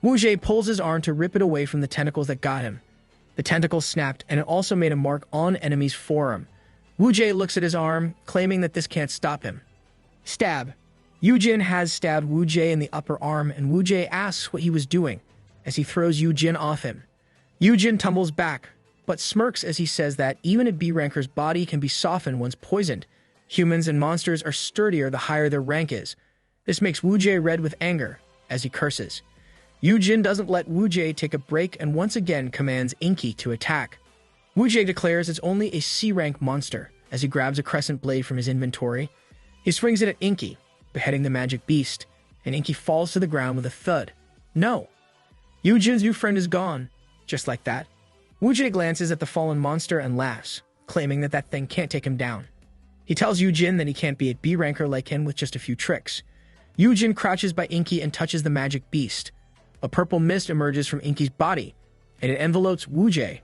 A: Wu-Jae pulls his arm to rip it away from the tentacles that got him. The tentacles snapped, and it also made a mark on enemy's forearm. Wu-Jae looks at his arm, claiming that this can't stop him. Stab. Yu-Jin has stabbed Wu-Jae in the upper arm, and Wu-Jae asks what he was doing, as he throws Yu-Jin off him. Yu-Jin tumbles back, but smirks as he says that even a B-ranker's body can be softened once poisoned. Humans and monsters are sturdier the higher their rank is. This makes Wu-Jae red with anger, as he curses. Yu-Jin doesn't let Wu-Jae take a break and once again commands Inky to attack. Wu-Jae declares it's only a C-rank monster, as he grabs a crescent blade from his inventory. He swings it at Inky, beheading the magic beast, and Inky falls to the ground with a thud. No! Yu-Jin's new friend is gone, just like that. Wu-Jae glances at the fallen monster and laughs, claiming that that thing can't take him down. He tells Yu-Jin that he can't be a B-ranker like him with just a few tricks. Yu-Jin crouches by Inky and touches the magic beast. A purple mist emerges from Inky's body, and it envelopes Wu-Jae.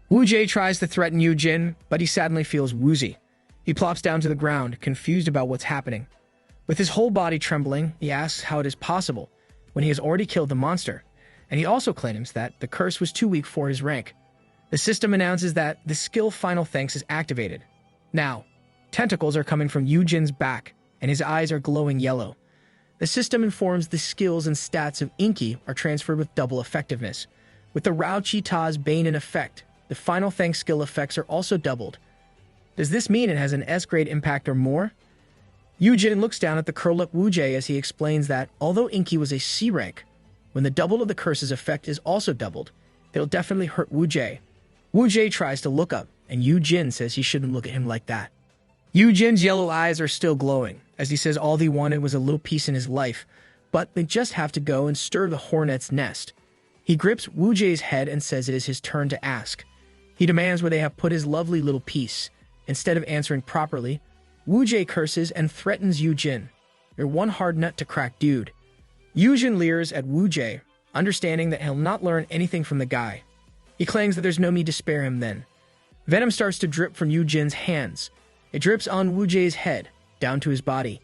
A: Wu-Jae tries to threaten Yu-Jin, but he suddenly feels woozy. He plops down to the ground, confused about what's happening. With his whole body trembling, he asks how it is possible, when he has already killed the monster, and he also claims that the curse was too weak for his rank. The system announces that the skill Final Thanks is activated. Now, tentacles are coming from Yu-Jin's back, and his eyes are glowing yellow. The system informs the skills and stats of Inky are transferred with double effectiveness. With the Rao Chita's Bane in effect, the Final Thanks skill effects are also doubled. Does this mean it has an S-grade impact or more? Yu-Jin looks down at the curled-up Wu-Jae as he explains that, although Inky was a C-rank, when the double of the curse's effect is also doubled, it'll definitely hurt Wu-Jae. Wu-Jae tries to look up, and Yu-Jin says he shouldn't look at him like that. Yu-Jin's yellow eyes are still glowing, as he says all he wanted was a little peace in his life, but they just have to go and stir the hornet's nest. He grips Wu-Jae's head and says it is his turn to ask. He demands where they have put his lovely little piece. Instead of answering properly, Wu-Jae curses and threatens Yu-Jin. You're one hard nut to crack, dude. Yu-Jin leers at Wu-Jae, understanding that he'll not learn anything from the guy. He claims that there's no need to spare him then. Venom starts to drip from Yu-Jin's hands. It drips on Wu-Jae's head, down to his body.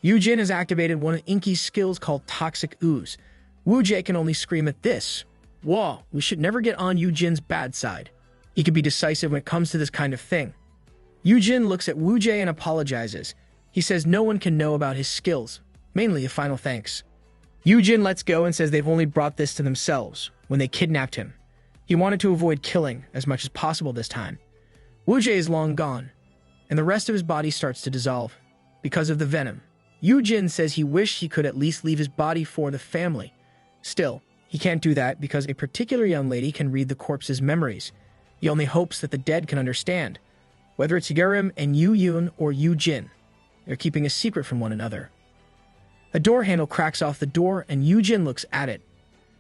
A: Yu-Jin has activated one of Inky's skills called Toxic Ooze. Wu-Jae can only scream at this. Whoa, we should never get on Yu-Jin's bad side. He can be decisive when it comes to this kind of thing. Yu-Jin looks at Wu-Jae and apologizes. He says no one can know about his skills, mainly a Final Thanks. Yu-Jin lets go and says they've only brought this to themselves when they kidnapped him. He wanted to avoid killing as much as possible this time. Wu-Jae is long gone, and the rest of his body starts to dissolve because of the venom. Yu-Jin says he wished he could at least leave his body for the family. Still, he can't do that because a particular young lady can read the corpse's memories. He only hopes that the dead can understand. Whether it's Yurim and Yu-Yun or Yu-Jin, they're keeping a secret from one another. A door handle cracks off the door and Yu-Jin looks at it.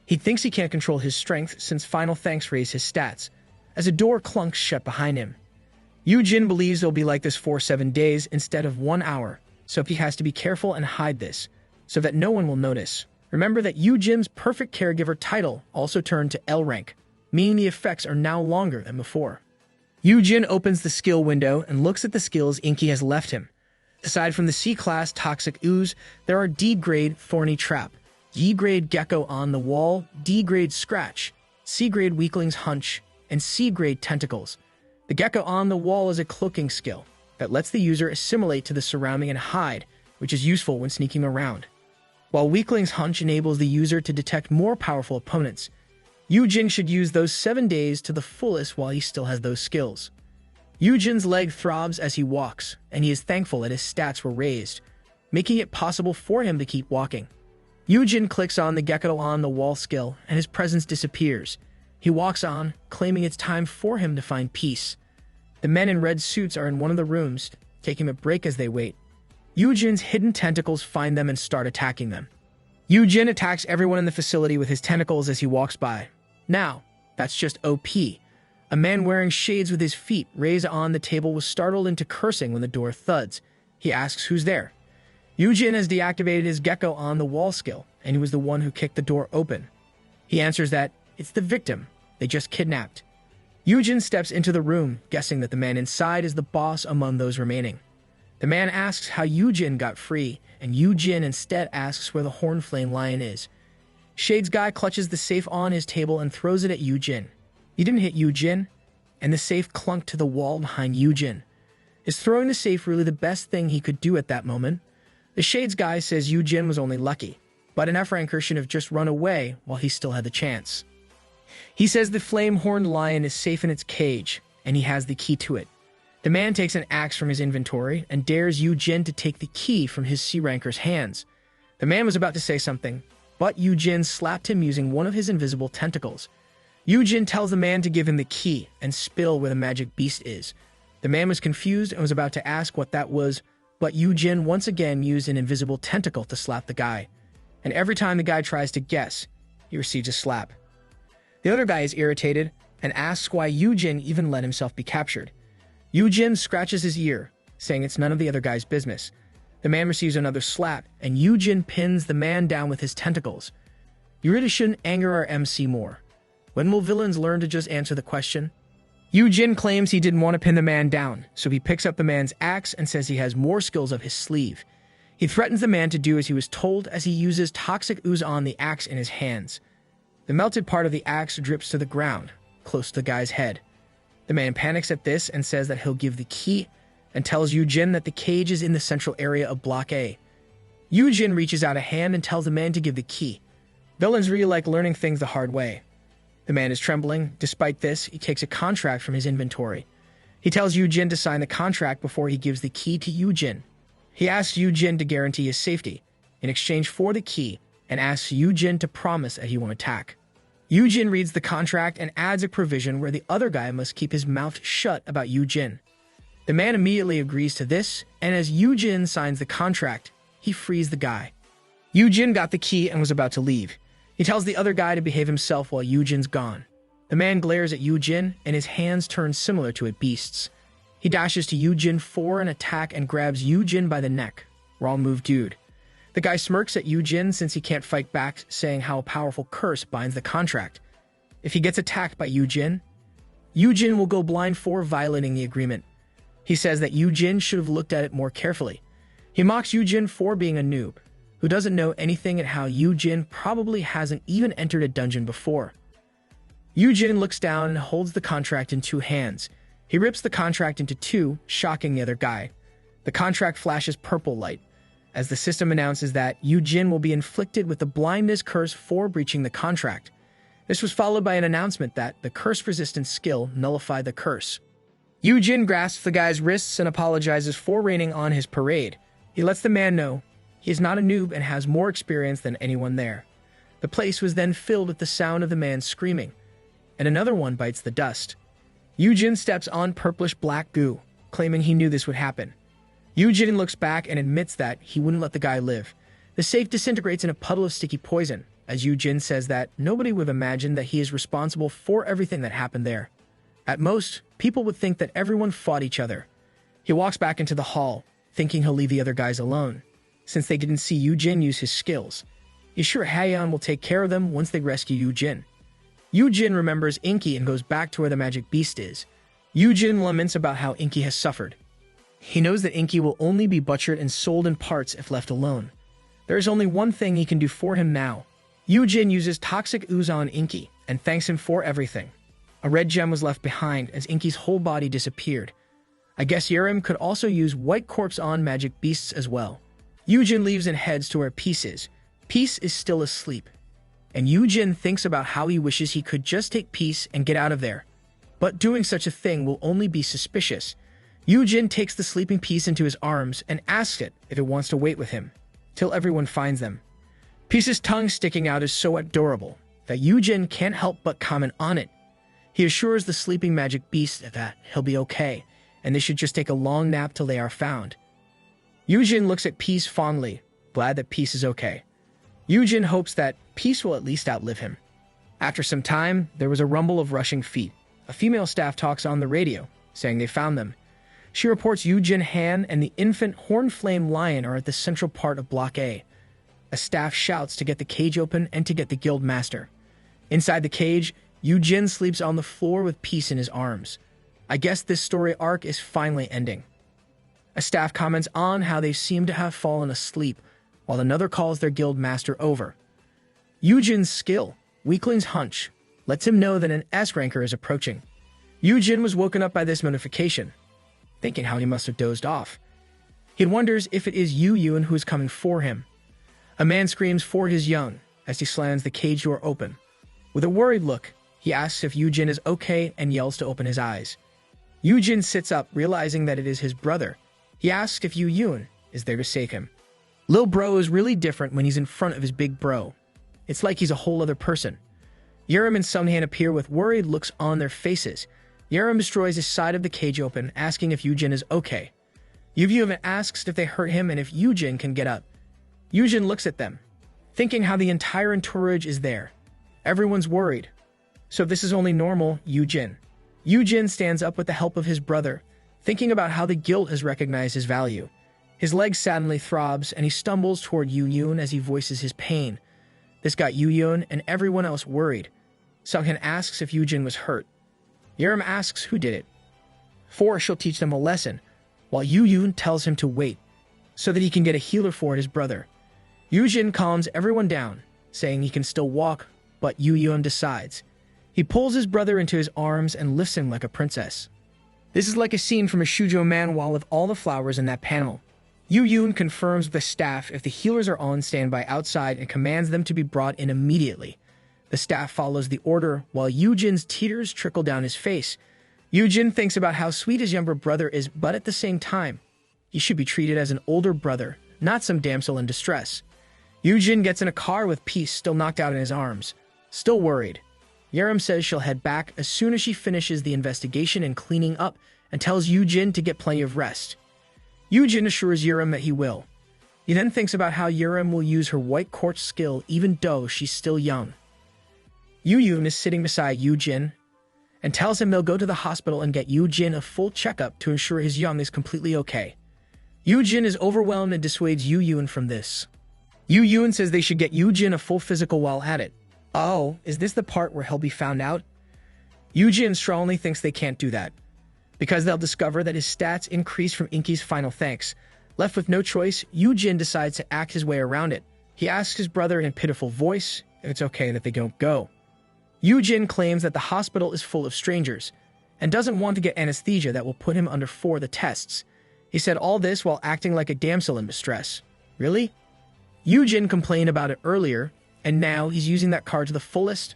A: He thinks he can't control his strength since Final Thanks raised his stats, as a door clunks shut behind him. Yu-Jin believes it'll be like this for 7 days instead of 1 hour, so he has to be careful and hide this, so that no one will notice. Remember that Yu-Jin's Perfect Caregiver title also turned to L rank, meaning the effects are now longer than before. Yu-Jin opens the skill window and looks at the skills Inky has left him. Aside from the C-class Toxic Ooze, there are D-grade Thorny Trap, D-grade Gecko on the Wall, D-grade Scratch, C-grade weaklings hunch, and C-grade tentacles. The gecko on the wall is a cloaking skill that lets the user assimilate to the surrounding and hide, which is useful when sneaking around. While weaklings hunch enables the user to detect more powerful opponents, Yujin should use those 7 days to the fullest while he still has those skills. Yujin's leg throbs as he walks, and he is thankful that his stats were raised, making it possible for him to keep walking. Yujin clicks on the gecko on the wall skill, and his presence disappears. He walks on, claiming it's time for him to find peace. The men in red suits are in one of the rooms, taking a break as they wait. Yujin's hidden tentacles find them and start attacking them. Yujin attacks everyone in the facility with his tentacles as he walks by. Now, that's just OP. A man wearing shades with his feet raised on the table was startled into cursing when the door thuds. He asks who's there. Yujin has deactivated his gecko on the wall skill, and he was the one who kicked the door open. He answers that it's the victim they just kidnapped. Yujin steps into the room, guessing that the man inside is the boss among those remaining. The man asks how Yujin got free, and Yujin instead asks where the Hornflame Lion is. Shades guy clutches the safe on his table and throws it at Yujin. He didn't hit Yujin, and the safe clunked to the wall behind Yujin. Is throwing the safe really the best thing he could do at that moment? The Shades guy says Yujin was only lucky, but an F-ranker should have just run away while he still had the chance. He says the flame-horned lion is safe in its cage, and he has the key to it. The man takes an axe from his inventory and dares Yujin to take the key from his C-ranker's hands. The man was about to say something, but Yujin slapped him using one of his invisible tentacles. Yujin tells the man to give him the key and spill where the magic beast is. The man was confused and was about to ask what that was, but Yujin once again used an invisible tentacle to slap the guy. And every time the guy tries to guess, he receives a slap. The other guy is irritated and asks why Yujin even let himself be captured. Yujin scratches his ear, saying it's none of the other guy's business. The man receives another slap, and Yujin pins the man down with his tentacles. You really shouldn't anger our MC more. When will villains learn to just answer the question? Yujin claims he didn't want to pin the man down, so he picks up the man's axe and says he has more skills up his sleeve. He threatens the man to do as he was told as he uses toxic ooze on the axe in his hands. The melted part of the axe drips to the ground, close to the guy's head. The man panics at this and says that he'll give the key, and tells Yujin that the cage is in the central area of Block A. Yujin reaches out a hand and tells the man to give the key. Villains really like learning things the hard way. The man is trembling. Despite this, he takes a contract from his inventory. He tells Yujin to sign the contract before he gives the key to Yujin. He asks Yujin to guarantee his safety in exchange for the key and asks Yujin to promise that he won't attack. Yujin reads the contract and adds a provision where the other guy must keep his mouth shut about Yujin. The man immediately agrees to this, and as Yujin signs the contract, he frees the guy. Yujin got the key and was about to leave. He tells the other guy to behave himself while Yujin's gone. The man glares at Yujin, and his hands turn similar to a beast's. He dashes to Yujin for an attack and grabs Yujin by the neck. Wrong move, dude. The guy smirks at Yujin since he can't fight back, saying how a powerful curse binds the contract. If he gets attacked by Yujin, Yujin will go blind for violating the agreement. He says that Yujin should have looked at it more carefully. He mocks Yujin for being a noob, who doesn't know anything and how Yujin probably hasn't even entered a dungeon before. Yujin looks down and holds the contract in two hands. He rips the contract into two, shocking the other guy. The contract flashes purple light, as the system announces that Yujin will be inflicted with the blindness curse for breaching the contract. This was followed by an announcement that the curse-resistant skill nullified the curse. Yujin grasps the guy's wrists and apologizes for raining on his parade. He lets the man know he is not a noob and has more experience than anyone there. The place was then filled with the sound of the man screaming, and another one bites the dust. Yujin steps on purplish-black goo, claiming he knew this would happen. Yujin looks back and admits that he wouldn't let the guy live. The safe disintegrates in a puddle of sticky poison, as Yujin says that nobody would have imagined that he is responsible for everything that happened there. At most, people would think that everyone fought each other. He walks back into the hall, thinking he'll leave the other guys alone, since they didn't see Yujin use his skills. He's sure Hayan will take care of them once they rescue Yujin. Yujin remembers Inky and goes back to where the magic beast is. Yujin laments about how Inky has suffered. He knows that Inky will only be butchered and sold in parts if left alone. There is only one thing he can do for him now. Yujin uses toxic ooze on Inky and thanks him for everything. A red gem was left behind as Inky's whole body disappeared. I guess Yerim could also use white corpse on magic beasts as well. Yujin leaves and heads to where Peace is. Peace is still asleep, and Yujin thinks about how he wishes he could just take Peace and get out of there. But doing such a thing will only be suspicious. Yujin takes the sleeping Peace into his arms and asks it if it wants to wait with him, till everyone finds them. Peace's tongue sticking out is so adorable that Yujin can't help but comment on it. He assures the sleeping magic beast that he'll be okay, and they should just take a long nap till they are found. Yujin looks at Peace fondly, glad that Peace is okay. Yujin hopes that Peace will at least outlive him. After some time, there was a rumble of rushing feet. A female staff talks on the radio, saying they found them. She reports Yujin Han and the infant horn-flame lion are at the central part of Block A. A staff shouts to get the cage open and to get the guild master. Inside the cage, Yujin sleeps on the floor with Peace in his arms. I guess this story arc is finally ending. A staff comments on how they seem to have fallen asleep, while another calls their guild master over. Yujin's skill, Weakling's hunch, lets him know that an S-ranker is approaching. Yujin was woken up by this notification, thinking how he must have dozed off. He wonders if it is Yu Yun who is coming for him. A man screams for his young as he slams the cage door open. With a worried look, he asks if Yujin is okay and yells to open his eyes. Yujin sits up, realizing that it is his brother. He asks if Yu Yun is there to save him. Lil Bro is really different when he's in front of his big bro. It's like he's a whole other person. Yerim and Sunhan appear with worried looks on their faces. Yerim destroys his side of the cage open, asking if Yujin is okay. Yuvin asks if they hurt him and if Yujin can get up. Yujin looks at them, thinking how the entire entourage is there. Everyone's worried. So if this is only normal, Yujin. Yujin stands up with the help of his brother, thinking about how the guild has recognized his value. His leg suddenly throbs, and he stumbles toward Yu Yun as he voices his pain. This got Yu Yun and everyone else worried. Sunghan asks if Yujin was hurt. Yerim asks who did it. For she'll teach them a lesson, while Yu Yun tells him to wait, so that he can get a healer for his brother. Yujin calms everyone down, saying he can still walk, but Yu Yun decides. He pulls his brother into his arms and lifts him like a princess. This is like a scene from a shoujo manhwa with all the flowers in that panel. Yu Yun confirms with the staff if the healers are on standby outside and commands them to be brought in immediately. The staff follows the order while Yujin's tears trickle down his face. Yujin thinks about how sweet his younger brother is, but at the same time, he should be treated as an older brother, not some damsel in distress. Yujin gets in a car with Peace still knocked out in his arms. Still worried. Yerim says she'll head back as soon as she finishes the investigation and cleaning up, and tells Yujin to get plenty of rest. Yujin assures Yerim that he will. He then thinks about how Yerim will use her white quartz skill even though she's still young. Yu Yun is sitting beside Yujin and tells him they'll go to the hospital and get Yujin a full checkup to ensure his young is completely okay. Yujin is overwhelmed and dissuades Yu Yun from this. Yu Yun says they should get Yujin a full physical while at it. Oh, is this the part where he'll be found out? Yujin strongly thinks they can't do that, because they'll discover that his stats increase from Inky's final thanks. Left with no choice, Yujin decides to act his way around it. He asks his brother in a pitiful voice if it's okay that they don't go. Yujin claims that the hospital is full of strangers, and doesn't want to get anesthesia that will put him under for the tests. He said all this while acting like a damsel in distress. Really? Yujin complained about it earlier, and now he's using that card to the fullest?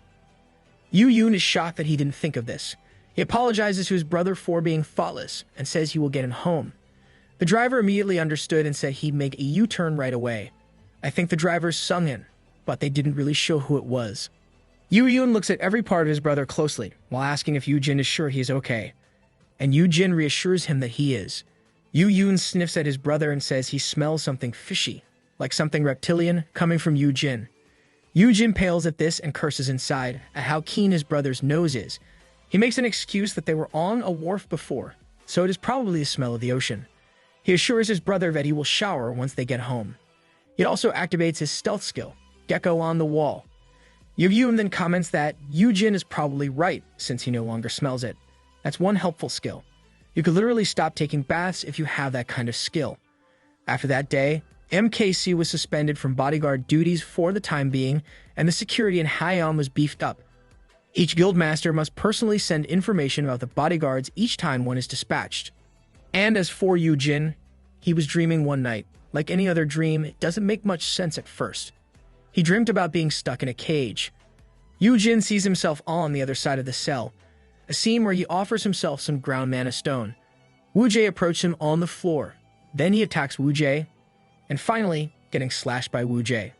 A: Yu Yun is shocked that he didn't think of this. He apologizes to his brother for being thoughtless, and says he will get him home. The driver immediately understood and said he'd make a U-turn right away. I think the driver's Sungin, but they didn't really show who it was. Yu Yun looks at every part of his brother closely, while asking if Yujin is sure he is okay. And Yujin reassures him that he is. Yu Yun sniffs at his brother and says he smells something fishy, like something reptilian, coming from Yujin. Yujin pales at this and curses inside at how keen his brother's nose is. He makes an excuse that they were on a wharf before, so it is probably the smell of the ocean. He assures his brother that he will shower once they get home. He also activates his stealth skill, Gecko on the Wall. Yu Yun then comments that Yujin is probably right, since he no longer smells it. That's one helpful skill. You could literally stop taking baths if you have that kind of skill. After that day, MKC was suspended from bodyguard duties for the time being, and the security in Haiyan was beefed up. Each guildmaster must personally send information about the bodyguards each time one is dispatched. And as for Yujin, he was dreaming one night. Like any other dream, it doesn't make much sense at first. He dreamt about being stuck in a cage. Yujin sees himself on the other side of the cell, a scene where he offers himself some ground mana stone. Wu-Jae approaches him on the floor. Then he attacks Wu-Jae, and finally, getting slashed by Wu-Jae.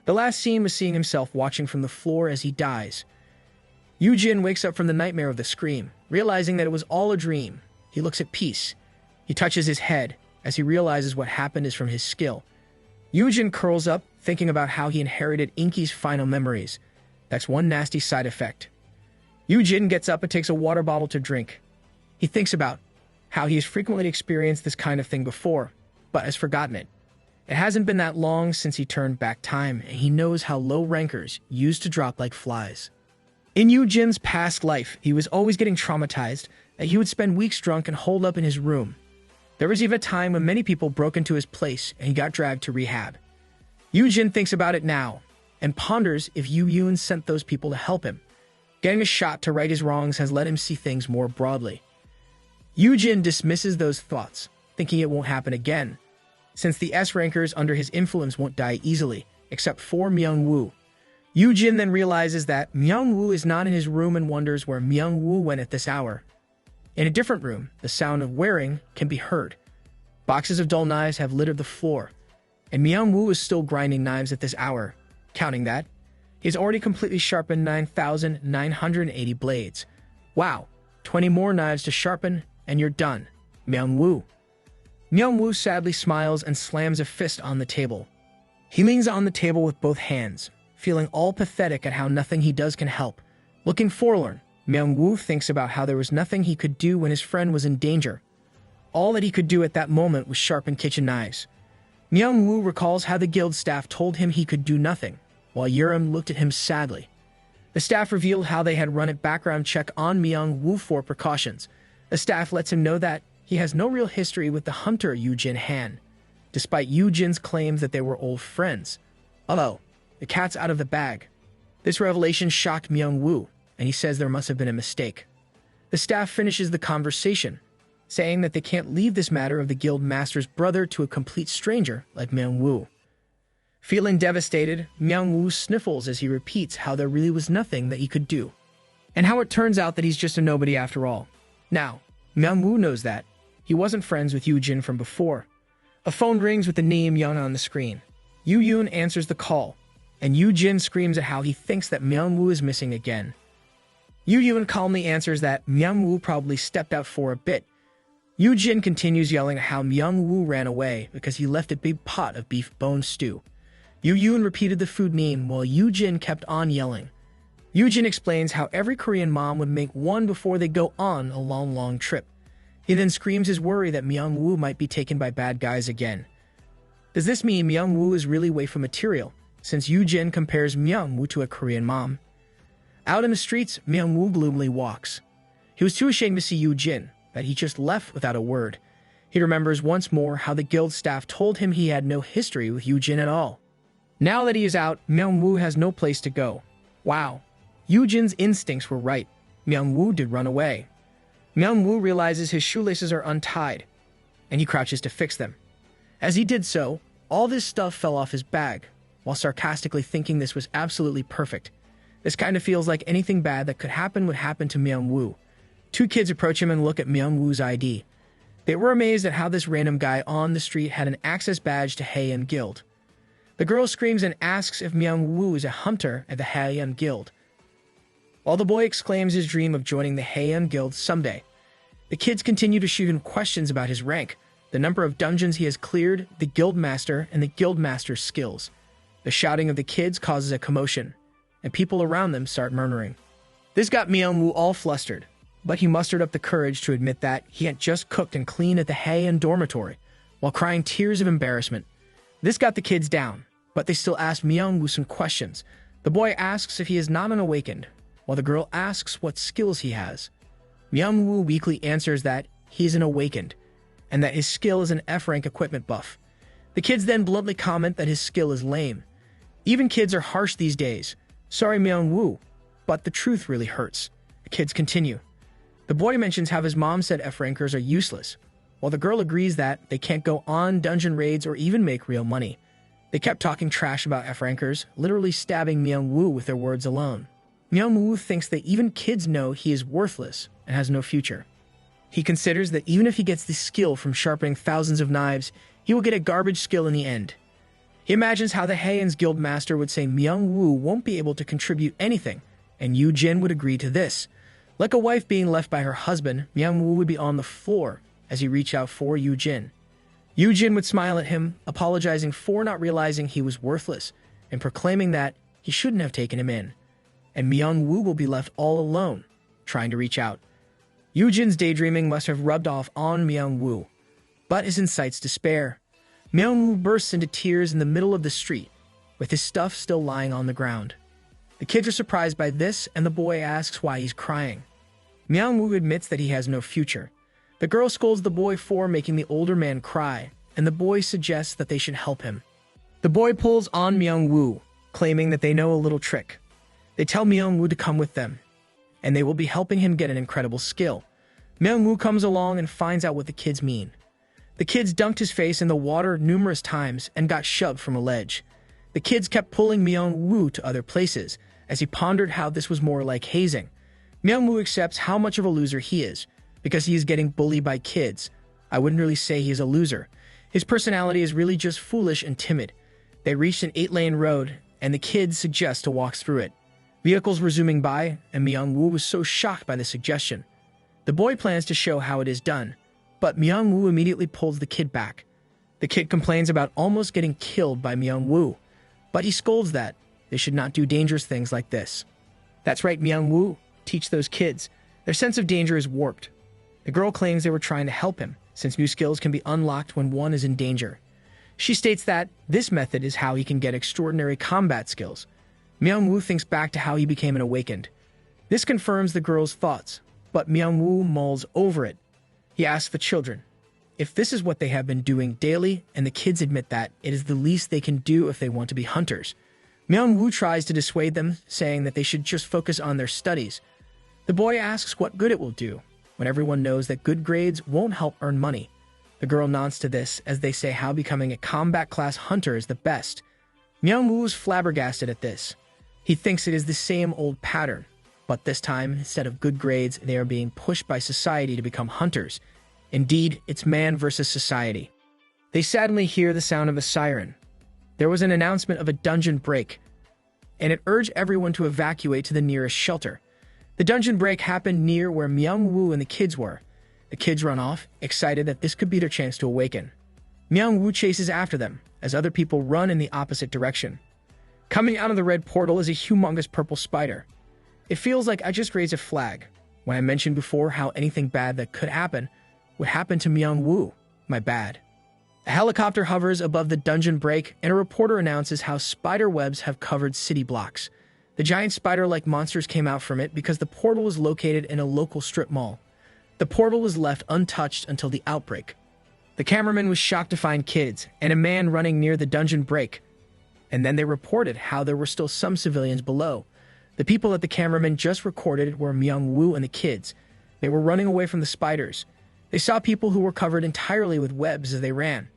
A: The last scene was seeing himself watching from the floor as he dies. Yujin wakes up from the nightmare of the scream, realizing that it was all a dream. He looks at peace. He touches his head as he realizes what happened is from his skill. Yujin curls up, thinking about how he inherited Inky's final memories. That's one nasty side effect. Yujin gets up and takes a water bottle to drink. He thinks about how he has frequently experienced this kind of thing before, but has forgotten it. It hasn't been that long since he turned back time, and he knows how low rankers used to drop like flies. In Yujin's past life, he was always getting traumatized, that he would spend weeks drunk and holed up in his room. There was even a time when many people broke into his place and he got dragged to rehab. Yujin thinks about it now, and ponders if Yu Yun sent those people to help him. Getting a shot to right his wrongs has let him see things more broadly. Yujin dismisses those thoughts, thinking it won't happen again, since the S-rankers under his influence won't die easily, except for Myung-woo. Yujin then realizes that Myung-woo is not in his room and wonders where Myung-woo went at this hour. In a different room, the sound of wearing can be heard. Boxes of dull knives have littered the floor, and Myung-woo is still grinding knives at this hour. Counting that, he has already completely sharpened 9,980 blades. Wow, 20 more knives to sharpen, and you're done. Myung-woo. Myung-woo sadly smiles and slams a fist on the table. He leans on the table with both hands, feeling all pathetic at how nothing he does can help. Looking forlorn, Myung-woo thinks about how there was nothing he could do when his friend was in danger. All that he could do at that moment was sharpen kitchen knives. Myung-woo recalls how the guild staff told him he could do nothing, while Yurim looked at him sadly. The staff revealed how they had run a background check on Myung-woo for precautions. The staff lets him know that he has no real history with the hunter Yujin Han, despite Yujin's claims that they were old friends. Although, the cat's out of the bag. This revelation shocked Myung-woo, and he says there must have been a mistake. The staff finishes the conversation, saying that they can't leave this matter of the guild master's brother to a complete stranger like Myung-woo. Feeling devastated, Myung-woo sniffles as he repeats how there really was nothing that he could do, and how it turns out that he's just a nobody after all. Now, Myung-woo knows that. He wasn't friends with Yujin from before. A phone rings with the name Young on the screen. Yu Yun answers the call, and Yujin screams at how he thinks that Myung-woo is missing again. Yu Yun calmly answers that Myung-woo probably stepped out for a bit. Yujin continues yelling at how Myung-woo ran away because he left a big pot of beef bone stew. Yu Yun repeated the food name while Yujin kept on yelling. Yujin explains how every Korean mom would make one before they go on a long trip. He then screams his worry that Myung-woo might be taken by bad guys again. Does this mean Myung-woo is really waif material, since Yujin compares Myung-woo to a Korean mom? Out in the streets, Myung-woo gloomily walks. He was too ashamed to see Yujin, that he just left without a word. He remembers once more how the guild staff told him he had no history with Yujin at all. Now that he is out, Myung-woo has no place to go. Wow, Yujin's instincts were right. Myung-woo did run away. Myung-woo realizes his shoelaces are untied, and he crouches to fix them. As he did so, all this stuff fell off his bag, while sarcastically thinking this was absolutely perfect. This kind of feels like anything bad that could happen would happen to Myung-woo. Two kids approach him and look at Myung-woo's ID. They were amazed at how this random guy on the street had an access badge to Haeyeon Guild. The girl screams and asks if Myung-woo is a hunter at the Haeyeon Guild, while the boy exclaims his dream of joining the Haeyeon Guild someday. The kids continue to shoot him questions about his rank, the number of dungeons he has cleared, the guild master, and the guild master's skills. The shouting of the kids causes a commotion, and people around them start murmuring. This got Myung-woo all flustered, but he mustered up the courage to admit that he had just cooked and cleaned at the Haeyeon dormitory, while crying tears of embarrassment. This got the kids down, but they still asked Myung-woo some questions. The boy asks if he is not an awakened, while the girl asks what skills he has. Myung-woo weakly answers that he is an awakened, and that his skill is an F-rank equipment buff. The kids then bluntly comment that his skill is lame. Even kids are harsh these days. Sorry, Myung-woo, but the truth really hurts. The kids continue. The boy mentions how his mom said F-rankers are useless, while the girl agrees that they can't go on dungeon raids or even make real money. They kept talking trash about F-rankers, literally stabbing Myung-woo with their words alone. Myung-woo thinks that even kids know he is worthless and has no future. He considers that even if he gets the skill from sharpening thousands of knives, he will get a garbage skill in the end. He imagines how the Haeun's guild master would say Myung-woo won't be able to contribute anything, and Yoo-jin would agree to this. Like a wife being left by her husband, Myung-woo would be on the floor as he reached out for Yoo-jin. Yoo-jin would smile at him, apologizing for not realizing he was worthless, and proclaiming that he shouldn't have taken him in. And Myung-woo will be left all alone, trying to reach out. Yoo-jin's daydreaming must have rubbed off on Myung-woo, but his insights despair. Myung-woo bursts into tears in the middle of the street, with his stuff still lying on the ground. The kids are surprised by this, and the boy asks why he's crying. Myung-woo admits that he has no future. The girl scolds the boy for making the older man cry, and the boy suggests that they should help him. The boy pulls on Myung-woo, claiming that they know a little trick. They tell Myung-woo to come with them, and they will be helping him get an incredible skill. Myung-woo comes along and finds out what the kids mean. The kids dunked his face in the water numerous times and got shoved from a ledge. The kids kept pulling Myung-woo to other places, as he pondered how this was more like hazing. Myung-woo accepts how much of a loser he is, because he is getting bullied by kids. I wouldn't really say he is a loser. His personality is really just foolish and timid. They reached an 8-lane road, and the kids suggest to walk through it. Vehicles were zooming by, and Myung-woo was so shocked by the suggestion. The boy plans to show how it is done, but Myung-woo immediately pulls the kid back. The kid complains about almost getting killed by Myung-woo, but he scolds that they should not do dangerous things like this. That's right, Myung-woo, teach those kids. Their sense of danger is warped. The girl claims they were trying to help him, since new skills can be unlocked when one is in danger. She states that this method is how he can get extraordinary combat skills. Myung-woo thinks back to how he became an awakened. This confirms the girl's thoughts, but Myung-woo mulls over it. He asks the children if this is what they have been doing daily, and the kids admit that it is the least they can do if they want to be hunters. Myung-woo tries to dissuade them, saying that they should just focus on their studies. The boy asks what good it will do, when everyone knows that good grades won't help earn money. The girl nods to this as they say how becoming a combat class hunter is the best. Myung-woo is flabbergasted at this. He thinks it is the same old pattern, but this time, instead of good grades, they are being pushed by society to become hunters. Indeed, it's man versus society. They suddenly hear the sound of a siren. There was an announcement of a dungeon break, and it urged everyone to evacuate to the nearest shelter. The dungeon break happened near where Myung-woo and the kids were. The kids run off, excited that this could be their chance to awaken. Myung-woo chases after them, as other people run in the opposite direction. Coming out of the red portal is a humongous purple spider. It feels like I just raised a flag when I mentioned before how anything bad that could happen would happen to Myung-woo. My bad. A helicopter hovers above the dungeon break, and a reporter announces how spider webs have covered city blocks. The giant spider-like monsters came out from it because the portal was located in a local strip mall. The portal was left untouched until the outbreak. The cameraman was shocked to find kids and a man running near the dungeon break, and then they reported how there were still some civilians below. The people that the cameraman just recorded were Myung-woo and the kids. They were running away from the spiders. They saw people who were covered entirely with webs as they ran.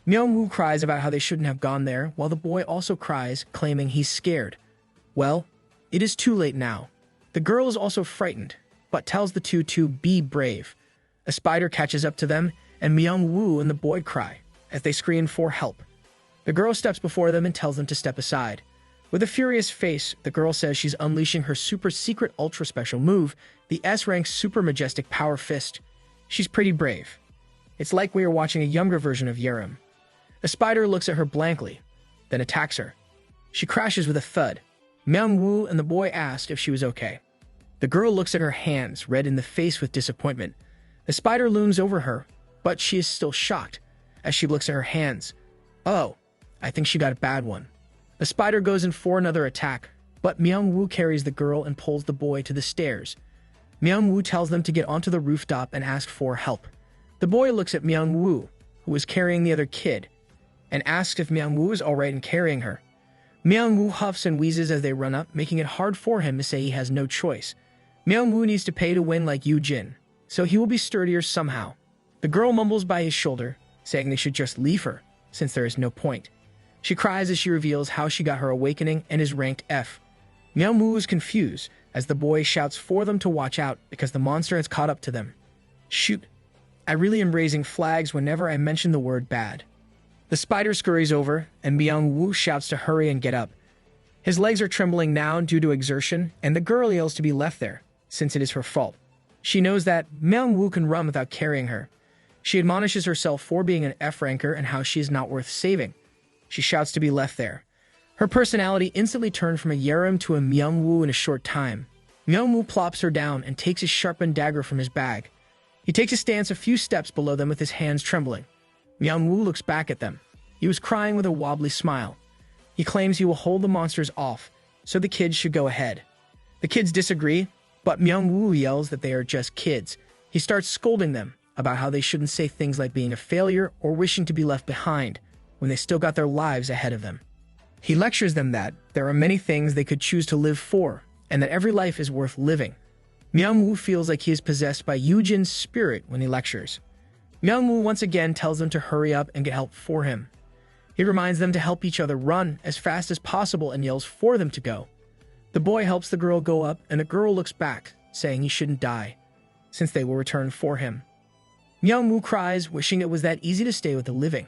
A: Myung-woo cries about how they shouldn't have gone there, while the boy also cries, claiming he's scared. Well, it is too late now. The girl is also frightened, but tells the two to be brave. A spider catches up to them, and Myung-woo and the boy cry as they scream for help. The girl steps before them and tells them to step aside. With a furious face, the girl says she's unleashing her super secret ultra special move, the S-rank super majestic power fist. She's pretty brave. It's like we are watching a younger version of Yerim. The spider looks at her blankly, then attacks her. She crashes with a thud. Myung-woo and the boy asked if she was okay. The girl looks at her hands, red in the face with disappointment. The spider looms over her, but she is still shocked as she looks at her hands. Oh, I think she got a bad one. The spider goes in for another attack, but Myung-woo carries the girl and pulls the boy to the stairs. Myung-woo tells them to get onto the rooftop and ask for help. The boy looks at Myung-woo, who is carrying the other kid, and asks if Myung-woo is alright in carrying her. Myung-woo huffs and wheezes as they run up, making it hard for him to say he has no choice. Myung-woo needs to pay to win like Yoo-jin, so he will be sturdier somehow. The girl mumbles by his shoulder, saying they should just leave her, since there is no point. She cries as she reveals how she got her awakening and is ranked F. Myung-woo is confused as the boy shouts for them to watch out because the monster has caught up to them. Shoot, I really am raising flags whenever I mention the word bad. The spider scurries over, and Myung-woo shouts to hurry and get up. His legs are trembling now due to exertion, and the girl yells to be left there, since it is her fault. She knows that Myung-woo can run without carrying her. She admonishes herself for being an F-ranker and how she is not worth saving. She shouts to be left there. Her personality instantly turned from a Yerim to a Myung-woo in a short time. Myung-woo plops her down and takes his sharpened dagger from his bag. He takes a stance a few steps below them with his hands trembling. Myung-woo looks back at them. He was crying with a wobbly smile. He claims he will hold the monsters off, so the kids should go ahead. The kids disagree, but Myung-woo yells that they are just kids. He starts scolding them about how they shouldn't say things like being a failure or wishing to be left behind when they still got their lives ahead of them. He lectures them that there are many things they could choose to live for, and that every life is worth living. Myung-woo feels like he is possessed by Yoo-jin's spirit when he lectures. Myung-woo once again tells them to hurry up and get help for him. He reminds them to help each other run as fast as possible and yells for them to go. The boy helps the girl go up, and the girl looks back, saying he shouldn't die, since they will return for him. Myung-woo cries, wishing it was that easy to stay with the living.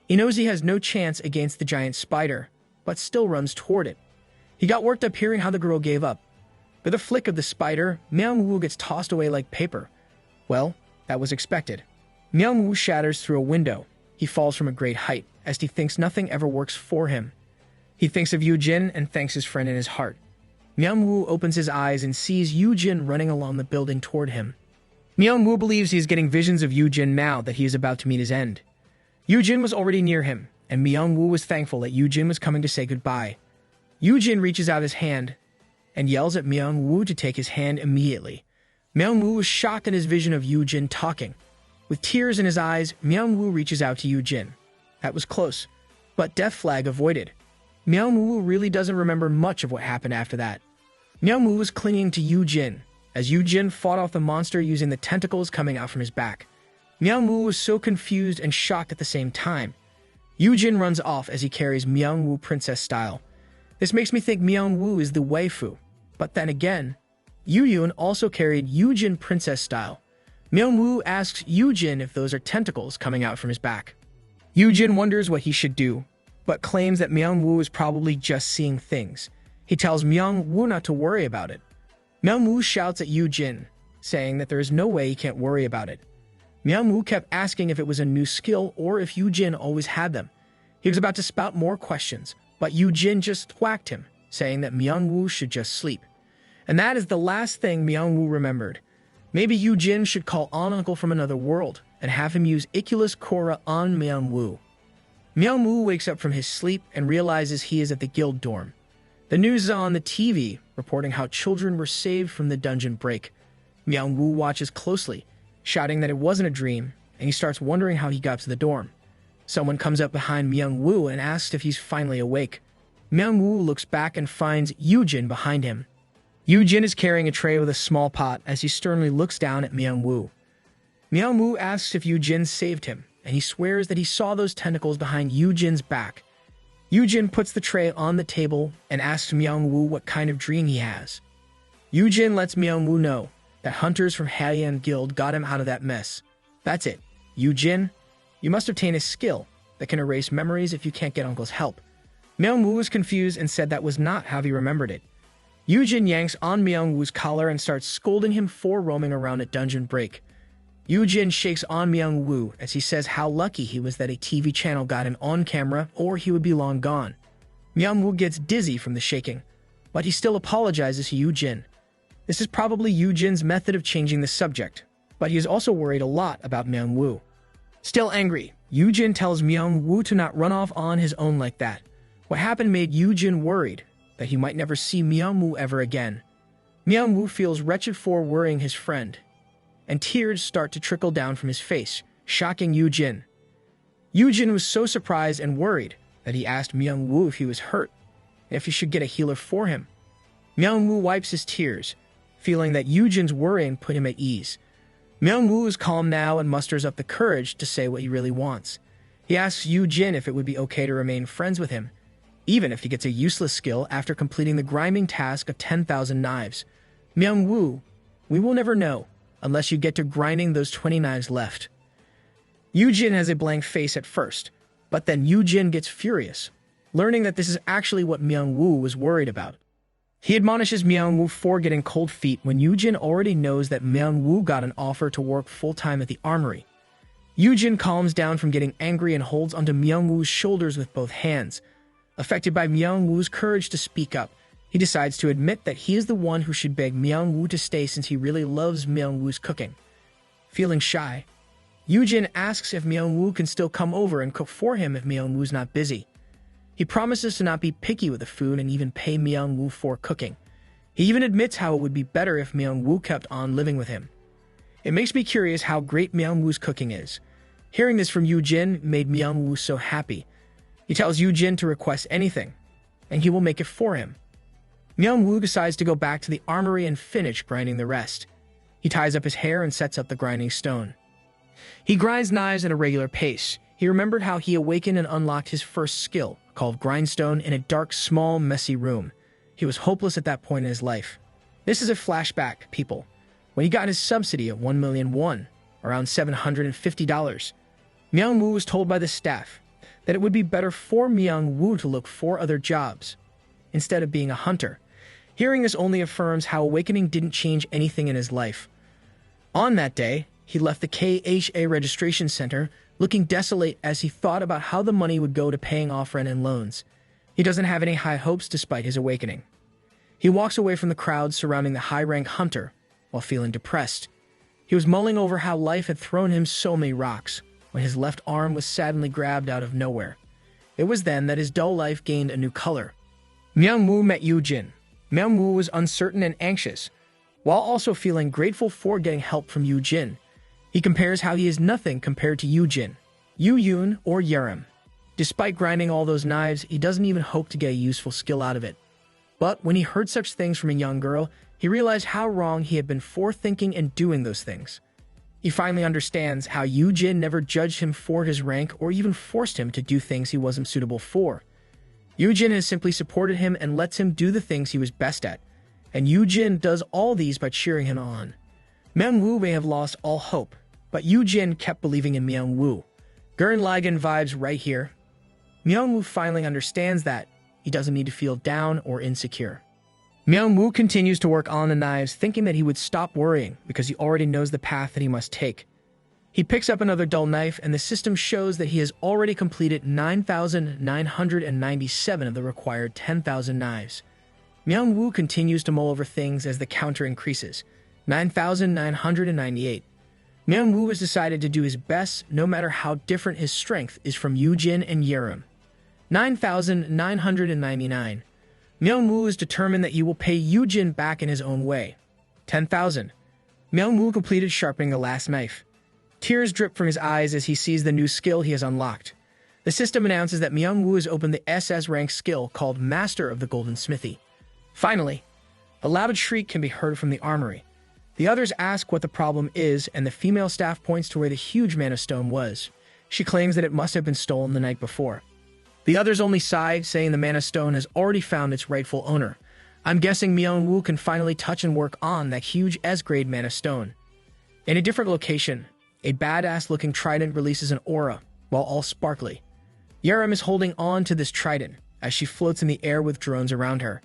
A: He knows he has no chance against the giant spider, but still runs toward it. He got worked up hearing how the girl gave up. With a flick of the spider, Myung-woo gets tossed away like paper. Well, that was expected. Myung-woo shatters through a window. He falls from a great height, as he thinks nothing ever works for him. He thinks of Yoo-jin and thanks his friend in his heart. Myung-woo opens his eyes and sees Yoo-jin running along the building toward him. Myung-woo believes he is getting visions of Yoo-jin now that he is about to meet his end. Yoo-jin was already near him, and Myung-woo was thankful that Yoo-jin was coming to say goodbye. Yoo-jin reaches out his hand and yells at Myung-woo to take his hand immediately. Myung-woo was shocked at his vision of Yoo-jin talking. With tears in his eyes, Myung-woo reaches out to Yoo-jin. That was close, but Death Flag avoided. Myung-woo really doesn't remember much of what happened after that. Myung-woo was clinging to Yoo-jin, as Yoo-jin fought off the monster using the tentacles coming out from his back. Myung-woo was so confused and shocked at the same time. Yoo-jin runs off as he carries Myung-woo princess style. This makes me think Myung-woo is the waifu, but then again, Yoo-yun also carried Yoo-jin princess style. Myung-woo asks Yoo-jin if those are tentacles coming out from his back. Yoo-jin wonders what he should do, but claims that Myung-woo is probably just seeing things. He tells Myung-woo not to worry about it. Myung-woo shouts at Yoo-jin, saying that there is no way he can't worry about it. Myung-woo kept asking if it was a new skill or if Yoo-jin always had them. He was about to spout more questions, but Yoo-jin just whacked him, saying that Myung-woo should just sleep. And that is the last thing Myung-woo remembered. Maybe Yoo-jin should call on Uncle from another world and have him use Iculus Korra on Myung-woo. Myung-woo wakes up from his sleep and realizes he is at the guild dorm. The news is on the TV, reporting how children were saved from the dungeon break. Myung-woo watches closely, shouting that it wasn't a dream, and he starts wondering how he got to the dorm. Someone comes up behind Myung-woo and asks if he's finally awake. Myung-woo looks back and finds Yoo-jin behind him. Yoo-jin is carrying a tray with a small pot as he sternly looks down at Myung-woo. Myung-woo asks if Yoo-jin saved him, and he swears that he saw those tentacles behind Yoo-jin's back. Yoo-jin puts the tray on the table and asks Myung-woo what kind of dream he has. Yoo-jin lets Myung-woo know that hunters from Haiyan Guild got him out of that mess. That's it. Yoo-jin, you must obtain a skill that can erase memories if you can't get Uncle's help. Myung-woo was confused and said that was not how he remembered it. Yoo-jin yanks on Myung-woo's collar and starts scolding him for roaming around at dungeon break. Yoo-jin shakes on Myung-woo as he says how lucky he was that a TV channel got him on camera or he would be long gone. Myung-woo gets dizzy from the shaking, but he still apologizes to Yoo-jin. This is probably Yoo-jin's method of changing the subject, but he is also worried a lot about Myung-woo. Still angry, Yoo-jin tells Myung-woo to not run off on his own like that. What happened made Yoo-jin worried that he might never see Myung-woo ever again. Myung-woo feels wretched for worrying his friend, and tears start to trickle down from his face, shocking Yoo-jin. Yoo-jin was so surprised and worried that he asked Myung-woo if he was hurt. and if he should get a healer for him. Myung-woo wipes his tears, feeling that Yoo-jin's worrying put him at ease. Myung-woo is calm now and musters up the courage to say what he really wants. He asks Yoo-jin if it would be okay to remain friends with him, even if he gets a useless skill after completing the grinding task of 10,000 knives. Myung-woo, we will never know, unless you get to grinding those 20 knives left. Yoo-jin has a blank face at first, but then Yoo-jin gets furious, learning that this is actually what Myung-woo was worried about. He admonishes Myung-woo for getting cold feet when Yoo-jin already knows that Myung-woo got an offer to work full-time at the armory. Yoo-jin calms down from getting angry and holds onto Myung-woo's shoulders with both hands. Affected by Myung-woo's courage to speak up, he decides to admit that he is the one who should beg Myung-woo to stay since he really loves Myung-woo's cooking. Feeling shy, Yoo-jin asks if Myung-woo can still come over and cook for him if Myung-woo's not busy. He promises to not be picky with the food and even pay Myung-woo for cooking. He even admits how it would be better if Myung-woo kept on living with him. It makes me curious how great Myung-woo's cooking is. Hearing this from Yoo-jin made Myung-woo so happy. He tells Yoo-jin to request anything, and he will make it for him. Myung-woo decides to go back to the armory and finish grinding the rest. He ties up his hair and sets up the grinding stone. He grinds knives at a regular pace. He remembered how he awakened and unlocked his first skill, called Grindstone, in a dark, small, messy room. He was hopeless at that point in his life. This is a flashback, people. When he got his subsidy of 1 million won, around $750, Myung-woo was told by the staff that it would be better for Myung-woo to look for other jobs, instead of being a hunter. Hearing this only affirms how awakening didn't change anything in his life. On that day, he left the KHA registration center looking desolate as he thought about how the money would go to paying off rent and loans. He doesn't have any high hopes despite his awakening. He walks away from the crowd surrounding the high-rank hunter while feeling depressed. He was mulling over how life had thrown him so many rocks when his left arm was suddenly grabbed out of nowhere. It was then that his dull life gained a new color. Myung-woo met Yoo-jin. Myung-woo was uncertain and anxious, while also feeling grateful for getting help from Yoo-jin. He compares how he is nothing compared to Yoo-jin, Yoo-yoon, or Yerim. Despite grinding all those knives, he doesn't even hope to get a useful skill out of it. But when he heard such things from a young girl, he realized how wrong he had been for thinking and doing those things. He finally understands how Yoo-jin never judged him for his rank or even forced him to do things he wasn't suitable for. Yoo-jin has simply supported him and lets him do the things he was best at, and Yoo-jin does all these by cheering him on. Myung-woo may have lost all hope, but Yoo-jin kept believing in Myung-woo. Gurren Lagann vibes right here. Myung-woo finally understands that he doesn't need to feel down or insecure. Myung-woo continues to work on the knives, thinking that he would stop worrying because he already knows the path that he must take. He picks up another dull knife, and the system shows that he has already completed 9,997 of the required 10,000 knives. Myung-woo continues to mull over things as the counter increases. 9,998. Myung-woo has decided to do his best no matter how different his strength is from Yoo-jin and Yerim. 9,999. Myung-woo is determined that he will pay Yoo-jin back in his own way. 10,000. Myung-woo completed sharpening the last knife. Tears drip from his eyes as he sees the new skill he has unlocked. The system announces that Myung-woo has opened the SS rank skill called Master of the Golden Smithy. Finally, a loud shriek can be heard from the armory. The others ask what the problem is, and the female staff points to where the huge mana stone was. She claims that it must have been stolen the night before. The others only sigh, saying the mana stone has already found its rightful owner. I'm guessing Myung-woo can finally touch and work on that huge S-grade mana stone. In a different location, a badass-looking trident releases an aura, while all sparkly. Yerim is holding on to this trident as she floats in the air with drones around her.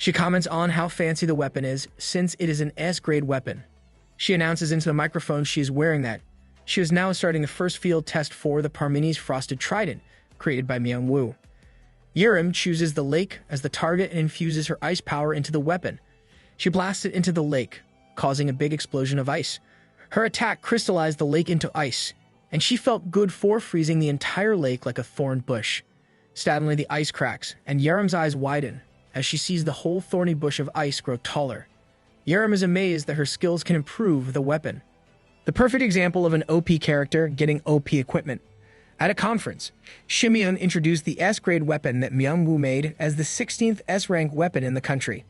A: She comments on how fancy the weapon is, since it is an S-grade weapon. She announces into the microphone she is wearing that. She is now starting the first field test for the Parmenides Frosted Trident, created by Myung-woo. Yerim chooses the lake as the target and infuses her ice power into the weapon. She blasts it into the lake, causing a big explosion of ice. Her attack crystallized the lake into ice, and she felt good for freezing the entire lake like a thorn bush. Suddenly the ice cracks, and Yerim's eyes widen as she sees the whole thorny bush of ice grow taller. Yerim is amazed that her skills can improve the weapon. The perfect example of an OP character getting OP equipment. At a conference, Shimeon introduced the S-grade weapon that Myung-woo made as the 16th S-rank weapon in the country.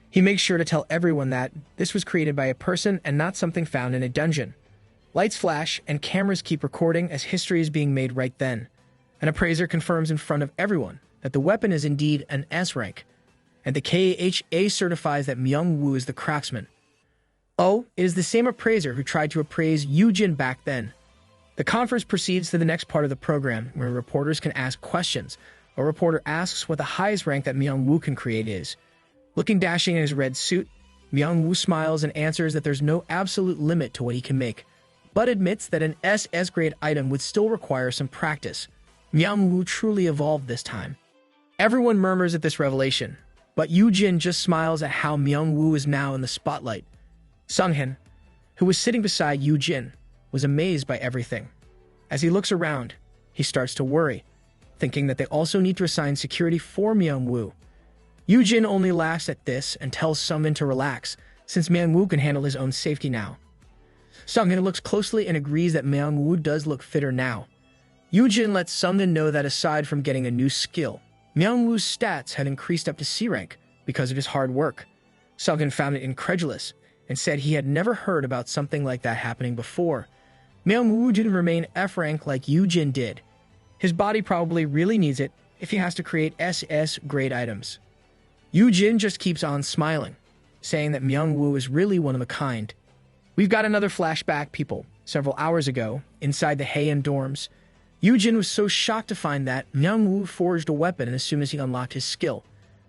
A: He makes sure to tell everyone that this was created by a person and not something found in a dungeon. Lights flash and cameras keep recording as history is being made right then. An appraiser confirms in front of everyone that the weapon is indeed an S-rank, and the KHA certifies that Myung-woo is the craftsman. Oh, it is the same appraiser who tried to appraise Yoo-jin back then. The conference proceeds to the next part of the program, where reporters can ask questions. A reporter asks what the highest rank that Myung-woo can create is. Looking dashing in his red suit, Myung-woo smiles and answers that there's no absolute limit to what he can make, but admits that an SS-grade item would still require some practice. Myung-woo truly evolved this time. Everyone murmurs at this revelation, but Yoo-jin just smiles at how Myung-woo is now in the spotlight. Sung-hin, who was sitting beside Yoo-jin, was amazed by everything. As he looks around, he starts to worry, thinking that they also need to assign security for Myung-woo. Yoo-jin only laughs at this and tells Sung-hin to relax, since Myung-woo can handle his own safety now. Sung-hin looks closely and agrees that Myung-woo does look fitter now. Yoo-jin lets Sung-hin know that aside from getting a new skill, Myung-woo's stats had increased up to C rank because of his hard work. Sung-hin found it incredulous and said he had never heard about something like that happening before. Myung-woo didn't remain F rank like Yoo-jin did. His body probably really needs it if he has to create SS grade items. Yoo-jin just keeps on smiling, saying that Myung-woo is really one of a kind. We've got another flashback, people. Several hours ago, inside the Heian dorms, Yoo-jin was so shocked to find that Myung-woo forged a weapon as soon as he unlocked his skill.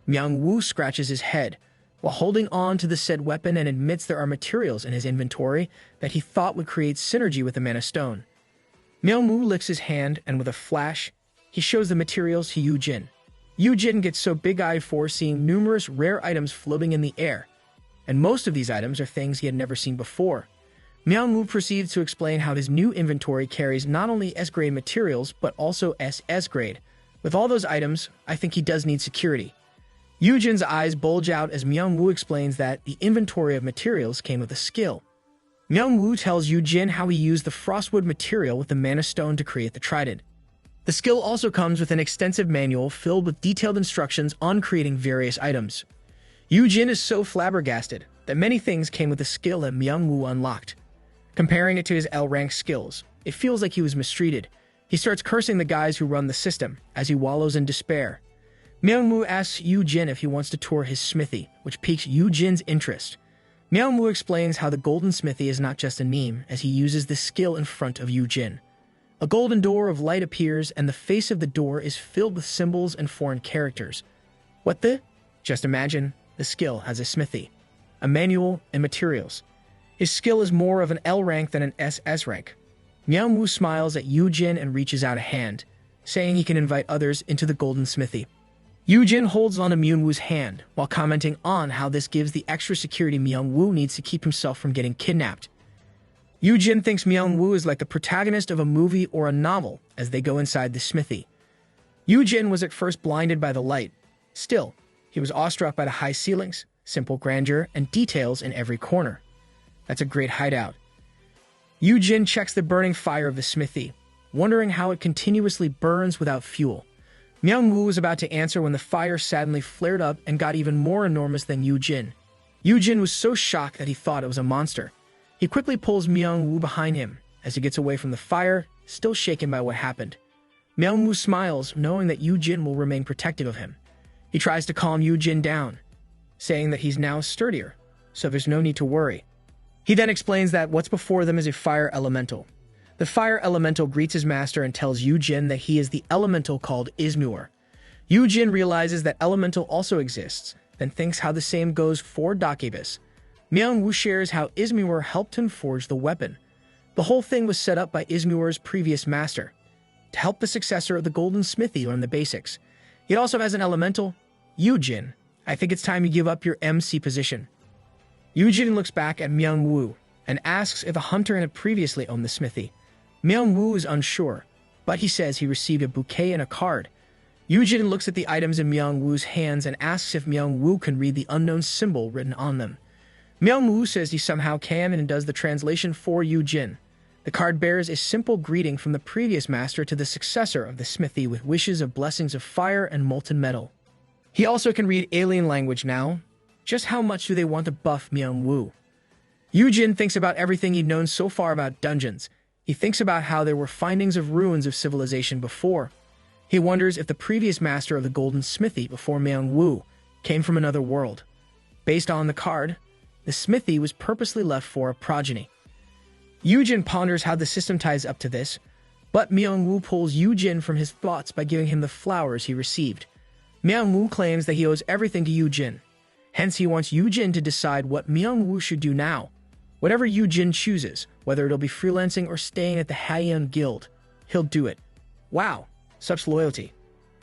A: Myung-woo scratches his head while holding on to the said weapon and admits there are materials in his inventory that he thought would create synergy with the Mana Stone. Myung-woo licks his hand and with a flash, he shows the materials to Yoo-jin. Yoo-jin gets so big-eyed for seeing numerous rare items floating in the air, and most of these items are things he had never seen before. Myung-woo proceeds to explain how his new inventory carries not only S-grade materials, but also SS-grade. With all those items, I think he does need security. Yoo-jin's eyes bulge out as Myung-woo explains that the inventory of materials came with a skill. Myung-woo tells Yoo-jin how he used the frostwood material with the Mana Stone to create the trident. The skill also comes with an extensive manual filled with detailed instructions on creating various items. Yoo-jin is so flabbergasted that many things came with the skill that Myung-woo unlocked. Comparing it to his L-rank skills, it feels like he was mistreated. He starts cursing the guys who run the system as he wallows in despair. Myung-woo asks Yoo-jin if he wants to tour his smithy, which piques Yoo-jin's interest. Myung-woo explains how the golden smithy is not just a meme as he uses this skill in front of Yoo-jin. A golden door of light appears and the face of the door is filled with symbols and foreign characters. What the? Just imagine, the skill has a smithy, a manual, and materials. His skill is more of an L rank than an SS rank. Myung-woo smiles at Yoo-jin and reaches out a hand, saying he can invite others into the golden smithy. Yoo-jin holds on to Myung-woo's hand while commenting on how this gives the extra security Myung-woo needs to keep himself from getting kidnapped. Yoo-jin thinks Myung-woo is like the protagonist of a movie or a novel as they go inside the smithy. Yoo-jin was at first blinded by the light. Still, he was awestruck by the high ceilings, simple grandeur, and details in every corner. That's a great hideout. Yoo-jin checks the burning fire of the smithy, wondering how it continuously burns without fuel. Myung-woo was about to answer when the fire suddenly flared up and got even more enormous than Yoo-jin. Yoo-jin was so shocked that he thought it was a monster. He quickly pulls Myung-woo behind him as he gets away from the fire, still shaken by what happened. Myung-woo smiles, knowing that Yoo-jin will remain protective of him. He tries to calm Yoo-jin down, saying that he's now sturdier, so there's no need to worry. He then explains that what's before them is a fire elemental. The fire elemental greets his master and tells Yoo-jin that he is the elemental called Izmur. Yoo-jin realizes that elemental also exists, then thinks how the same goes for Dakibus. Myung-woo shares how Izmur helped him forge the weapon. The whole thing was set up by Izmur's previous master, to help the successor of the Golden Smithy learn the basics. It also has an elemental. Yoo-jin, I think it's time you give up your MC position. Yoo-jin looks back at Myung-woo and asks if a hunter had previously owned the smithy. Myung-woo is unsure, but he says he received a bouquet and a card. Yoo-jin looks at the items in Myung-woo's hands and asks if Myung-woo can read the unknown symbol written on them. Myung-woo says he somehow can and does the translation for Yoo-jin. The The card bears a simple greeting from the previous master to the successor of the smithy with wishes of blessings of fire and molten metal. He also can read alien language now. Just how much do they want to buff Myung-woo? Yoo-jin thinks about everything he'd known so far about dungeons. He thinks about how there were findings of ruins of civilization before. He wonders if the previous master of the golden smithy before Myung-woo came from another world. Based on the card, the smithy was purposely left for a progeny. Yoo-jin ponders how the system ties up to this, but Myung-woo pulls Yoo-jin from his thoughts by giving him the flowers he received. Myung-woo claims that he owes everything to Yoo-jin. Hence, he wants Yoo-jin to decide what Myung-woo should do now. Whatever Yoo-jin chooses, whether it'll be freelancing or staying at the Haeyeon Guild, he'll do it. Wow, such loyalty.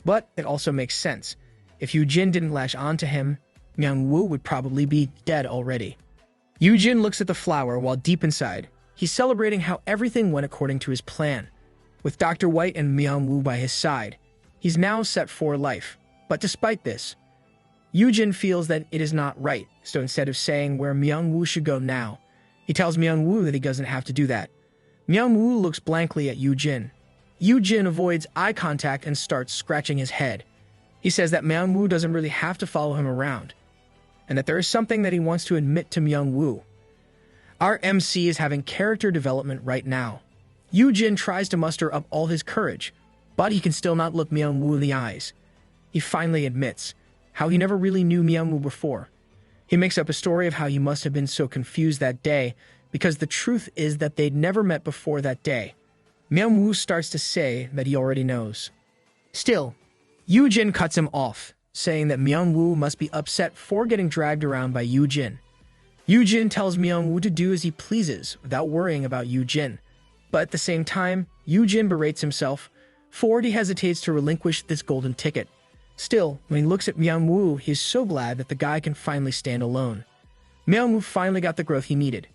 A: But it also makes sense. If Yoo-jin didn't latch on to him, Myung-woo would probably be dead already. Yoo-jin looks at the flower while deep inside, he's celebrating how everything went according to his plan. With Dr. White and Myung-woo by his side, he's now set for life. But despite this, Yoo-jin feels that it is not right, so instead of saying where Myung-woo should go now, he tells Myung-woo that he doesn't have to do that. Myung-woo looks blankly at Yoo-jin. Yoo-jin avoids eye contact and starts scratching his head. He says that Myung-woo doesn't really have to follow him around, and that there is something that he wants to admit to Myung-woo. Our MC is having character development right now. Yoo-jin tries to muster up all his courage, but he can still not look Myung-woo in the eyes. He finally admits how he never really knew Myung-woo before. He makes up a story of how he must have been so confused that day, because the truth is that they'd never met before that day. Myung-woo starts to say that he already knows. Still, Yoo-jin cuts him off, saying that Myung-woo must be upset for getting dragged around by Yoo-jin. Yoo-jin tells Myung-woo to do as he pleases without worrying about Yoo-jin. But at the same time, Yoo-jin berates himself for he hesitates to relinquish this golden ticket. Still, when he looks at Myung-woo, he is so glad that the guy can finally stand alone. Myung-woo finally got the growth he needed.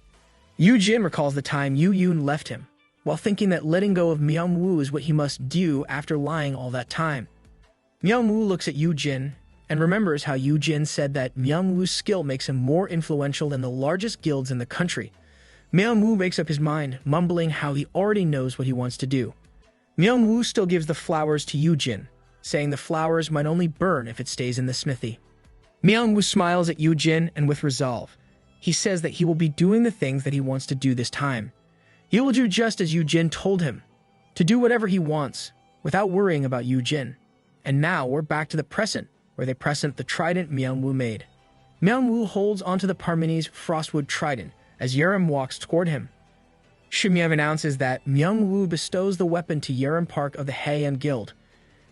A: Yoo-jin recalls the time Yoo-yoon left him, while thinking that letting go of Myung-woo is what he must do after lying all that time. Myung-woo looks at Yoo-jin and remembers how Yoo-jin said that Myung-woo's skill makes him more influential than the largest guilds in the country. Myung-woo makes up his mind, mumbling how he already knows what he wants to do. Myung-woo still gives the flowers to Yoo-jin, saying the flowers might only burn if it stays in the smithy. Myung-woo smiles at Yoo-jin and with resolve. He says that he will be doing the things that he wants to do this time. He will do just as Yoo-jin told him, to do whatever he wants, without worrying about Yoo-jin. And now we're back to the present, where they present the trident Myung-woo made. Myung-woo holds onto the Parmenides Frostwood trident as Yerim walks toward him. Shimyeon announces that Myung-woo bestows the weapon to Yerim Park of the Haeyeon Guild.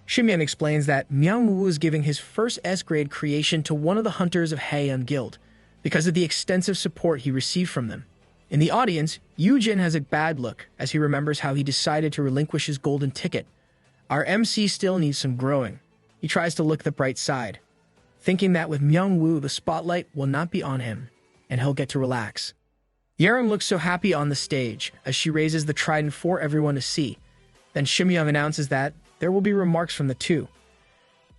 A: Shimyeon explains that Myung-woo is giving his first S-grade creation to one of the hunters of Haeyeon Guild because of the extensive support he received from them. In the audience, Yoo-jin has a bad look as he remembers how he decided to relinquish his golden ticket. Our MC still needs some growing. He tries to look the bright side, thinking that with Myung-woo the spotlight will not be on him, and he'll get to relax. Yerim looks so happy on the stage as she raises the trident for everyone to see. Then Shimyeon announces that there will be remarks from the two.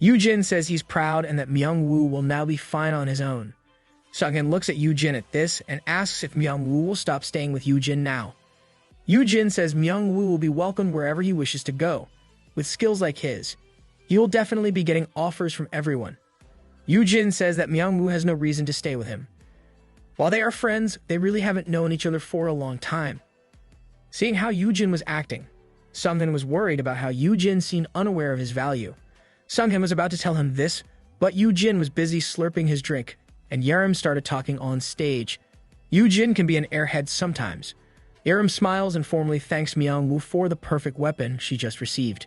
A: Yoo-jin says he's proud and that Myung-woo will now be fine on his own. Sungin looks at Yoo-jin at this and asks if Myung-woo will stop staying with Yoo-jin now. Yoo-jin says Myung-woo will be welcomed wherever he wishes to go. With skills like his, he will definitely be getting offers from everyone. Yoo-jin says that Myung-woo has no reason to stay with him. While they are friends, they really haven't known each other for a long time. Seeing how Yoo-jin was acting, Sungin was worried about how Yoo-jin seemed unaware of his value. Sungin was about to tell him this, but Yoo-jin was busy slurping his drink, and Yerim started talking on stage. Yoo-jin can be an airhead sometimes. Yerim smiles and formally thanks Myung-woo for the perfect weapon she just received.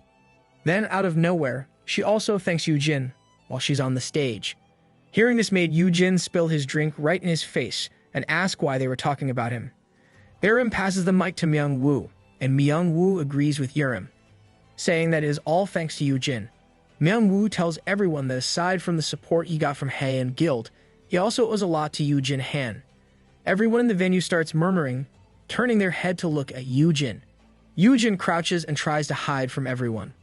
A: Then, out of nowhere, she also thanks Yoo-jin while she's on the stage. Hearing this made Yoo-jin spill his drink right in his face and ask why they were talking about him. Yerim passes the mic to Myung-woo, and Myung-woo agrees with Yerim, saying that it is all thanks to Yoo-jin. Myung-woo tells everyone that aside from the support he got from Haeyeon Guild, he also owes a lot to Yoo-jin Han. Everyone in the venue starts murmuring, turning their head to look at Yoo-jin. Yoo-jin crouches and tries to hide from everyone.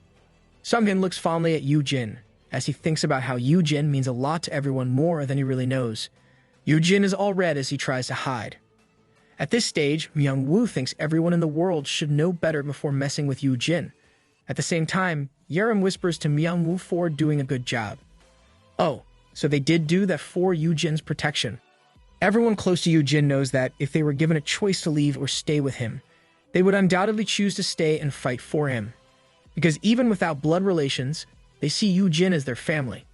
A: Sungin looks fondly at Yoo-jin, as he thinks about how Yoo-jin means a lot to everyone more than he really knows. Yoo-jin is all red as he tries to hide. At this stage, Myung-woo thinks everyone in the world should know better before messing with Yoo-jin. At the same time, Yerim whispers to Myung-woo for doing a good job. Oh, so they did do that for Yoo-jin's protection. Everyone close to Yoo-jin knows that if they were given a choice to leave or stay with him, they would undoubtedly choose to stay and fight for him. Because even without blood relations, they see Yoo-jin as their family.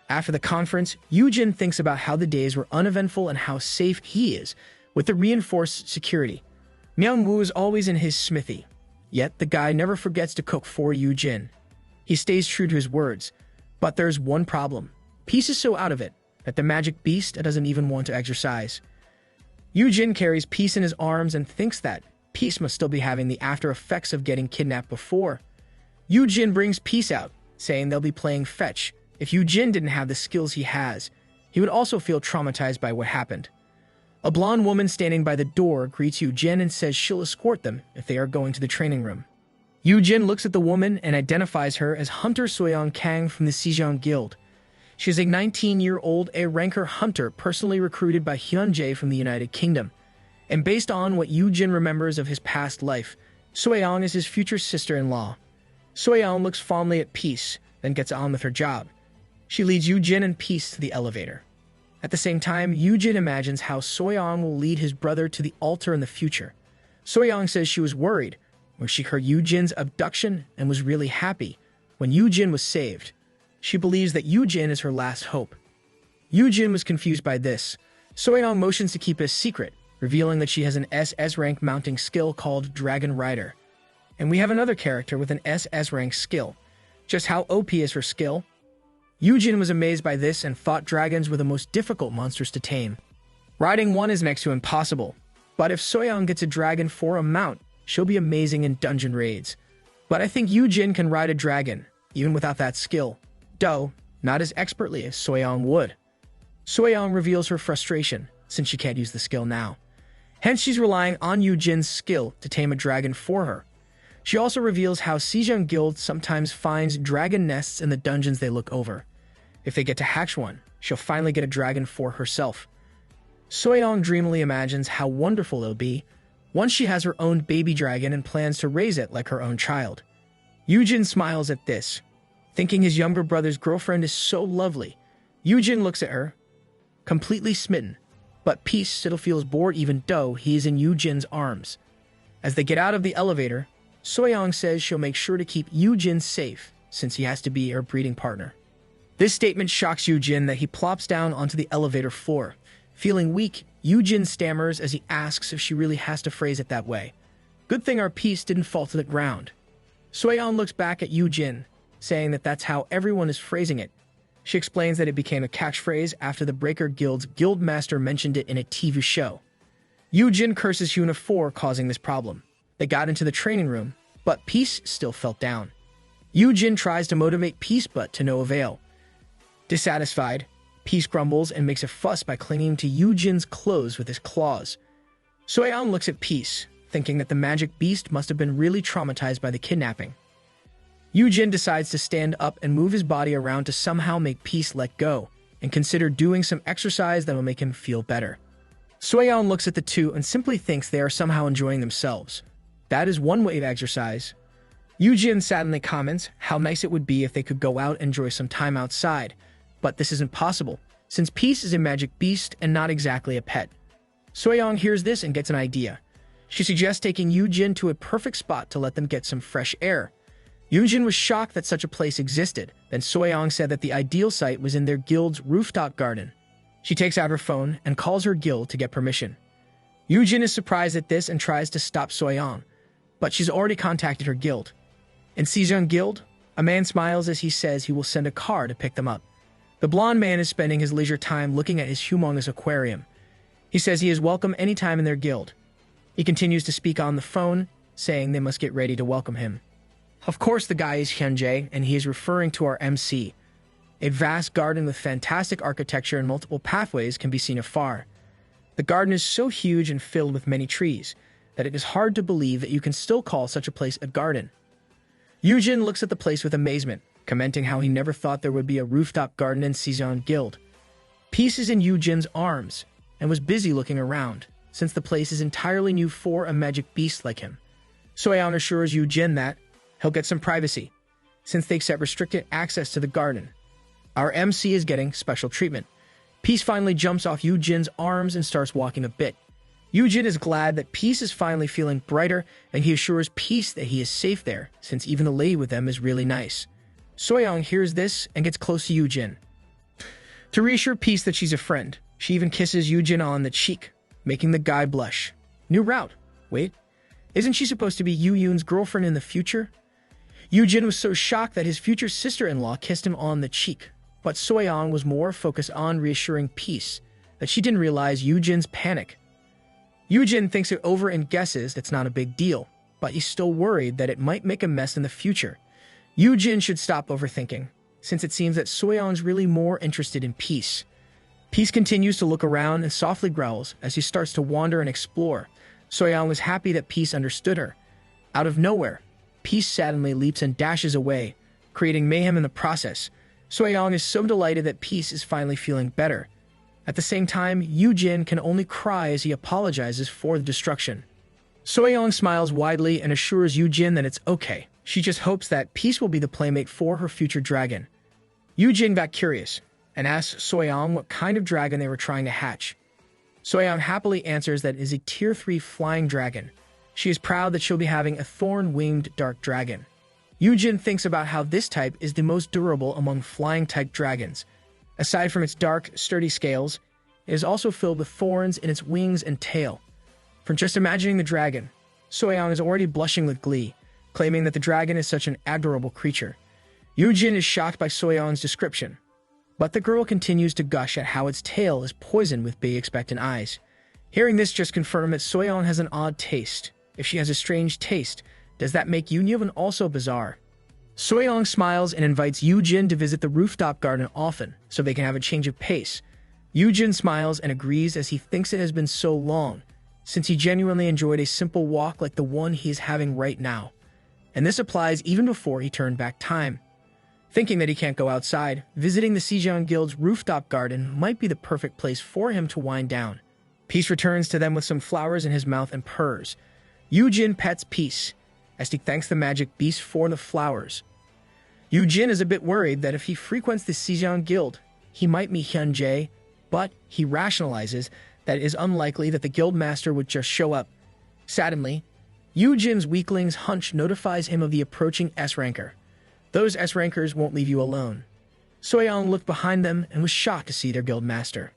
A: After the conference, Yoo-jin thinks about how the days were uneventful and how safe he is with the reinforced security. Myung-woo is always in his smithy, yet the guy never forgets to cook for Yoo-jin. He stays true to his words, but there's one problem. Peace is so out of it that the magic beast doesn't even want to exercise. Yoo-jin carries Peace in his arms and thinks that Peace must still be having the after effects of getting kidnapped before. Yoo-jin brings Peace out, saying they'll be playing fetch. If Yoo-jin didn't have the skills he has, he would also feel traumatized by what happened. A blonde woman standing by the door greets Yoo-jin and says she'll escort them if they are going to the training room. Yoo-jin looks at the woman and identifies her as Hunter Soyoung Kang from the Sejong Guild. She is a 19-year-old A-ranker hunter personally recruited by Hyunjae from the United Kingdom. And based on what Yoo-jin remembers of his past life, Soyoung is his future sister-in-law. Soyoung looks fondly at Peace, then gets on with her job. She leads Yoo-jin and Peace to the elevator. At the same time, Yoo-jin imagines how Soyoung will lead his brother to the altar in the future. Soyoung says she was worried when she heard Yoo-jin's abduction and was really happy when Yoo-jin was saved. She believes that Yoo-jin is her last hope. Yoo-jin was confused by this. Soyoung motions to keep it a secret, revealing that she has an SS rank mounting skill called Dragon Rider. And we have another character with an SS rank skill. Just how OP is her skill? Yoo-jin was amazed by this and thought dragons were the most difficult monsters to tame. Riding one is next to impossible, but if Soyoung gets a dragon for a mount, she'll be amazing in dungeon raids. But I think Yoo-jin can ride a dragon, even without that skill. Though, not as expertly as Soyoung would. Soyoung reveals her frustration, since she can't use the skill now. Hence she's relying on Yoo-jin's skill to tame a dragon for her. She also reveals how Sejong Guild sometimes finds dragon nests in the dungeons they look over. If they get to hatch one, she'll finally get a dragon for herself. Soyoung dreamily imagines how wonderful it'll be once she has her own baby dragon and plans to raise it like her own child. Yoo-jin smiles at this, thinking his younger brother's girlfriend is so lovely. Yoo-jin looks at her, completely smitten, but Peace still feels bored even though he is in Yoo-jin's arms. As they get out of the elevator, Soyoung says she'll make sure to keep Yoo-jin safe since he has to be her breeding partner. This statement shocks Yoo-jin that he plops down onto the elevator floor. Feeling weak, Yoo-jin stammers as he asks if she really has to phrase it that way. Good thing our Peace didn't fall to the ground. Soyoung looks back at Yoo-jin, saying that that's how everyone is phrasing it. She explains that it became a catchphrase after the Breaker Guild's guildmaster mentioned it in a TV show. Yoo-jin curses Hyuna for causing this problem. They got into the training room, but Peace still felt down. Yoo-jin tries to motivate Peace, but to no avail. Dissatisfied, Peace grumbles and makes a fuss by clinging to Yoo-jin's clothes with his claws. Soyoung looks at Peace, thinking that the magic beast must have been really traumatized by the kidnapping. Yoo-jin decides to stand up and move his body around to somehow make Peace let go, and consider doing some exercise that will make him feel better. Soyoung looks at the two and simply thinks they are somehow enjoying themselves. That is one way of exercise. Yoo-jin sadly comments how nice it would be if they could go out and enjoy some time outside, but this isn't possible, since Peace is a magic beast and not exactly a pet. Soyoung hears this and gets an idea. She suggests taking Yoo-jin to a perfect spot to let them get some fresh air. Yoo-jin was shocked that such a place existed, then Soyoung said that the ideal site was in their guild's rooftop garden. She takes out her phone and calls her guild to get permission. Yoo-jin is surprised at this and tries to stop Soyoung, but she's already contacted her guild. In Sejong Guild, a man smiles as he says he will send a car to pick them up. The blonde man is spending his leisure time looking at his humongous aquarium. He says he is welcome anytime in their guild. He continues to speak on the phone, saying they must get ready to welcome him. Of course, the guy is Hyunjae, and he is referring to our MC. A vast garden with fantastic architecture and multiple pathways can be seen afar. The garden is so huge and filled with many trees that it is hard to believe that you can still call such a place a garden. Yoo-jin looks at the place with amazement, commenting how he never thought there would be a rooftop garden in Sejong Guild. Peace is in Yoo-jin's arms and was busy looking around, since the place is entirely new for a magic beast like him. Soyeon assures Yu-jin that he'll get some privacy, since they accept restricted access to the garden. Our MC is getting special treatment. Peace finally jumps off Yu-jin's arms and starts walking a bit. Yu-jin is glad that Peace is finally feeling brighter, and he assures Peace that he is safe there, since even the lady with them is really nice. Soyeon hears this and gets close to Yu-jin. To reassure Peace that she's a friend, she even kisses Yu-jin on the cheek, making the guy blush. New route. Wait, isn't she supposed to be Yu-yun's girlfriend in the future? Yu-jin was so shocked that his future sister-in-law kissed him on the cheek, but Soyeon was more focused on reassuring Peace that she didn't realize Yu-jin's panic. Yu-jin thinks it over and guesses it's not a big deal, but he's still worried that it might make a mess in the future. Yu-jin should stop overthinking, since it seems that Soyeon's really more interested in Peace. Peace continues to look around and softly growls as he starts to wander and explore. Soyeon was happy that Peace understood her. Out of nowhere, Peace suddenly leaps and dashes away, creating mayhem in the process. Soyeon is so delighted that Peace is finally feeling better. At the same time, Yu-jin can only cry as he apologizes for the destruction. Soyeon smiles widely and assures Yu-jin that it's okay. She just hopes that Peace will be the playmate for her future dragon. Yu-jin got curious and asks Soyeon what kind of dragon they were trying to hatch. Soyeon happily answers that it is a Tier 3 flying dragon. She is proud that she'll be having a thorn-winged dark dragon. Yu-jin thinks about how this type is the most durable among flying-type dragons. Aside from its dark, sturdy scales, it is also filled with thorns in its wings and tail. From just imagining the dragon, Soyeon is already blushing with glee, claiming that the dragon is such an adorable creature. Yu-jin is shocked by Soyeon's description, but the girl continues to gush at how its tail is poisoned with big expectant eyes. Hearing this just confirms that Soyeon has an odd taste. If she has a strange taste, does that make Yu-jin also bizarre? Soyeon smiles and invites Yu-jin to visit the rooftop garden often, so they can have a change of pace. Yu-jin smiles and agrees as he thinks it has been so long, since he genuinely enjoyed a simple walk like the one he is having right now. And this applies even before he turned back time. Thinking that he can't go outside, visiting the Sejong Guild's rooftop garden might be the perfect place for him to wind down. Peace returns to them with some flowers in his mouth and purrs. Yu-jin pets Peace, as he thanks the magic beast for the flowers. Yu-jin is a bit worried that if he frequents the Sejong Guild, he might meet Hyun-jae, but he rationalizes that it is unlikely that the guild master would just show up. Sadly, Yu-jin's weakling's hunch notifies him of the approaching S-ranker. Those S-rankers won't leave you alone. Soyeon looked behind them and was shocked to see their guild master.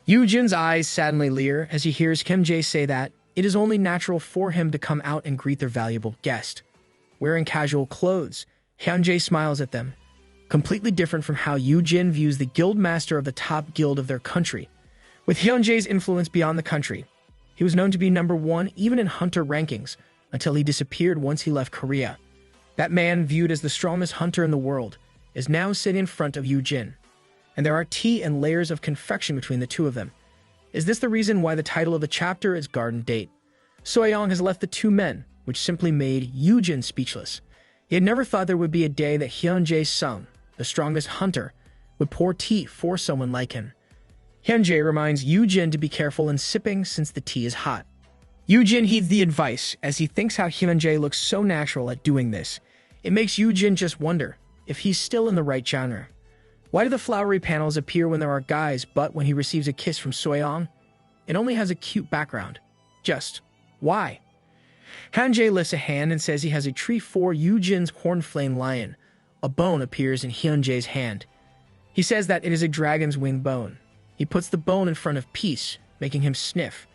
A: Yu-jin's eyes sadly leer as he hears Hyun-jae say that it is only natural for him to come out and greet their valuable guest. Wearing casual clothes, Hyun-jae smiles at them, completely different from how Yu-jin views the guild master of the top guild of their country. With Hyun-jae's influence beyond the country, he was known to be number 1 even in hunter rankings until he disappeared once he left Korea. That man, viewed as the strongest hunter in the world, is now sitting in front of Yu-jin. And there are tea and layers of confection between the two of them. Is this the reason why the title of the chapter is Garden Date? Soyeon has left the two men, which simply made Yu-jin speechless. He had never thought there would be a day that Hyun-jae's son, the strongest hunter, would pour tea for someone like him. Hyun-jae reminds Yu-jin to be careful in sipping since the tea is hot. Yu-jin heeds the advice as he thinks how Hyun-jae looks so natural at doing this. It makes Yu-jin just wonder if he's still in the right genre. Why do the flowery panels appear when there are guys, but when he receives a kiss from Soyeon, it only has a cute background? Just why? Hyun-jae lifts a hand and says he has a tree for Yu-jin's horn-flame lion. A bone appears in Hyun-jae's hand. He says that it is a dragon's wing bone. He puts the bone in front of Peace, making him sniff.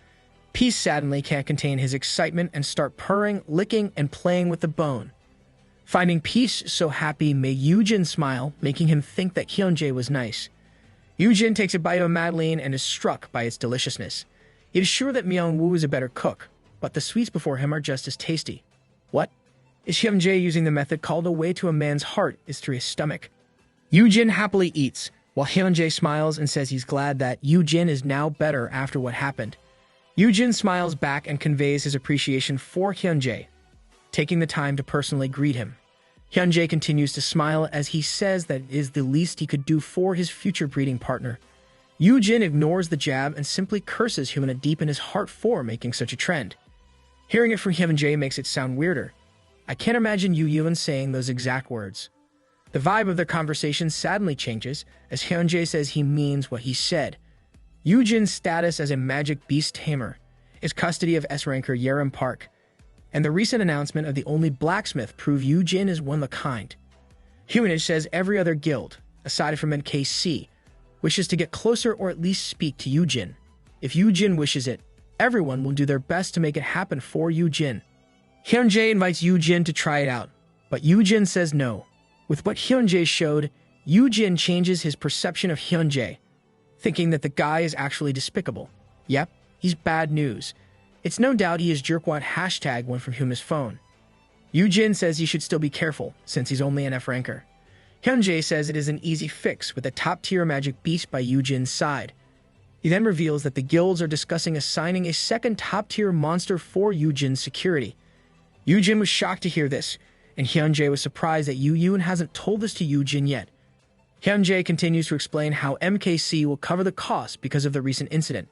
A: Peace sadly can't contain his excitement and start purring, licking, and playing with the bone. Finding Peace so happy made Yu-jin smile, making him think that Hyun-jae was nice. Yu-jin takes a bite of Madeline and is struck by its deliciousness. He is sure that Myung-woo is a better cook, but the sweets before him are just as tasty. What? Is Hyun-jae using the method called a way to a man's heart is through his stomach? Yu-jin happily eats, while Hyun-jae smiles and says he's glad that Yu-jin is now better after what happened. Yu-jin smiles back and conveys his appreciation for Hyun-jae, taking the time to personally greet him. Hyun-jae continues to smile as he says that it is the least he could do for his future breeding partner. Yu-jin ignores the jab and simply curses Hyuna deep in his heart for making such a trend. Hearing it from Hyun-jae makes it sound weirder. I can't imagine Yu-yun saying those exact words. The vibe of their conversation sadly changes as Hyun-jae says he means what he said. Yu-jin's status as a magic beast tamer is custody of S-ranker Yerem Park, and the recent announcement of the only blacksmith prove Yu-jin is one of a kind. Hyuna says every other guild, aside from NKC, wishes to get closer or at least speak to Yu-jin. If Yu-jin wishes it, everyone will do their best to make it happen for Yu-jin. Hyun-jae invites Yu-jin to try it out, but Yu-jin says no. With what Hyun-jae showed, Yu-jin changes his perception of Hyun-jae, thinking that the guy is actually despicable. Yep, he's bad news. It's no doubt he is jerkwad hashtag one from Hyuna's phone. Yu-jin says he should still be careful, since he's only an F-ranker. Hyun-jae says it is an easy fix with a top-tier magic beast by Yu-jin's side. He then reveals that the guilds are discussing assigning a second top-tier monster for Yu-jin's security. Yu-jin was shocked to hear this, and Hyun-jae was surprised that Yu-yun hasn't told this to Yu-jin yet. Hyun-jae continues to explain how MKC will cover the cost because of the recent incident.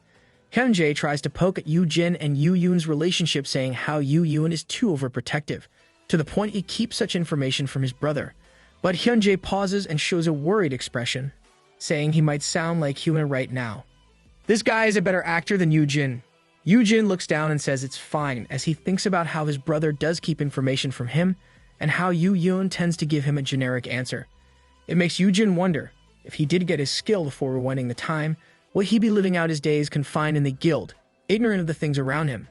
A: Hyun-jae tries to poke at Yu-jin and Yu-yun's relationship, saying how Yu-yun is too overprotective, to the point he keeps such information from his brother. But Hyun-jae pauses and shows a worried expression, saying he might sound like Hyuna right now. This guy is a better actor than Yu-jin. Yu-jin looks down and says it's fine, as he thinks about how his brother does keep information from him and how Yu-yun tends to give him a generic answer. It makes Yu-jin wonder, if he did get his skill before rewinding the time, will he be living out his days confined in the guild, ignorant of the things around him?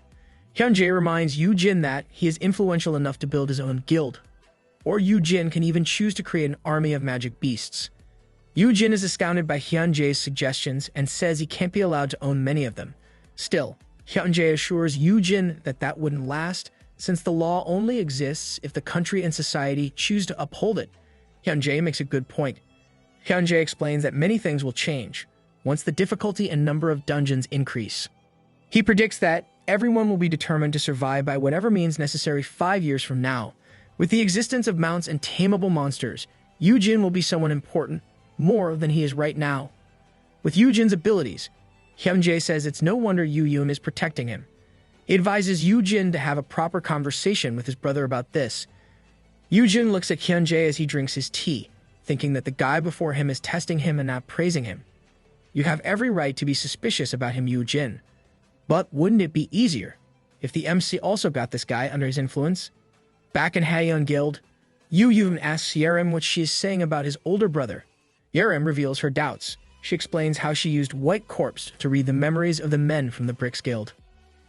A: Hyun-jae reminds Yu-jin that he is influential enough to build his own guild, or Yu-jin can even choose to create an army of magic beasts. Yu-jin is astounded by Hyun-jae's suggestions and says he can't be allowed to own many of them. Still, Hyun-jae assures Yu-jin that that wouldn't last, since the law only exists if the country and society choose to uphold it. Hyun-jae makes a good point. Hyun-jae explains that many things will change once the difficulty and number of dungeons increase. He predicts that everyone will be determined to survive by whatever means necessary 5 years from now. With the existence of mounts and tameable monsters, Yu-jin will be someone important, more than he is right now. With Yu-jin's abilities, Hyun-jae says it's no wonder Yu-yun is protecting him. He advises Yu-jin to have a proper conversation with his brother about this. Yu-jin looks at Hyun-jae as he drinks his tea, thinking that the guy before him is testing him and not praising him. You have every right to be suspicious about him, Yu-jin. But wouldn't it be easier if the MC also got this guy under his influence? Back in Haeyeon Guild, Yu-yun asks Yerem what she is saying about his older brother. Yerem reveals her doubts. She explains how she used White Corpse to read the memories of the men from the Bricks Guild.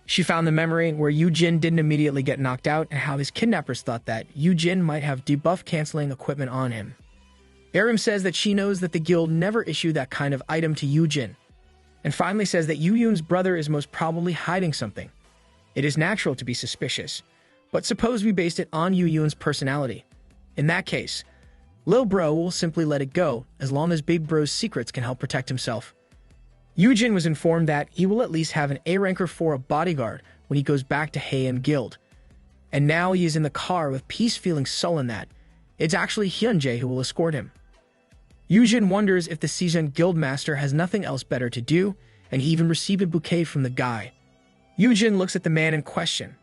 A: She found the memory where Yu-jin didn't immediately get knocked out and how his kidnappers thought that Yu-jin might have debuff-canceling equipment on him. Yerem says that she knows that the guild never issued that kind of item to Yu-jin, and finally says that Yu-yun's brother is most probably hiding something. It is natural to be suspicious, but suppose we based it on Yu-yun's personality. In that case, Lil Bro will simply let it go as long as Big Bro's secrets can help protect himself. Yu-jin was informed that he will at least have an A-ranker for a bodyguard when he goes back to Haeyeon Guild. And now he is in the car with Peace feeling sullen that it's actually Hyun-jae who will escort him. Yu-jin wonders if the seasoned guildmaster has nothing else better to do, and he even received a bouquet from the guy. Yu-jin looks at the man in question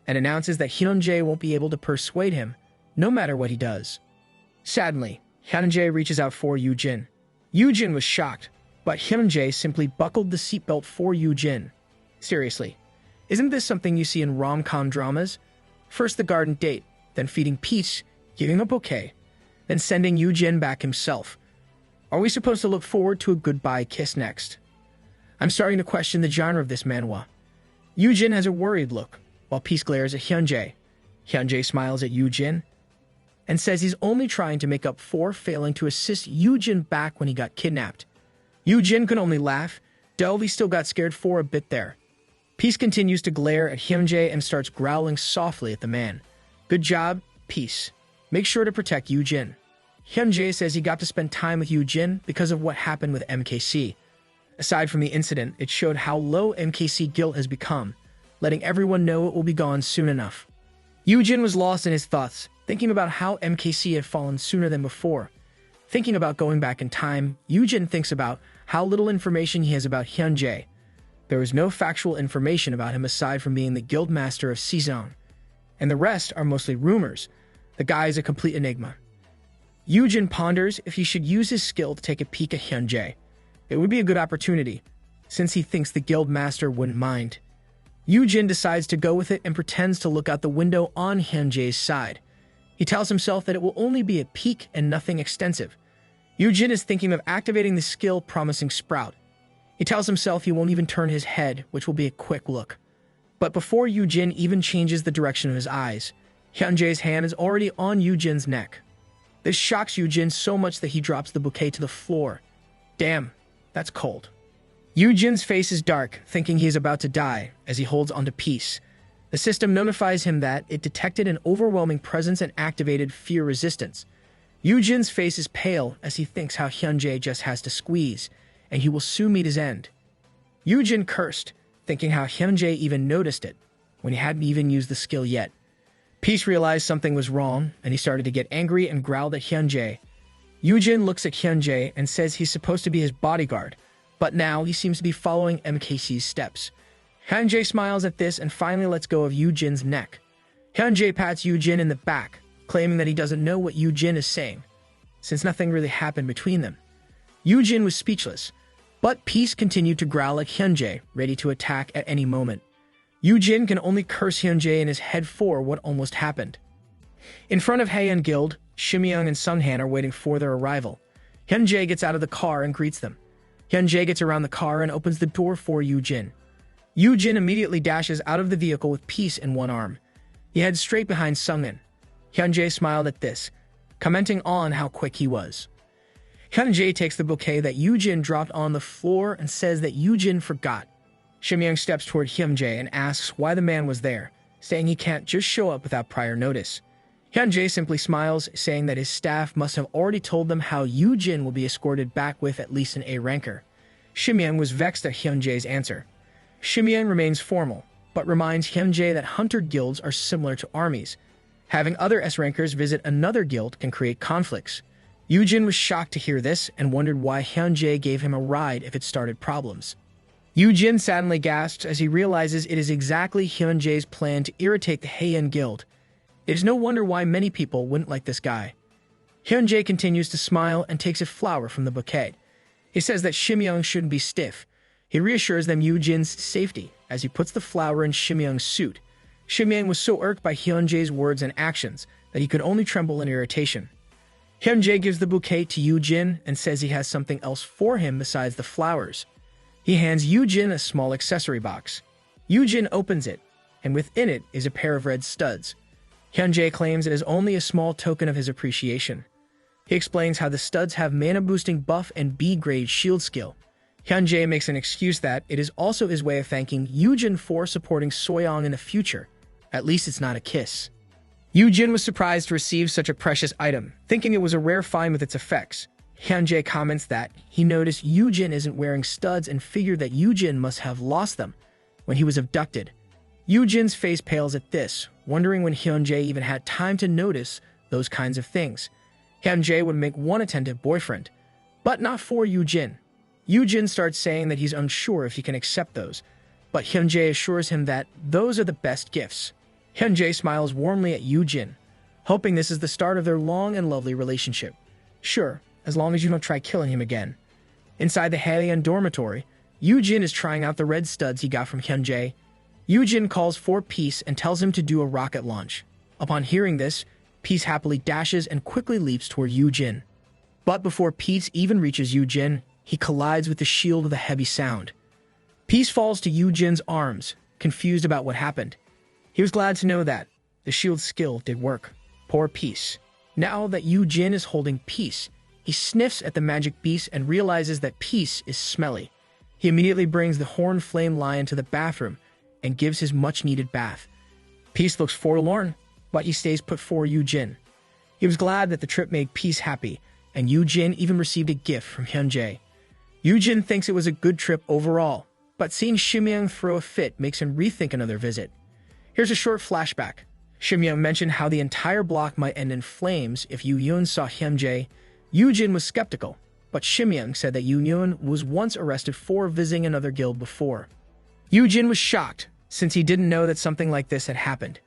A: and announces that Hyun-jae won't be able to persuade him, no matter what he does. Sadly, Hyun-jae reaches out for Yu-jin. Yu-jin was shocked, but Hyun-jae simply buckled the seatbelt for Yu-jin. Seriously, isn't this something you see in rom-com dramas? First the garden date, then feeding Peace, giving a bouquet, then sending Yu-jin back himself. Are we supposed to look forward to a goodbye kiss next? I'm starting to question the genre of this manhwa. Yu-jin has a worried look, while Peace glares at Hyun-jae. Hyun-jae smiles at Yu-jin and says he's only trying to make up for failing to assist Yu-jin back when he got kidnapped. Yu-jin can only laugh. Delvey still got scared for a bit there. Peace continues to glare at Hyun-jae and starts growling softly at the man. Good job, Peace. Make sure to protect Yu-jin. Hyun-jae says he got to spend time with Yu-jin because of what happened with MKC. Aside from the incident, it showed how low MKC guilt has become, letting everyone know it will be gone soon enough. Yu-jin was lost in his thoughts, thinking about how MKC had fallen sooner than before. Thinking about going back in time, Yu-jin thinks about how little information he has about Hyunjae. There is no factual information about him aside from being the guild master of Sezong, and the rest are mostly rumors. The guy is a complete enigma. Yoojin ponders if he should use his skill to take a peek at Hyunjae. It would be a good opportunity, since he thinks the guild master wouldn't mind. Yoojin decides to go with it and pretends to look out the window on Hyunjae's side. He tells himself that it will only be a peek and nothing extensive. Yoojin is thinking of activating the skill Promising Sprout. He tells himself he won't even turn his head, which will be a quick look. But before Yoojin even changes the direction of his eyes, Hyunjae's hand is already on Yoojin's neck. This shocks Yoojin so much that he drops the bouquet to the floor. Damn, that's cold. Yoojin's face is dark, thinking he is about to die, as he holds onto peace. The system notifies him that it detected an overwhelming presence and activated fear resistance. Yoojin's face is pale as he thinks how Hyunjae just has to squeeze, and he will soon meet his end. Yoojin cursed, thinking how Hyunjae even noticed it, when he hadn't even used the skill yet. Peace realized something was wrong, and he started to get angry and growled at Hyunjae. Yoojin looks at Hyunjae and says he's supposed to be his bodyguard, but now he seems to be following MKC's steps. Hyunjae smiles at this and finally lets go of Yoojin's neck. Hyunjae pats Yoojin in the back, claiming that he doesn't know what Yoojin is saying, since nothing really happened between them. Yoojin was speechless, but Peace continued to growl at Hyunjae, ready to attack at any moment. Yoojin can only curse Hyunjae in his head for what almost happened. In front of Haeyeon Guild, Shimyeong and Sunghan are waiting for their arrival. Hyunjae gets out of the car and greets them. Hyunjae gets around the car and opens the door for Yoojin. Yoojin immediately dashes out of the vehicle with Peace in one arm. He heads straight behind Sunghan. Hyunjae smiled at this, commenting on how quick he was. Hyunjae takes the bouquet that Yoojin dropped on the floor and says that Yoojin forgot. Shimyeong steps toward Hyunjae and asks why the man was there, saying he can't just show up without prior notice. Hyunjae simply smiles, saying that his staff must have already told them how Yoojin will be escorted back with at least an A ranker. Shimyeong was vexed at Hyunjae's answer. Shimyeong remains formal, but reminds Hyunjae that hunter guilds are similar to armies. Having other S-rankers visit another guild can create conflicts. Yoojin was shocked to hear this and wondered why Hyunjae gave him a ride if it started problems. Yoojin sadly gasps as he realizes it is exactly Hyunjae's plan to irritate the Haeyeon Guild. It is no wonder why many people wouldn't like this guy. Hyunjae continues to smile and takes a flower from the bouquet. He says that Shimyeong shouldn't be stiff. He reassures them Yoojin's safety as he puts the flower in Shimyeong's suit. Shimyeong was so irked by Hyunjae's words and actions that he could only tremble in irritation. Hyunjae gives the bouquet to Yoojin and says he has something else for him besides the flowers. He hands Yoojin a small accessory box. Yoojin opens it, and within it is a pair of red studs. Hyunjae claims it is only a small token of his appreciation. He explains how the studs have mana-boosting buff and B-grade shield skill. Hyunjae makes an excuse that it is also his way of thanking Yoojin for supporting Soyeong in the future. At least it's not a kiss. Yoojin was surprised to receive such a precious item, thinking it was a rare find with its effects. Hyunjae comments that he noticed Yoojin isn't wearing studs and figured that Yoojin must have lost them when he was abducted. Yoojin's face pales at this, wondering when Hyunjae even had time to notice those kinds of things. Hyunjae would make one attentive boyfriend, but not for Yoojin. Yoojin starts saying that he's unsure if he can accept those, but Hyunjae assures him that those are the best gifts. Hyunjae smiles warmly at Yoojin, hoping this is the start of their long and lovely relationship. Sure, as long as you don't try killing him again. Inside the Haeyeon dormitory, Yoojin is trying out the red studs he got from Hyunjae. Yoojin calls for Peace and tells him to do a rocket launch. Upon hearing this, Peace happily dashes and quickly leaps toward Yoojin. But before Peace even reaches Yoojin, he collides with the shield with a heavy sound. Peace falls to Yoojin's arms, confused about what happened. He was glad to know that the shield's skill did work. Poor Peace. Now that Yoojin is holding Peace, he sniffs at the magic beast and realizes that Peace is smelly. He immediately brings the horned flame lion to the bathroom and gives his much-needed bath. Peace looks forlorn, but he stays put for Yoojin. He was glad that the trip made Peace happy, and Yoojin even received a gift from Hyunjae. Yoojin thinks it was a good trip overall, but seeing Shimyeong throw a fit makes him rethink another visit. Here's a short flashback. Shimyeong mentioned how the entire block might end in flames if Yoon saw Hyunjae. Yoojin was skeptical, but Shimyang said that Yoon was once arrested for visiting another guild before. Yoojin was shocked, since he didn't know that something like this had happened.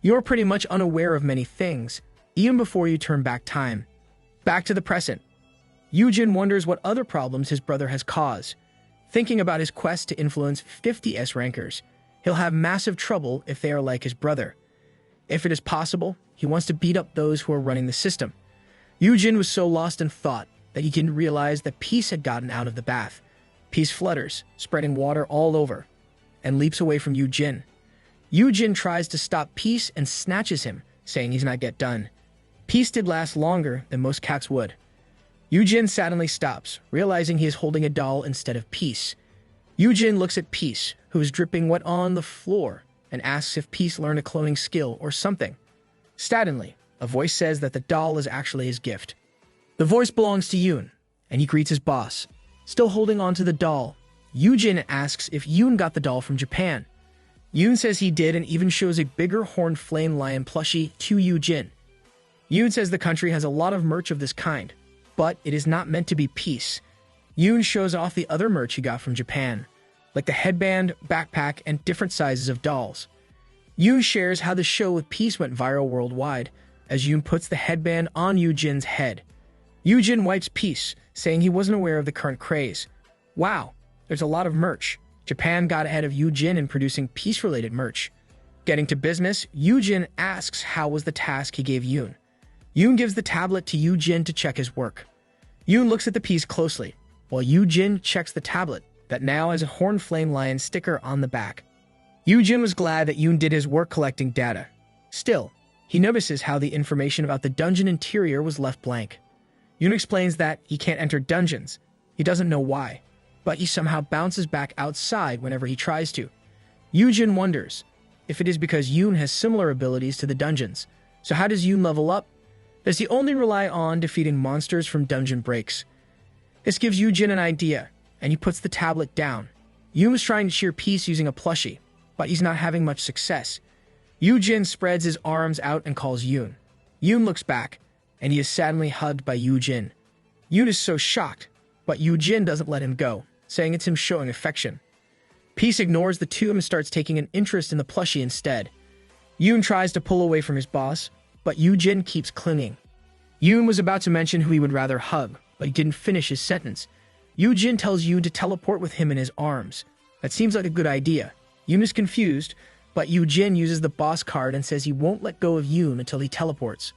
A: You're pretty much unaware of many things, even before you turn back time. Back to the present. Yoojin wonders what other problems his brother has caused. Thinking about his quest to influence 50 S-rankers, he'll have massive trouble if they are like his brother. If it is possible, he wants to beat up those who are running the system. Yoojin was so lost in thought that he didn't realize that Peace had gotten out of the bath. Peace flutters, spreading water all over, and leaps away from Yoojin. Yoojin tries to stop Peace and snatches him, saying he's not yet done. Peace did last longer than most cats would. Yoojin suddenly stops, realizing he is holding a doll instead of Peace. Yoojin looks at Peace, who is dripping wet on the floor, and asks if Peace learned a cloning skill or something. Suddenly, a voice says that the doll is actually his gift. The voice belongs to Yoon, and he greets his boss. Still holding on to the doll, Yoojin asks if Yoon got the doll from Japan. Yoon says he did and even shows a bigger horned flame lion plushie to Yoojin. Yoon says the country has a lot of merch of this kind, but it is not meant to be Peace. Yoon shows off the other merch he got from Japan, like the headband, backpack, and different sizes of dolls. Yoon shares how the show with Peace went viral worldwide, as Yoon puts the headband on Yoojin's head. Yoojin wipes Peace, saying he wasn't aware of the current craze. Wow, there's a lot of merch. Japan got ahead of Yoojin in producing Peace-related merch. Getting to business, Yoojin asks how was the task he gave Yoon. Yoon gives the tablet to Yoojin to check his work. Yoon looks at the piece closely, while Yoojin checks the tablet that now has a horned flame lion sticker on the back. Yoojin was glad that Yoon did his work collecting data. Still, he notices how the information about the dungeon interior was left blank. Yoon explains that he can't enter dungeons. He doesn't know why, but he somehow bounces back outside whenever he tries to. Yoojin wonders if it is because Yoon has similar abilities to the dungeons. So how does Yoon level up? Does he only rely on defeating monsters from dungeon breaks? This gives Yoojin an idea, and he puts the tablet down. Yoon is trying to cheer Peace using a plushie, but he's not having much success. Yoojin spreads his arms out and calls Yoon. Yoon looks back, and he is sadly hugged by Yoojin. Yoon is so shocked, but Yoojin doesn't let him go, saying it's him showing affection. Peace ignores the two and starts taking an interest in the plushie instead. Yoon tries to pull away from his boss, but Yoojin keeps clinging. Yoon was about to mention who he would rather hug, but he didn't finish his sentence. Yoojin tells Yoon to teleport with him in his arms. That seems like a good idea. Yoon is confused, but Yoojin uses the boss card and says he won't let go of Yoon until he teleports.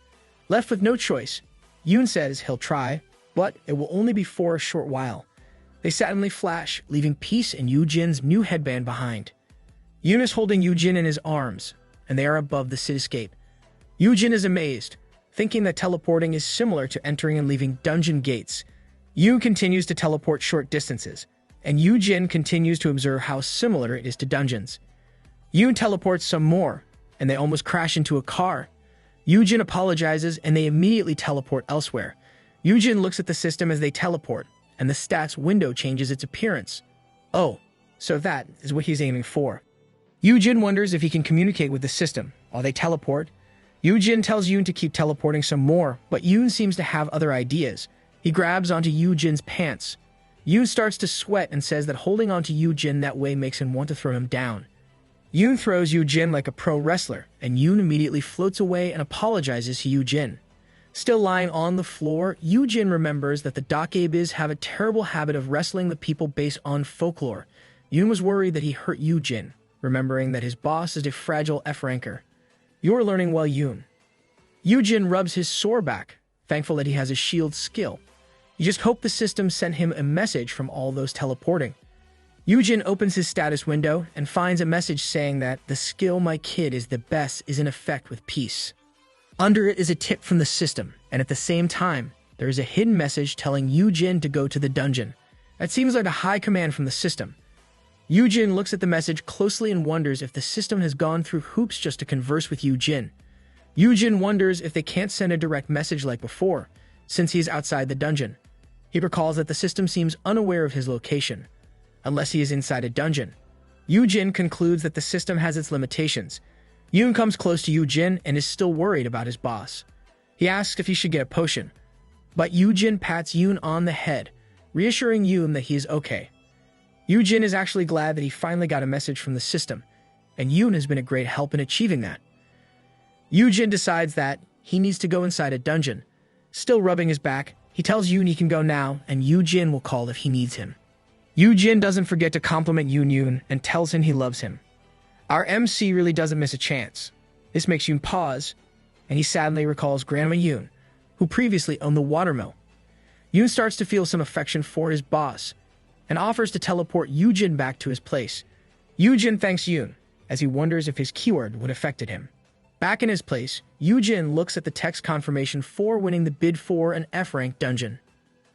A: Left with no choice, Yoon says he'll try, but it will only be for a short while. They suddenly flash, leaving Peace and Yoojin's new headband behind. Yoon is holding Yoojin in his arms, and they are above the cityscape. Yoojin is amazed, thinking that teleporting is similar to entering and leaving dungeon gates. Yoon continues to teleport short distances, and Yoojin continues to observe how similar it is to dungeons. Yoon teleports some more, and they almost crash into a car. Yoojin apologizes, and they immediately teleport elsewhere. Yoojin looks at the system as they teleport, and the stats window changes its appearance. Oh, so that is what he's aiming for. Yoojin wonders if he can communicate with the system while they teleport. Yoojin tells Yoon to keep teleporting some more, but Yoon seems to have other ideas. He grabs onto Yoojin's pants. Yoon starts to sweat and says that holding onto Yoojin that way makes him want to throw him down. Yoon throws Yoojin like a pro wrestler, and Yoon immediately floats away and apologizes to Yoojin. Still lying on the floor, Yoojin remembers that the Dakebis have a terrible habit of wrestling the people based on folklore. Yoon was worried that he hurt Yoojin, remembering that his boss is a fragile F-ranker. You're learning well, Yoon. Yoojin rubs his sore back, thankful that he has a shield skill. You just hope the system sent him a message from all those teleporting. Yoojin opens his status window and finds a message saying that the skill my kid is the best is in effect with Peace. Under it is a tip from the system, and at the same time, there is a hidden message telling Yoojin to go to the dungeon. That seems like a high command from the system. Yoojin looks at the message closely and wonders if the system has gone through hoops just to converse with Yoojin. Yoojin wonders if they can't send a direct message like before, since he is outside the dungeon. He recalls that the system seems unaware of his location, unless he is inside a dungeon. Yoojin concludes that the system has its limitations. Yoon comes close to Yoojin and is still worried about his boss. He asks if he should get a potion, But Yujin pats Yoon on the head, reassuring Yoon that he is okay. Yujin is actually glad that he finally got a message from the system, and Yoon has been a great help in achieving that. Yujin decides that he needs to go inside a dungeon. Still rubbing his back, he tells Yoon he can go now, and Yujin will call if he needs him. Yujin doesn't forget to compliment Yoon and tells him he loves him. Our MC really doesn't miss a chance. This makes Yoon pause, and he sadly recalls Grandma Yoon, who previously owned the watermill. Yoon starts to feel some affection for his boss, and offers to teleport Yujin back to his place. Yujin thanks Yoon, as he wonders if his keyword would affected him. Back in his place, Yujin looks at the text confirmation for winning the bid for an F-rank dungeon.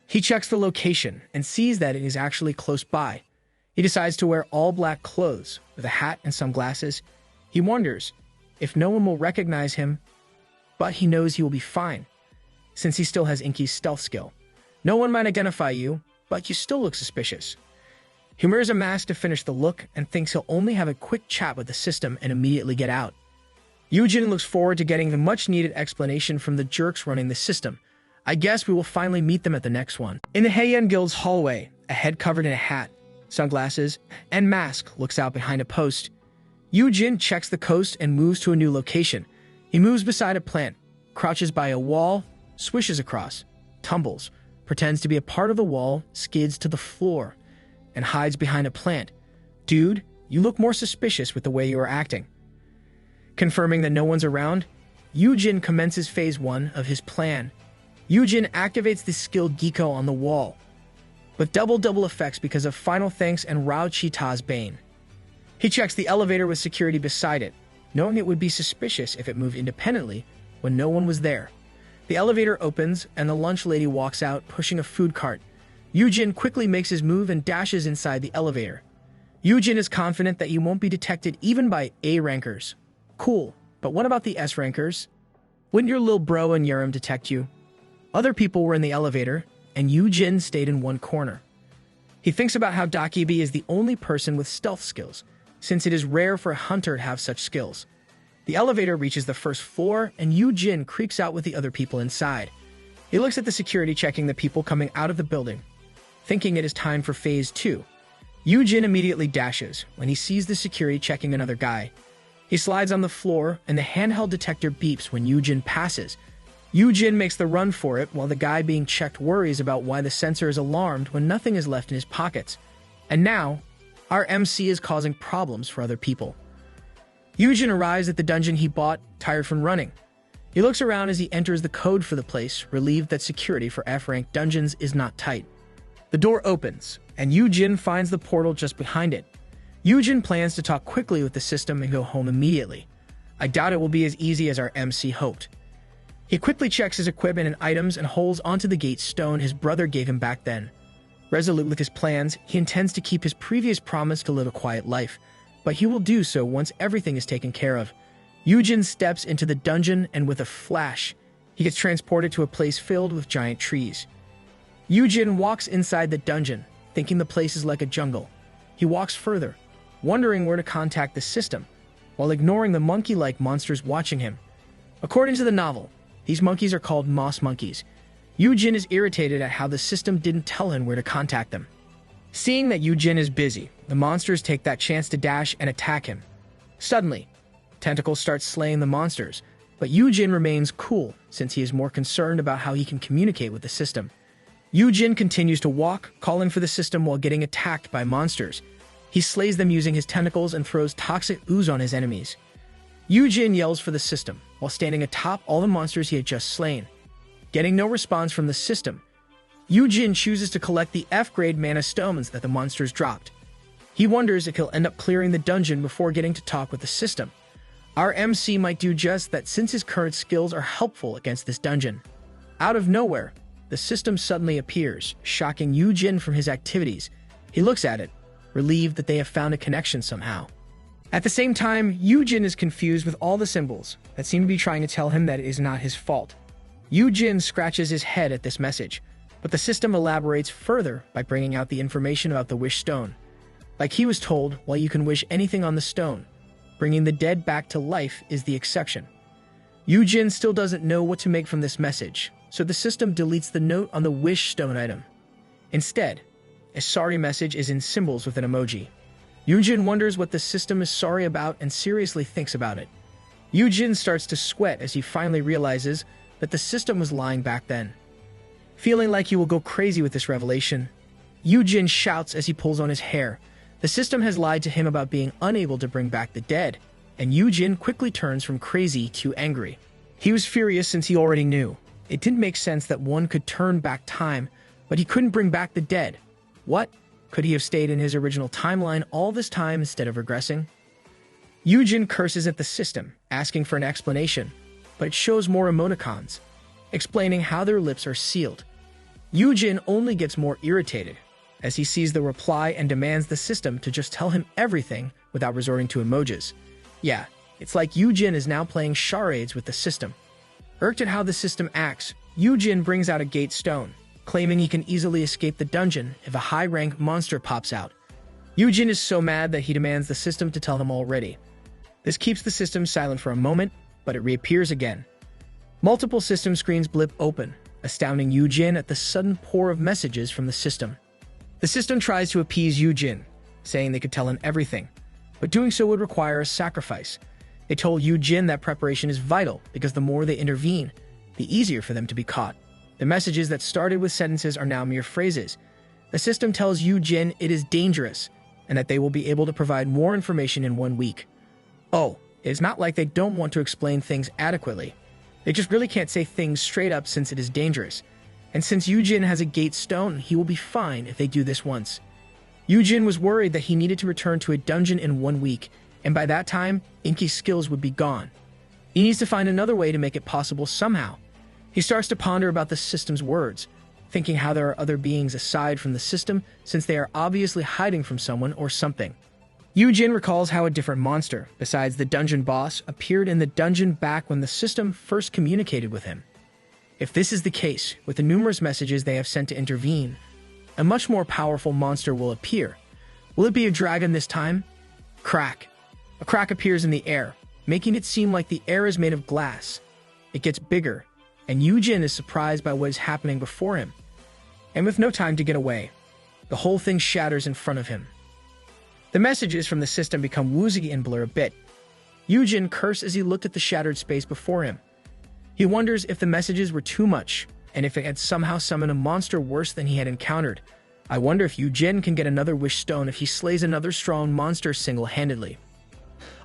A: He checks the location and sees that it is actually close by. He decides to wear all black clothes with a hat and sunglasses. He wonders if no one will recognize him, but he knows he will be fine, since he still has Inky's stealth skill. No one might identify you, but you still look suspicious. He wears a mask to finish the look and thinks he'll only have a quick chat with the system and immediately get out. Yujin looks forward to getting the much-needed explanation from the jerks running the system. I guess we will finally meet them at the next one. In the Heian Guild's hallway, a head covered in a hat, sunglasses, and mask looks out behind a post. Yujin checks the coast and moves to a new location. He moves beside a plant, crouches by a wall, swishes across, tumbles, pretends to be a part of the wall, skids to the floor, and hides behind a plant. Dude, you look more suspicious with the way you are acting. Confirming that no one's around, Yujin commences phase 1 of his plan. Yujin activates the skill Giko on the wall, with double effects because of Final Thanks and Rao Chita's Bane. He checks the elevator with security beside it, knowing it would be suspicious if it moved independently when no one was there. The elevator opens and the lunch lady walks out pushing a food cart. Yujin quickly makes his move and dashes inside the elevator. Yujin is confident that he won't be detected even by A rankers. Cool, but what about the S rankers? Wouldn't your little bro and Yurim detect you? Other people were in the elevator, and Yujin stayed in one corner. He thinks about how Dakibi is the only person with stealth skills, since it is rare for a hunter to have such skills. The elevator reaches the first floor, and Yujin creeps out with the other people inside. He looks at the security checking the people coming out of the building, thinking it is time for phase 2. Yujin immediately dashes when he sees the security checking another guy. He slides on the floor, and the handheld detector beeps when Yujin passes. Yujin makes the run for it, while the guy being checked worries about why the sensor is alarmed when nothing is left in his pockets. And now, our MC is causing problems for other people. Yujin arrives at the dungeon he bought, tired from running. He looks around as he enters the code for the place, relieved that security for F-rank dungeons is not tight. The door opens, and Yujin finds the portal just behind it. Yujin plans to talk quickly with the system and go home immediately. I doubt it will be as easy as our MC hoped. He quickly checks his equipment and items and holds onto the gate stone his brother gave him back then. Resolute with his plans, he intends to keep his previous promise to live a quiet life, but he will do so once everything is taken care of. Yujin steps into the dungeon, and with a flash, he gets transported to a place filled with giant trees. Yujin walks inside the dungeon, thinking the place is like a jungle. He walks further, wondering where to contact the system, while ignoring the monkey-like monsters watching him. According to the novel, these monkeys are called moss monkeys. Yujin is irritated at how the system didn't tell him where to contact them. Seeing that Yujin is busy, the monsters take that chance to dash and attack him. Suddenly, tentacles start slaying the monsters, but Yujin remains cool since he is more concerned about how he can communicate with the system. Yujin continues to walk, calling for the system while getting attacked by monsters. He slays them using his tentacles and throws toxic ooze on his enemies. Yujin yells for the system while standing atop all the monsters he had just slain. Getting no response from the system, Yujin chooses to collect the F-grade mana stones that the monsters dropped. He wonders if he'll end up clearing the dungeon before getting to talk with the system. Our MC might do just that since his current skills are helpful against this dungeon. Out of nowhere, the system suddenly appears, shocking Yujin from his activities. He looks at it, relieved that they have found a connection somehow. At the same time, Yujin is confused with all the symbols that seem to be trying to tell him that it is not his fault. Yujin scratches his head at this message, but the system elaborates further by bringing out the information about the wish stone. Like he was told, while you can wish anything on the stone, bringing the dead back to life is the exception. Yujin still doesn't know what to make from this message, so the system deletes the note on the wish stone item. Instead, a sorry message is in symbols with an emoji. Yujin wonders what the system is sorry about and seriously thinks about it. Yujin starts to sweat as he finally realizes that the system was lying back then. Feeling like he will go crazy with this revelation, Yujin shouts as he pulls on his hair. The system has lied to him about being unable to bring back the dead, and Yujin quickly turns from crazy to angry. He was furious since he already knew. It didn't make sense that one could turn back time, but he couldn't bring back the dead. What? Could he have stayed in his original timeline all this time instead of regressing? Yujin curses at the system, asking for an explanation, but it shows more emoticons, explaining how their lips are sealed. Yujin only gets more irritated as he sees the reply and demands the system to just tell him everything without resorting to emojis. Yeah, it's like Yujin is now playing charades with the system. Irked at how the system acts, Yujin brings out a gate stone, claiming he can easily escape the dungeon if a high-rank monster pops out. Yujin is so mad that he demands the system to tell him already. This keeps the system silent for a moment, but it reappears again. Multiple system screens blip open, astounding Yujin at the sudden pour of messages from the system. The system tries to appease Yujin, saying they could tell him everything, but doing so would require a sacrifice. They told Yujin that preparation is vital because the more they intervene, the easier for them to be caught. The messages that started with sentences are now mere phrases. The system tells Yujin it is dangerous and that they will be able to provide more information in 1 week. Oh, it's not like they don't want to explain things adequately. They just really can't say things straight up since it is dangerous. And since Yujin has a gate stone, he will be fine if they do this once. Yujin was worried that he needed to return to a dungeon in 1 week, and by that time, Inky's skills would be gone. He needs to find another way to make it possible somehow. He starts to ponder about the system's words, thinking how there are other beings aside from the system since they are obviously hiding from someone or something. Yujin recalls how a different monster, besides the dungeon boss, appeared in the dungeon back when the system first communicated with him. If this is the case, with the numerous messages they have sent to intervene, a much more powerful monster will appear. Will it be a dragon this time? Crack. A crack appears in the air, making it seem like the air is made of glass. It gets bigger, and Yujin is surprised by what is happening before him. And with no time to get away, the whole thing shatters in front of him. The messages from the system become woozy and blur a bit. Yujin cursed as he looked at the shattered space before him. He wonders if the messages were too much, and if it had somehow summoned a monster worse than he had encountered. I wonder if Yujin can get another wish stone if he slays another strong monster single-handedly.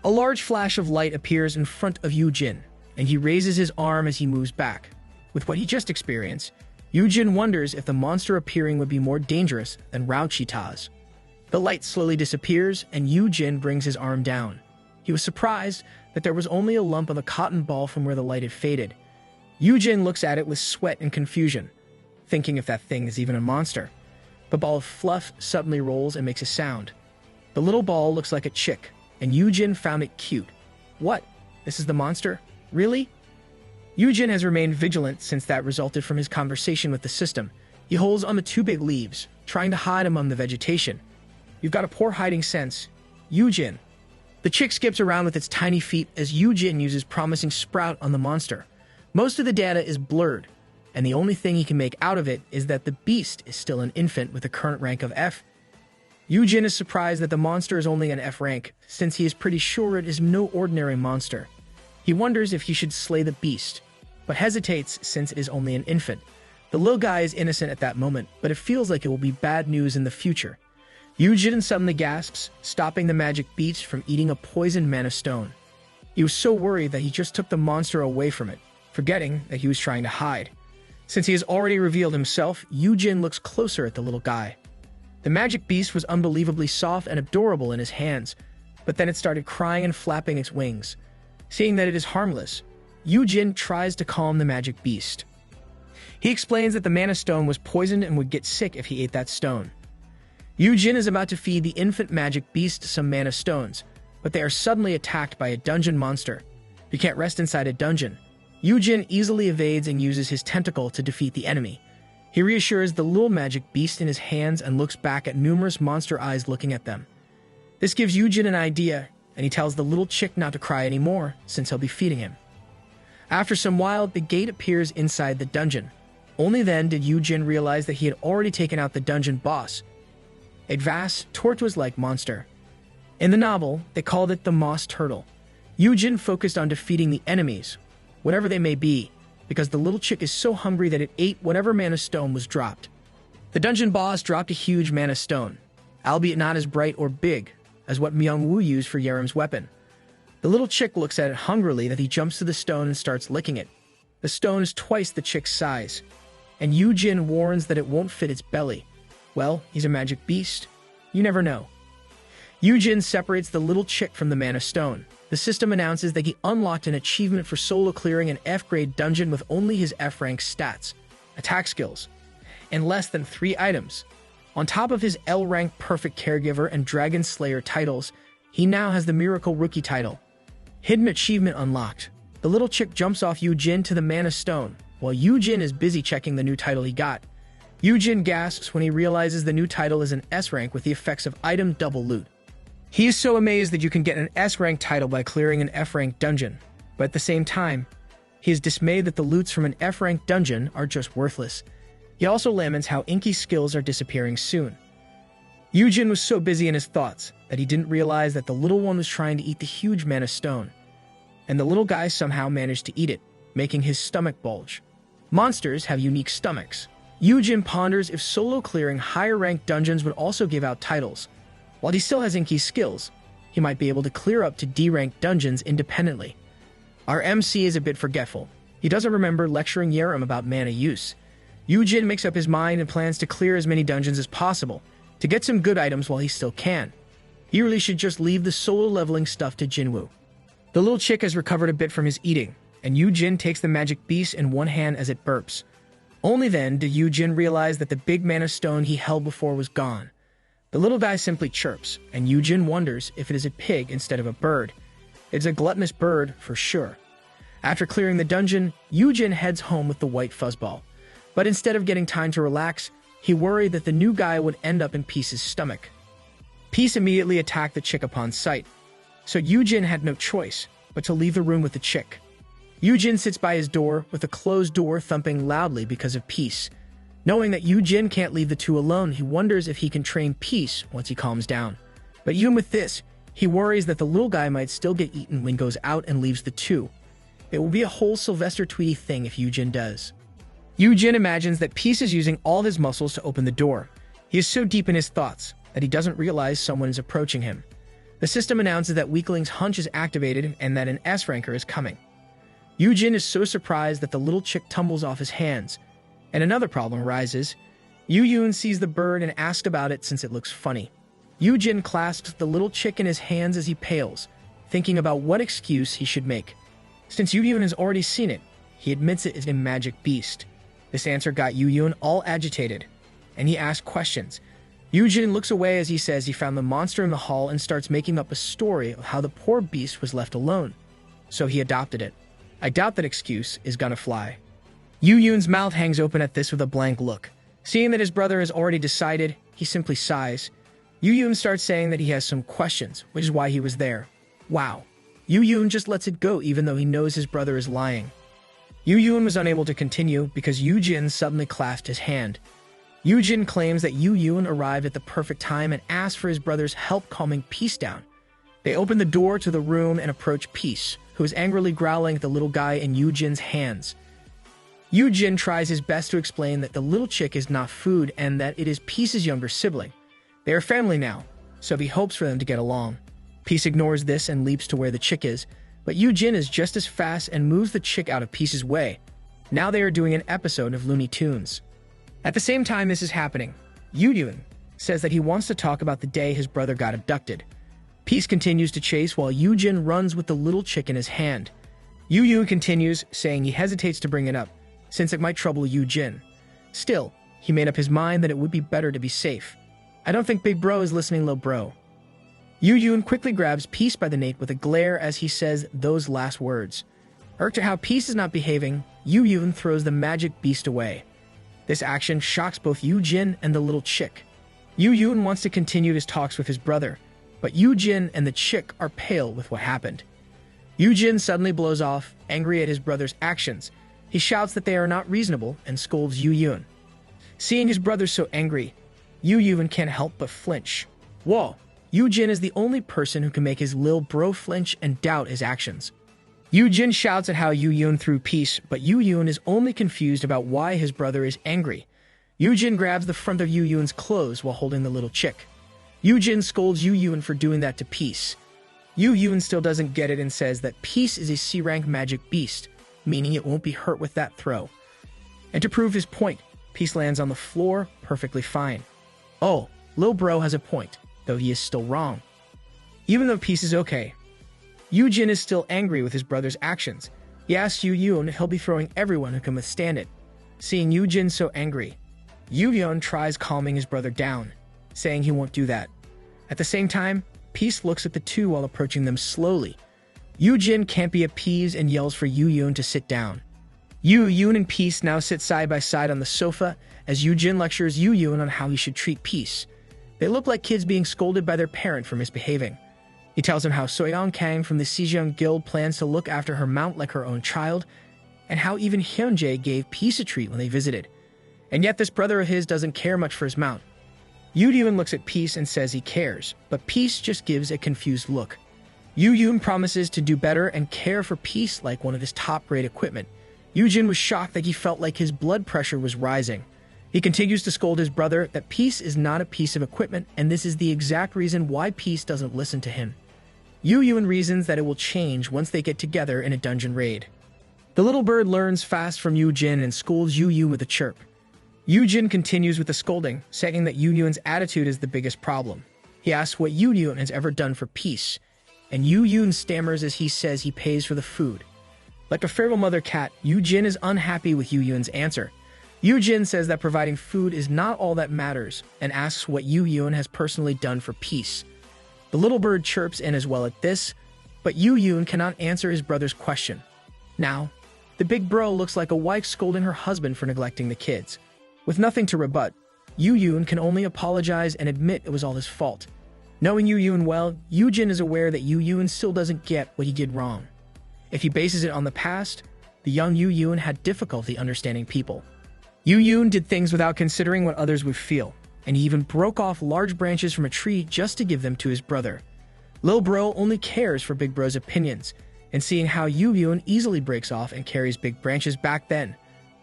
A: A large flash of light appears in front of Yujin, and he raises his arm as he moves back. With what he just experienced, Yujin wonders if the monster appearing would be more dangerous than Rauchita's. The light slowly disappears, and Yujin brings his arm down. He was surprised that there was only a lump of the cotton ball from where the light had faded. Yujin looks at it with sweat and confusion, thinking if that thing is even a monster. The ball of fluff suddenly rolls and makes a sound. The little ball looks like a chick, and Yujin found it cute. What? This is the monster? Really? Yujin has remained vigilant since that resulted from his conversation with the system. He holds on the 2 big leaves, trying to hide among the vegetation. You've got a poor hiding sense, Yujin. The chick skips around with its tiny feet as Yujin uses promising sprout on the monster. Most of the data is blurred, and the only thing he can make out of it is that the beast is still an infant with a current rank of F. Yujin is surprised that the monster is only an F rank, since he is pretty sure it is no ordinary monster. He wonders if he should slay the beast, but hesitates since it is only an infant. The little guy is innocent at that moment, but it feels like it will be bad news in the future. Yujin suddenly gasps, stopping the magic beast from eating a poisoned mana stone. He was so worried that he just took the monster away from it, forgetting that he was trying to hide. Since he has already revealed himself, Yujin looks closer at the little guy. The magic beast was unbelievably soft and adorable in his hands, but then it started crying and flapping its wings. Seeing that it is harmless, Yujin tries to calm the magic beast. He explains that the mana stone was poisoned and would get sick if he ate that stone. Yujin is about to feed the infant magic beast some mana stones, but they are suddenly attacked by a dungeon monster. You can't rest inside a dungeon. Yujin easily evades and uses his tentacle to defeat the enemy. He reassures the little magic beast in his hands and looks back at numerous monster eyes looking at them. This gives Yujin an idea, and he tells the little chick not to cry anymore since he'll be feeding him. After some while, the gate appears inside the dungeon. Only then did Yu-Jin realize that he had already taken out the dungeon boss, a vast, tortoise-like monster. In the novel, they called it the Moss Turtle. Yu-Jin focused on defeating the enemies, whatever they may be, because the little chick is so hungry that it ate whatever mana stone was dropped. The dungeon boss dropped a huge mana stone, albeit not as bright or big as what Myung-woo used for Yerim's weapon. The little chick looks at it hungrily that he jumps to the stone and starts licking it. The stone is twice the chick's size, and Yu-Jin warns that it won't fit its belly. Well, he's a magic beast. You never know. Yu-Jin separates the little chick from the mana stone. The system announces that he unlocked an achievement for solo clearing an F-grade dungeon with only his F-rank stats, attack skills, and less than 3 items. On top of his L-rank Perfect Caregiver and Dragon Slayer titles, he now has the Miracle Rookie title. Hidden achievement unlocked. The little chick jumps off Yu-Jin to the mana stone, while Yu-Jin is busy checking the new title he got. Yu-Jin gasps when he realizes the new title is an S-rank with the effects of item double loot. He is so amazed that you can get an S-rank title by clearing an F-rank dungeon, but at the same time, he is dismayed that the loots from an F-rank dungeon are just worthless. He also laments how Inky's skills are disappearing soon. Yu-Jin was so busy in his thoughts that he didn't realize that the little one was trying to eat the huge mana stone, and the little guy somehow managed to eat it, making his stomach bulge. Monsters have unique stomachs. Yu-Jin ponders if solo clearing higher-ranked dungeons would also give out titles. While he still has Inky's skills, he might be able to clear up to D-ranked dungeons independently. Our MC is a bit forgetful. He doesn't remember lecturing Yerim about mana use. Yu-Jin makes up his mind and plans to clear as many dungeons as possible, to get some good items while he still can. He really should just leave the solo leveling stuff to Jinwoo. The little chick has recovered a bit from his eating, and Yu-Jin takes the magic beast in one hand as it burps. Only then did Yu-Jin realize that the big mana stone he held before was gone. The little guy simply chirps, and Yu-Jin wonders if it is a pig instead of a bird. It's a gluttonous bird, for sure. After clearing the dungeon, Yu-Jin heads home with the white fuzzball. But instead of getting time to relax, he worried that the new guy would end up in Peace's stomach. Peace immediately attacked the chick upon sight, so Yu-Jin had no choice but to leave the room with the chick. Yu-Jin sits by his door with a closed door thumping loudly because of Peace. Knowing that Yu-Jin can't leave the two alone, he wonders if he can train Peace once he calms down. But even with this, he worries that the little guy might still get eaten when he goes out and leaves the two. It will be a whole Sylvester Tweety thing if Yu-Jin does. Yu-Jin imagines that Peace is using all his muscles to open the door. He is so deep in his thoughts that he doesn't realize someone is approaching him. The system announces that Weakling's hunch is activated and that an S-ranker is coming. Yu-Jin is so surprised that the little chick tumbles off his hands. And another problem arises. Yu-Yun sees the bird and asks about it since it looks funny. Yu-Jin clasps the little chick in his hands as he pales, thinking about what excuse he should make. Since Yu-Yun has already seen it, he admits it is a magic beast. This answer got Yu-Yun all agitated, and he asks questions. Yu-Jin looks away as he says he found the monster in the hall and starts making up a story of how the poor beast was left alone. So he adopted it. I doubt that excuse is gonna fly. Yu-Yun's mouth hangs open at this with a blank look. Seeing that his brother has already decided, he simply sighs. Yu-Yun starts saying that he has some questions, which is why he was there. Wow. Yu-Yun just lets it go even though he knows his brother is lying. Yu-Yun was unable to continue because Yu-Jin suddenly clasped his hand. Yu-Jin claims that Yu-Yun arrived at the perfect time and asked for his brother's help calming Peace down. They open the door to the room and approach Peace, who is angrily growling at the little guy in Yu-Jin's hands. Yu-Jin tries his best to explain that the little chick is not food and that it is Peace's younger sibling. They are family now, so he hopes for them to get along. Peace ignores this and leaps to where the chick is, but Yu-Jin is just as fast and moves the chick out of Peace's way. Now they are doing an episode of Looney Tunes. At the same time this is happening, Yu-Yun says that he wants to talk about the day his brother got abducted. Peace continues to chase while Yu-Jin runs with the little chick in his hand. Yu-Yun continues, saying he hesitates to bring it up, since it might trouble Yu-Jin. Still, he made up his mind that it would be better to be safe. I don't think Big Bro is listening, Lil Bro. Yu-Yun quickly grabs Peace by the nape with a glare as he says those last words. Irked at how Peace is not behaving, Yu-Yun throws the magic beast away. This action shocks both Yu-Jin and the little chick. Yu-Yun wants to continue his talks with his brother, but Yu-Jin and the chick are pale with what happened. Yu-jin suddenly blows off, angry at his brother's actions. He shouts that they are not reasonable and scolds Yu-yun. Seeing his brother so angry, Yu-yun can't help but flinch. Whoa, Yu-jin is the only person who can make his lil bro flinch and doubt his actions. Yu-jin shouts at how Yu-yun threw peace, but Yu-yun is only confused about why his brother is angry. Yu-jin grabs the front of Yu-yun's clothes while holding the little chick. Yu-jin scolds Yu-yun for doing that to Peace. Yu-yun still doesn't get it and says that Peace is a C-rank magic beast, meaning it won't be hurt with that throw. And to prove his point, Peace lands on the floor perfectly fine. Oh, Lil Bro has a point, though he is still wrong. Even though Peace is okay, Yu-jin is still angry with his brother's actions. He asks Yu-yun if he'll be throwing everyone who can withstand it. Seeing Yu-jin so angry, Yu-yun tries calming his brother down, saying he won't do that. At the same time, Peace looks at the two while approaching them slowly. Yu-jin can't be appeased and yells for Yu-yun to sit down. Yu-yun and Peace now sit side by side on the sofa as Yu-jin lectures Yu-yun on how he should treat Peace. They look like kids being scolded by their parent for misbehaving. He tells him how Soyeon Kang from the Sejong Guild plans to look after her mount like her own child, and how even Hyunjae gave Peace a treat when they visited. And yet this brother of his doesn't care much for his mount. Yu-yun looks at Peace and says he cares, but Peace just gives a confused look. Yu-yun promises to do better and care for Peace like one of his top-grade equipment. Yu-jin was shocked that he felt like his blood pressure was rising. He continues to scold his brother that Peace is not a piece of equipment, and this is the exact reason why Peace doesn't listen to him. Yu-yun reasons that it will change once they get together in a dungeon raid. The little bird learns fast from Yu-jin and scolds Yu-yun with a chirp. Yu-jin continues with the scolding, saying that Yu-yun's attitude is the biggest problem. He asks what Yu-yun has ever done for Peace, and Yu-yun stammers as he says he pays for the food. Like a feral mother cat, Yu-jin is unhappy with Yu-yun's answer. Yu-jin says that providing food is not all that matters, and asks what Yu-yun has personally done for Peace. The little bird chirps in as well at this, but Yu-yun cannot answer his brother's question. Now, the big bro looks like a wife scolding her husband for neglecting the kids. With nothing to rebut, Yu-yun can only apologize and admit it was all his fault. Knowing Yu-yun well, Yu-jin is aware that Yu-yun still doesn't get what he did wrong. If he bases it on the past, the young Yu-yun had difficulty understanding people. Yu-yun did things without considering what others would feel, and he even broke off large branches from a tree just to give them to his brother. Lil Bro only cares for Big Bro's opinions, and seeing how Yu-yun easily breaks off and carries big branches back then,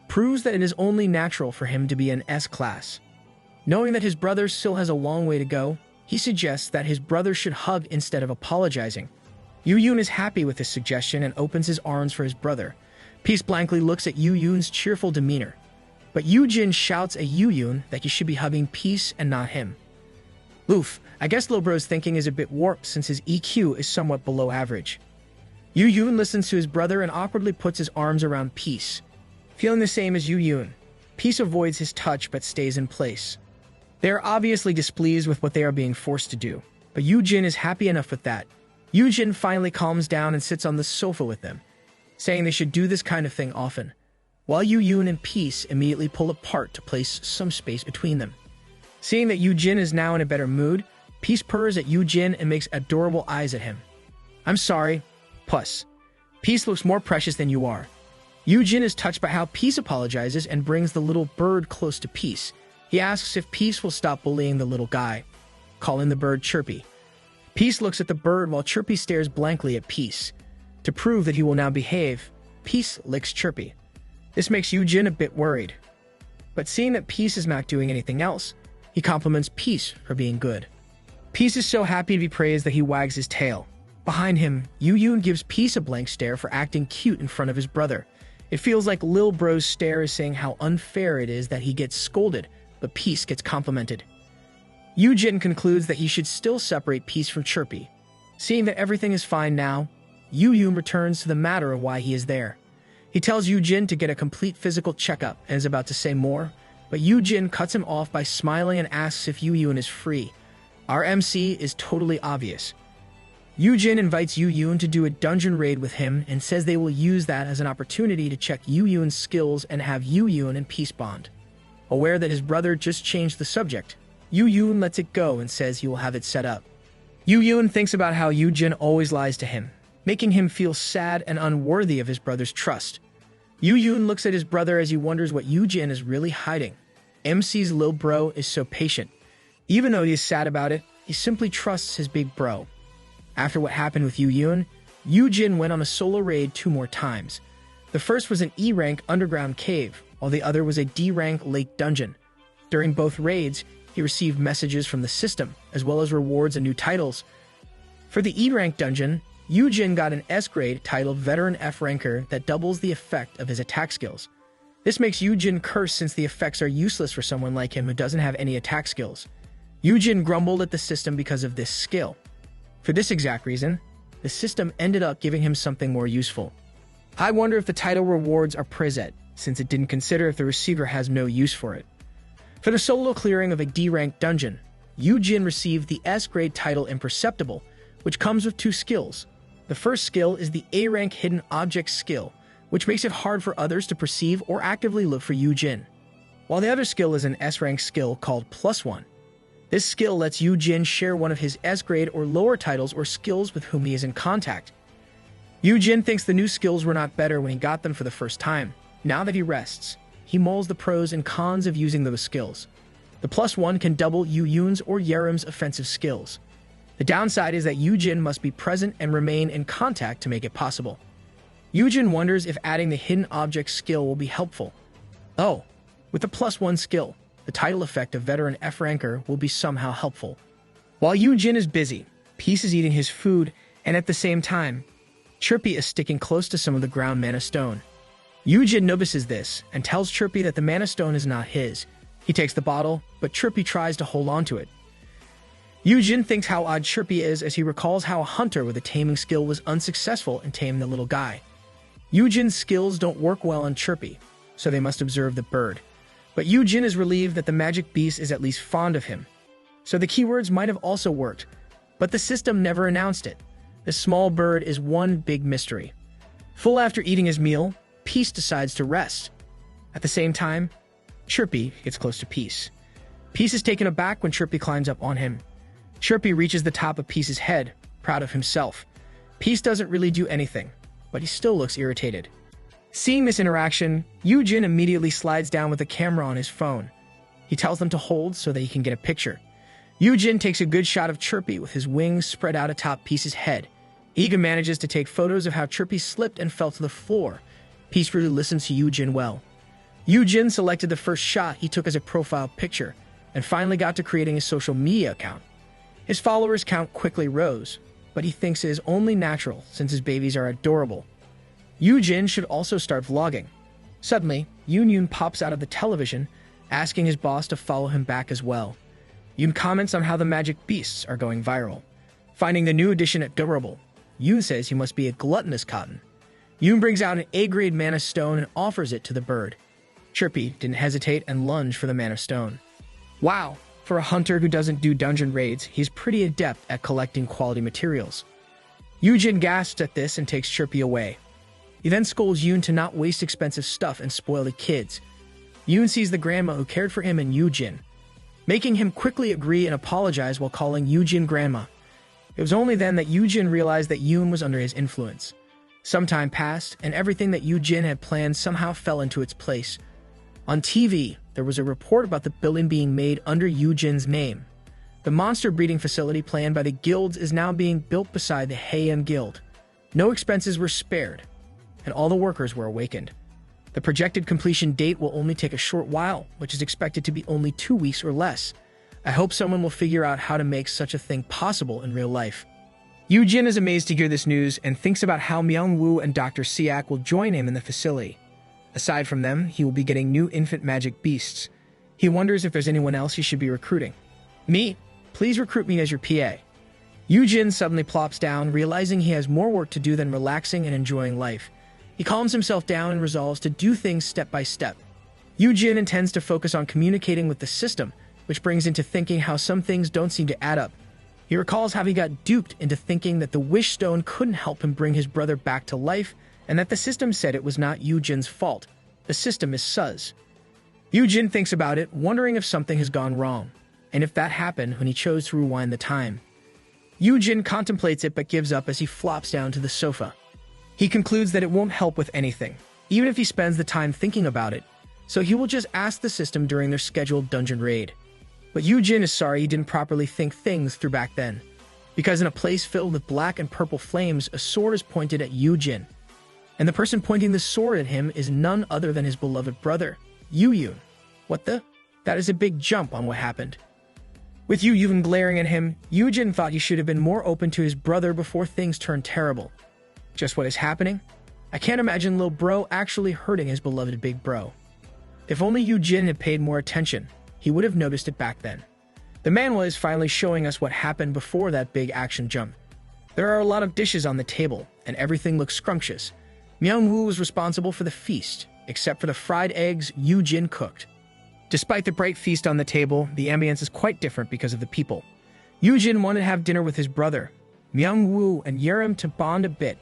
A: proves that it is only natural for him to be an S-class. Knowing that his brother still has a long way to go, he suggests that his brother should hug instead of apologizing. Yu-yun is happy with this suggestion and opens his arms for his brother. Peace blankly looks at Yu-yun's cheerful demeanor, but Yu-jin shouts at Yu-yun that he should be hugging Peace and not him. Oof, I guess Lil Bro's thinking is a bit warped since his EQ is somewhat below average. Yu-yun listens to his brother and awkwardly puts his arms around Peace. Feeling the same as Yu-yun, Peace avoids his touch but stays in place. They are obviously displeased with what they are being forced to do, but Yu-jin is happy enough with that. Yu-jin finally calms down and sits on the sofa with them, saying they should do this kind of thing often, while Yu-yun and Peace immediately pull apart to place some space between them. Seeing that Yu-jin is now in a better mood, Peace purrs at Yu-jin and makes adorable eyes at him. I'm sorry, Puss. Peace looks more precious than you are. Yu-jin is touched by how Peace apologizes and brings the little bird close to Peace. He asks if Peace will stop bullying the little guy, calling the bird Chirpy. Peace looks at the bird while Chirpy stares blankly at Peace. To prove that he will now behave, Peace licks Chirpy. This makes Yu-jin a bit worried. But seeing that Peace is not doing anything else, he compliments Peace for being good. Peace is so happy to be praised that he wags his tail. Behind him, Yu-yun gives Peace a blank stare for acting cute in front of his brother. It feels like Lil Bro's stare is saying how unfair it is that he gets scolded, but Peace gets complimented. Yu-jin concludes that he should still separate Peace from Chirpy. Seeing that everything is fine now, Yu-yun returns to the matter of why he is there. He tells Yu-jin to get a complete physical checkup and is about to say more, but Yu-jin cuts him off by smiling and asks if Yu-yun is free. Our MC is totally obvious. Yu-jin invites Yu-yun to do a dungeon raid with him and says they will use that as an opportunity to check Yu-yun's skills and have Yu-yun and Peace bond. Aware that his brother just changed the subject, Yu-yun lets it go and says he will have it set up. Yu-yun thinks about how Yu-jin always lies to him. making him feel sad and unworthy of his brother's trust. Yoon looks at his brother as he wonders what Jin is really hiding. MC's lil bro is so patient. Even though he is sad about it, he simply trusts his big bro. After what happened with Jin went on a solo raid 2 more times. The first was an E-rank underground cave, while the other was a D-rank lake dungeon. During both raids, he received messages from the system, as well as rewards and new titles. For the E-rank dungeon, Jin got an S-grade titled Veteran F-ranker that doubles the effect of his attack skills. This makes Jin curse since the effects are useless for someone like him who doesn't have any attack skills. Jin grumbled at the system because of this skill. For this exact reason, the system ended up giving him something more useful. I wonder if the title rewards are preset, since it didn't consider if the receiver has no use for it. For the solo clearing of a D-rank dungeon, Jin received the S-grade title Imperceptible, which comes with 2 skills. The first skill is the A-rank Hidden Object skill, which makes it hard for others to perceive or actively look for Jin. While the other skill is an S-rank skill called +1. This skill lets Jin share one of his S-grade or lower titles or skills with whom he is in contact. Jin thinks the new skills were not better when he got them for the first time. Now that he rests, he mulls the pros and cons of using those skills. The +1 can double Yun's or Yerim's offensive skills. The downside is that Jin must be present and remain in contact to make it possible. Jin wonders if adding the Hidden Object skill will be helpful. Oh, with the +1 skill, the title effect of Veteran F-ranker will be somehow helpful. While Jin is busy, Peace is eating his food, and at the same time, Chirpy is sticking close to some of the ground mana stone. Jin notices this and tells Chirpy that the mana stone is not his. He takes the bottle, but Chirpy tries to hold on to it. Jin thinks how odd Chirpy is as he recalls how a hunter with a taming skill was unsuccessful in taming the little guy. Jin's skills don't work well on Chirpy, so they must observe the bird. But Jin is relieved that the magic beast is at least fond of him. So the keywords might have also worked, but the system never announced it. The small bird is one big mystery. Full after eating his meal, Peace decides to rest. At the same time, Chirpy gets close to Peace. Peace is taken aback when Chirpy climbs up on him. Chirpy reaches the top of Peace's head, proud of himself. Peace doesn't really do anything, but he still looks irritated. Seeing this interaction, Jin immediately slides down with the camera on his phone. He tells them to hold so that he can get a picture. Jin takes a good shot of Chirpy with his wings spread out atop Peace's head. Iga manages to take photos of how Chirpy slipped and fell to the floor. Peace really listens to Jin well. Jin selected the first shot he took as a profile picture, and finally got to creating a social media account. His followers count quickly rose, but he thinks it is only natural since his babies are adorable. Jin should also start vlogging. Suddenly, Yoon pops out of the television, asking his boss to follow him back as well. Yoon comments on how the magic beasts are going viral. Finding the new addition adorable, Yoon says he must be a gluttonous cotton. Yoon brings out an A-grade mana stone and offers it to the bird. Chirpy didn't hesitate and lunged for the mana stone. Wow, for a hunter who doesn't do dungeon raids, he's pretty adept at collecting quality materials. Jin gasps at this and takes Chirpy away. He then scolds Yoon to not waste expensive stuff and spoil the kids. Yoon sees the grandma who cared for him and Jin, making him quickly agree and apologize while calling Jin grandma. It was only then that Jin realized that Yoon was under his influence. Some time passed, and everything that Jin had planned somehow fell into its place. On TV, there was a report about the building being made under Jin's name. The monster breeding facility planned by the guilds is now being built beside the Heian Guild. No expenses were spared, and all the workers were awakened. The projected completion date will only take a short while, which is expected to be only 2 weeks or less. I hope someone will figure out how to make such a thing possible in real life. Jin is amazed to hear this news and thinks about how Myung-woo and Dr. Siak will join him in the facility. Aside from them, he will be getting new infant magic beasts. He wonders if there's anyone else he should be recruiting. Me? Please recruit me as your PA. Jin suddenly plops down, realizing he has more work to do than relaxing and enjoying life. He calms himself down and resolves to do things step by step. Jin intends to focus on communicating with the system, which brings into thinking how some things don't seem to add up. He recalls how he got duped into thinking that the Wish Stone couldn't help him bring his brother back to life, and that the system said it was not Jin's fault. The system is sus. Jin thinks about it, wondering if something has gone wrong, and if that happened when he chose to rewind the time. Yu Jin contemplates it but gives up as he flops down to the sofa. He concludes that it won't help with anything, even if he spends the time thinking about it, so he will just ask the system during their scheduled dungeon raid. But Yu Jin is sorry he didn't properly think things through back then, because in a place filled with black and purple flames, a sword is pointed at Yu Jin, and the person pointing the sword at him is none other than his beloved brother, Yu Yun. What the? That is a big jump on what happened. With Yu Yun glaring at him, Yu Jin thought he should have been more open to his brother before things turned terrible. Just what is happening? I can't imagine Lil Bro actually hurting his beloved big bro. If only Yu Jin had paid more attention, he would have noticed it back then. The manhwa is finally showing us what happened before that big action jump. There are a lot of dishes on the table, and everything looks scrumptious. Myung-woo was responsible for the feast, except for the fried eggs Yu Jin cooked. Despite the bright feast on the table, the ambience is quite different because of the people. Yu Jin wanted to have dinner with his brother, Myung-woo and Yerim, to bond a bit.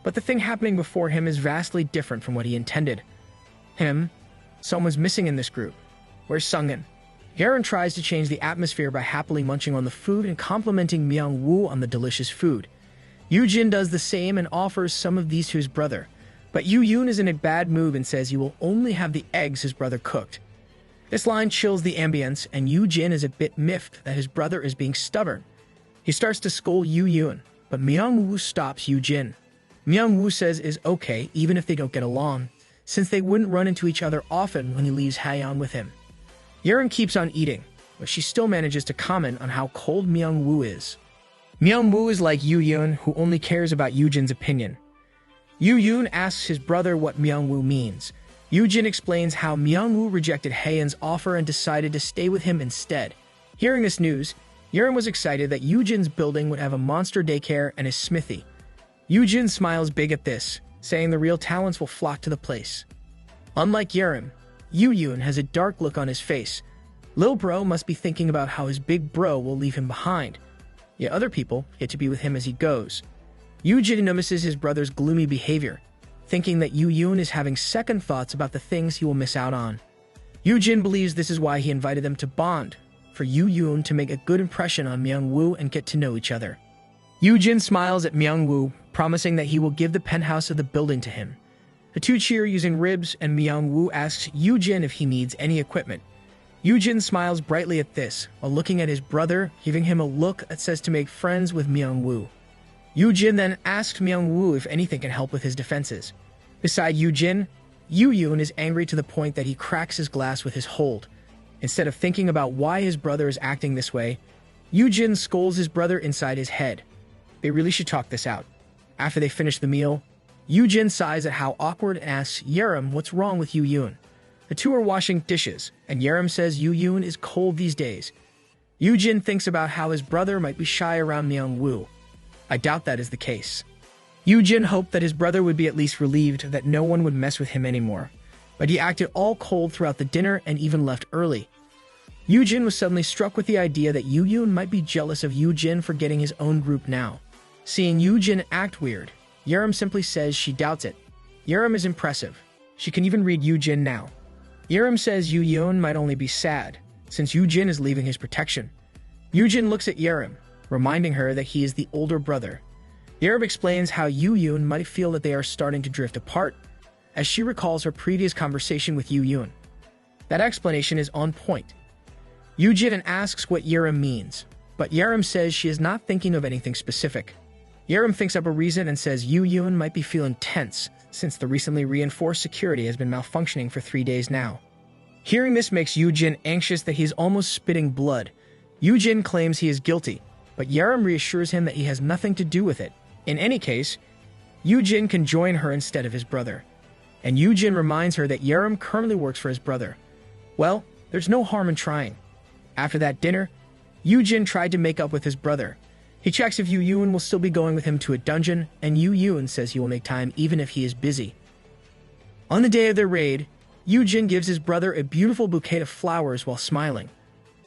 A: But the thing happening before him is vastly different from what he intended. Someone's missing in this group. Where's Sungin? Yerim tries to change the atmosphere by happily munching on the food and complimenting Myung-woo on the delicious food. Yu Jin does the same and offers some of these to his brother, but Yu Yun is in a bad mood and says he will only have the eggs his brother cooked. This line chills the ambience, and Yu Jin is a bit miffed that his brother is being stubborn. He starts to scold Yu Yun, but Myung-woo stops Yu Jin. Myung-woo says is okay even if they don't get along, since they wouldn't run into each other often when he leaves Haeyeon with him. Yerim keeps on eating, but she still manages to comment on how cold Myung-woo is. Myung-woo is like Yu Yun, who only cares about Yu Jin's opinion. Yu Yun asks his brother what Myung-woo means. Yu Jin explains how Myung-woo rejected Haeyeon's offer and decided to stay with him instead. Hearing this news, Yerim was excited that Yu Jin's building would have a monster daycare and a smithy. Yu Jin smiles big at this, saying the real talents will flock to the place. Unlike Yerim, Yu Yun has a dark look on his face. Lil Bro must be thinking about how his big bro will leave him behind. Yet other people get to be with him as he goes. Yu Jin notices his brother's gloomy behavior, thinking that Yu Yun is having second thoughts about the things he will miss out on. Yu Jin believes this is why he invited them to bond, for Yu Yun to make a good impression on Myung-woo and get to know each other. Yu Jin smiles at Myung-woo, promising that he will give the penthouse of the building to him. The two cheer using ribs, and Myung-woo asks Yu Jin if he needs any equipment. Yu Jin smiles brightly at this, while looking at his brother, giving him a look that says to make friends with Myung-woo. Yu Jin then asks Myung-woo if anything can help with his defenses. Beside Yu Jin, Yu Yun is angry to the point that he cracks his glass with his hold. Instead of thinking about why his brother is acting this way, Yu Jin scolds his brother inside his head. They really should talk this out. After they finish the meal, Yu Jin sighs at how awkward and asks Yerim what's wrong with Yu Yun. The two are washing dishes, and Yerim says Yu Yun is cold these days. Yu Jin thinks about how his brother might be shy around Myung-woo. I doubt that is the case. Yu Jin hoped that his brother would be at least relieved that no one would mess with him anymore, but he acted all cold throughout the dinner and even left early. Yu Jin was suddenly struck with the idea that Yu Yun might be jealous of Yu Jin for getting his own group now. Seeing Yu Jin act weird, Yerim simply says she doubts it. Yerim is impressive. She can even read Yu Jin now. Yerim says Yu Yun might only be sad, since Yu Jin is leaving his protection. Yu Jin looks at Yerim, reminding her that he is the older brother. Yerim explains how Yu Yun might feel that they are starting to drift apart, as she recalls her previous conversation with Yu Yun. That explanation is on point. Yu Jin asks what Yerim means, but Yerim says she is not thinking of anything specific. Yerim thinks up a reason and says Yu Yun might be feeling tense, since the recently reinforced security has been malfunctioning for 3 days now. Hearing this makes Yu Jin anxious that he is almost spitting blood. Yu Jin claims he is guilty, but Yerim reassures him that he has nothing to do with it. In any case, Yu Jin can join her instead of his brother. And Yu Jin reminds her that Yerim currently works for his brother. Well, there's no harm in trying. After that dinner, Yu Jin tried to make up with his brother. He checks if Yu Yun will still be going with him to a dungeon, and Yu Yun says he will make time even if he is busy. On the day of their raid, Yu Jin gives his brother a beautiful bouquet of flowers while smiling.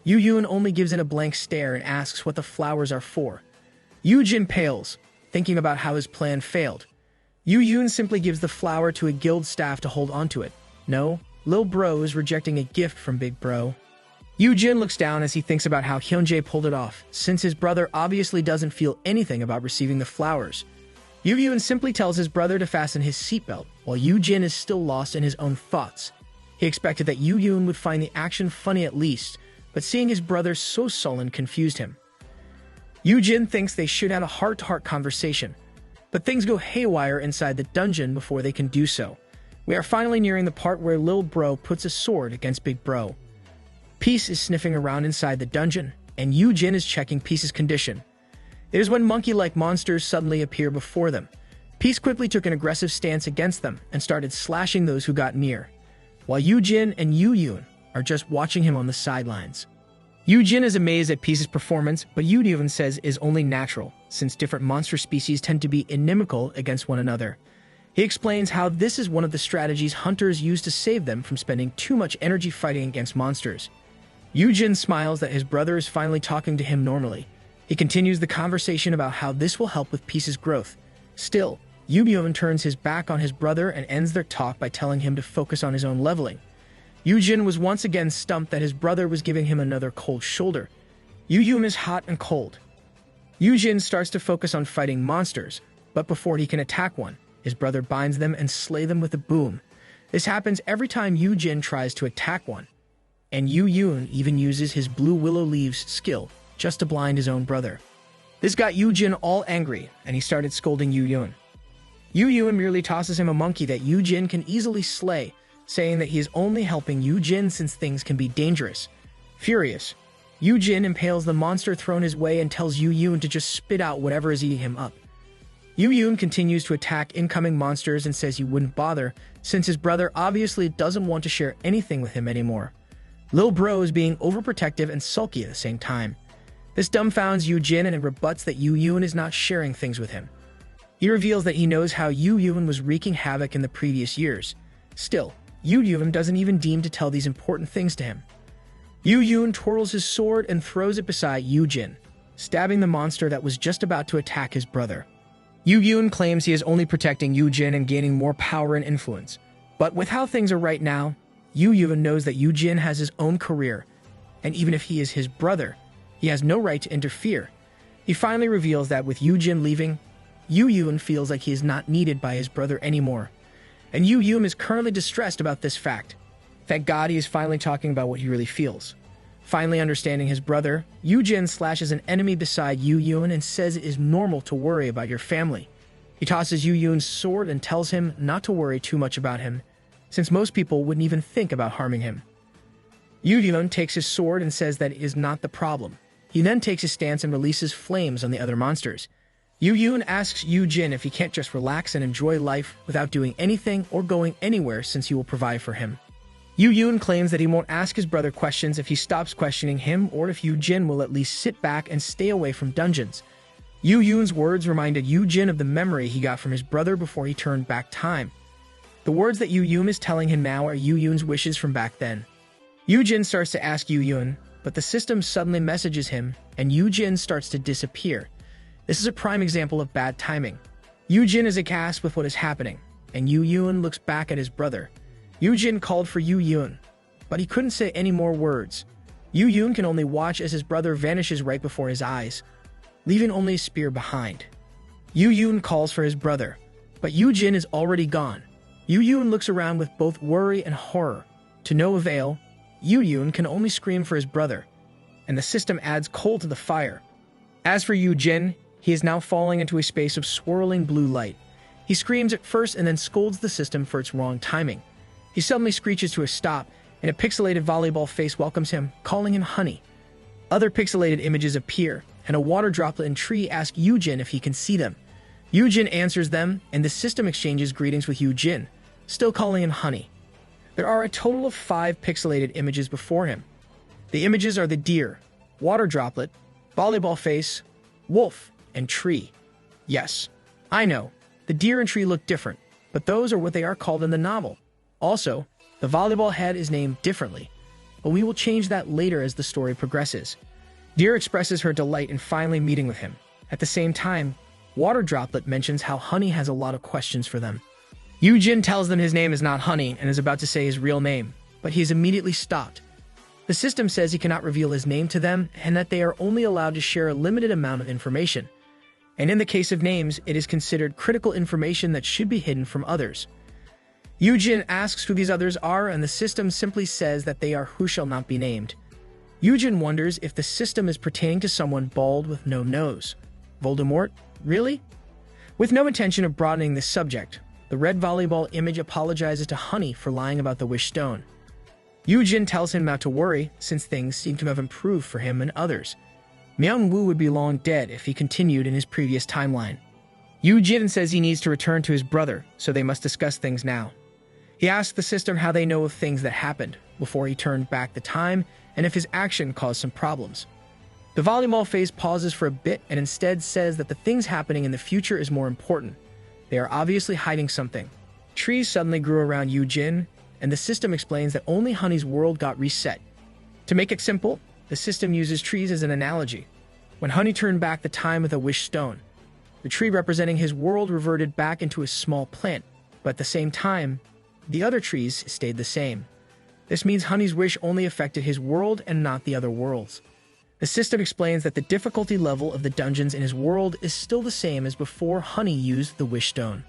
A: Yu Yun only gives it a blank stare and asks what the flowers are for. Yu Jin pales, thinking about how his plan failed. Yu Yun simply gives the flower to a guild staff to hold onto it. No, Lil Bro is rejecting a gift from Big Bro. Yu-jin looks down as he thinks about how Hyunjae pulled it off, since his brother obviously doesn't feel anything about receiving the flowers. Yu-yun simply tells his brother to fasten his seatbelt, while Yu-jin is still lost in his own thoughts. He expected that Yu-yun would find the action funny at least, but seeing his brother so sullen confused him. Yu-jin thinks they should have a heart-to-heart conversation, but things go haywire inside the dungeon before they can do so. We are finally nearing the part where Lil Bro puts a sword against Big Bro. Peace is sniffing around inside the dungeon, and Yu-jin is checking Peace's condition. It is when monkey-like monsters suddenly appear before them. Peace quickly took an aggressive stance against them and started slashing those who got near, while Yu-jin and Yu-yun are just watching him on the sidelines. Yu-jin is amazed at Peace's performance, but Yu-yun says is only natural, since different monster species tend to be inimical against one another. He explains how this is one of the strategies hunters use to save them from spending too much energy fighting against monsters. Yu-jin smiles that his brother is finally talking to him normally. He continues the conversation about how this will help with Peace's growth. Still, Yu-yun turns his back on his brother and ends their talk by telling him to focus on his own leveling. Yu-jin was once again stumped that his brother was giving him another cold shoulder. Yu-yun is hot and cold. Yu-jin starts to focus on fighting monsters, but before he can attack one, his brother binds them and slays them with a boom. This happens every time Yu-jin tries to attack one, and Yu-yun even uses his blue willow leaves skill just to blind his own brother. This got Yu-jin all angry, and he started scolding Yu-yun. Yu-yun merely tosses him a monkey that Yu-jin can easily slay, saying that he is only helping Yu-jin since things can be dangerous. Furious, Yu-jin impales the monster thrown his way and tells Yu-yun to just spit out whatever is eating him up. Yu-yun continues to attack incoming monsters and says he wouldn't bother, since his brother obviously doesn't want to share anything with him anymore. Lil Bro is being overprotective and sulky at the same time. This dumbfounds Yu-jin and rebuts that Yu-yun is not sharing things with him. He reveals that he knows how Yu-yun was wreaking havoc in the previous years. Still, Yu-yun doesn't even deem to tell these important things to him. Yu-yun twirls his sword and throws it beside Yu-jin, stabbing the monster that was just about to attack his brother. Yu-yun claims he is only protecting Yu-jin and gaining more power and influence. But with how things are right now, Yu-yun knows that Yu-jin has his own career, and even if he is his brother, he has no right to interfere. He finally reveals that with Yu-jin leaving, Yu-yun feels like he is not needed by his brother anymore. And Yu-yun is currently distressed about this fact. Thank God he is finally talking about what he really feels. Finally understanding his brother, Yu-jin slashes an enemy beside Yu-yun and says it is normal to worry about your family. He tosses Yu-yun's sword and tells him not to worry too much about him, since most people wouldn't even think about harming him. Yu-yun takes his sword and says that it is not the problem. He then takes his stance and releases flames on the other monsters. Yu-yun asks Yu-jin if he can't just relax and enjoy life without doing anything or going anywhere since he will provide for him. Yu-yun claims that he won't ask his brother questions if he stops questioning him or if Yu-jin will at least sit back and stay away from dungeons. Yu-yun's words reminded Yu-jin of the memory he got from his brother before he turned back time. The words that Yu-yun is telling him now are Yu-yun's wishes from back then. Yu-jin starts to ask Yu-yun, but the system suddenly messages him, and Yu-jin starts to disappear. This is a prime example of bad timing. Yu-jin is aghast with what is happening, and Yu-yun looks back at his brother. Yu-jin called for Yu-yun, but he couldn't say any more words. Yu-yun can only watch as his brother vanishes right before his eyes, leaving only a spear behind. Yu-yun calls for his brother, but Yu-jin is already gone. Yu-yun looks around with both worry and horror. To no avail, Yu-yun can only scream for his brother, and the system adds coal to the fire. As for Yu-jin, he is now falling into a space of swirling blue light. He screams at first and then scolds the system for its wrong timing. He suddenly screeches to a stop, and a pixelated volleyball face welcomes him, calling him honey. Other pixelated images appear, and a water droplet and tree ask Yu-jin if he can see them. Yu-jin answers them, and the system exchanges greetings with Yu-jin, still calling him honey. There are a total of 5 pixelated images before him. The images are the deer, water droplet, volleyball face, wolf, and tree. Yes, I know, the deer and tree look different, but those are what they are called in the novel. Also, the volleyball head is named differently, but we will change that later as the story progresses. Deer expresses her delight in finally meeting with him. At the same time, Water Droplet mentions how Honey has a lot of questions for them. Yu-jin tells them his name is not Honey and is about to say his real name, but he is immediately stopped. The system says he cannot reveal his name to them and that they are only allowed to share a limited amount of information. And in the case of names, it is considered critical information that should be hidden from others. Yujin asks who these others are, and the system simply says that they are who shall not be named. Yujin wonders if the system is pertaining to someone bald with no nose. Voldemort? Really? With no intention of broadening this subject, the red volleyball image apologizes to Honey for lying about the wish stone. Yujin tells him not to worry, since things seem to have improved for him and others. Myung-woo would be long dead if he continued in his previous timeline. Yujin says he needs to return to his brother, so they must discuss things now. He asks the system how they know of things that happened before he turned back the time and if his action caused some problems. The volleyball phase pauses for a bit and instead says that the things happening in the future is more important. They are obviously hiding something. Trees suddenly grew around Yujin, and the system explains that only Honey's world got reset. To make it simple, the system uses trees as an analogy. When Honey turned back the time with a wish stone, the tree representing his world reverted back into a small plant, but at the same time, the other trees stayed the same. This means Honey's wish only affected his world and not the other worlds. The system explains that the difficulty level of the dungeons in his world is still the same as before Honey used the wish stone.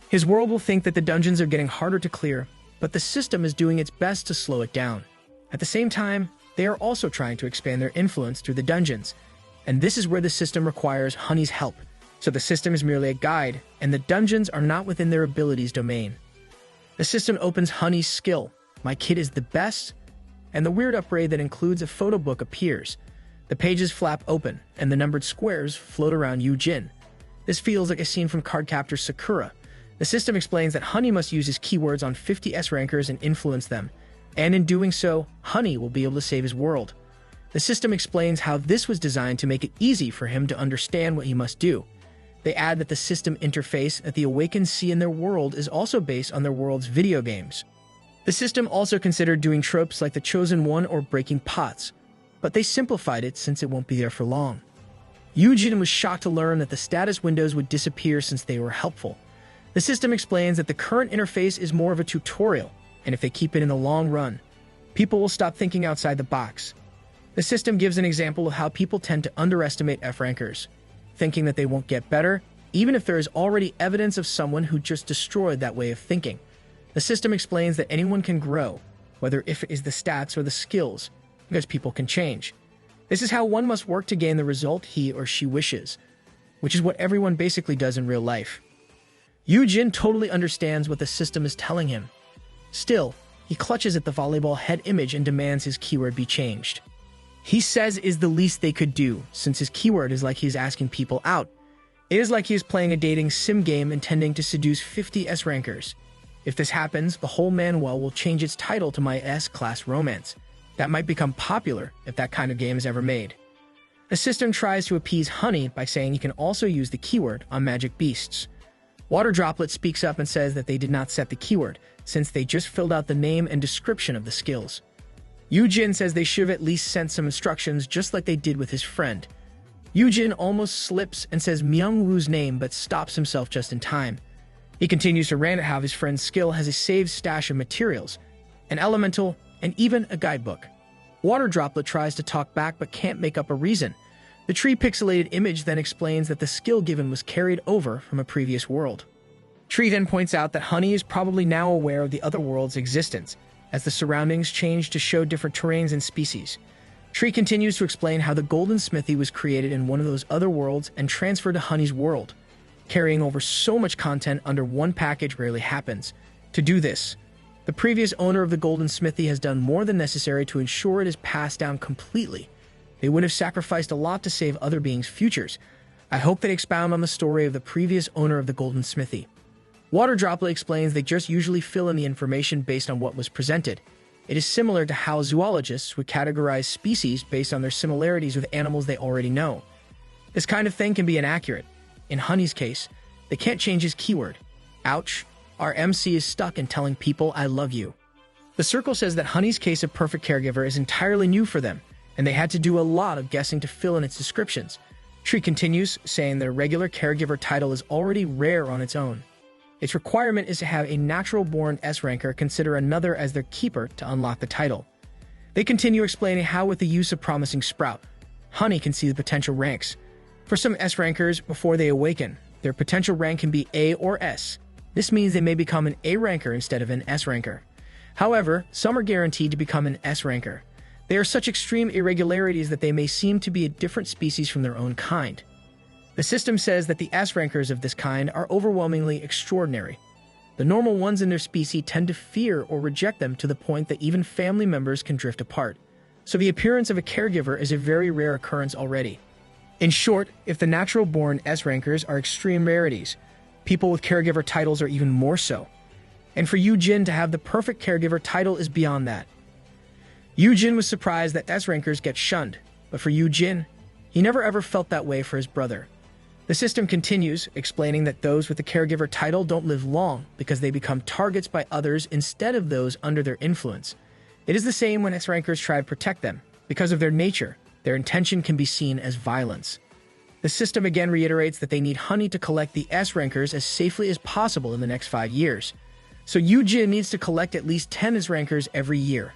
A: His world will think that the dungeons are getting harder to clear, but the system is doing its best to slow it down. At the same time, they are also trying to expand their influence through the dungeons, and this is where the system requires Honey's help. So the system is merely a guide, and the dungeons are not within their abilities domain. The system opens Honey's skill, My Kid is the Best, and the weird upgrade that includes a photo book appears. The pages flap open, and the numbered squares float around Yujin. This feels like a scene from Cardcaptor Sakura. The system explains that Honey must use his keywords on 50 S-rankers and influence them, and in doing so, Honey will be able to save his world. The system explains how this was designed to make it easy for him to understand what he must do. They add that the system interface that the Awakened see in their world is also based on their world's video games. The system also considered doing tropes like the Chosen One or breaking pots, but they simplified it since it won't be there for long. Yujin was shocked to learn that the status windows would disappear since they were helpful. The system explains that the current interface is more of a tutorial, and if they keep it in the long run, people will stop thinking outside the box. The system gives an example of how people tend to underestimate F-rankers, thinking that they won't get better, even if there is already evidence of someone who just destroyed that way of thinking. The system explains that anyone can grow, whether if it is the stats or the skills, because people can change. This is how one must work to gain the result he or she wishes, which is what everyone basically does in real life. Yujin totally understands what the system is telling him. Still, he clutches at the volleyball head image and demands his keyword be changed. He says is the least they could do, since his keyword is like he's asking people out. It is like he is playing a dating sim game intending to seduce 50 S-rankers. If this happens, the whole manual will change its title to My S-Class Romance. That might become popular if that kind of game is ever made. The system tries to appease Honey by saying he can also use the keyword on magic beasts. Water Droplet speaks up and says that they did not set the keyword, since they just filled out the name and description of the skills. Yujin says they should have at least sent some instructions just like they did with his friend. Yujin almost slips and says Myung-woo's name but stops himself just in time. He continues to rant at how his friend's skill has a saved stash of materials, an elemental, and even a guidebook. Water Droplet tries to talk back but can't make up a reason. The tree pixelated image then explains that the skill given was carried over from a previous world. Tree then points out that Honey is probably now aware of the other world's existence, as the surroundings change to show different terrains and species. Tree continues to explain how the Golden Smithy was created in one of those other worlds and transferred to Honey's world. Carrying over so much content under one package rarely happens. To do this, the previous owner of the Golden Smithy has done more than necessary to ensure it is passed down completely. They would have sacrificed a lot to save other beings' futures. I hope they expound on the story of the previous owner of the Golden Smithy. Water Droplet explains they just usually fill in the information based on what was presented. It is similar to how zoologists would categorize species based on their similarities with animals they already know. This kind of thing can be inaccurate. In Honey's case, they can't change his keyword. Ouch, our MC is stuck in telling people I love you. The circle says that Honey's case of perfect caregiver is entirely new for them, and they had to do a lot of guessing to fill in its descriptions. Tree continues, saying their regular caregiver title is already rare on its own. Its requirement is to have a natural-born S-ranker consider another as their keeper to unlock the title. They continue explaining how with the use of Promising Sprout, Honey can see the potential ranks. For some S rankers, before they awaken, their potential rank can be A or S. This means they may become an A ranker instead of an S ranker. However, some are guaranteed to become an S ranker. They are such extreme irregularities that they may seem to be a different species from their own kind. The system says that the S rankers of this kind are overwhelmingly extraordinary. The normal ones in their species tend to fear or reject them to the point that even family members can drift apart. So the appearance of a caregiver is a very rare occurrence already. In short, if the natural-born S-rankers are extreme rarities, people with caregiver titles are even more so. And for Yu Jin to have the perfect caregiver title is beyond that. Yu Jin was surprised that S-rankers get shunned, but for Yu Jin, he never ever felt that way for his brother. The system continues, explaining that those with the caregiver title don't live long because they become targets by others instead of those under their influence. It is the same when S-rankers try to protect them. Because of their nature, their intention can be seen as violence. The system again reiterates that they need Honey to collect the S-rankers as safely as possible in the next 5 years. So Yu Jin needs to collect at least 10 S-rankers every year.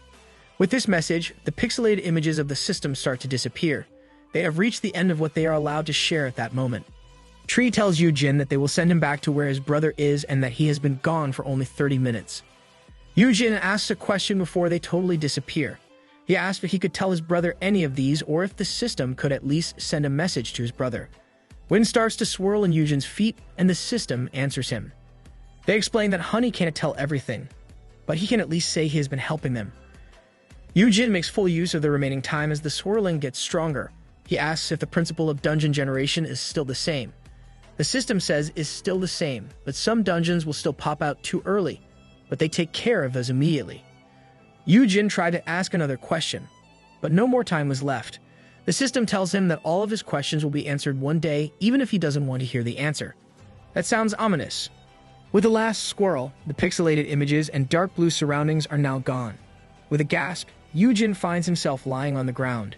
A: With this message, the pixelated images of the system start to disappear. They have reached the end of what they are allowed to share at that moment. Tree tells Yu Jin that they will send him back to where his brother is and that he has been gone for only 30 minutes. Yu Jin asks a question before they totally disappear. He asks if he could tell his brother any of these or if the system could at least send a message to his brother. Wind starts to swirl in Yu Jin's feet and the system answers him. They explain that Honey can't tell everything, but he can at least say he has been helping them. Yu Jin makes full use of the remaining time as the swirling gets stronger. He asks if the principle of dungeon generation is still the same. The system says is still the same, but some dungeons will still pop out too early, but they take care of those immediately. Yu Jin tried to ask another question, but no more time was left. The system tells him that all of his questions will be answered one day, even if he doesn't want to hear the answer. That sounds ominous. With the last squirrel, the pixelated images and dark blue surroundings are now gone. With a gasp, Yu Jin finds himself lying on the ground.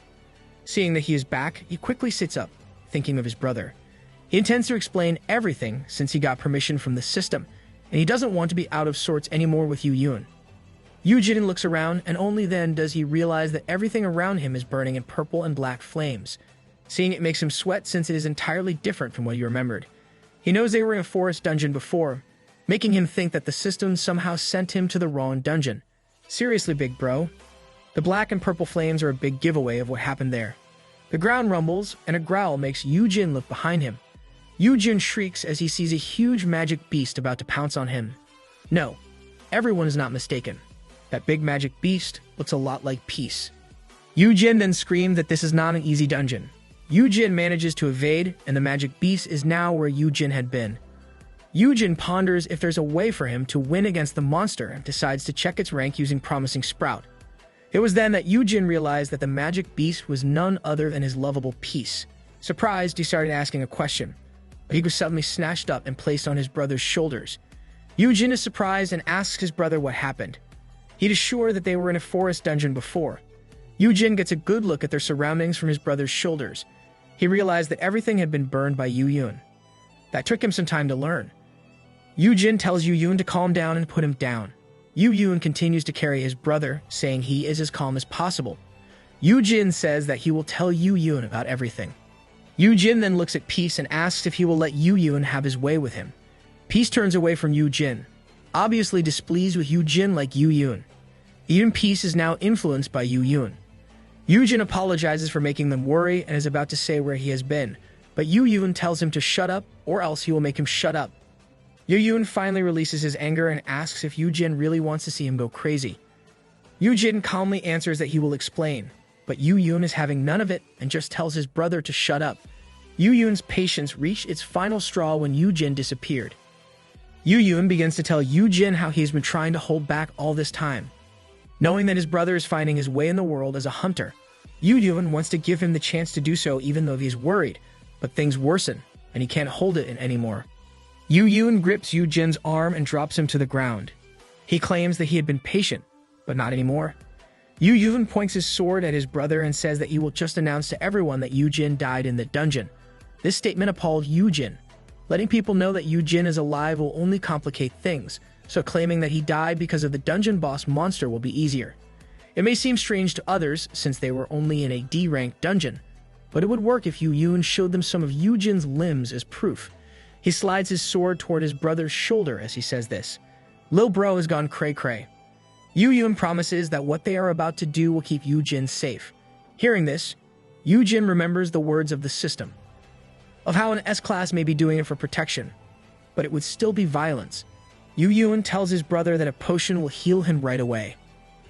A: Seeing that he is back, he quickly sits up, thinking of his brother. He intends to explain everything since he got permission from the system, and he doesn't want to be out of sorts anymore with Yu Yun. Yu Jin looks around, and only then does he realize that everything around him is burning in purple and black flames. Seeing it makes him sweat since it is entirely different from what he remembered. He knows they were in a forest dungeon before, making him think that the system somehow sent him to the wrong dungeon. Seriously, big bro. The black and purple flames are a big giveaway of what happened there. The ground rumbles, and a growl makes Yu Jin look behind him. Yu Jin shrieks as he sees a huge magic beast about to pounce on him. No, everyone is not mistaken. That big magic beast looks a lot like Peace. Yu Jin then screamed that this is not an easy dungeon. Yu Jin manages to evade, and the magic beast is now where Yu Jin had been. Yu Jin ponders if there's a way for him to win against the monster and decides to check its rank using Promising Sprout. It was then that Yu Jin realized that the magic beast was none other than his lovable Peace. Surprised, he started asking a question. He was suddenly snatched up and placed on his brother's shoulders. Yu Jin is surprised and asks his brother what happened. He is sure that they were in a forest dungeon before. Yu Jin gets a good look at their surroundings from his brother's shoulders. He realized that everything had been burned by Yu Yun. That took him some time to learn. Yu Jin tells Yu Yun to calm down and put him down. Yu Yun continues to carry his brother, saying he is as calm as possible. Yu Jin says that he will tell Yu Yun about everything. Yu Jin then looks at Peace and asks if he will let Yu Yun have his way with him. Peace turns away from Yu Jin, obviously displeased with Yu Jin like Yu Yun. Even Peace is now influenced by Yu Yun. Yu Jin apologizes for making them worry and is about to say where he has been, but Yu Yun tells him to shut up or else he will make him shut up. Yu Yun finally releases his anger and asks if Yu Jin really wants to see him go crazy. Yu Jin calmly answers that he will explain, but Yu Yun is having none of it and just tells his brother to shut up. Yu Yun's patience reached its final straw when Yu Jin disappeared. Yu Yun begins to tell Yu Jin how he has been trying to hold back all this time. Knowing that his brother is finding his way in the world as a hunter, Yu Yun wants to give him the chance to do so even though he is worried, but things worsen, and he can't hold it in anymore. Yu Yun grips Yu Jin's arm and drops him to the ground. He claims that he had been patient, but not anymore. Yu Yun points his sword at his brother and says that he will just announce to everyone that Yu Jin died in the dungeon. This statement appalled Yu Jin. Letting people know that Yu Jin is alive will only complicate things, so claiming that he died because of the dungeon boss monster will be easier. It may seem strange to others since they were only in a D-rank dungeon, but it would work if Yu Yun showed them some of Yu Jin's limbs as proof. He slides his sword toward his brother's shoulder as he says this. Lil bro has gone cray-cray. Yu Yun promises that what they are about to do will keep Yu Jin safe. Hearing this, Yu Jin remembers the words of the system, of how an S-class may be doing it for protection, but it would still be violence. Yu Yun tells his brother that a potion will heal him right away.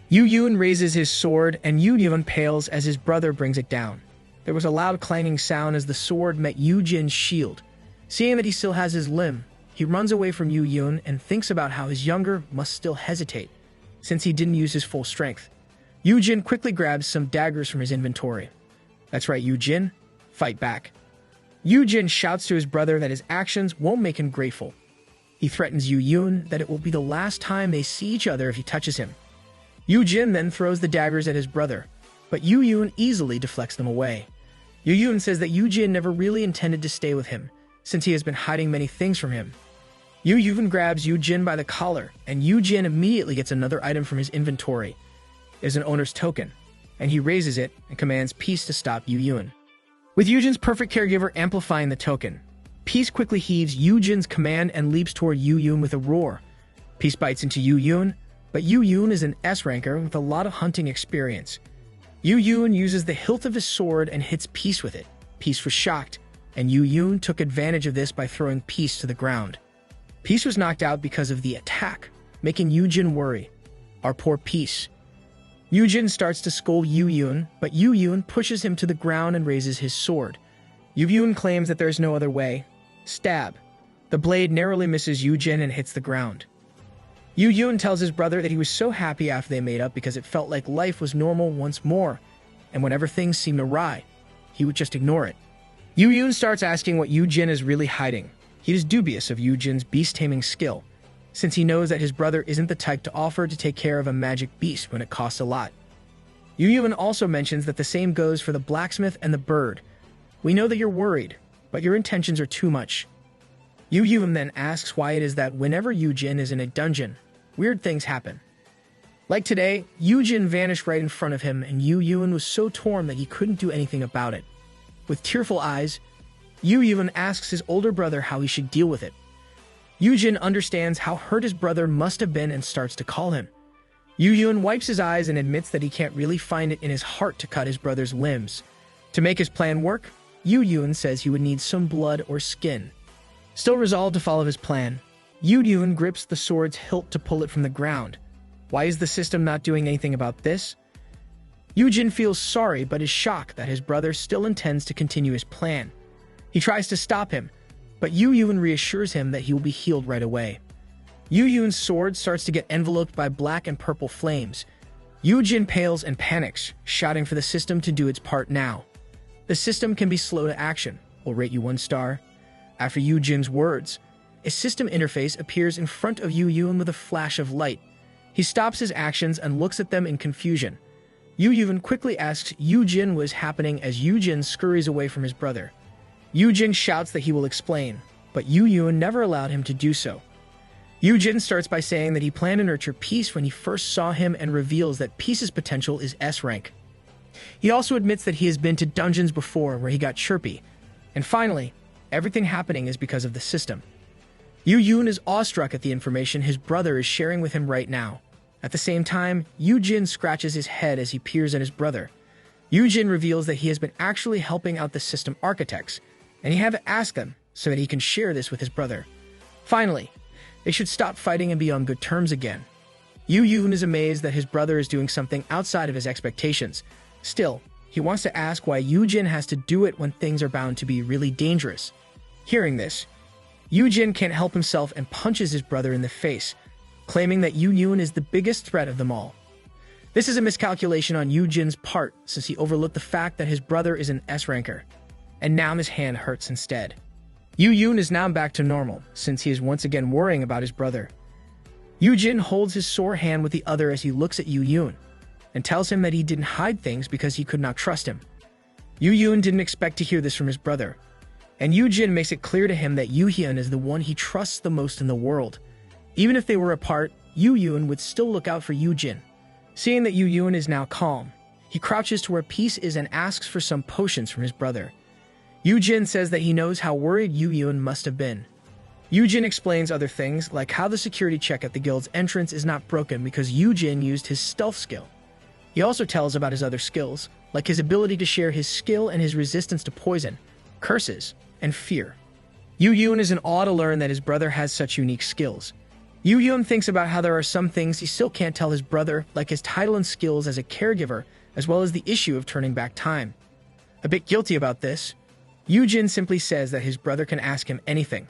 A: Yu Yun raises his sword and Yu Yun impales as his brother brings it down. There was a loud clanging sound as the sword met Yu Jin's shield. Seeing that he still has his limb, he runs away from Yu Yun and thinks about how his younger must still hesitate, since he didn't use his full strength. Yu Jin quickly grabs some daggers from his inventory. That's right, Yu Jin, fight back. Yu Jin shouts to his brother that his actions won't make him grateful. He threatens Yu Yun that it will be the last time they see each other if he touches him. Yu Jin then throws the daggers at his brother, but Yu Yun easily deflects them away. Yu Yun says that Yu Jin never really intended to stay with him, since he has been hiding many things from him. Yu Yun grabs Yu Jin by the collar, and Yu Jin immediately gets another item from his inventory. It is an owner's token, and he raises it and commands Peace to stop Yu Yun. With Yu Jin's perfect caregiver amplifying the token, Peace quickly heeds Yu Jin's command and leaps toward Yu Yun with a roar. Peace bites into Yu Yun, but Yu Yun is an S-ranker with a lot of hunting experience. Yu Yun uses the hilt of his sword and hits Peace with it. Peace was shocked, and Yu Yun took advantage of this by throwing Peace to the ground. Peace was knocked out because of the attack, making Yu Jin worry. Our poor Peace. Yu Jin starts to scold Yu Yun, but Yu Yun pushes him to the ground and raises his sword. Yu Yun claims that there is no other way. Stab. The blade narrowly misses Yu Jin and hits the ground. Yu Yun tells his brother that he was so happy after they made up because it felt like life was normal once more, and whenever things seemed awry, he would just ignore it. Yu Yun starts asking what Yu Jin is really hiding. He is dubious of Yu Jin's beast-taming skill, since he knows that his brother isn't the type to offer to take care of a magic beast when it costs a lot. Yu Yun also mentions that the same goes for the blacksmith and the bird. We know that you're worried, but your intentions are too much. Yu Yun then asks why it is that whenever Yu Jin is in a dungeon, weird things happen. Like today, Yu Jin vanished right in front of him and Yu Yun was so torn that he couldn't do anything about it. With tearful eyes, Yu Yun asks his older brother how he should deal with it. Yu Jin understands how hurt his brother must have been and starts to call him. Yu Yun wipes his eyes and admits that he can't really find it in his heart to cut his brother's limbs. To make his plan work, Yu Yun says he would need some blood or skin. Still resolved to follow his plan, Yu Yun grips the sword's hilt to pull it from the ground. Why is the system not doing anything about this? Yu Jin feels sorry but is shocked that his brother still intends to continue his plan. He tries to stop him, but Yu Yun reassures him that he will be healed right away. Yu Yun's sword starts to get enveloped by black and purple flames. Yu Jin pales and panics, shouting for the system to do its part now. The system can be slow to action. We'll rate you 1 star. After Yu Jin's words, a system interface appears in front of Yu Yun with a flash of light. He stops his actions and looks at them in confusion. Yu Yun quickly asks Yu Jin what is happening as Yu Jin scurries away from his brother. Yu Jin shouts that he will explain, but Yu Yun never allowed him to do so. Yu Jin starts by saying that he planned to nurture Peace when he first saw him and reveals that Peace's potential is S rank. He also admits that he has been to dungeons before where he got chirpy. And finally, everything happening is because of the system. Yu Yun is awestruck at the information his brother is sharing with him right now. At the same time, Yu Jin scratches his head as he peers at his brother. Yu Jin reveals that he has been actually helping out the system architects, and he had to ask them so that he can share this with his brother. Finally, they should stop fighting and be on good terms again. Yu Yun is amazed that his brother is doing something outside of his expectations. Still, he wants to ask why Yu Jin has to do it when things are bound to be really dangerous. Hearing this, Yu Jin can't help himself and punches his brother in the face, claiming that Yu Yun is the biggest threat of them all. This is a miscalculation on Yu Jin's part since he overlooked the fact that his brother is an S-ranker, and now his hand hurts instead. Yu Yun is now back to normal since he is once again worrying about his brother. Yu Jin holds his sore hand with the other as he looks at Yu Yun and tells him that he didn't hide things because he could not trust him. Yu Yun didn't expect to hear this from his brother, and Yu Jin makes it clear to him that Yu Hyun is the one he trusts the most in the world. Even if they were apart, Yu Yun would still look out for Yu Jin. Seeing that Yu Yun is now calm, he crouches to where Peace is and asks for some potions from his brother. Yu Jin says that he knows how worried Yu Yun must have been. Yu Jin explains other things, like how the security check at the guild's entrance is not broken because Yu Jin used his stealth skill. He also tells about his other skills, like his ability to share his skill and his resistance to poison, curses, and fear. Yu Yun is in awe to learn that his brother has such unique skills. Yu Yun thinks about how there are some things he still can't tell his brother, like his title and skills as a caregiver, as well as the issue of turning back time. A bit guilty about this, Yu Jin simply says that his brother can ask him anything.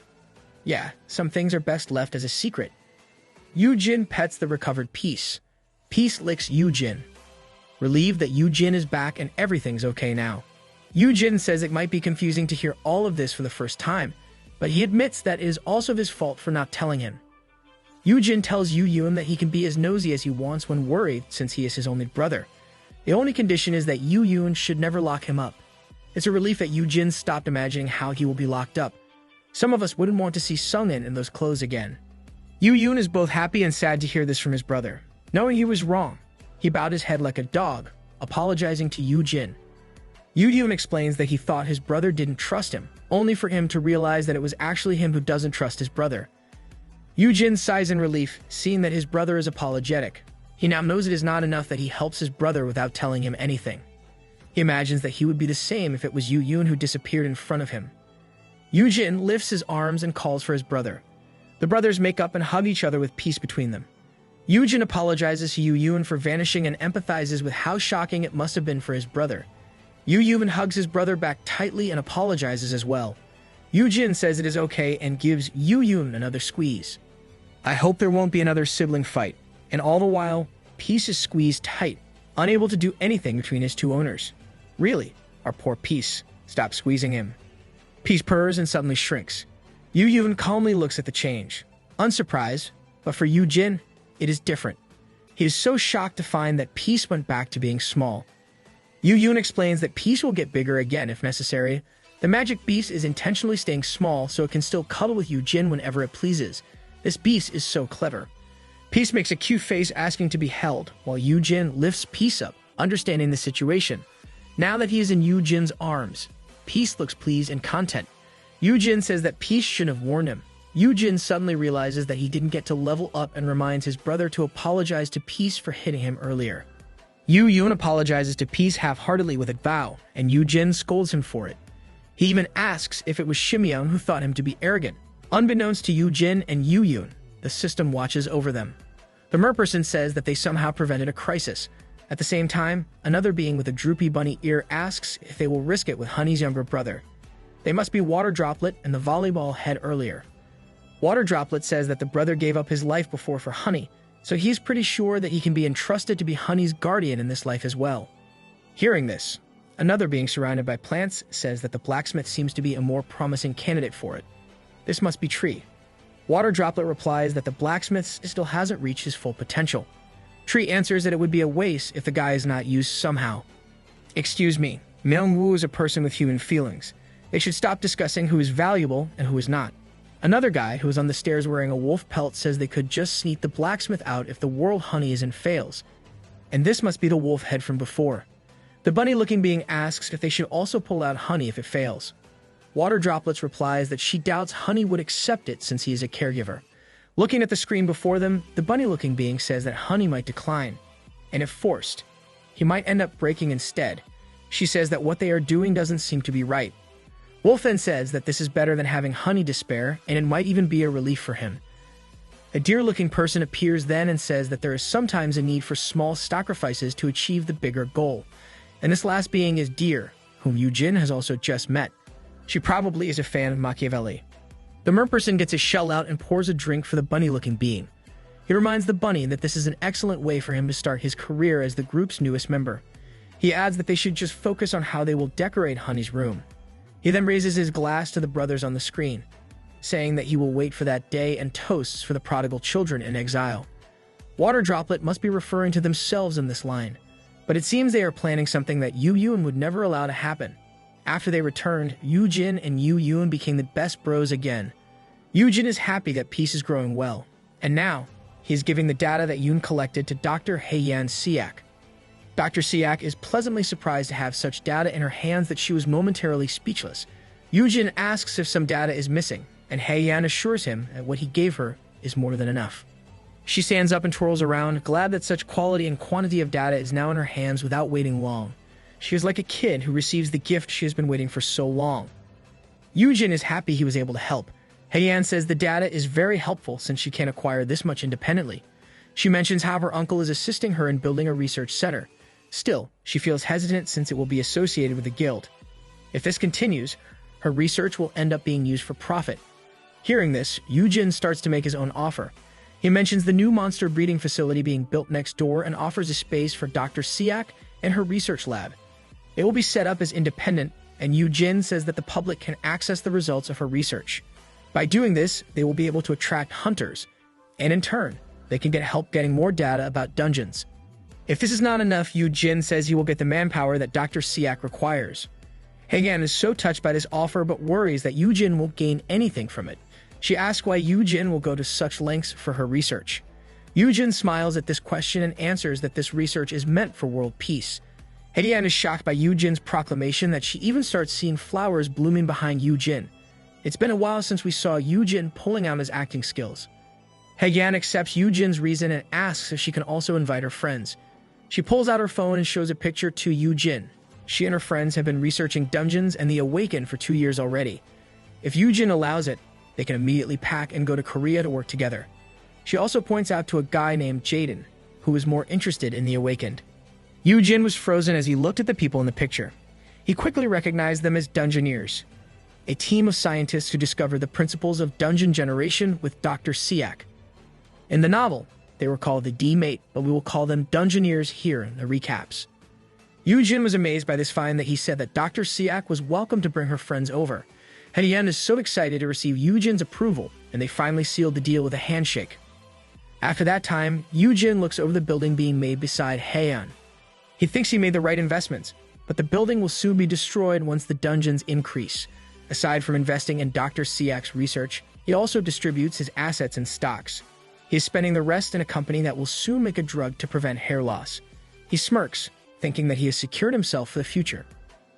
A: Yeah, some things are best left as a secret. Yu Jin pets the recovered Peace. Peace licks Yu Jin, relieved that Yu Jin is back and everything's okay now. Yu Jin says it might be confusing to hear all of this for the first time, but he admits that it is also his fault for not telling him. Yu Jin tells Yu Yun that he can be as nosy as he wants when worried since he is his only brother. The only condition is that Yu Yun should never lock him up. It's a relief that Yu Jin stopped imagining how he will be locked up. Some of us wouldn't want to see Sung-in in those clothes again. Yu Yun is both happy and sad to hear this from his brother. Knowing he was wrong, he bowed his head like a dog, apologizing to Yu Jin. Yu Yun explains that he thought his brother didn't trust him, only for him to realize that it was actually him who doesn't trust his brother. Yu Jin sighs in relief, seeing that his brother is apologetic. He now knows it is not enough that he helps his brother without telling him anything. He imagines that he would be the same if it was Yu Yun who disappeared in front of him. Yu Jin lifts his arms and calls for his brother. The brothers make up and hug each other with peace between them. Yu Jin apologizes to Yu Yun for vanishing and empathizes with how shocking it must have been for his brother. Yu Yun hugs his brother back tightly and apologizes as well. Yu Jin says it is okay and gives Yu Yun another squeeze. I hope there won't be another sibling fight. And all the while, Peace is squeezed tight, unable to do anything between his two owners. Really, our poor Peace. Stop squeezing him. Peace purrs and suddenly shrinks. Yu Yun calmly looks at the change. Unsurprised, but for Yu Jin, it is different. He is so shocked to find that Peace went back to being small. Yu Yun explains that Peace will get bigger again if necessary. The magic beast is intentionally staying small so it can still cuddle with Yu Jin whenever it pleases. This beast is so clever. Peace makes a cute face asking to be held, while Yu Jin lifts Peace up, understanding the situation. Now that he is in Yu Jin's arms, Peace looks pleased and content. Yu Jin says that Peace shouldn't have warned him. Yu Jin suddenly realizes that he didn't get to level up and reminds his brother to apologize to Peace for hitting him earlier. Yu Yun apologizes to Peace half-heartedly with a bow, and Yu Jin scolds him for it. He even asks if it was Shimyeon who thought him to be arrogant. Unbeknownst to Yu Jin and Yu Yun, the system watches over them. The merperson says that they somehow prevented a crisis. At the same time, another being with a droopy bunny ear asks if they will risk it with Honey's younger brother. They must be Water Droplet and the volleyball head earlier. Water Droplet says that the brother gave up his life before for Honey, so he's pretty sure that he can be entrusted to be Honey's guardian in this life as well. Hearing this, another being surrounded by plants says that the blacksmith seems to be a more promising candidate for it. This must be Tree. Water Droplet replies that the blacksmith still hasn't reached his full potential. Tree answers that it would be a waste if the guy is not used somehow. Excuse me, Myung-woo is a person with human feelings. They should stop discussing who is valuable and who is not. Another guy who is on the stairs wearing a wolf pelt says they could just sneak the blacksmith out if the world honey is in fails. And this must be the wolf head from before. The bunny-looking being asks if they should also pull out Honey if it fails. Water Droplets replies that she doubts Honey would accept it since he is a caregiver. Looking at the screen before them, the bunny-looking being says that Honey might decline, and if forced, he might end up breaking instead. She says that what they are doing doesn't seem to be right. Wolf then says that this is better than having Honey despair, and it might even be a relief for him. A deer-looking person appears then and says that there is sometimes a need for small sacrifices to achieve the bigger goal. And this last being is Deer, whom Yu Jin has also just met. She probably is a fan of Machiavelli. The merperson gets his shell out and pours a drink for the bunny-looking being. He reminds the bunny that this is an excellent way for him to start his career as the group's newest member. He adds that they should just focus on how they will decorate Honey's room. He then raises his glass to the brothers on the screen, saying that he will wait for that day and toasts for the prodigal children in exile. Water Droplet must be referring to themselves in this line, but it seems they are planning something that Yu Yun would never allow to happen. After they returned, Yu Jin and Yu Yun became the best bros again. Yu Jin is happy that Peace is growing well, and now, He is giving the data that Yoon collected to Dr. Haeyan Siak. Dr. Siak is pleasantly surprised to have such data in her hands that she was momentarily speechless. Yoojin asks if some data is missing, and Haeyan assures him that what he gave her is more than enough. She stands up and twirls around, glad that such quality and quantity of data is now in her hands without waiting long. She is like a kid who receives the gift she has been waiting for so long. Yoojin is happy he was able to help. Haeyan says the data is very helpful since she can't acquire this much independently. She mentions how her uncle is assisting her in building a research center. Still, she feels hesitant since it will be associated with the guild. If this continues, her research will end up being used for profit. Hearing this, Yoojin starts to make his own offer. He mentions the new monster breeding facility being built next door and offers a space for Dr. Siak and her research lab. It will be set up as independent, and Yoojin says that the public can access the results of her research. By doing this, they will be able to attract hunters, and in turn, they can get help getting more data about dungeons. If this is not enough, Yoojin says he will get the manpower that Dr. Siak requires. Haeyan is so touched by this offer but worries that Yoojin won't gain anything from it. She asks why Yoojin will go to such lengths for her research. Yoojin smiles at this question and answers that this research is meant for world peace. Haeyan is shocked by Yoojin's proclamation that she even starts seeing flowers blooming behind Yoojin. It's been a while since we saw Yoojin pulling out his acting skills. Haeyan accepts Yoojin's reason and asks if she can also invite her friends. She pulls out her phone and shows a picture to Yoojin. She and her friends have been researching dungeons and the Awakened for 2 years already. If Yoojin allows it, they can immediately pack and go to Korea to work together. She also points out to a guy named Jaden, who is more interested in the Awakened. Yoojin was frozen as he looked at the people in the picture. He quickly recognized them as Dungeoneers, a team of scientists who discovered the principles of dungeon generation with Dr. Siak. In the novel, they were called the D-Mate, but we will call them Dungeoneers here in the recaps. Yoojin was amazed by this find that he said that Dr. Siak was welcome to bring her friends over. Haeyan is so excited to receive Yoojin's approval, and they finally sealed the deal with a handshake. After that time, Yoojin looks over the building being made beside Haeyan. He thinks he made the right investments, but the building will soon be destroyed once the dungeons increase. Aside from investing in Dr. Siak's research, he also distributes his assets in stocks. He is spending the rest in a company that will soon make a drug to prevent hair loss. He smirks, thinking that he has secured himself for the future.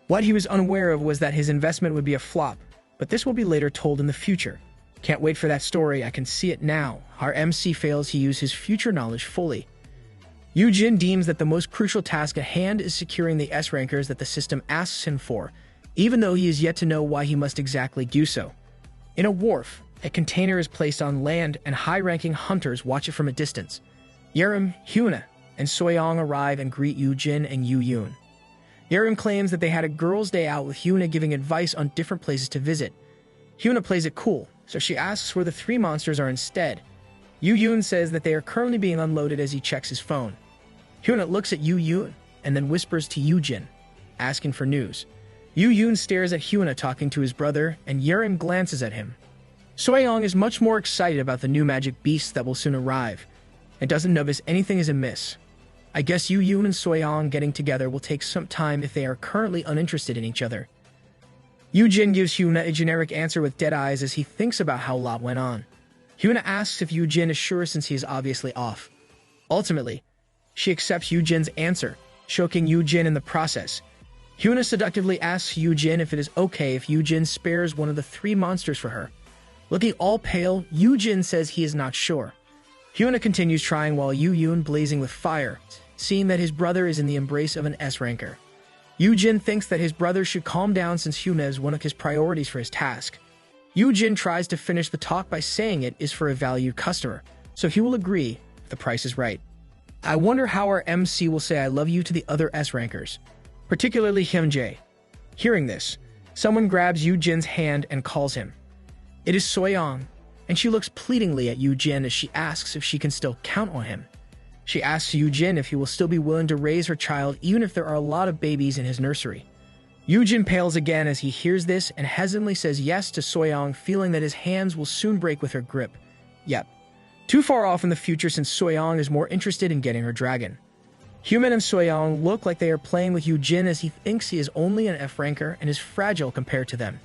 A: What he was unaware of was that his investment would be a flop, but this will be later told in the future. Can't wait for that story, I can see it now. Our MC fails to use his future knowledge fully. Yoojin deems that the most crucial task at hand is securing the S-rankers that the system asks him for, even though he is yet to know why he must exactly do so. In a wharf, a container is placed on land and high-ranking hunters watch it from a distance. Yerim, Hyuna, and Soyoung arrive and greet Yoojin and Yoon. Yerim claims that they had a girls' day out with Hyuna giving advice on different places to visit. Hyuna plays it cool, so she asks where the 3 monsters are instead. Yoon says that they are currently being unloaded as he checks his phone. Hyuna looks at Yoon and then whispers to Yoojin, asking for news. Yoon stares at Hyuna talking to his brother, and Yerim glances at him. Soyoung is much more excited about the new magic beasts that will soon arrive, and doesn't notice anything is amiss. I guess Yoon and Soyoung getting together will take some time if they are currently uninterested in each other. Yoojin gives Hyuna a generic answer with dead eyes as he thinks about how a lot went on. Hyuna asks if Yoojin is sure since he is obviously off. Ultimately, she accepts Yoojin's answer, choking Yoojin in the process. Hyuna seductively asks Yoojin if it is okay if Yoojin spares one of the 3 monsters for her. Looking all pale, Yoojin says he is not sure. Hyuna continues trying while Yoon blazing with fire, seeing that his brother is in the embrace of an S-ranker. Yoojin thinks that his brother should calm down since Hyuna is one of his priorities for his task. Yoojin tries to finish the talk by saying it is for a valued customer, so he will agree if the price is right. I wonder how our MC will say I love you to the other S-rankers, particularly Hyunjae. Hearing this, someone grabs Yoojin's hand and calls him. It is Soyoung, and she looks pleadingly at Yoojin as she asks if she can still count on him. She asks Yoojin if he will still be willing to raise her child even if there are a lot of babies in his nursery. Yoojin pales again as he hears this and hesitantly says yes to Soyoung, feeling that his hands will soon break with her grip. Yep, too far off in the future since Soyoung is more interested in getting her dragon. Human and Soyoung look like they are playing with Yoojin as he thinks he is only an F-ranker and is fragile compared to them.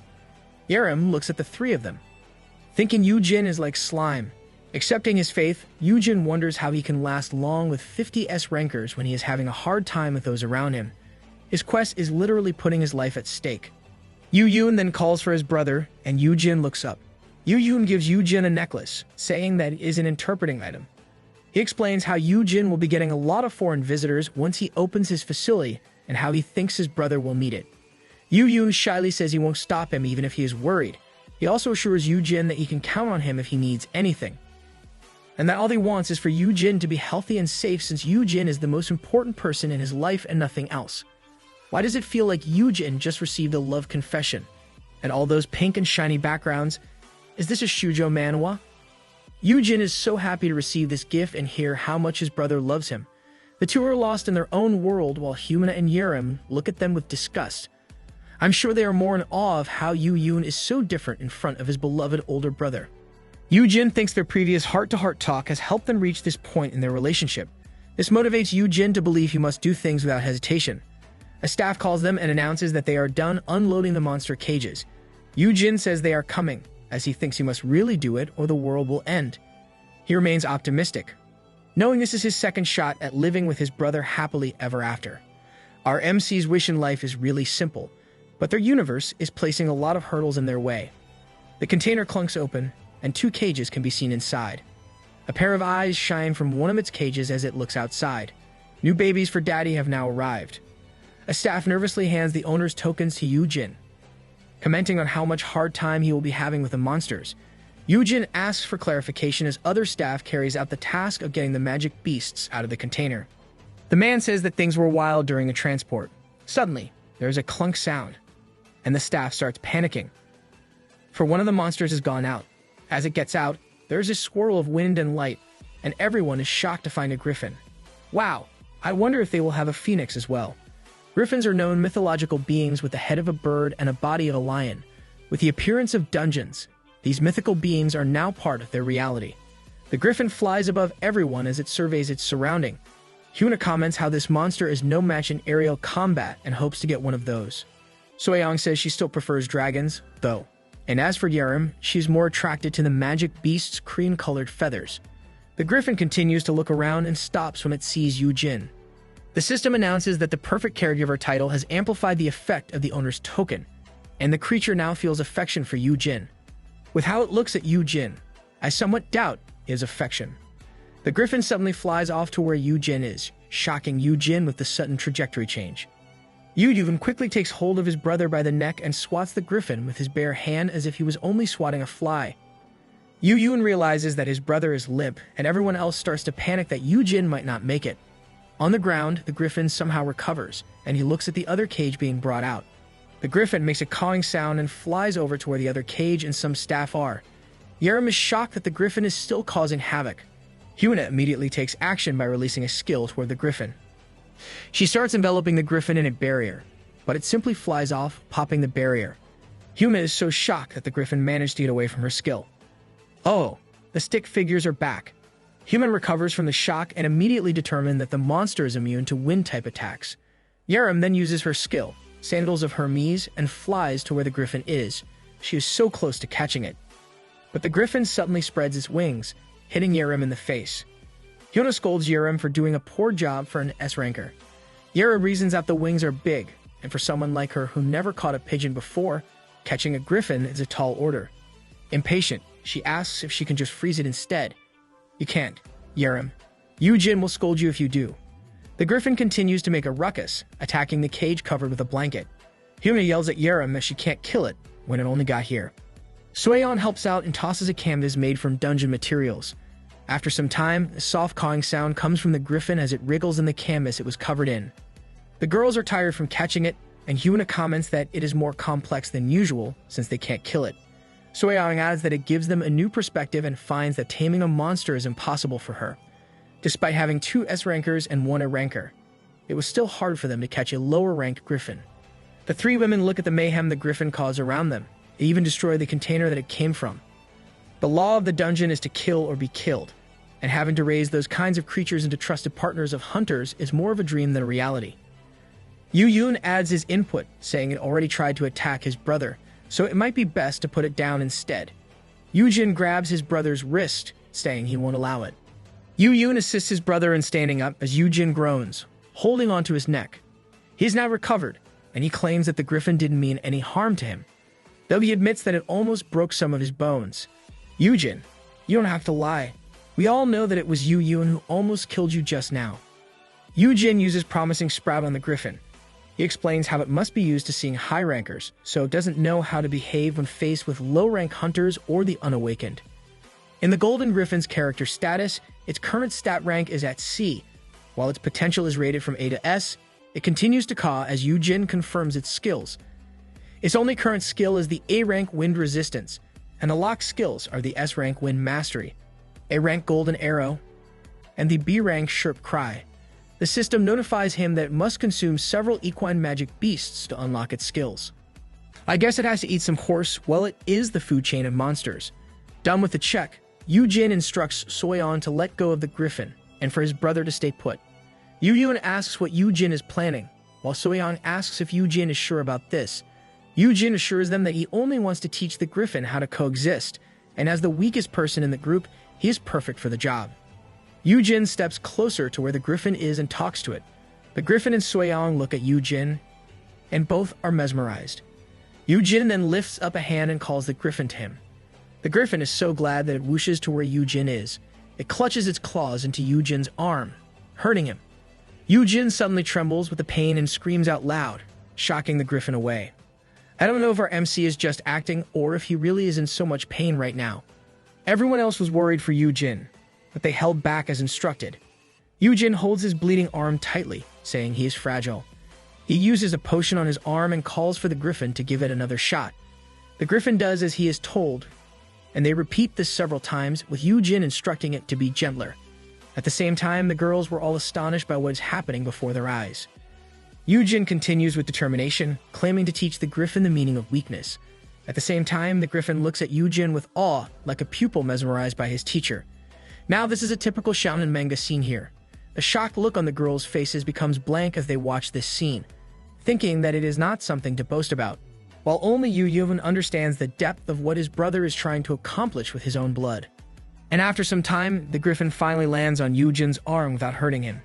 A: Yerim looks at the 3 of them. Thinking Yoojin is like slime, Accepting his fate, Yujin wonders how he can last long with 50 S rankers when he is having a hard time with those around him. His quest is literally putting his life at stake. Yun then calls for his brother, and Yujin looks up. Yun gives Yujin a necklace, saying that it is an interpreting item. He explains how Yujin will be getting a lot of foreign visitors once he opens his facility and how he thinks his brother will need it. Yun shyly says he won't stop him even if he is worried. He also assures Yujin that he can count on him if he needs anything, and that all he wants is for Yujin to be healthy and safe since Yujin is the most important person in his life and nothing else. Why does it feel like Yujin just received a love confession? And all those pink and shiny backgrounds? Is this a shoujo manhwa? Yujin is so happy to receive this gift and hear how much his brother loves him. The two are lost in their own world while Humina and Yerim look at them with disgust. I'm sure they are more in awe of how Yun is so different in front of his beloved older brother. Yujin thinks their previous heart-to-heart talk has helped them reach this point in their relationship. This motivates Yujin to believe he must do things without hesitation. A staff calls them and announces that they are done unloading the monster cages. Yujin says they are coming, as he thinks he must really do it or the world will end. He remains optimistic, knowing this is his second shot at living with his brother happily ever after. Our MC's wish in life is really simple, but their universe is placing a lot of hurdles in their way. The container clunks open, and 2 cages can be seen inside. A pair of eyes shine from one of its cages as it looks outside. New babies for daddy have now arrived. A staff nervously hands the owner's tokens to Yujin, commenting on how much hard time he will be having with the monsters. Yujin asks for clarification as other staff carries out the task of getting the magic beasts out of the container. The man says that things were wild during the transport. Suddenly, there is a clunk sound, and the staff starts panicking, for one of the monsters has gone out. As it gets out, there is a swirl of wind and light, and everyone is shocked to find a griffin. Wow, I wonder if they will have a phoenix as well. Griffins are known mythological beings with the head of a bird and a body of a lion. With the appearance of dungeons, these mythical beings are now part of their reality. The griffin flies above everyone as it surveys its surrounding. Huna comments how this monster is no match in aerial combat and hopes to get one of those. Soyoung says she still prefers dragons, though. And as for Yerim, she's more attracted to the magic beast's cream-colored feathers. The griffin continues to look around and stops when it sees Yujin. The system announces that the perfect caregiver title has amplified the effect of the owner's token, and the creature now feels affection for Yujin. With how it looks at Yujin, I somewhat doubt his affection. The griffin suddenly flies off to where Yujin is, shocking Yujin with the sudden trajectory change. Yujin quickly takes hold of his brother by the neck and swats the griffin with his bare hand as if he was only swatting a fly. Yujin realizes that his brother is limp, and everyone else starts to panic that Yujin might not make it. On the ground, the griffin somehow recovers, and he looks at the other cage being brought out. The griffin makes a cawing sound and flies over to where the other cage and some staff are. Yerim is shocked that the griffin is still causing havoc. Huna immediately takes action by releasing a skill toward the griffin. She starts enveloping the griffin in a barrier, but it simply flies off, popping the barrier. Huna is so shocked that the griffin managed to get away from her skill. Oh, the stick figures are back. Human recovers from the shock and immediately determines that the monster is immune to wind-type attacks. Yerim then uses her skill, Sandals of Hermes, and flies to where the griffin is. She is so close to catching it. But the griffin suddenly spreads its wings, hitting Yerim in the face. Hyuna scolds Yerim for doing a poor job for an S-ranker. Yerim reasons that the wings are big, and for someone like her who never caught a pigeon before, catching a griffin is a tall order. Impatient, she asks if she can just freeze it instead. You can't, Yerim. Yujin will scold you if you do. The griffin continues to make a ruckus, attacking the cage covered with a blanket. Hyuna yells at Yerim that she can't kill it when it only got here. Soyeon helps out and tosses a canvas made from dungeon materials. After some time, a soft cawing sound comes from the griffin as it wriggles in the canvas it was covered in. The girls are tired from catching it, and Hyuna comments that it is more complex than usual since they can't kill it. Soyeon adds that it gives them a new perspective and finds that taming a monster is impossible for her. Despite having 2 S-rankers and 1 A-ranker, it was still hard for them to catch a lower-ranked griffin. The 3 women look at the mayhem the griffin caused around them. They even destroy the container that it came from. The law of the dungeon is to kill or be killed, and having to raise those kinds of creatures into trusted partners of hunters is more of a dream than a reality. Yun adds his input, saying it already tried to attack his brother, so it might be best to put it down instead. Yujin grabs his brother's wrist, saying he won't allow it. Yu Yun assists his brother in standing up as Yu Jin groans, holding onto his neck. He is now recovered, and he claims that the griffin didn't mean any harm to him, though he admits that it almost broke some of his bones. Yu Jin, you don't have to lie. We all know that it was Yu Yun who almost killed you just now. Yu Jin uses promising sprout on the griffin. He explains how it must be used to seeing high rankers, so it doesn't know how to behave when faced with low-rank hunters or the unawakened. In the Golden Griffin's character status, its current stat rank is at C. While its potential is rated from A to S, it continues to caw as Yu Jin confirms its skills. Its only current skill is the A-rank Wind Resistance, and the locked skills are the S-rank Wind Mastery, A-rank Golden Arrow, and the B-rank Sherp Cry. The system notifies him that it must consume several equine magic beasts to unlock its skills. I guess it has to eat some horse. Well, it is the food chain of monsters. Done with the check, Yu Jin instructs Soyeon to let go of the griffin and for his brother to stay put. Yu Yun asks what Yu Jin is planning, while Soyeon asks if Yu Jin is sure about this. Yu Jin assures them that he only wants to teach the griffin how to coexist, and as the weakest person in the group, he is perfect for the job. Yu Jin steps closer to where the griffin is and talks to it. The griffin and Soyeon look at Yu Jin, and both are mesmerized. Yu Jin then lifts up a hand and calls the griffin to him. The griffin is so glad that it whooshes to where Yu Jin is. It clutches its claws into Yu Jin's arm, hurting him. Yu Jin suddenly trembles with the pain and screams out loud, shocking the griffin away. I don't know if our MC is just acting or if he really is in so much pain right now. Everyone else was worried for Yu Jin, but they held back as instructed. Yu Jin holds his bleeding arm tightly, saying he is fragile. He uses a potion on his arm and calls for the griffin to give it another shot. The griffin does as he is told, and they repeat this several times, with Yu Jin instructing it to be gentler. At the same time, the girls were all astonished by what is happening before their eyes. Yu Jin continues with determination, claiming to teach the griffin the meaning of weakness. At the same time, the griffin looks at Yu Jin with awe, like a pupil mesmerized by his teacher. Now this is a typical shonen manga scene here. The shocked look on the girls' faces becomes blank as they watch this scene, thinking that it is not something to boast about, while only Yu Yun understands the depth of what his brother is trying to accomplish with his own blood. And after some time, the griffin finally lands on Yu Jin's arm without hurting him.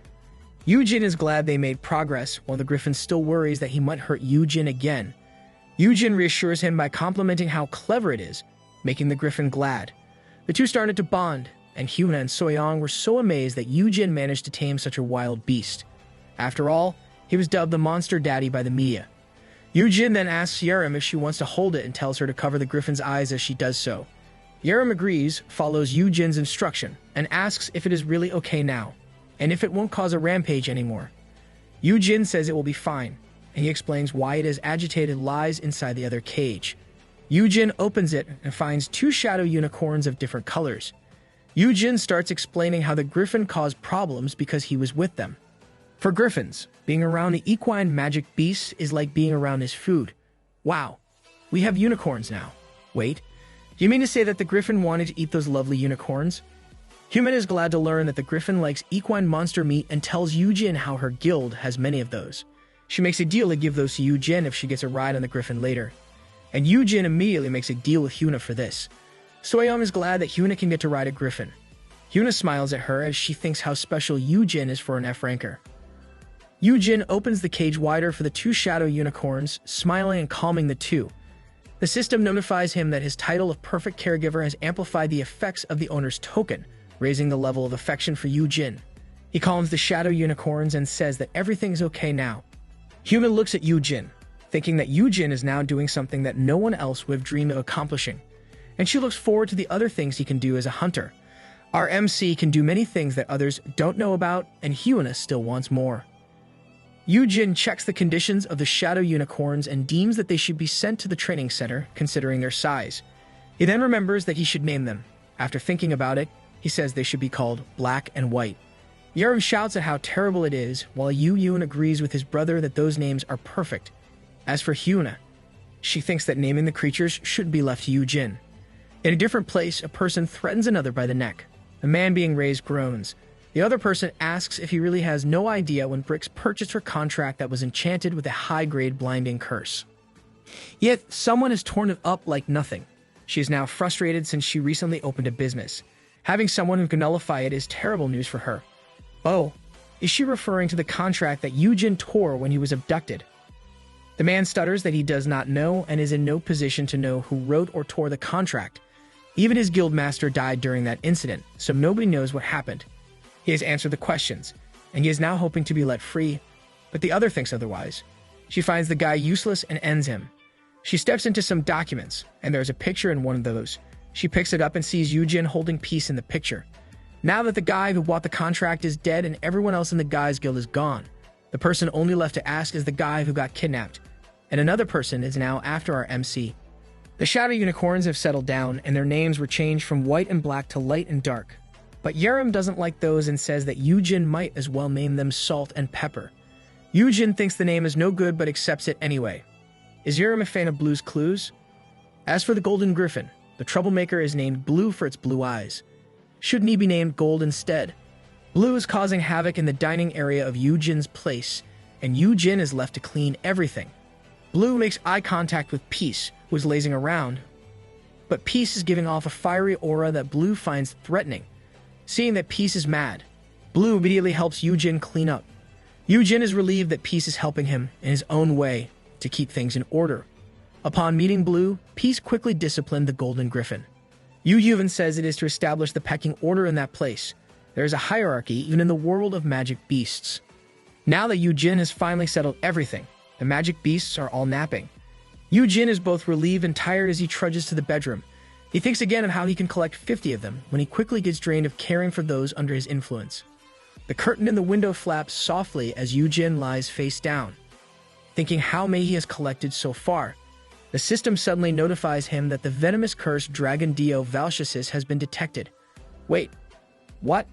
A: Yu Jin is glad they made progress, while the griffin still worries that he might hurt Yu Jin again. Yu Jin reassures him by complimenting how clever it is, making the griffin glad. The two started to bond, and Hyuna and Soyeon were so amazed that Yu Jin managed to tame such a wild beast. After all, he was dubbed the Monster Daddy by the media. Yu Jin then asks Yerim if she wants to hold it and tells her to cover the griffin's eyes as she does so. Yerim agrees, follows Yu Jin's instruction, and asks if it is really okay now, and if it won't cause a rampage anymore. Yu Jin says it will be fine, and he explains why it is agitated lies inside the other cage. Yu Jin opens it and finds two shadow unicorns of different colors. Yu Jin starts explaining how the griffin caused problems because he was with them. For griffins, being around the equine magic beasts is like being around his food. Wow, we have unicorns now. Wait, do you mean to say that the griffin wanted to eat those lovely unicorns? Hyuna is glad to learn that the griffin likes equine monster meat and tells Yu Jin how her guild has many of those. She makes a deal to give those to Yu Jin if she gets a ride on the griffin later. And Yu Jin immediately makes a deal with Hyuna for this. Soyeon is glad that Hyuna can get to ride a griffin. Hyuna smiles at her as she thinks how special Yu Jin is for an F-ranker. Yu Jin opens the cage wider for the two shadow unicorns, smiling and calming the two. The system notifies him that his title of perfect caregiver has amplified the effects of the owner's token, raising the level of affection for Yu Jin. He calms the shadow unicorns and says that everything is okay now. Hyuna looks at Yu Jin, thinking that Yu Jin is now doing something that no one else would have dreamed of accomplishing, and she looks forward to the other things he can do as a hunter. Our MC can do many things that others don't know about, and Hyuna still wants more. Yu Jin checks the conditions of the shadow unicorns and deems that they should be sent to the training center, considering their size. He then remembers that he should name them. After thinking about it, he says they should be called Black and White. Yerim shouts at how terrible it is, while Yu Yun agrees with his brother that those names are perfect. As for Hyuna, she thinks that naming the creatures should be left to Yu Jin. In a different place, a person threatens another by the neck. The man being raised groans. The other person asks if he really has no idea when Brix purchased her contract that was enchanted with a high-grade blinding curse. Yet, someone has torn it up like nothing. She is now frustrated since she recently opened a business. Having someone who can nullify it is terrible news for her. Oh, is she referring to the contract that Yujin tore when he was abducted? The man stutters that he does not know and is in no position to know who wrote or tore the contract. Even his guildmaster died during that incident, so nobody knows what happened. He has answered the questions, and he is now hoping to be let free, but the other thinks otherwise. She finds the guy useless and ends him. She steps into some documents, and there's a picture in one of those. She picks it up and sees Yujin holding peace in the picture. Now that the guy who bought the contract is dead and everyone else in the Guys Guild is gone, the person only left to ask is the guy who got kidnapped, and another person is now after our MC. The Shadow Unicorns have settled down, and their names were changed from white and black to light and dark. But Yerim doesn't like those and says that Yujin might as well name them Salt and Pepper. Yujin thinks the name is no good but accepts it anyway. Is Yerim a fan of Blue's Clues? As for the Golden Griffin, the troublemaker is named Blue for its blue eyes. Shouldn't he be named Gold instead? Blue is causing havoc in the dining area of Yujin's place, and Yujin is left to clean everything. Blue makes eye contact with Peace, who is lazing around, but Peace is giving off a fiery aura that Blue finds threatening. Seeing that Peace is mad, Blue immediately helps Yujin clean up. Yujin is relieved that Peace is helping him in his own way to keep things in order. Upon meeting Blue, Peace quickly disciplined the Golden Griffin. Yujin says it is to establish the pecking order in that place. There is a hierarchy even in the world of magic beasts. Now that Yujin has finally settled everything, the magic beasts are all napping. Yujin is both relieved and tired as he trudges to the bedroom. He thinks again of how he can collect 50 of them when he quickly gets drained of caring for those under his influence. The curtain in the window flaps softly as Yujin lies face down. Thinking how many he has collected so far, the system suddenly notifies him that the venomous curse Dragon Dio Valsiasis has been detected. Wait, what?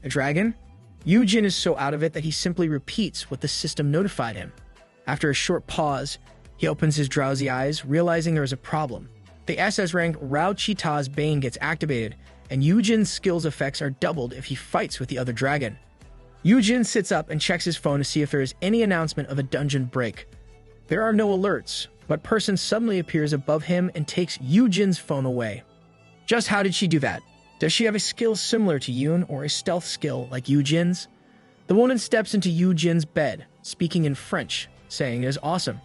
A: A dragon? Yujin is so out of it that he simply repeats what the system notified him. After a short pause, he opens his drowsy eyes, realizing there is a problem. The SS rank Rao Chita's Bane gets activated, and Yujin's skills effects are doubled if he fights with the other dragon. Yujin sits up and checks his phone to see if there is any announcement of a dungeon break. There are no alerts, but person suddenly appears above him and takes Yujin's phone away. Just how did she do that? Does she have a skill similar to Yoon or a stealth skill like Yujin's? The woman steps into Yujin's bed, speaking in French, saying it is awesome.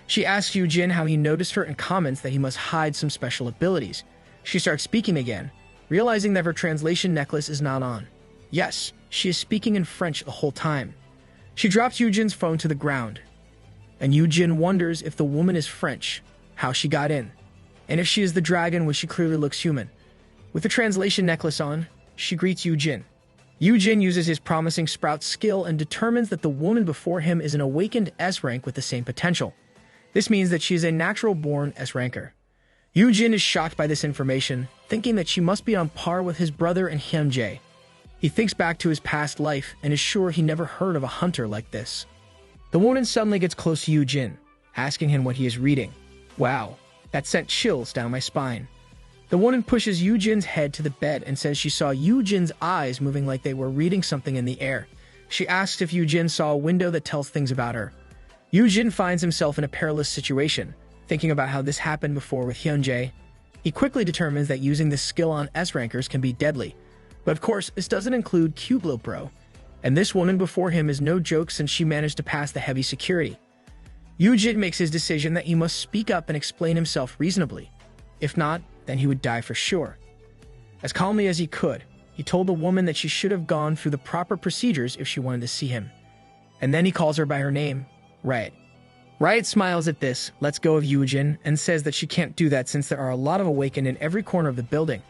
A: She asks Yujin how he noticed her and comments that he must hide some special abilities. She starts speaking again, realizing that her translation necklace is not on. Yes, she is speaking in French the whole time. She drops Yujin's phone to the ground, and Yujin wonders if the woman is French, how she got in, and if she is the dragon when she clearly looks human. With the translation necklace on, she greets Yujin. Yujin uses his promising sprout skill and determines that the woman before him is an awakened S rank with the same potential. This means that she is a natural-born S-ranker. Yujin is shocked by this information, thinking that she must be on par with his brother and Hyunjae. He thinks back to his past life and is sure he never heard of a hunter like this. The woman suddenly gets close to Yujin, asking him what he is reading. Wow, that sent chills down my spine. The woman pushes Yujin's head to the bed and says she saw Yujin's eyes moving like they were reading something in the air. She asks if Yujin saw a window that tells things about her. Yujin finds himself in a perilous situation, thinking about how this happened before with Hyunjae. He quickly determines that using this skill on S-rankers can be deadly. But of course, this doesn't include Cublo Pro. And this woman before him is no joke since she managed to pass the heavy security. Yujin makes his decision that he must speak up and explain himself reasonably. If not, then he would die for sure. As calmly as he could, he told the woman that she should have gone through the proper procedures if she wanted to see him. And then he calls her by her name, Riot. Riot smiles at this, lets go of Yujin, and says that she can't do that since there are a lot of Awakened in every corner of the building.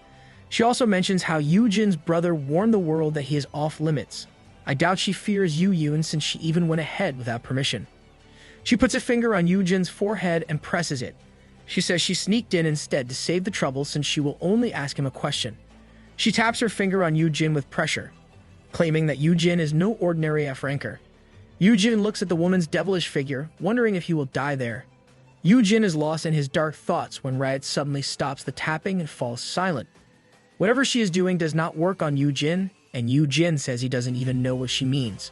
A: She also mentions how Yujin's brother warned the world that he is off limits. I doubt she fears Yun since she even went ahead without permission. She puts a finger on Yujin's forehead and presses it. She says she sneaked in instead to save the trouble since she will only ask him a question. She taps her finger on Yujin with pressure, claiming that Yujin is no ordinary F-ranker. Yujin looks at the woman's devilish figure, wondering if he will die there. Yujin is lost in his dark thoughts when Riot suddenly stops the tapping and falls silent. Whatever she is doing does not work on Yujin, and Yujin says he doesn't even know what she means.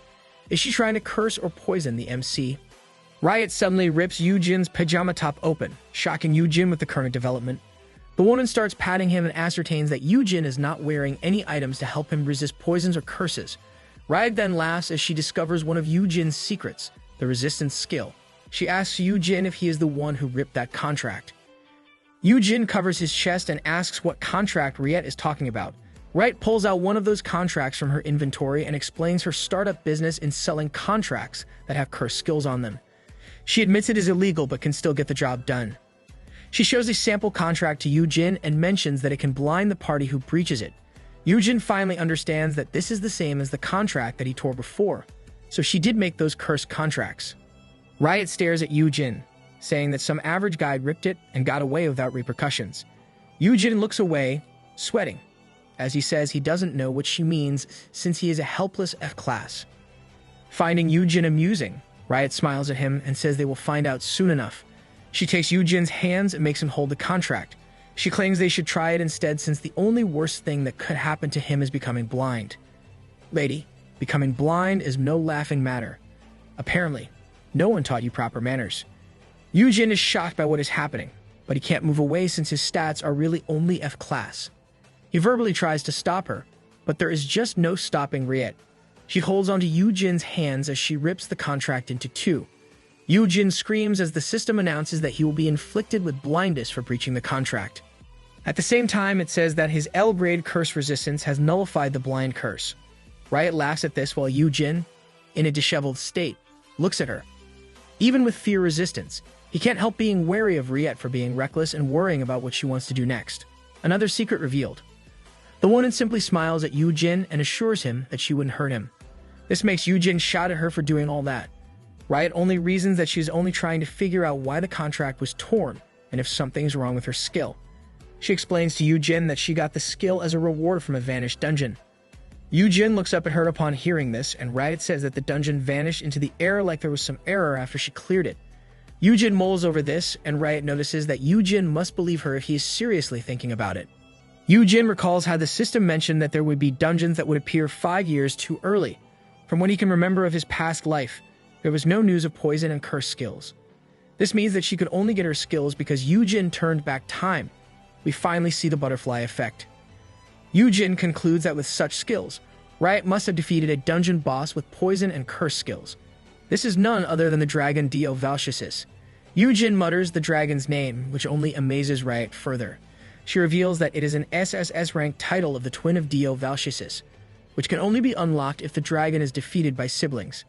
A: Is she trying to curse or poison the MC? Riot suddenly rips Yujin's pajama top open, shocking Yujin with the current development. The woman starts patting him and ascertains that Yujin is not wearing any items to help him resist poisons or curses. Riot then laughs as she discovers one of Yujin's secrets, the resistance skill. She asks Yujin if he is the one who ripped that contract. Yujin covers his chest and asks what contract Riet is talking about. Riot pulls out one of those contracts from her inventory and explains her startup business in selling contracts that have cursed skills on them. She admits it is illegal but can still get the job done. She shows a sample contract to Yujin and mentions that it can blind the party who breaches it. Yujin finally understands that this is the same as the contract that he tore before, so she did make those cursed contracts. Riot stares at Yujin, saying that some average guy ripped it and got away without repercussions. Yujin looks away, sweating, as he says he doesn't know what she means since he is a helpless F-class. Finding Yujin amusing, Riot smiles at him and says they will find out soon enough. She takes Yujin's hands and makes him hold the contract. She claims they should try it instead since the only worst thing that could happen to him is becoming blind. Lady, becoming blind is no laughing matter. Apparently, no one taught you proper manners. Yujin is shocked by what is happening, but he can't move away since his stats are really only F-class. He verbally tries to stop her, but there is just no stopping Riet. She holds onto Yujin's hands as she rips the contract into two. Yujin screams as the system announces that he will be inflicted with blindness for breaching the contract. At the same time, it says that his L-grade curse resistance has nullified the blind curse. Riot laughs at this while Yujin, in a disheveled state, looks at her. Even with fear resistance, he can't help being wary of Riet for being reckless and worrying about what she wants to do next. Another secret revealed. The woman simply smiles at Yujin and assures him that she wouldn't hurt him. This makes Yujin shout at her for doing all that. Riot only reasons that she's only trying to figure out why the contract was torn and if something's wrong with her skill. She explains to Yujin that she got the skill as a reward from a vanished dungeon. Yujin looks up at her upon hearing this, and Riot says that the dungeon vanished into the air like there was some error after she cleared it. Yujin mulls over this, and Riot notices that Yujin must believe her if he is seriously thinking about it. Yujin recalls how the system mentioned that there would be dungeons that would appear 5 years too early. From what he can remember of his past life, there was no news of poison and curse skills. This means that she could only get her skills because Yujin turned back time. We finally see the butterfly effect. Yujin concludes that with such skills, Riot must have defeated a dungeon boss with poison and curse skills. This is none other than the dragon Dio Valchisis. Yujin mutters the dragon's name, which only amazes Riot further. She reveals that it is an SSS rank title of the twin of Dio Valchisis, which can only be unlocked if the dragon is defeated by siblings.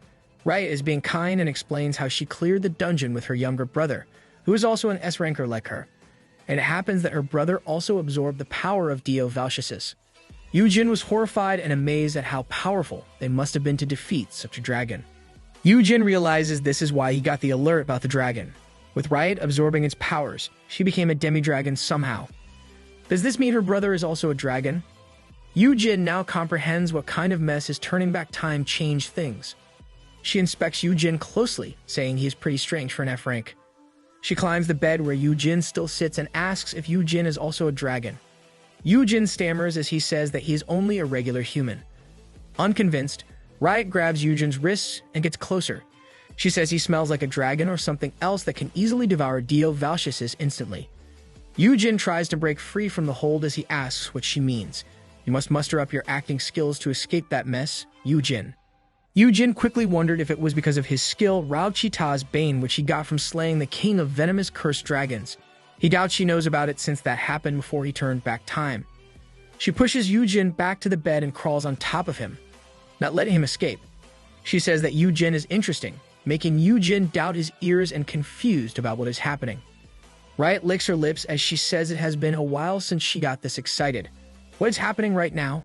A: Riot is being kind and explains how she cleared the dungeon with her younger brother, who is also an S-ranker like her. And it happens that her brother also absorbed the power of Dio Valchisis. Yujin was horrified and amazed at how powerful they must have been to defeat such a dragon. Yujin realizes this is why he got the alert about the dragon. With Riot absorbing its powers, she became a demi-dragon somehow. Does this mean her brother is also a dragon? Yujin now comprehends what kind of mess his turning back time changed things. She inspects Yujin closely, saying he is pretty strange for an F rank. She climbs the bed where Yujin still sits and asks if Yujin is also a dragon. Yujin stammers as he says that he is only a regular human. Unconvinced, Riot grabs Yujin's wrists and gets closer. She says he smells like a dragon or something else that can easily devour Dio Valchisis instantly. Yujin tries to break free from the hold as he asks what she means. You must muster up your acting skills to escape that mess, Yujin. Yujin quickly wondered if it was because of his skill Rao Chita's Bane, which he got from slaying the king of venomous cursed dragons. He doubts she knows about it since that happened before he turned back time. She pushes Yujin back to the bed and crawls on top of him, not letting him escape. She says that Yujin is interesting, making Yujin doubt his ears and confused about what is happening. Riot licks her lips as she says it has been a while since she got this excited. What is happening right now?